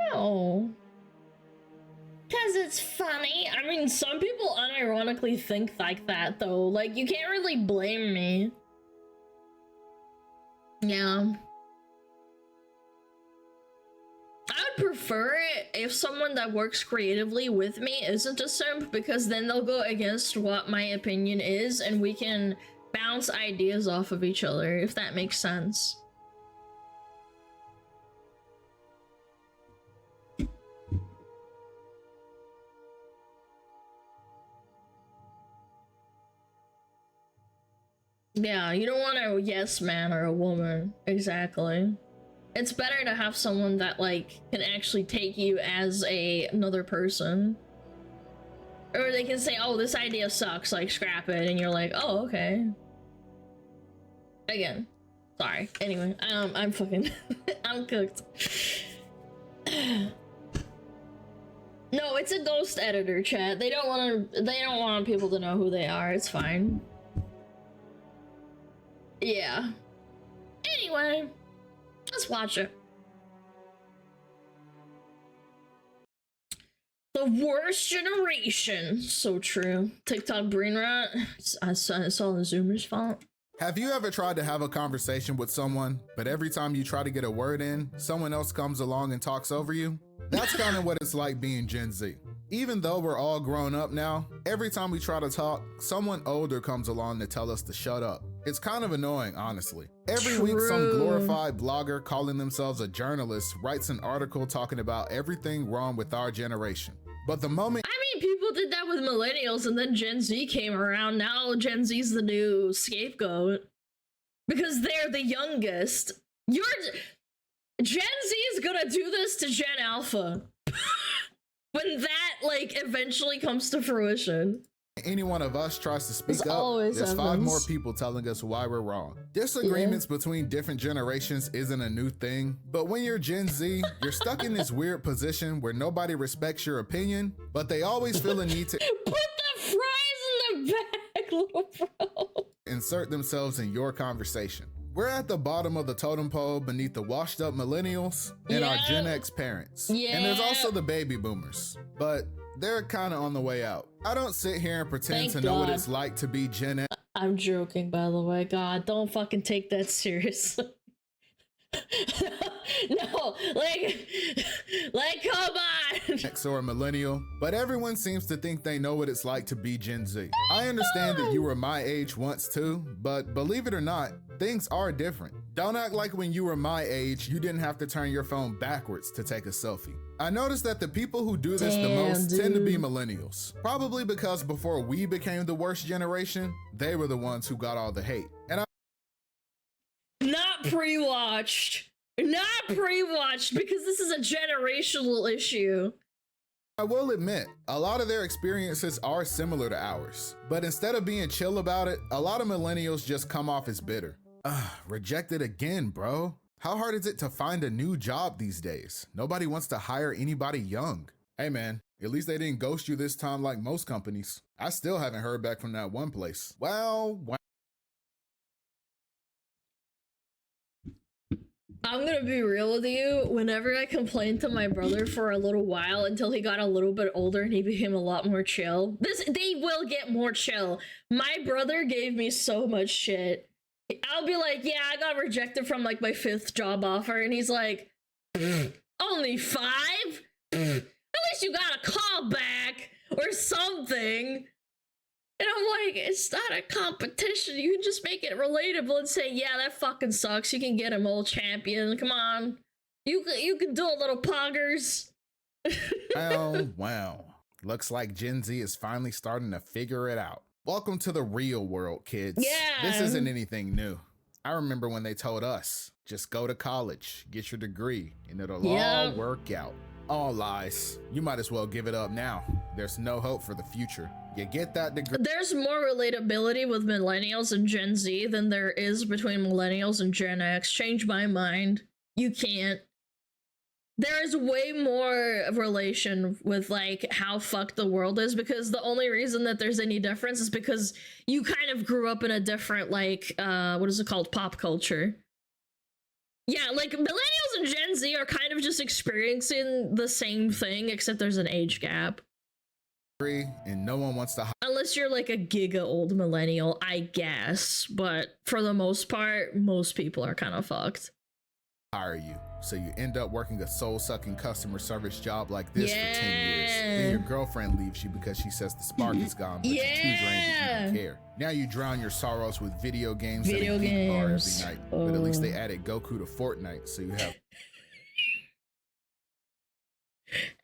S1: No. Cause it's funny. I mean, some people unironically think like that, though. Like, you can't really blame me. Yeah. I would prefer it if someone that works creatively with me isn't a simp, because then they'll go against what my opinion is and we can bounce ideas off of each other, if that makes sense. Yeah, you don't want a yes man or a woman. Exactly. It's better to have someone that, like, can actually take you as another person. Or they can say, oh, this idea sucks, like, scrap it, and you're like, oh, okay. Again. Sorry. Anyway, I'm fucking... I'm cooked. No, it's a ghost editor, chat. They don't want people to know who they are. It's fine. Yeah. Anyway, let's watch it. The worst generation. So true. TikTok brain rot. I saw the Zoomers font.
S10: Have you ever tried to have a conversation with someone, but every time you try to get a word in, someone else comes along and talks over you? That's kind of what it's like being Gen Z. Even though we're all grown up now, every time we try to talk, someone older comes along to tell us to shut up. It's kind of annoying, honestly. Every week, some glorified blogger calling themselves a journalist writes an article talking about everything wrong with our generation. But the moment—
S1: I mean, people did that with millennials, and then Gen Z came around. Now Gen Z's the new scapegoat. Because they're the youngest. Gen Z is gonna do this to Gen Alpha. When that, like, eventually comes to fruition.
S10: any one of us tries to speak up, there's 5 more people telling us why we're wrong. Disagreements between different generations isn't a new thing, but when you're Gen Z, you're stuck in this weird position where nobody respects your opinion, but they always feel a need to
S1: put the fries in the bag, little bro.
S10: Insert themselves in your conversation. We're at the bottom of the totem pole beneath the washed up millennials and our Gen X parents. And there's also the baby boomers, but they're kind of on the way out. I don't sit here and pretend to know what it's like to be Gen X.
S1: I'm joking, by the way. God, don't fucking take that seriously. No, like, come on.
S10: X or a millennial, but everyone seems to think they know what it's like to be Gen Z. I understand that you were my age once too, but believe it or not, things are different. Don't act like when you were my age, you didn't have to turn your phone backwards to take a selfie. I noticed that the people who do this the most tend to be millennials. Probably because before we became the worst generation, they were the ones who got all the hate. And
S1: not pre-watched. Not pre-watched, because this is a generational issue.
S10: I will admit, a lot of their experiences are similar to ours, but instead of being chill about it, a lot of millennials just come off as bitter. Rejected again, bro. How hard is it to find a new job these days? Nobody wants to hire anybody young. Hey man, at least they didn't ghost you this time like most companies. I still haven't heard back from that one place. Well,
S1: I'm gonna be real with you. Whenever I complained to my brother for a little while until he got a little bit older and he became a lot more chill. They will get more chill. My brother gave me so much shit. I'll be like, yeah, I got rejected from like my 5th job offer, and he's like, only 5? At least you got a call back or something. And I'm like, it's not a competition. You can just make it relatable and say, yeah, that fucking sucks. You can get him, old champion. Come on. You can do a little poggers.
S10: Wow. Looks like Gen Z is finally starting to figure it out. Welcome to the real world, kids.
S1: Yeah.
S10: This isn't anything new. I remember when they told us, just go to college, get your degree, and it'll all work out. All lies. You might as well give it up now. There's no hope for the future. You get that degree.
S1: There's more relatability with millennials and Gen Z than there is between millennials and Gen X. Change my mind. You can't. There is way more relation with like how fucked the world is, because the only reason that there's any difference is because you kind of grew up in a different like what is it called, pop culture. Yeah, like millennials and Gen Z are kind of just experiencing the same thing, except there's an age gap.
S10: And no one wants to
S1: unless you're like a giga old millennial, I guess, but for the most part, most people are kind of fucked.
S10: Hire you, so you end up working a soul-sucking customer service job like this for 10 years. Then your girlfriend leaves you because she says the spark is gone, but you're too drained to even care. Now you drown your sorrows with video games and a geek bar every night. But at least they added Goku to Fortnite, so you have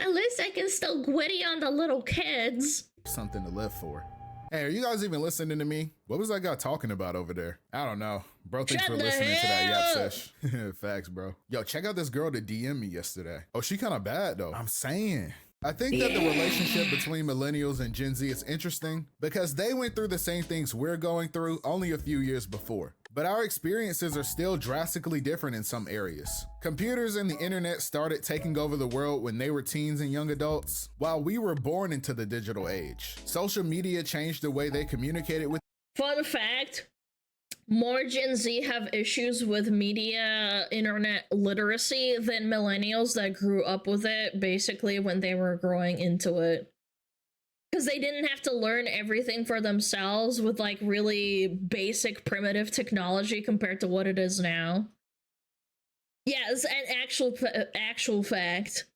S1: at least I can still gwitty on the little kids.
S10: Something to live for. Hey, are you guys even listening to me? What was that guy talking about over there? I don't know. Bro, thanks for listening to that yap sesh. Facts, bro. Yo, check out this girl that DM'd me yesterday. Oh, she kind of bad though. I'm saying. I think that the relationship between millennials and Gen Z is interesting because they went through the same things we're going through only a few years before. But our experiences are still drastically different in some areas. Computers and the internet started taking over the world when they were teens and young adults, while we were born into the digital age. Social media changed the way they communicated with.
S1: Fun fact, more Gen Z have issues with media internet literacy than millennials that grew up with it basically when they were growing into it. Because they didn't have to learn everything for themselves with like really basic primitive technology compared to what it is now. Yeah, it's an actual fact.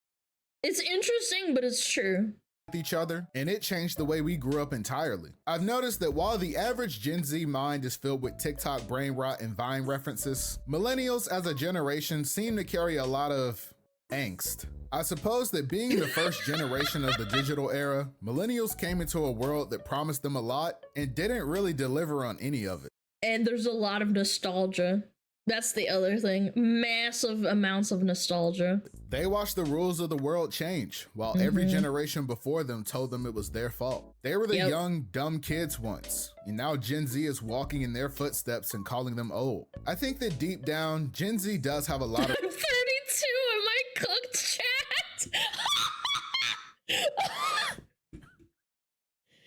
S1: It's interesting, but it's true.
S10: Each other, and it changed the way we grew up entirely. I've noticed that while the average Gen Z mind is filled with TikTok brain rot and Vine references, millennials as a generation seem to carry a lot of angst. I suppose that being the first generation of the digital era, millennials came into a world that promised them a lot and didn't really deliver on any of it.
S1: And there's a lot of nostalgia. That's the other thing. Massive amounts of nostalgia.
S10: They watched the rules of the world change, while every generation before them told them it was their fault. They were the young, dumb kids once, and now Gen Z is walking in their footsteps and calling them old. I think that deep down, Gen Z does have a lot of-
S1: I'm 32, am I cooked, chat?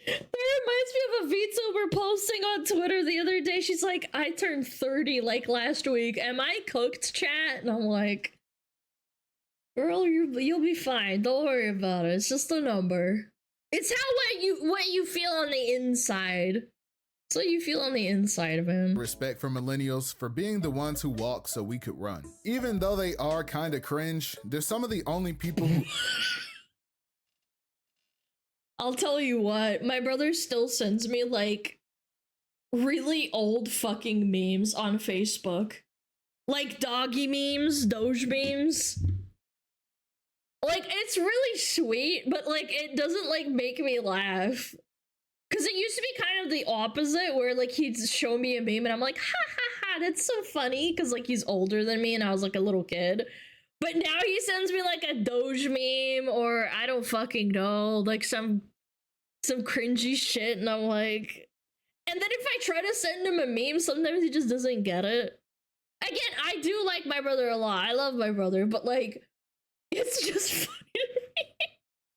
S1: That reminds me of a Vtuber posting on Twitter the other day. She's like, I turned 30 like last week. Am I cooked, chat? And I'm like, girl, you'll be fine. Don't worry about it. It's just a number. It's what you feel on the inside. It's what you feel on the inside of him.
S10: Respect for millennials for being the ones who walk so we could run. Even though they are kind of cringe, they're some of the only people who...
S1: I'll tell you what, my brother still sends me like really old fucking memes on Facebook. Like doggy memes, doge memes. Like, it's really sweet, but like it doesn't like make me laugh. Cause it used to be kind of the opposite, where like he'd show me a meme and I'm like, ha ha ha, that's so funny, cause like he's older than me and I was like a little kid. But now he sends me like a Doge meme, or I don't fucking know, like some cringy shit, and I'm like, and then if I try to send him a meme, sometimes he just doesn't get it. Again, I do like my brother a lot. I love my brother, but like, it's just funny to me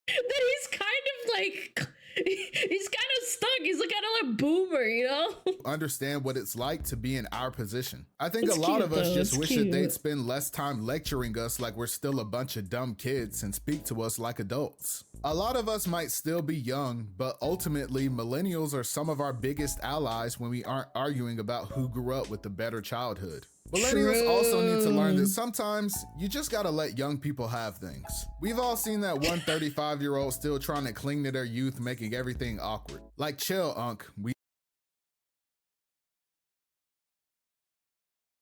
S1: that he's kind of like, he's kind of stuck. He's like kind of like a boomer, you know?
S10: Understand what it's like to be in our position. I think a lot of us just wish that they'd spend less time lecturing us like we're still a bunch of dumb kids and speak to us like adults. A lot of us might still be young, but ultimately millennials are some of our biggest allies when we aren't arguing about who grew up with the better childhood. Millennials also need to learn that sometimes you just gotta let young people have things. We've all seen that one 35-year-old still trying to cling to their youth, making everything awkward. Like, chill, Unc.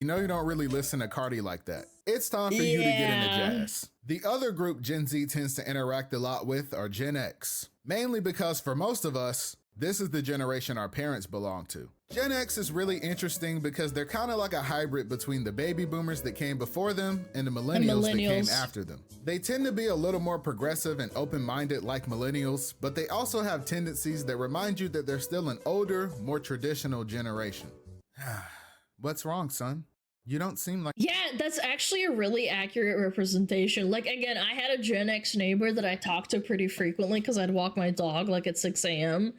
S10: You know you don't really listen to Cardi like that. It's time for you to get into jazz. The other group Gen Z tends to interact a lot with are Gen X. Mainly because for most of us, This is the generation our parents belong to. Gen X is really interesting because they're kind of like a hybrid between the baby boomers that came before them and the millennials that came after them. They tend to be a little more progressive and open-minded like millennials, but they also have tendencies that remind you that they're still an older, more traditional generation. What's wrong, son? You don't seem like—
S1: Yeah, that's actually a really accurate representation. Like, again, I had a Gen X neighbor that I talked to pretty frequently because I'd walk my dog like at 6 a.m.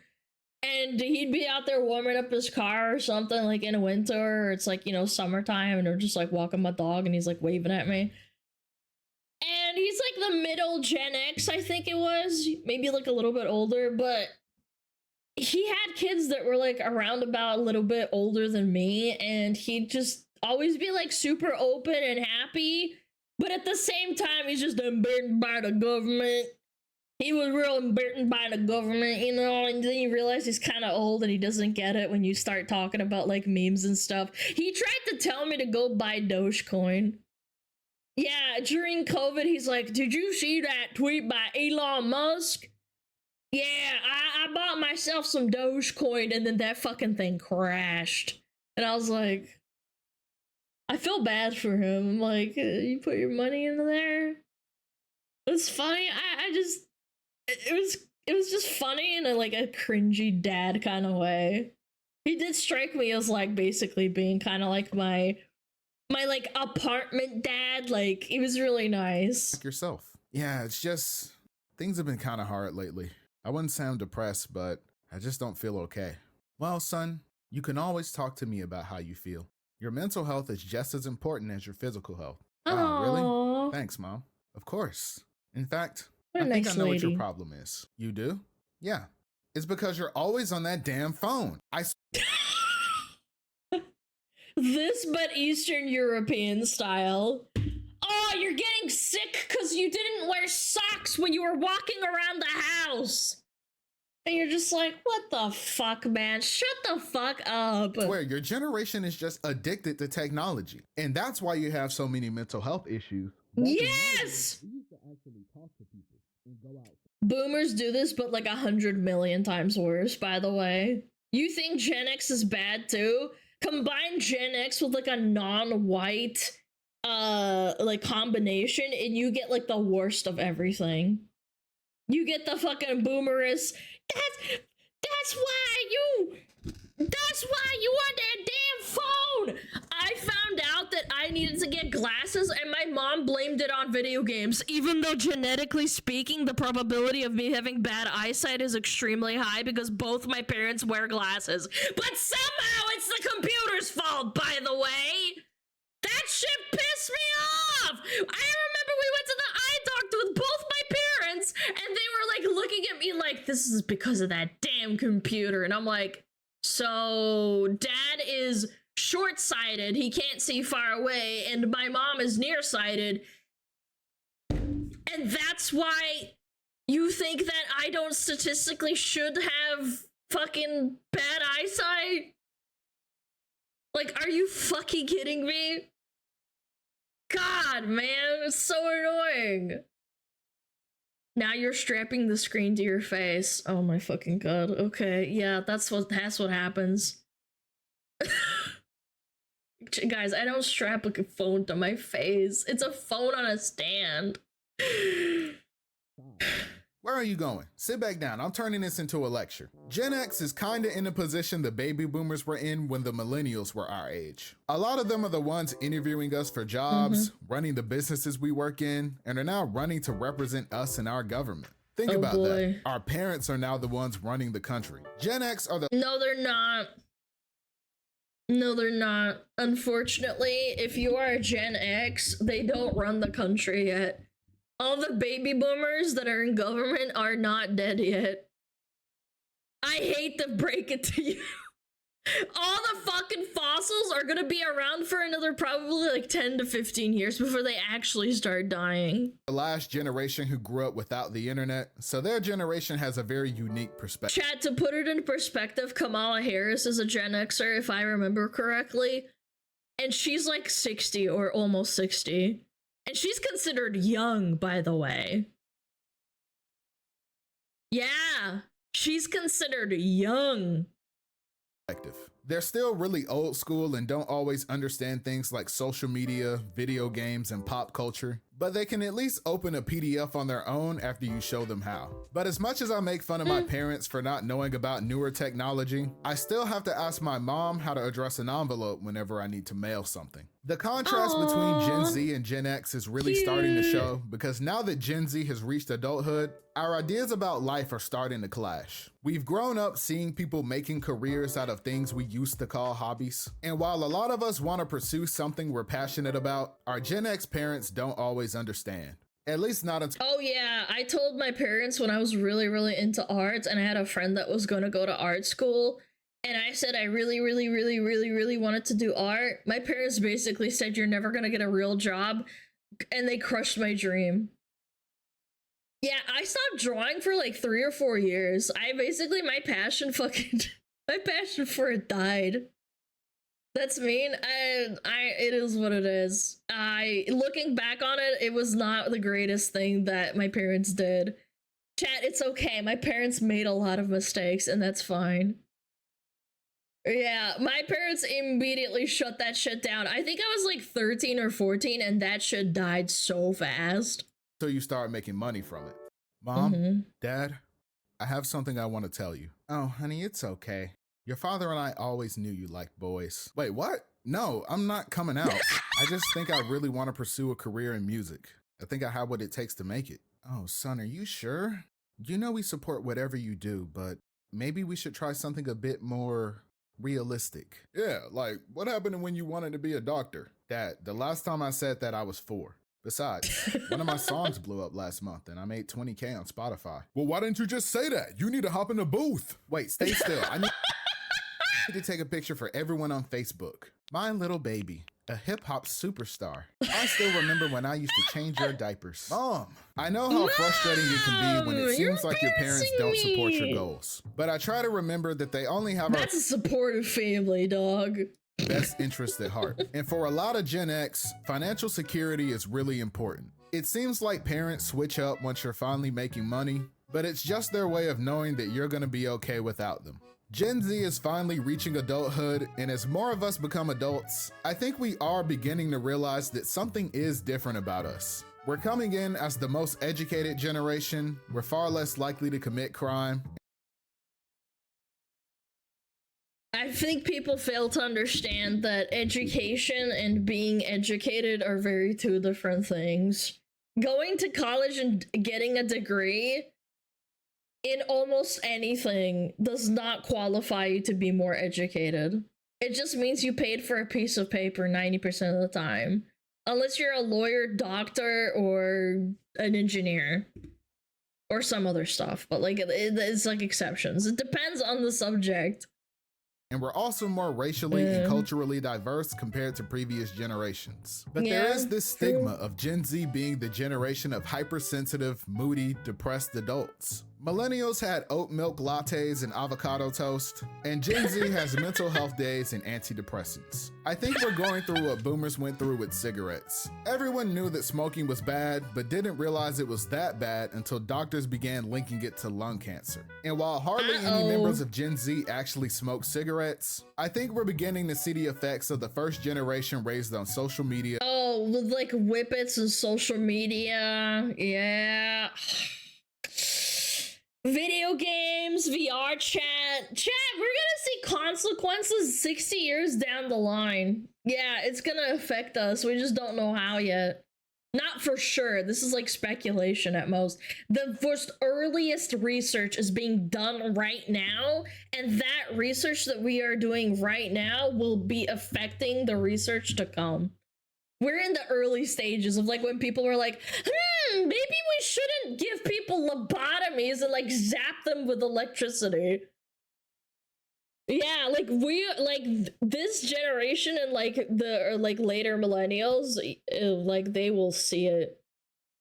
S1: And he'd be out there warming up his car or something, like in a winter, or it's like, you know, summertime, and I'm just like walking my dog and he's like waving at me. And he's like the middle Gen X, I think it was, maybe like a little bit older, but he had kids that were like around about a little bit older than me, and he'd just always be like super open and happy, but at the same time, he's just embarrassed by the government. He was real embarrassed by the government, you know, and then you realize he's kind of old and he doesn't get it when you start talking about like memes and stuff. He tried to tell me to go buy Dogecoin. Yeah, during COVID, he's like, did you see that tweet by Elon Musk? Yeah, I bought myself some Dogecoin and then that fucking thing crashed. And I was like, I feel bad for him. I'm like, you put your money into there? It's funny. I just... It was just funny in a like a cringy dad kind of way. He did strike me as like basically being kind of like my like apartment dad. Like, he was really nice.
S10: like yourself. Yeah, it's just things have been kind of hard lately. I wouldn't sound depressed, but I just don't feel okay. Well, son, you can always talk to me about how you feel. Your mental health is just as important as your physical health. Oh, really? Thanks, Mom. Of course. In fact, I think I know what your problem is. You do? Yeah. It's because you're always on that damn phone.
S1: This but Eastern European style. Oh, you're getting sick because you didn't wear socks when you were walking around the house. And you're just like, what the fuck, man? Shut the fuck up.
S10: Where your generation is just addicted to technology. And that's why you have so many mental health issues.
S1: Yes! Boomers do this, but like 100 million times worse, by the way. You think Gen X is bad too? Combine Gen X with like a non-white like combination and you get like the worst of everything. You get the fucking boomerist. That's why you on that damn phone. I found out that I needed to get glasses and my mom blamed it on video games, even though genetically speaking, the probability of me having bad eyesight is extremely high because both my parents wear glasses. But somehow it's the computer's fault, by the way. That shit pissed me off. I remember we went to the eye doctor with both my parents and they were like looking at me like, this is because of that damn computer. And I'm like, so dad is short-sighted, he can't see far away, and my mom is nearsighted, and that's why you think that I don't statistically should have fucking bad eyesight? Like, are you fucking kidding me? God, man, it's so annoying. Now you're strapping the screen to your face. Oh my fucking god. Okay, yeah, that's what happens. Guys, I don't strap a phone to my face. It's a phone on a stand.
S10: Where are you going? Sit back down. I'm turning this into a lecture. Gen X is kinda in the position the baby boomers were in when the millennials were our age. A lot of them are the ones interviewing us for jobs, running the businesses we work in, and are now running to represent us in our government. Think about that. Our parents are now the ones running the country. Gen X are the—
S1: No, they're not. No, they're not. Unfortunately, if you are a Gen X, they don't run the country yet. All the baby boomers that are in government are not dead yet. I hate to break it to you. All the fucking fossils are gonna be around for another probably like 10 to 15 years before they actually start dying.
S10: The last generation who grew up without the internet, so their generation has a very unique perspective.
S1: Chat, to put it in perspective, Kamala Harris is a Gen Xer, if I remember correctly. And she's like 60 or almost 60. And she's considered young, by the way. Yeah. She's considered young.
S10: They're still really old school and don't always understand things like social media, video games, and pop culture, but they can at least open a PDF on their own after you show them how. But as much as I make fun of my parents for not knowing about newer technology, I still have to ask my mom how to address an envelope whenever I need to mail something. The contrast between Gen Z and Gen X is really starting to show, because now that Gen Z has reached adulthood, our ideas about life are starting to clash. We've grown up seeing people making careers out of things we used to call hobbies. And while a lot of us want to pursue something we're passionate about, our Gen X parents don't always understand. At least not until—
S1: Oh yeah, I told my parents when I was really, really into arts and I had a friend that was going to go to art school, and I said I really wanted to do art. My parents basically said, you're never going to get a real job, and they crushed my dream. Yeah, I stopped drawing for like 3 or 4 years. My passion for it died. That's mean. It is what it is. Looking back on it, it was not the greatest thing that my parents did. Chat, it's okay. My parents made a lot of mistakes, and that's fine. Yeah, my parents immediately shut that shit down. I think I was like 13 or 14, and that shit died so fast.
S10: So you start making money from it. Mom, Dad, I have something I want to tell you. Oh, honey, it's okay. Your father and I always knew you liked boys. Wait, what? No, I'm not coming out. I just think I really want to pursue a career in music. I think I have what it takes to make it. Oh, son, are you sure? You know we support whatever you do, but maybe we should try something a bit more realistic. Yeah, like what happened when you wanted to be a doctor? Dad, the last time I said that I was 4. Besides, one of my songs blew up last month and I made $20K on Spotify. Well, why didn't you just say that? You need to hop in the booth. Wait, stay still. I need to take a picture for everyone on Facebook. My little baby, a hip-hop superstar. I still remember when I used to change your diapers. Mom, I know how frustrating it can be when it seems like your parents don't support your goals. But I try to remember that they only have
S1: That's a supportive family, dog.
S10: Best interest at heart. And for a lot of Gen X, financial security is really important. It seems like parents switch up once you're finally making money, but it's just their way of knowing that you're gonna be okay without them. Gen Z is finally reaching adulthood, and as more of us become adults, I think we are beginning to realize that something is different about us. We're coming in as the most educated generation, we're far less likely to commit crime.
S1: I think people fail to understand that education and being educated are very two different things. Going to college and getting a degree in almost anything does not qualify you to be more educated. It just means you paid for a piece of paper 90% of the time. Unless you're a lawyer, doctor, or an engineer. Or some other stuff. But like, it's like exceptions. It depends on the subject.
S10: And we're also more racially and culturally diverse compared to previous generations. But there is this stigma of Gen Z being the generation of hypersensitive, moody, depressed adults. Millennials had oat milk lattes and avocado toast, and Gen Z has mental health days and antidepressants. I think we're going through what boomers went through with cigarettes. Everyone knew that smoking was bad, but didn't realize it was that bad until doctors began linking it to lung cancer. And while hardly any members of Gen Z actually smoke cigarettes, I think we're beginning to see the effects of the first generation raised on social media.
S1: Oh, with like whippets and social media. Yeah. Video games, VR chat. Chat, we're gonna see consequences 60 years down the line. Yeah, it's gonna affect us. We just don't know how yet. Not for sure. This is like speculation at most. The first earliest research is being done right now, and that research that we are doing right now will be affecting the research to come. We're in the early stages of like when people were like, maybe we shouldn't give people lobotomies and like zap them with electricity. Yeah, like this generation and like the later millennials, like they will see it.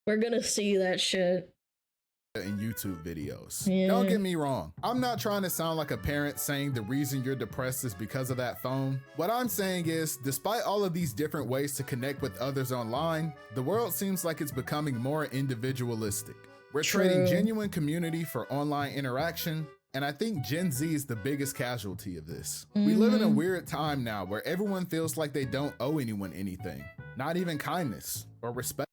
S1: We're gonna see that shit.
S10: In YouTube videos. Don't get me wrong. I'm not trying to sound like a parent saying the reason you're depressed is because of that phone. What I'm saying is, despite all of these different ways to connect with others online, the world seems like it's becoming more individualistic. We're trading genuine community for online interaction, And I think Gen Z is the biggest casualty of this. We live in a weird time now where everyone feels like they don't owe anyone anything, not even kindness or respect.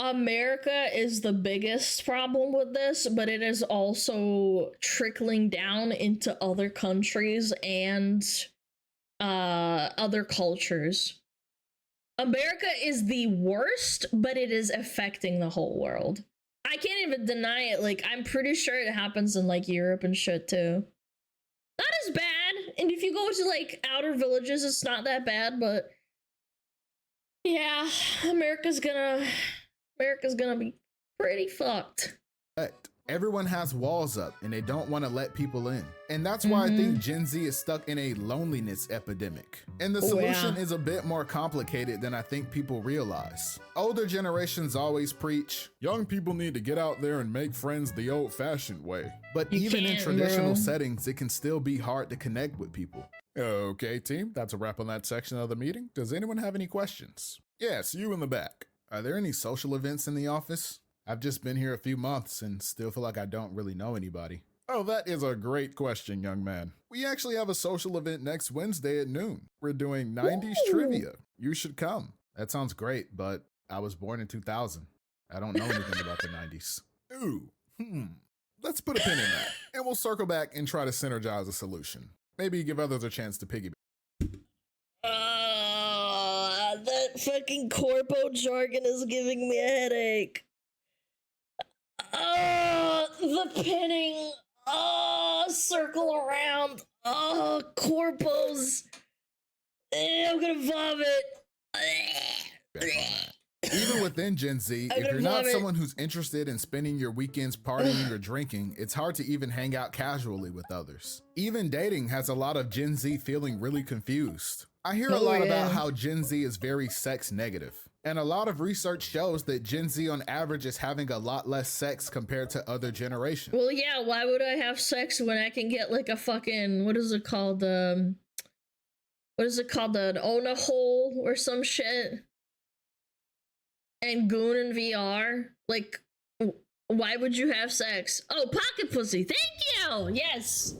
S1: America is the biggest problem with this, but it is also trickling down into other countries and other cultures. America is the worst, but it is affecting the whole world. I can't even deny it. Like, I'm pretty sure it happens in like Europe and shit too. Not as bad. And if you go to like outer villages, it's not that bad, but yeah, America's gonna be pretty fucked.
S10: Everyone has walls up and they don't want to let people in. And that's why I think Gen Z is stuck in a loneliness epidemic. And the solution is a bit more complicated than I think people realize. Older generations always preach, young people need to get out there and make friends the old-fashioned way. But even in traditional settings, it can still be hard to connect with people. Okay, team, that's a wrap on that section of the meeting. Does anyone have any questions? Yes, you in the back. Are there any social events in the office? I've just been here a few months and still feel like I don't really know anybody. Oh, that is a great question, young man. We actually have a social event next Wednesday at noon. We're doing 90s trivia. You should come. That sounds great, but I was born in 2000. I don't know anything about the 90s. Ooh, let's put a pin in that, and we'll circle back and try to synergize a solution. Maybe give others a chance to piggyback.
S1: That fucking corpo jargon is giving me a headache. The pinning. Circle around. Corpos. I'm gonna vomit.
S10: Even within Gen Z, if you're not someone who's interested in spending your weekends partying or drinking, it's hard to even hang out casually with others. Even dating has a lot of Gen Z feeling really confused. I hear a lot about how Gen Z is very sex negative. And a lot of research shows that Gen Z on average is having a lot less sex compared to other generations.
S1: Well, yeah, why would I have sex when I can get like a fucking, what is it called? An Ona hole or some shit? And Goon in VR? Like, why would you have sex? Oh, pocket pussy, thank you! Yes!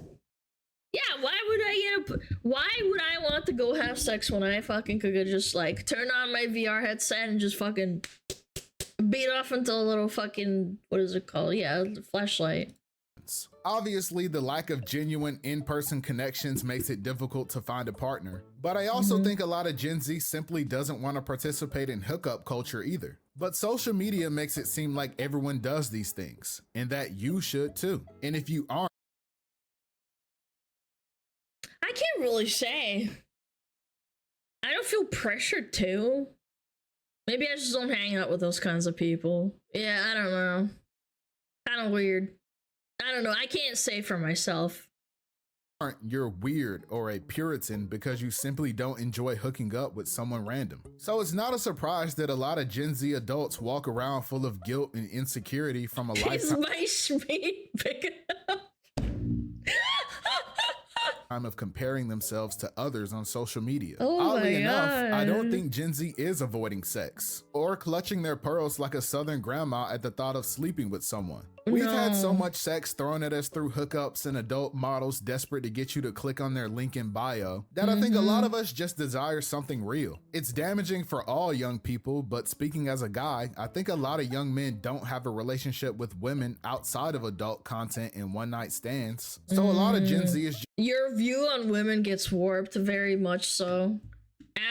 S1: Yeah, why would I want to go have sex when I fucking could just like turn on my VR headset and just fucking beat off into a little fucking, what is it called? Yeah, flashlight.
S10: Obviously, the lack of genuine in-person connections makes it difficult to find a partner, but I also think a lot of Gen Z simply doesn't want to participate in hookup culture either. But social media makes it seem like everyone does these things, and that you should too. And if you aren't,
S1: I can't really say. I don't feel pressured to. Maybe I just don't hang out with those kinds of people. Yeah, I don't know. Kind of weird. I don't know. I can't say for myself.
S10: You're weird or a Puritan because you simply don't enjoy hooking up with someone random. So it's not a surprise that a lot of Gen Z adults walk around full of guilt and insecurity from a lifetime.
S1: Is my Schmeat big enough?
S10: Of comparing themselves to others on social media.
S1: Oh
S10: Oddly
S1: my
S10: enough,
S1: God.
S10: I don't think Gen Z is avoiding sex or clutching their pearls like a southern grandma at the thought of sleeping with someone. We've had so much sex thrown at us through hookups and adult models desperate to get you to click on their link in bio that I think a lot of us just desire something real. It's damaging for all young people, but speaking as a guy, I think a lot of young men don't have a relationship with women outside of adult content and one-night stands. So a lot of Gen Z is
S1: Your view on women gets warped very much so.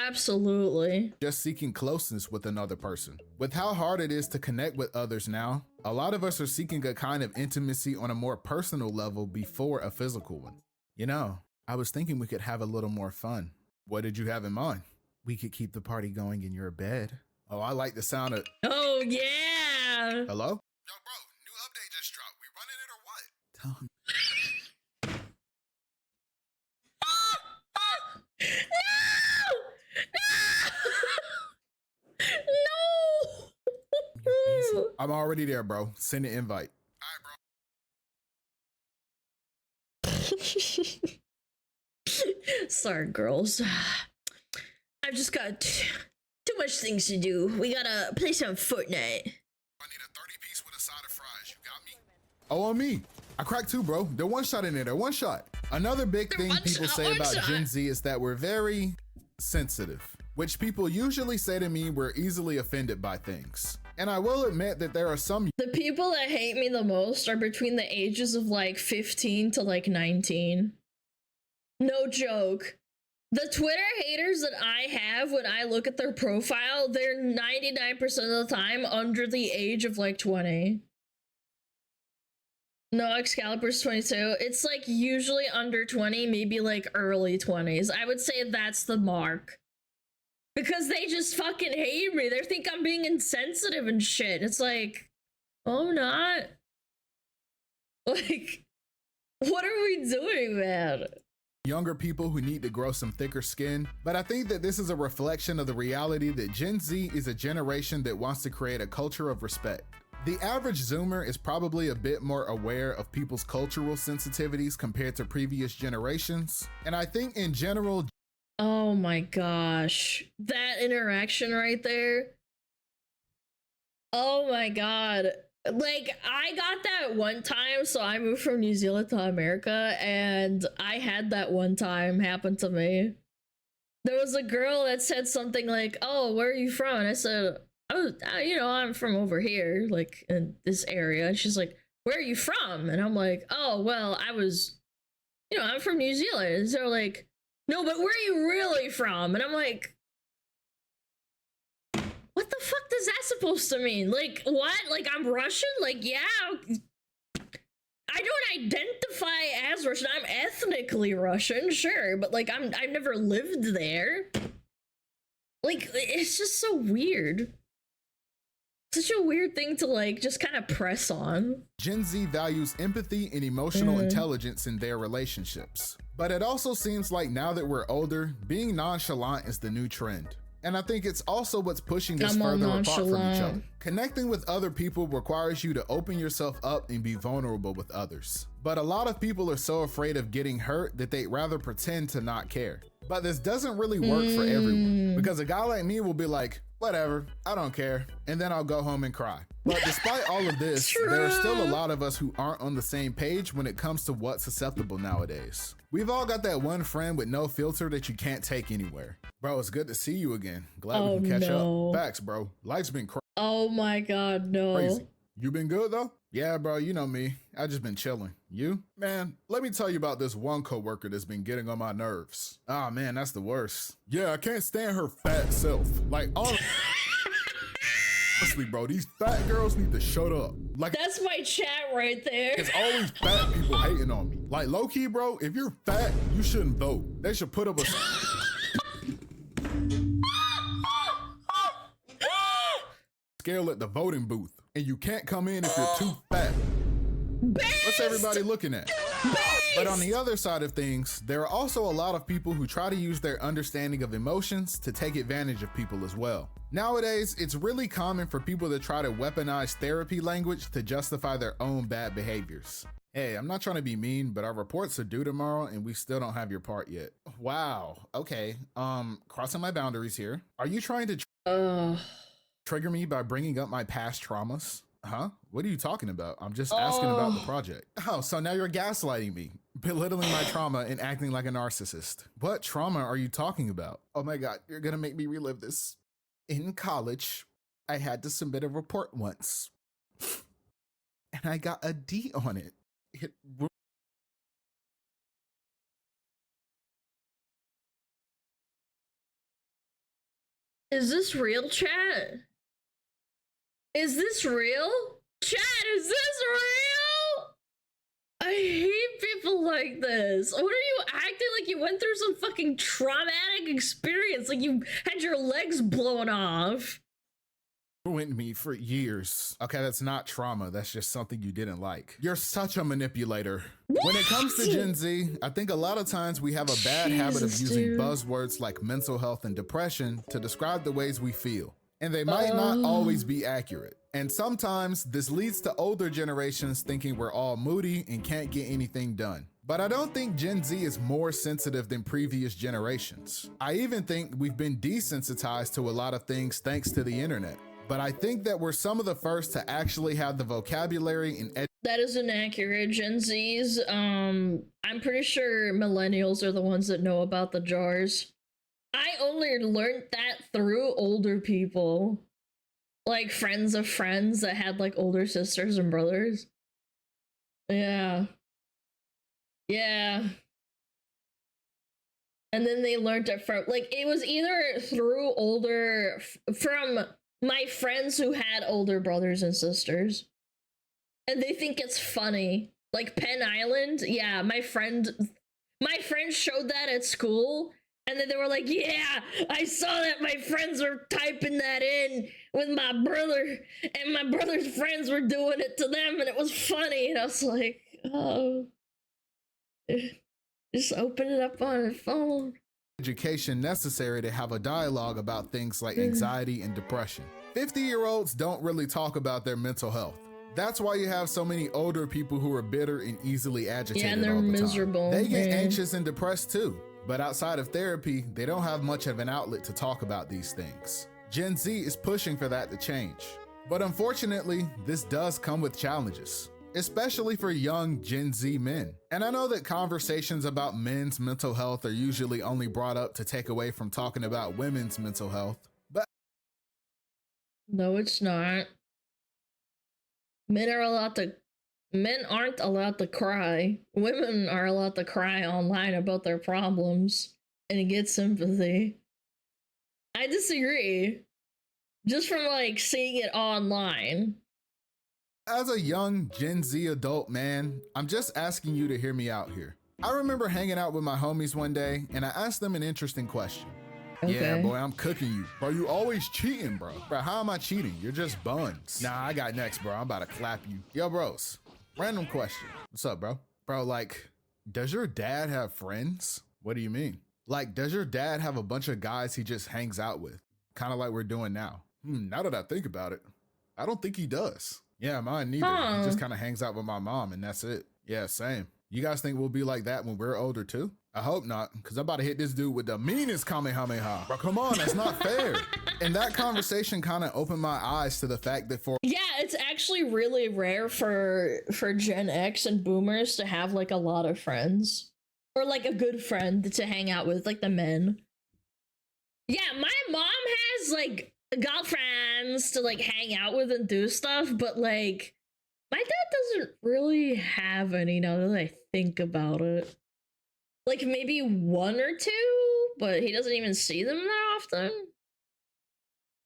S1: Absolutely.
S10: just seeking closeness with another person. With how hard it is to connect with others now, a lot of us are seeking a kind of intimacy on a more personal level before a physical one. You know, I was thinking we could have a little more fun. What did you have in mind? We could keep the party going in your bed. Oh, I like the sound of...
S1: Oh, yeah.
S10: Hello? Yo, bro, new update just dropped. We running it or what? Tell him.
S1: No!
S10: I'm already there, bro. Send an invite.
S1: Sorry, girls. I've just got too much things to do. We gotta play some Fortnite.
S10: I need a 30-piece with a side of fries. You got me? Oh, on me. I cracked 2, bro. They're one shot in there. They're one shot. Another big thing people say about Gen Z is that we're very sensitive, which people usually say to me we're easily offended by things. And I will admit that there are some.
S1: The people that hate me the most are between the ages of like 15 to like 19. No joke. The Twitter haters that I have when I look at their profile, they're 99% of the time under the age of like 20. No, Excalibur's 22. It's like usually under 20, maybe like early 20s. I would say that's the mark. Because they just fucking hate me. They think I'm being insensitive and shit. It's like, oh, I'm not. Like, what are we doing, man?
S10: Younger people who need to grow some thicker skin, but I think that this is a reflection of the reality that Gen Z is a generation that wants to create a culture of respect. The average Zoomer is probably a bit more aware of people's cultural sensitivities compared to previous generations, and I think in general.
S1: Oh my gosh, that interaction right there. Oh my god. Like, I got that one time, so I moved from New Zealand to America, and I had that one time happen to me. There was a girl that said something like, oh, where are you from? And I said, oh, you know, I'm from over here, like, in this area. And she's like, where are you from? And I'm like, oh, well, I'm from New Zealand. And so they're like, no, but where are you really from? And I'm like, what the fuck is that supposed to mean? Like, what? Like, I'm Russian? Like, yeah. I don't identify as Russian. I'm ethnically Russian, sure. But, like, I've never lived there. Like, it's just so weird. Such a weird thing to, like, just kind of press on.
S10: Gen Z values empathy and emotional intelligence in their relationships. But it also seems like now that we're older, being nonchalant is the new trend. And I think it's also what's pushing us further apart from each other. Connecting with other people requires you to open yourself up and be vulnerable with others. But a lot of people are so afraid of getting hurt that they'd rather pretend to not care. But this doesn't really work for everyone, because a guy like me will be like, whatever, I don't care, and then I'll go home and cry. But despite all of this, there are still a lot of us who aren't on the same page when it comes to what's acceptable nowadays. We've all got that one friend with no filter that you can't take anywhere. Bro, it's good to see you again. Glad we can catch up. Facts, bro. Life's been crazy.
S1: Oh my god, no.
S10: Crazy. You been good though? Yeah, bro, you know me. I just been chilling. You? Man, let me tell you about this one coworker that's been getting on my nerves. Ah, man, that's the worst. Yeah, I can't stand her fat self. Like, honestly, bro, these fat girls need to shut up. Like,
S1: that's my chat right there.
S10: It's always fat people hating on me. Like, low key, bro, if you're fat, you shouldn't vote. They should put up a scale at the voting booth, and you can't come in if you're too fat. What's everybody looking at? But on the other side of things, there are also a lot of people who try to use their understanding of emotions to take advantage of people as well. Nowadays, it's really common for people to try to weaponize therapy language to justify their own bad behaviors. Hey, I'm not trying to be mean, but our reports are due tomorrow and we still don't have your part yet. Wow. Okay. Crossing my boundaries here. Are you trying to trigger me by bringing up my past traumas? Huh? What are you talking about? I'm just asking about the project. Oh, so now you're gaslighting me, belittling my trauma and acting like a narcissist. What trauma are you talking about? Oh my God, you're gonna make me relive this. In college, I had to submit a report once, and I got a D on it.
S1: Is this real, chat? Is this real? Chat, is this real? I hate people like this. What are you acting like you went through some fucking traumatic experience? Like you had your legs blown off?
S10: Ruined me for years. Okay, that's not trauma. That's just something you didn't like. You're such a manipulator. What? When it comes to Gen Z, I think a lot of times we have a bad habit of using buzzwords like mental health and depression to describe the ways we feel. And they might not always be accurate. And sometimes this leads to older generations thinking we're all moody and can't get anything done. But I don't think Gen Z is more sensitive than previous generations. I even think we've been desensitized to a lot of things thanks to the internet. But I think that we're some of the first to actually have the vocabulary and
S1: That is inaccurate. Gen Zs, I'm pretty sure millennials are the ones that know about the jars. I only learned that through older people. Like friends of friends that had like older sisters and brothers. Yeah. Yeah. And then they learned it from, like, it was either through from my friends who had older brothers and sisters. And they think it's funny. Like Penn Island, yeah, my friend showed that at school, and then they were like, yeah, I saw that my friends were typing that in with my brother, and my brother's friends were doing it to them, and it was funny. And I was like, oh, just open it up on a phone.
S10: Education necessary to have a dialogue about things like anxiety and depression. 50-year-olds don't really talk about their mental health. That's why you have so many older people who are bitter and easily agitated.
S1: Yeah, and they're
S10: all the
S1: miserable.
S10: Time. They get anxious and depressed too. But outside of therapy, they don't have much of an outlet to talk about these things. Gen Z is pushing for that to change. But unfortunately, this does come with challenges, especially for young Gen Z men. And I know that conversations about men's mental health are usually only brought up to take away from talking about women's mental health. But
S1: no, it's not. Men aren't allowed to cry. Women are allowed to cry online about their problems and get sympathy. I disagree. Just from like seeing it online.
S10: As a young Gen Z adult man, I'm just asking you to hear me out here. I remember hanging out with my homies one day and I asked them an interesting question. Okay. Yeah, boy, I'm cooking you. Bro, you always cheating, bro. Bro, how am I cheating? You're just buns. Nah, I got next, bro. I'm about to clap you. Yo, bros, random question. What's up, bro? Bro, like, does your dad have friends? What do you mean? Like, does your dad have a bunch of guys he just hangs out with? Kind of like we're doing now. Now that I think about it, I don't think he does. Yeah, mine neither. He just kind of hangs out with my mom and that's it. Yeah, same. You guys think we'll be like that when we're older too? I hope not, because I'm about to hit this dude with the meanest Kamehameha. Bro, come on, that's not fair. And that conversation kind of opened my eyes to the fact that yeah,
S1: it's actually really rare for Gen X and boomers to have like a lot of friends. Or like a good friend to hang out with, like the men. Yeah, my mom has like girlfriends to like hang out with and do stuff, but like my dad doesn't really have any now that I think about it. Like maybe one or two, but he doesn't even see them that often.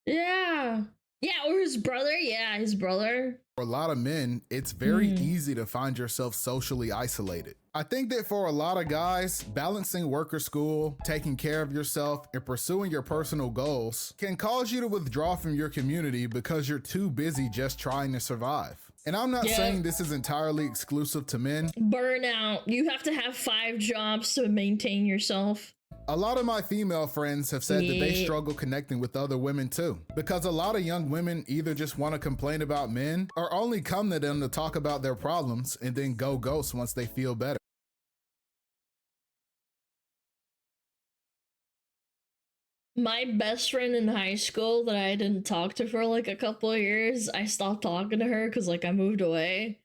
S1: Yeah. Yeah, or his brother. Yeah, his brother.
S10: For a lot of men, it's very easy to find yourself socially isolated. I think that for a lot of guys, balancing work or school, taking care of yourself, and pursuing your personal goals can cause you to withdraw from your community because you're too busy just trying to survive. And I'm not saying this is entirely exclusive to men.
S1: Burnout. You have to have 5 jobs to maintain yourself.
S10: A lot of my female friends have said that they struggle connecting with other women too, because a lot of young women either just want to complain about men or only come to them to talk about their problems and then go ghost once they feel better.
S1: My best friend in high school that I didn't talk to for like a couple of years, I stopped talking to her because like I moved away.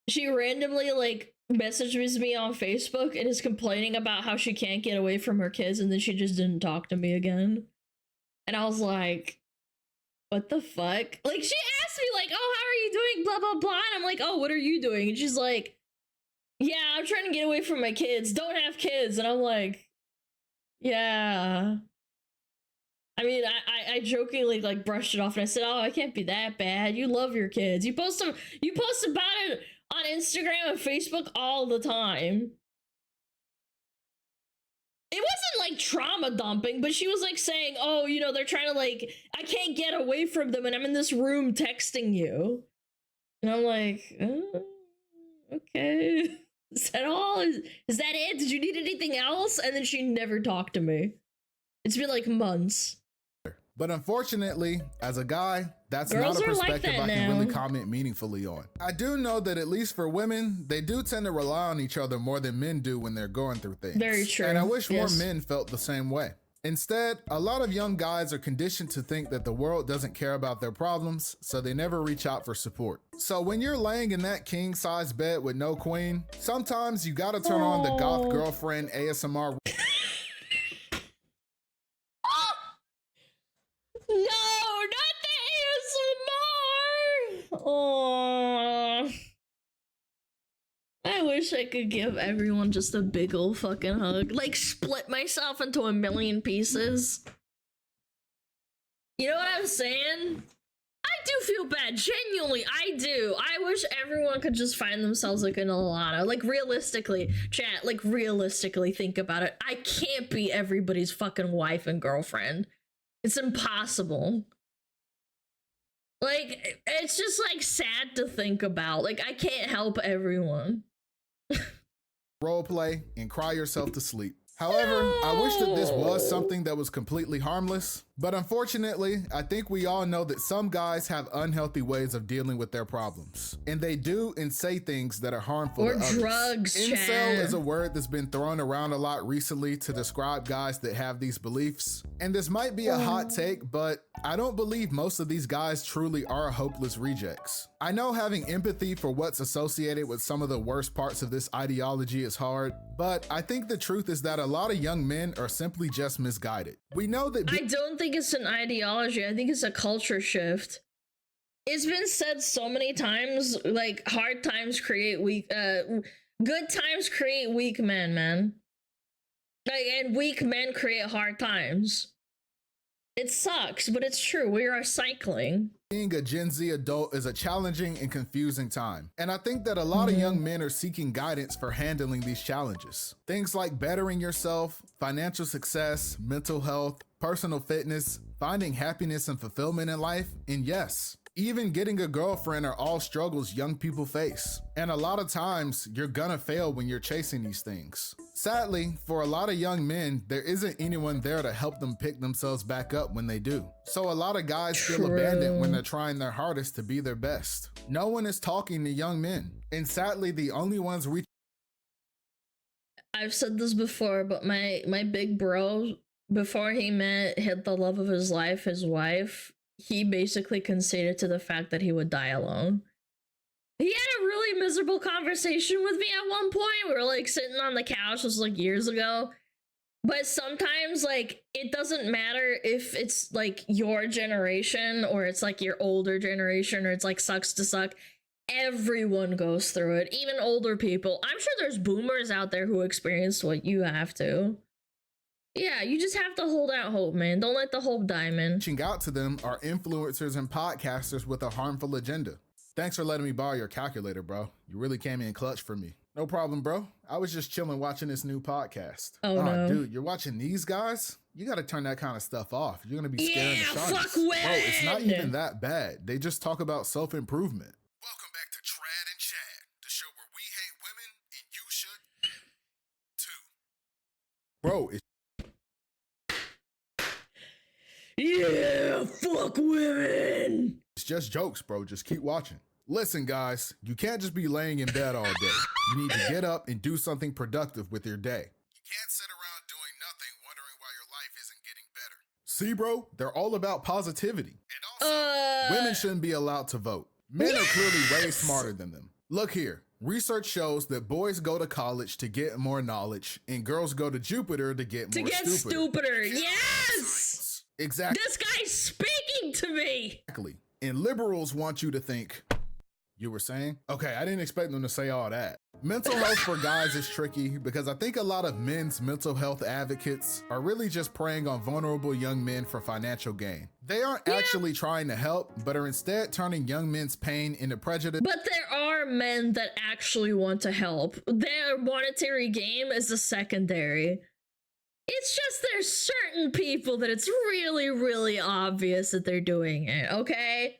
S1: She randomly like messages me on Facebook and is complaining about how she can't get away from her kids, and then she just didn't talk to me again. And I was like, what the fuck? Like she asked me like, oh, how are you doing? Blah, blah, blah. And I'm like, oh, what are you doing? And she's like, yeah, I'm trying to get away from my kids. Don't have kids. And I'm like, yeah. I mean, I jokingly like brushed it off and I said, oh, I can't be that bad. You love your kids. You post about it on Instagram and Facebook all the time. It wasn't like trauma dumping, but she was like saying, oh, you know, they're trying to like, I can't get away from them and I'm in this room texting you. And I'm like, okay. Is that all? Is that it? Did you need anything else? And then she never talked to me. It's been like months.
S10: But unfortunately, as a guy, that's not a perspective I can really comment meaningfully on. I do know that at least for women, they do tend to rely on each other more than men do when they're going through things.
S1: Very true.
S10: And I wish more men felt the same way. Instead, a lot of young guys are conditioned to think that the world doesn't care about their problems, so they never reach out for support. So when you're laying in that king-size bed with no queen, sometimes you gotta turn on the goth girlfriend ASMR.
S1: No, not the ASMR! Oh, I wish I could give everyone just a big ol' fucking hug. Like, split myself into a million pieces. You know what I'm saying? I do feel bad. Genuinely, I do. I wish everyone could just find themselves like an Alana. Like, realistically, chat, like, realistically, think about it. I can't be everybody's fucking wife and girlfriend. It's impossible. Like, it's just, like, sad to think about. Like, I can't help everyone.
S10: Roleplay and cry yourself to sleep. However, I wish that this was something that was completely harmless, but unfortunately, I think we all know that some guys have unhealthy ways of dealing with their problems, and they do and say things that are harmful
S1: Or
S10: to others.
S1: drugs,
S10: Incel
S1: chat.
S10: is a word that's been thrown around a lot recently to describe guys that have these beliefs, and this might be a hot take, but I don't believe most of these guys truly are hopeless rejects. I know having empathy for what's associated with some of the worst parts of this ideology is hard, but I think the truth is that a lot of young men are simply just misguided. We know that
S1: I don't think it's an ideology. I think it's a culture shift. It's been said so many times, like, hard times create weak, good times create weak men, man. Like, and weak men create hard times. It sucks, but it's true. We are cycling.
S10: being a Gen Z adult is a challenging and confusing time. And I think that a lot of young men are seeking guidance for handling these challenges. Things like bettering yourself, financial success, mental health, personal fitness, finding happiness and fulfillment in life, and yes, even getting a girlfriend are all struggles young people face. And a lot of times, you're gonna fail when you're chasing these things. Sadly, for a lot of young men, there isn't anyone there to help them pick themselves back up when they do. So a lot of guys feel abandoned when they're trying their hardest to be their best. No one is talking to young men. And sadly, the only ones reaching.
S1: I've said this before, but my big bro, before he hit the love of his life, his wife, he basically conceded to the fact that he would die alone. He had a really miserable conversation with me at one point. We were like sitting on the couch, this was like years ago. But sometimes, like, it doesn't matter if it's like your generation or it's like your older generation or it's like sucks to suck. Everyone goes through it, even older people. I'm sure there's boomers out there who experienced what you have to. Yeah, you just have to hold out hope, man. Don't let the hope die, man.
S10: Reaching out to them are influencers and podcasters with a harmful agenda. Thanks for letting me borrow your calculator, bro. You really came in clutch for me. No problem, bro. I was just chilling watching this new podcast.
S1: Oh, no.
S10: Dude, you're watching these guys? You gotta turn that kind of stuff off. You're gonna be scaring the shawnies.
S1: Fuck women!
S10: Bro, it's not even that bad. They just talk about self-improvement. Welcome back to Trad and Chad, the show where we hate women and you should too. Bro, it's
S1: yeah, fuck women.
S10: It's just jokes, bro. Just keep watching. Listen, guys, you can't just be laying in bed all day. You need to get up and do something productive with your day. You can't sit around doing nothing wondering why your life isn't getting better. See, bro, they're all about positivity. And also, women shouldn't be allowed to vote. Men are clearly way smarter than them. Look here. Research shows that boys go to college to get more knowledge, and girls go to Jupiter to get more
S1: stupider. Yes!
S10: Exactly.
S1: This guy's speaking to me!
S10: Exactly. And liberals want you to think. You were saying? Okay, I didn't expect them to say all that. Mental health for guys is tricky because I think a lot of men's mental health advocates are really just preying on vulnerable young men for financial gain. They aren't actually trying to help, but are instead turning young men's pain into prejudice.
S1: But there are men that actually want to help. Their monetary game is a secondary. It's just there's certain people that it's really, really obvious that they're doing it, okay?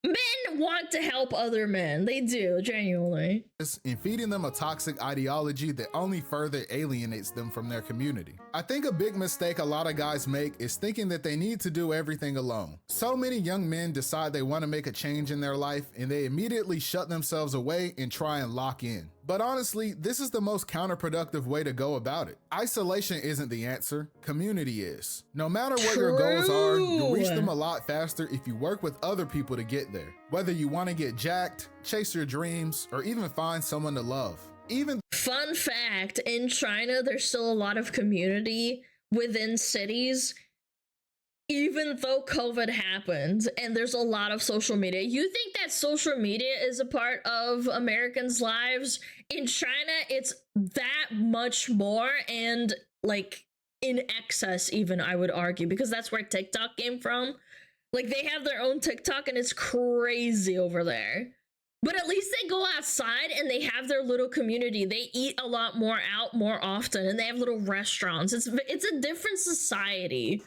S1: Men want to help other men. They do, genuinely.
S10: And feeding them a toxic ideology that only further alienates them from their community. I think a big mistake a lot of guys make is thinking that they need to do everything alone. So many young men decide they want to make a change in their life and they immediately shut themselves away and try and lock in. But honestly, this is the most counterproductive way to go about it. Isolation isn't the answer, community is. No matter what your goals are, you'll reach them a lot faster if you work with other people to get there. Whether you want to get jacked, chase your dreams, or even find someone to love.
S1: Fun fact, in China, there's still a lot of community within cities, even though COVID happened, and there's a lot of social media. You think that social media is a part of Americans' lives? In China, it's that much more, and like in excess even, I would argue, because that's where TikTok came from. Like, they have their own TikTok, and it's crazy over there. But at least they go outside and they have their little community. They eat a lot more out more often, and they have little restaurants. It's a different society.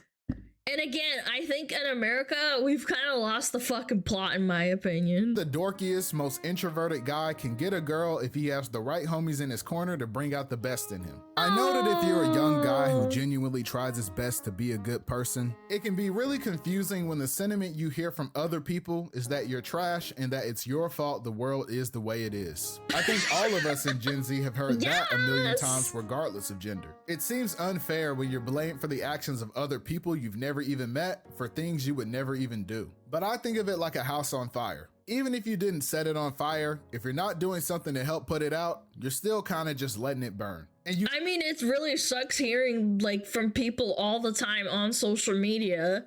S1: And again, I think in America, we've kind of lost the fucking plot, in my opinion.
S10: The dorkiest, most introverted guy can get a girl if he has the right homies in his corner to bring out the best in him. I know that if you're a young guy who genuinely tries his best to be a good person, it can be really confusing when the sentiment you hear from other people is that you're trash and that it's your fault the world is the way it is. I think all of us in Gen Z have heard that a million times regardless of gender. It seems unfair when you're blamed for the actions of other people you've never even met for things you would never even do. But I think of it like a house on fire. Even if you didn't set it on fire, if you're not doing something to help put it out, you're still kind of just letting it burn. And
S1: I mean, it really sucks hearing like from people all the time on social media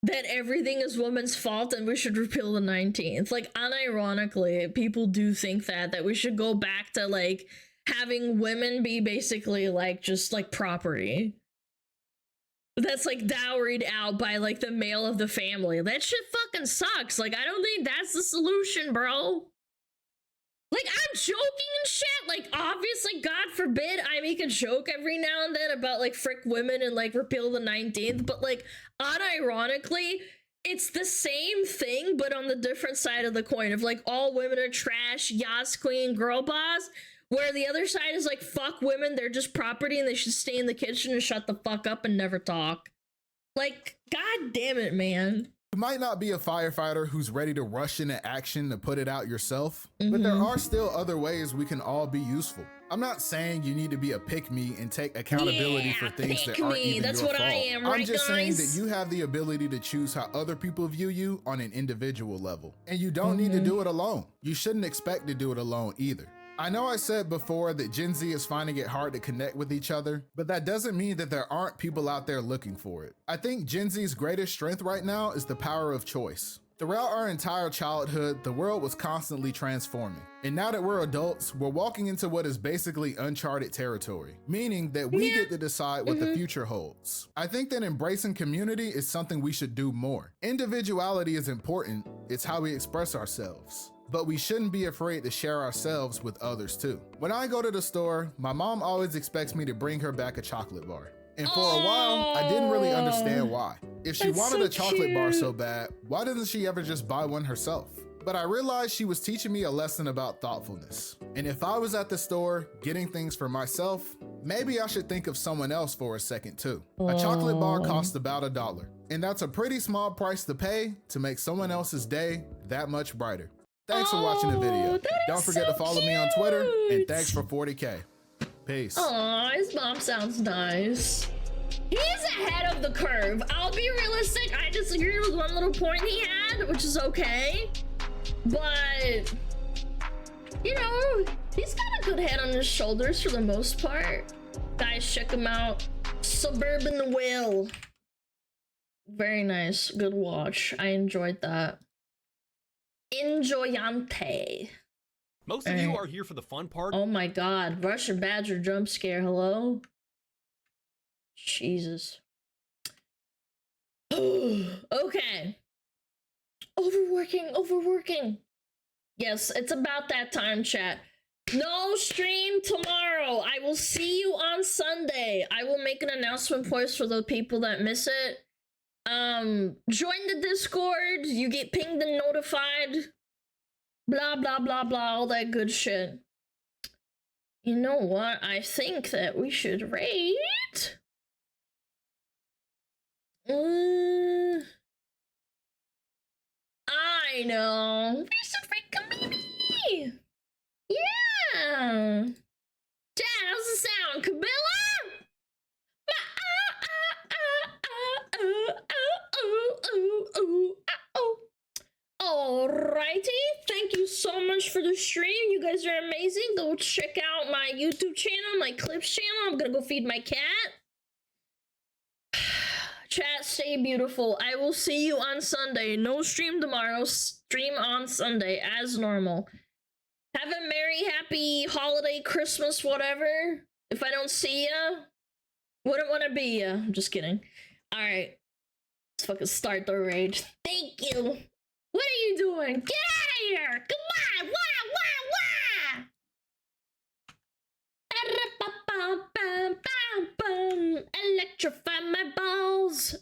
S1: that everything is women's fault and we should repeal the 19th. Like, unironically, people do think that we should go back to like having women be basically like just like property that's like dowried out by like the male of the family. That shit fucking sucks. Like, I don't think that's the solution, bro. Like, I'm joking and shit. Like, obviously, God forbid I make a joke every now and then about like frick women and like repeal the 19th, but like unironically, it's the same thing, but on the different side of the coin of like all women are trash, yas queen, girl boss. Where the other side is like, fuck women, they're just property and they should stay in the kitchen and shut the fuck up and never talk. Like, god damn it, man.
S10: You might not be a firefighter who's ready to rush into action to put it out yourself, but there are still other ways we can all be useful. I'm not saying you need to be a pick-me and take accountability for things that aren't even
S1: That's
S10: your
S1: what
S10: fault.
S1: I am, right,
S10: I'm just
S1: guys?
S10: saying that you have the ability to choose how other people view you on an individual level, and you don't need to do it alone. You shouldn't expect to do it alone either. I know I said before that Gen Z is finding it hard to connect with each other, but that doesn't mean that there aren't people out there looking for it. I think Gen Z's greatest strength right now is the power of choice. Throughout our entire childhood, the world was constantly transforming. And now that we're adults, we're walking into what is basically uncharted territory, meaning that we get to decide what the future holds. I think that embracing community is something we should do more. Individuality is important, it's how we express ourselves. But we shouldn't be afraid to share ourselves with others too. When I go to the store, my mom always expects me to bring her back a chocolate bar. And for a while, I didn't really understand why. If she wanted a chocolate bar so bad, why doesn't she ever just buy one herself? But I realized she was teaching me a lesson about thoughtfulness. And if I was at the store getting things for myself, maybe I should think of someone else for a second too. A chocolate bar costs about $1. And that's a pretty small price to pay to make someone else's day that much brighter. Thanks for watching the video. Don't forget to follow me on Twitter, and thanks for 40K. Peace.
S1: Aw, his mom sounds nice. He's ahead of the curve. I'll be realistic. I disagree with one little point he had, which is okay. But, you know, he's got a good head on his shoulders for the most part. Guys, check him out. Suburban Will. Very nice. Good watch. I enjoyed that. Enjoyante.
S9: Most of you are here for the fun part.
S1: Oh my god, Russian Badger jump scare, hello? Jesus. Okay. Overworking. Yes, it's about that time, chat. No stream tomorrow. I will see you on Sunday. I will make an announcement post for the people that miss it. Join the Discord, you get pinged and notified, blah blah blah blah, all that good shit. You know what, I think that we should rate I know, we should rate community. Yeah, Chat, how's the sound? Camilla? Alrighty, thank you so much for the stream. You guys are amazing. Go check out my YouTube channel, my clips channel. I'm gonna go feed my cat. Chat, stay beautiful. I will see you on Sunday. No stream tomorrow. Stream on Sunday as normal. Have a merry, happy holiday, Christmas, whatever. If I don't see ya, wouldn't want to be ya. I'm just kidding. Alright. Let's fucking start the raid. Thank you. What are you doing? Get out of here! Come on! Wah! Electrify my balls.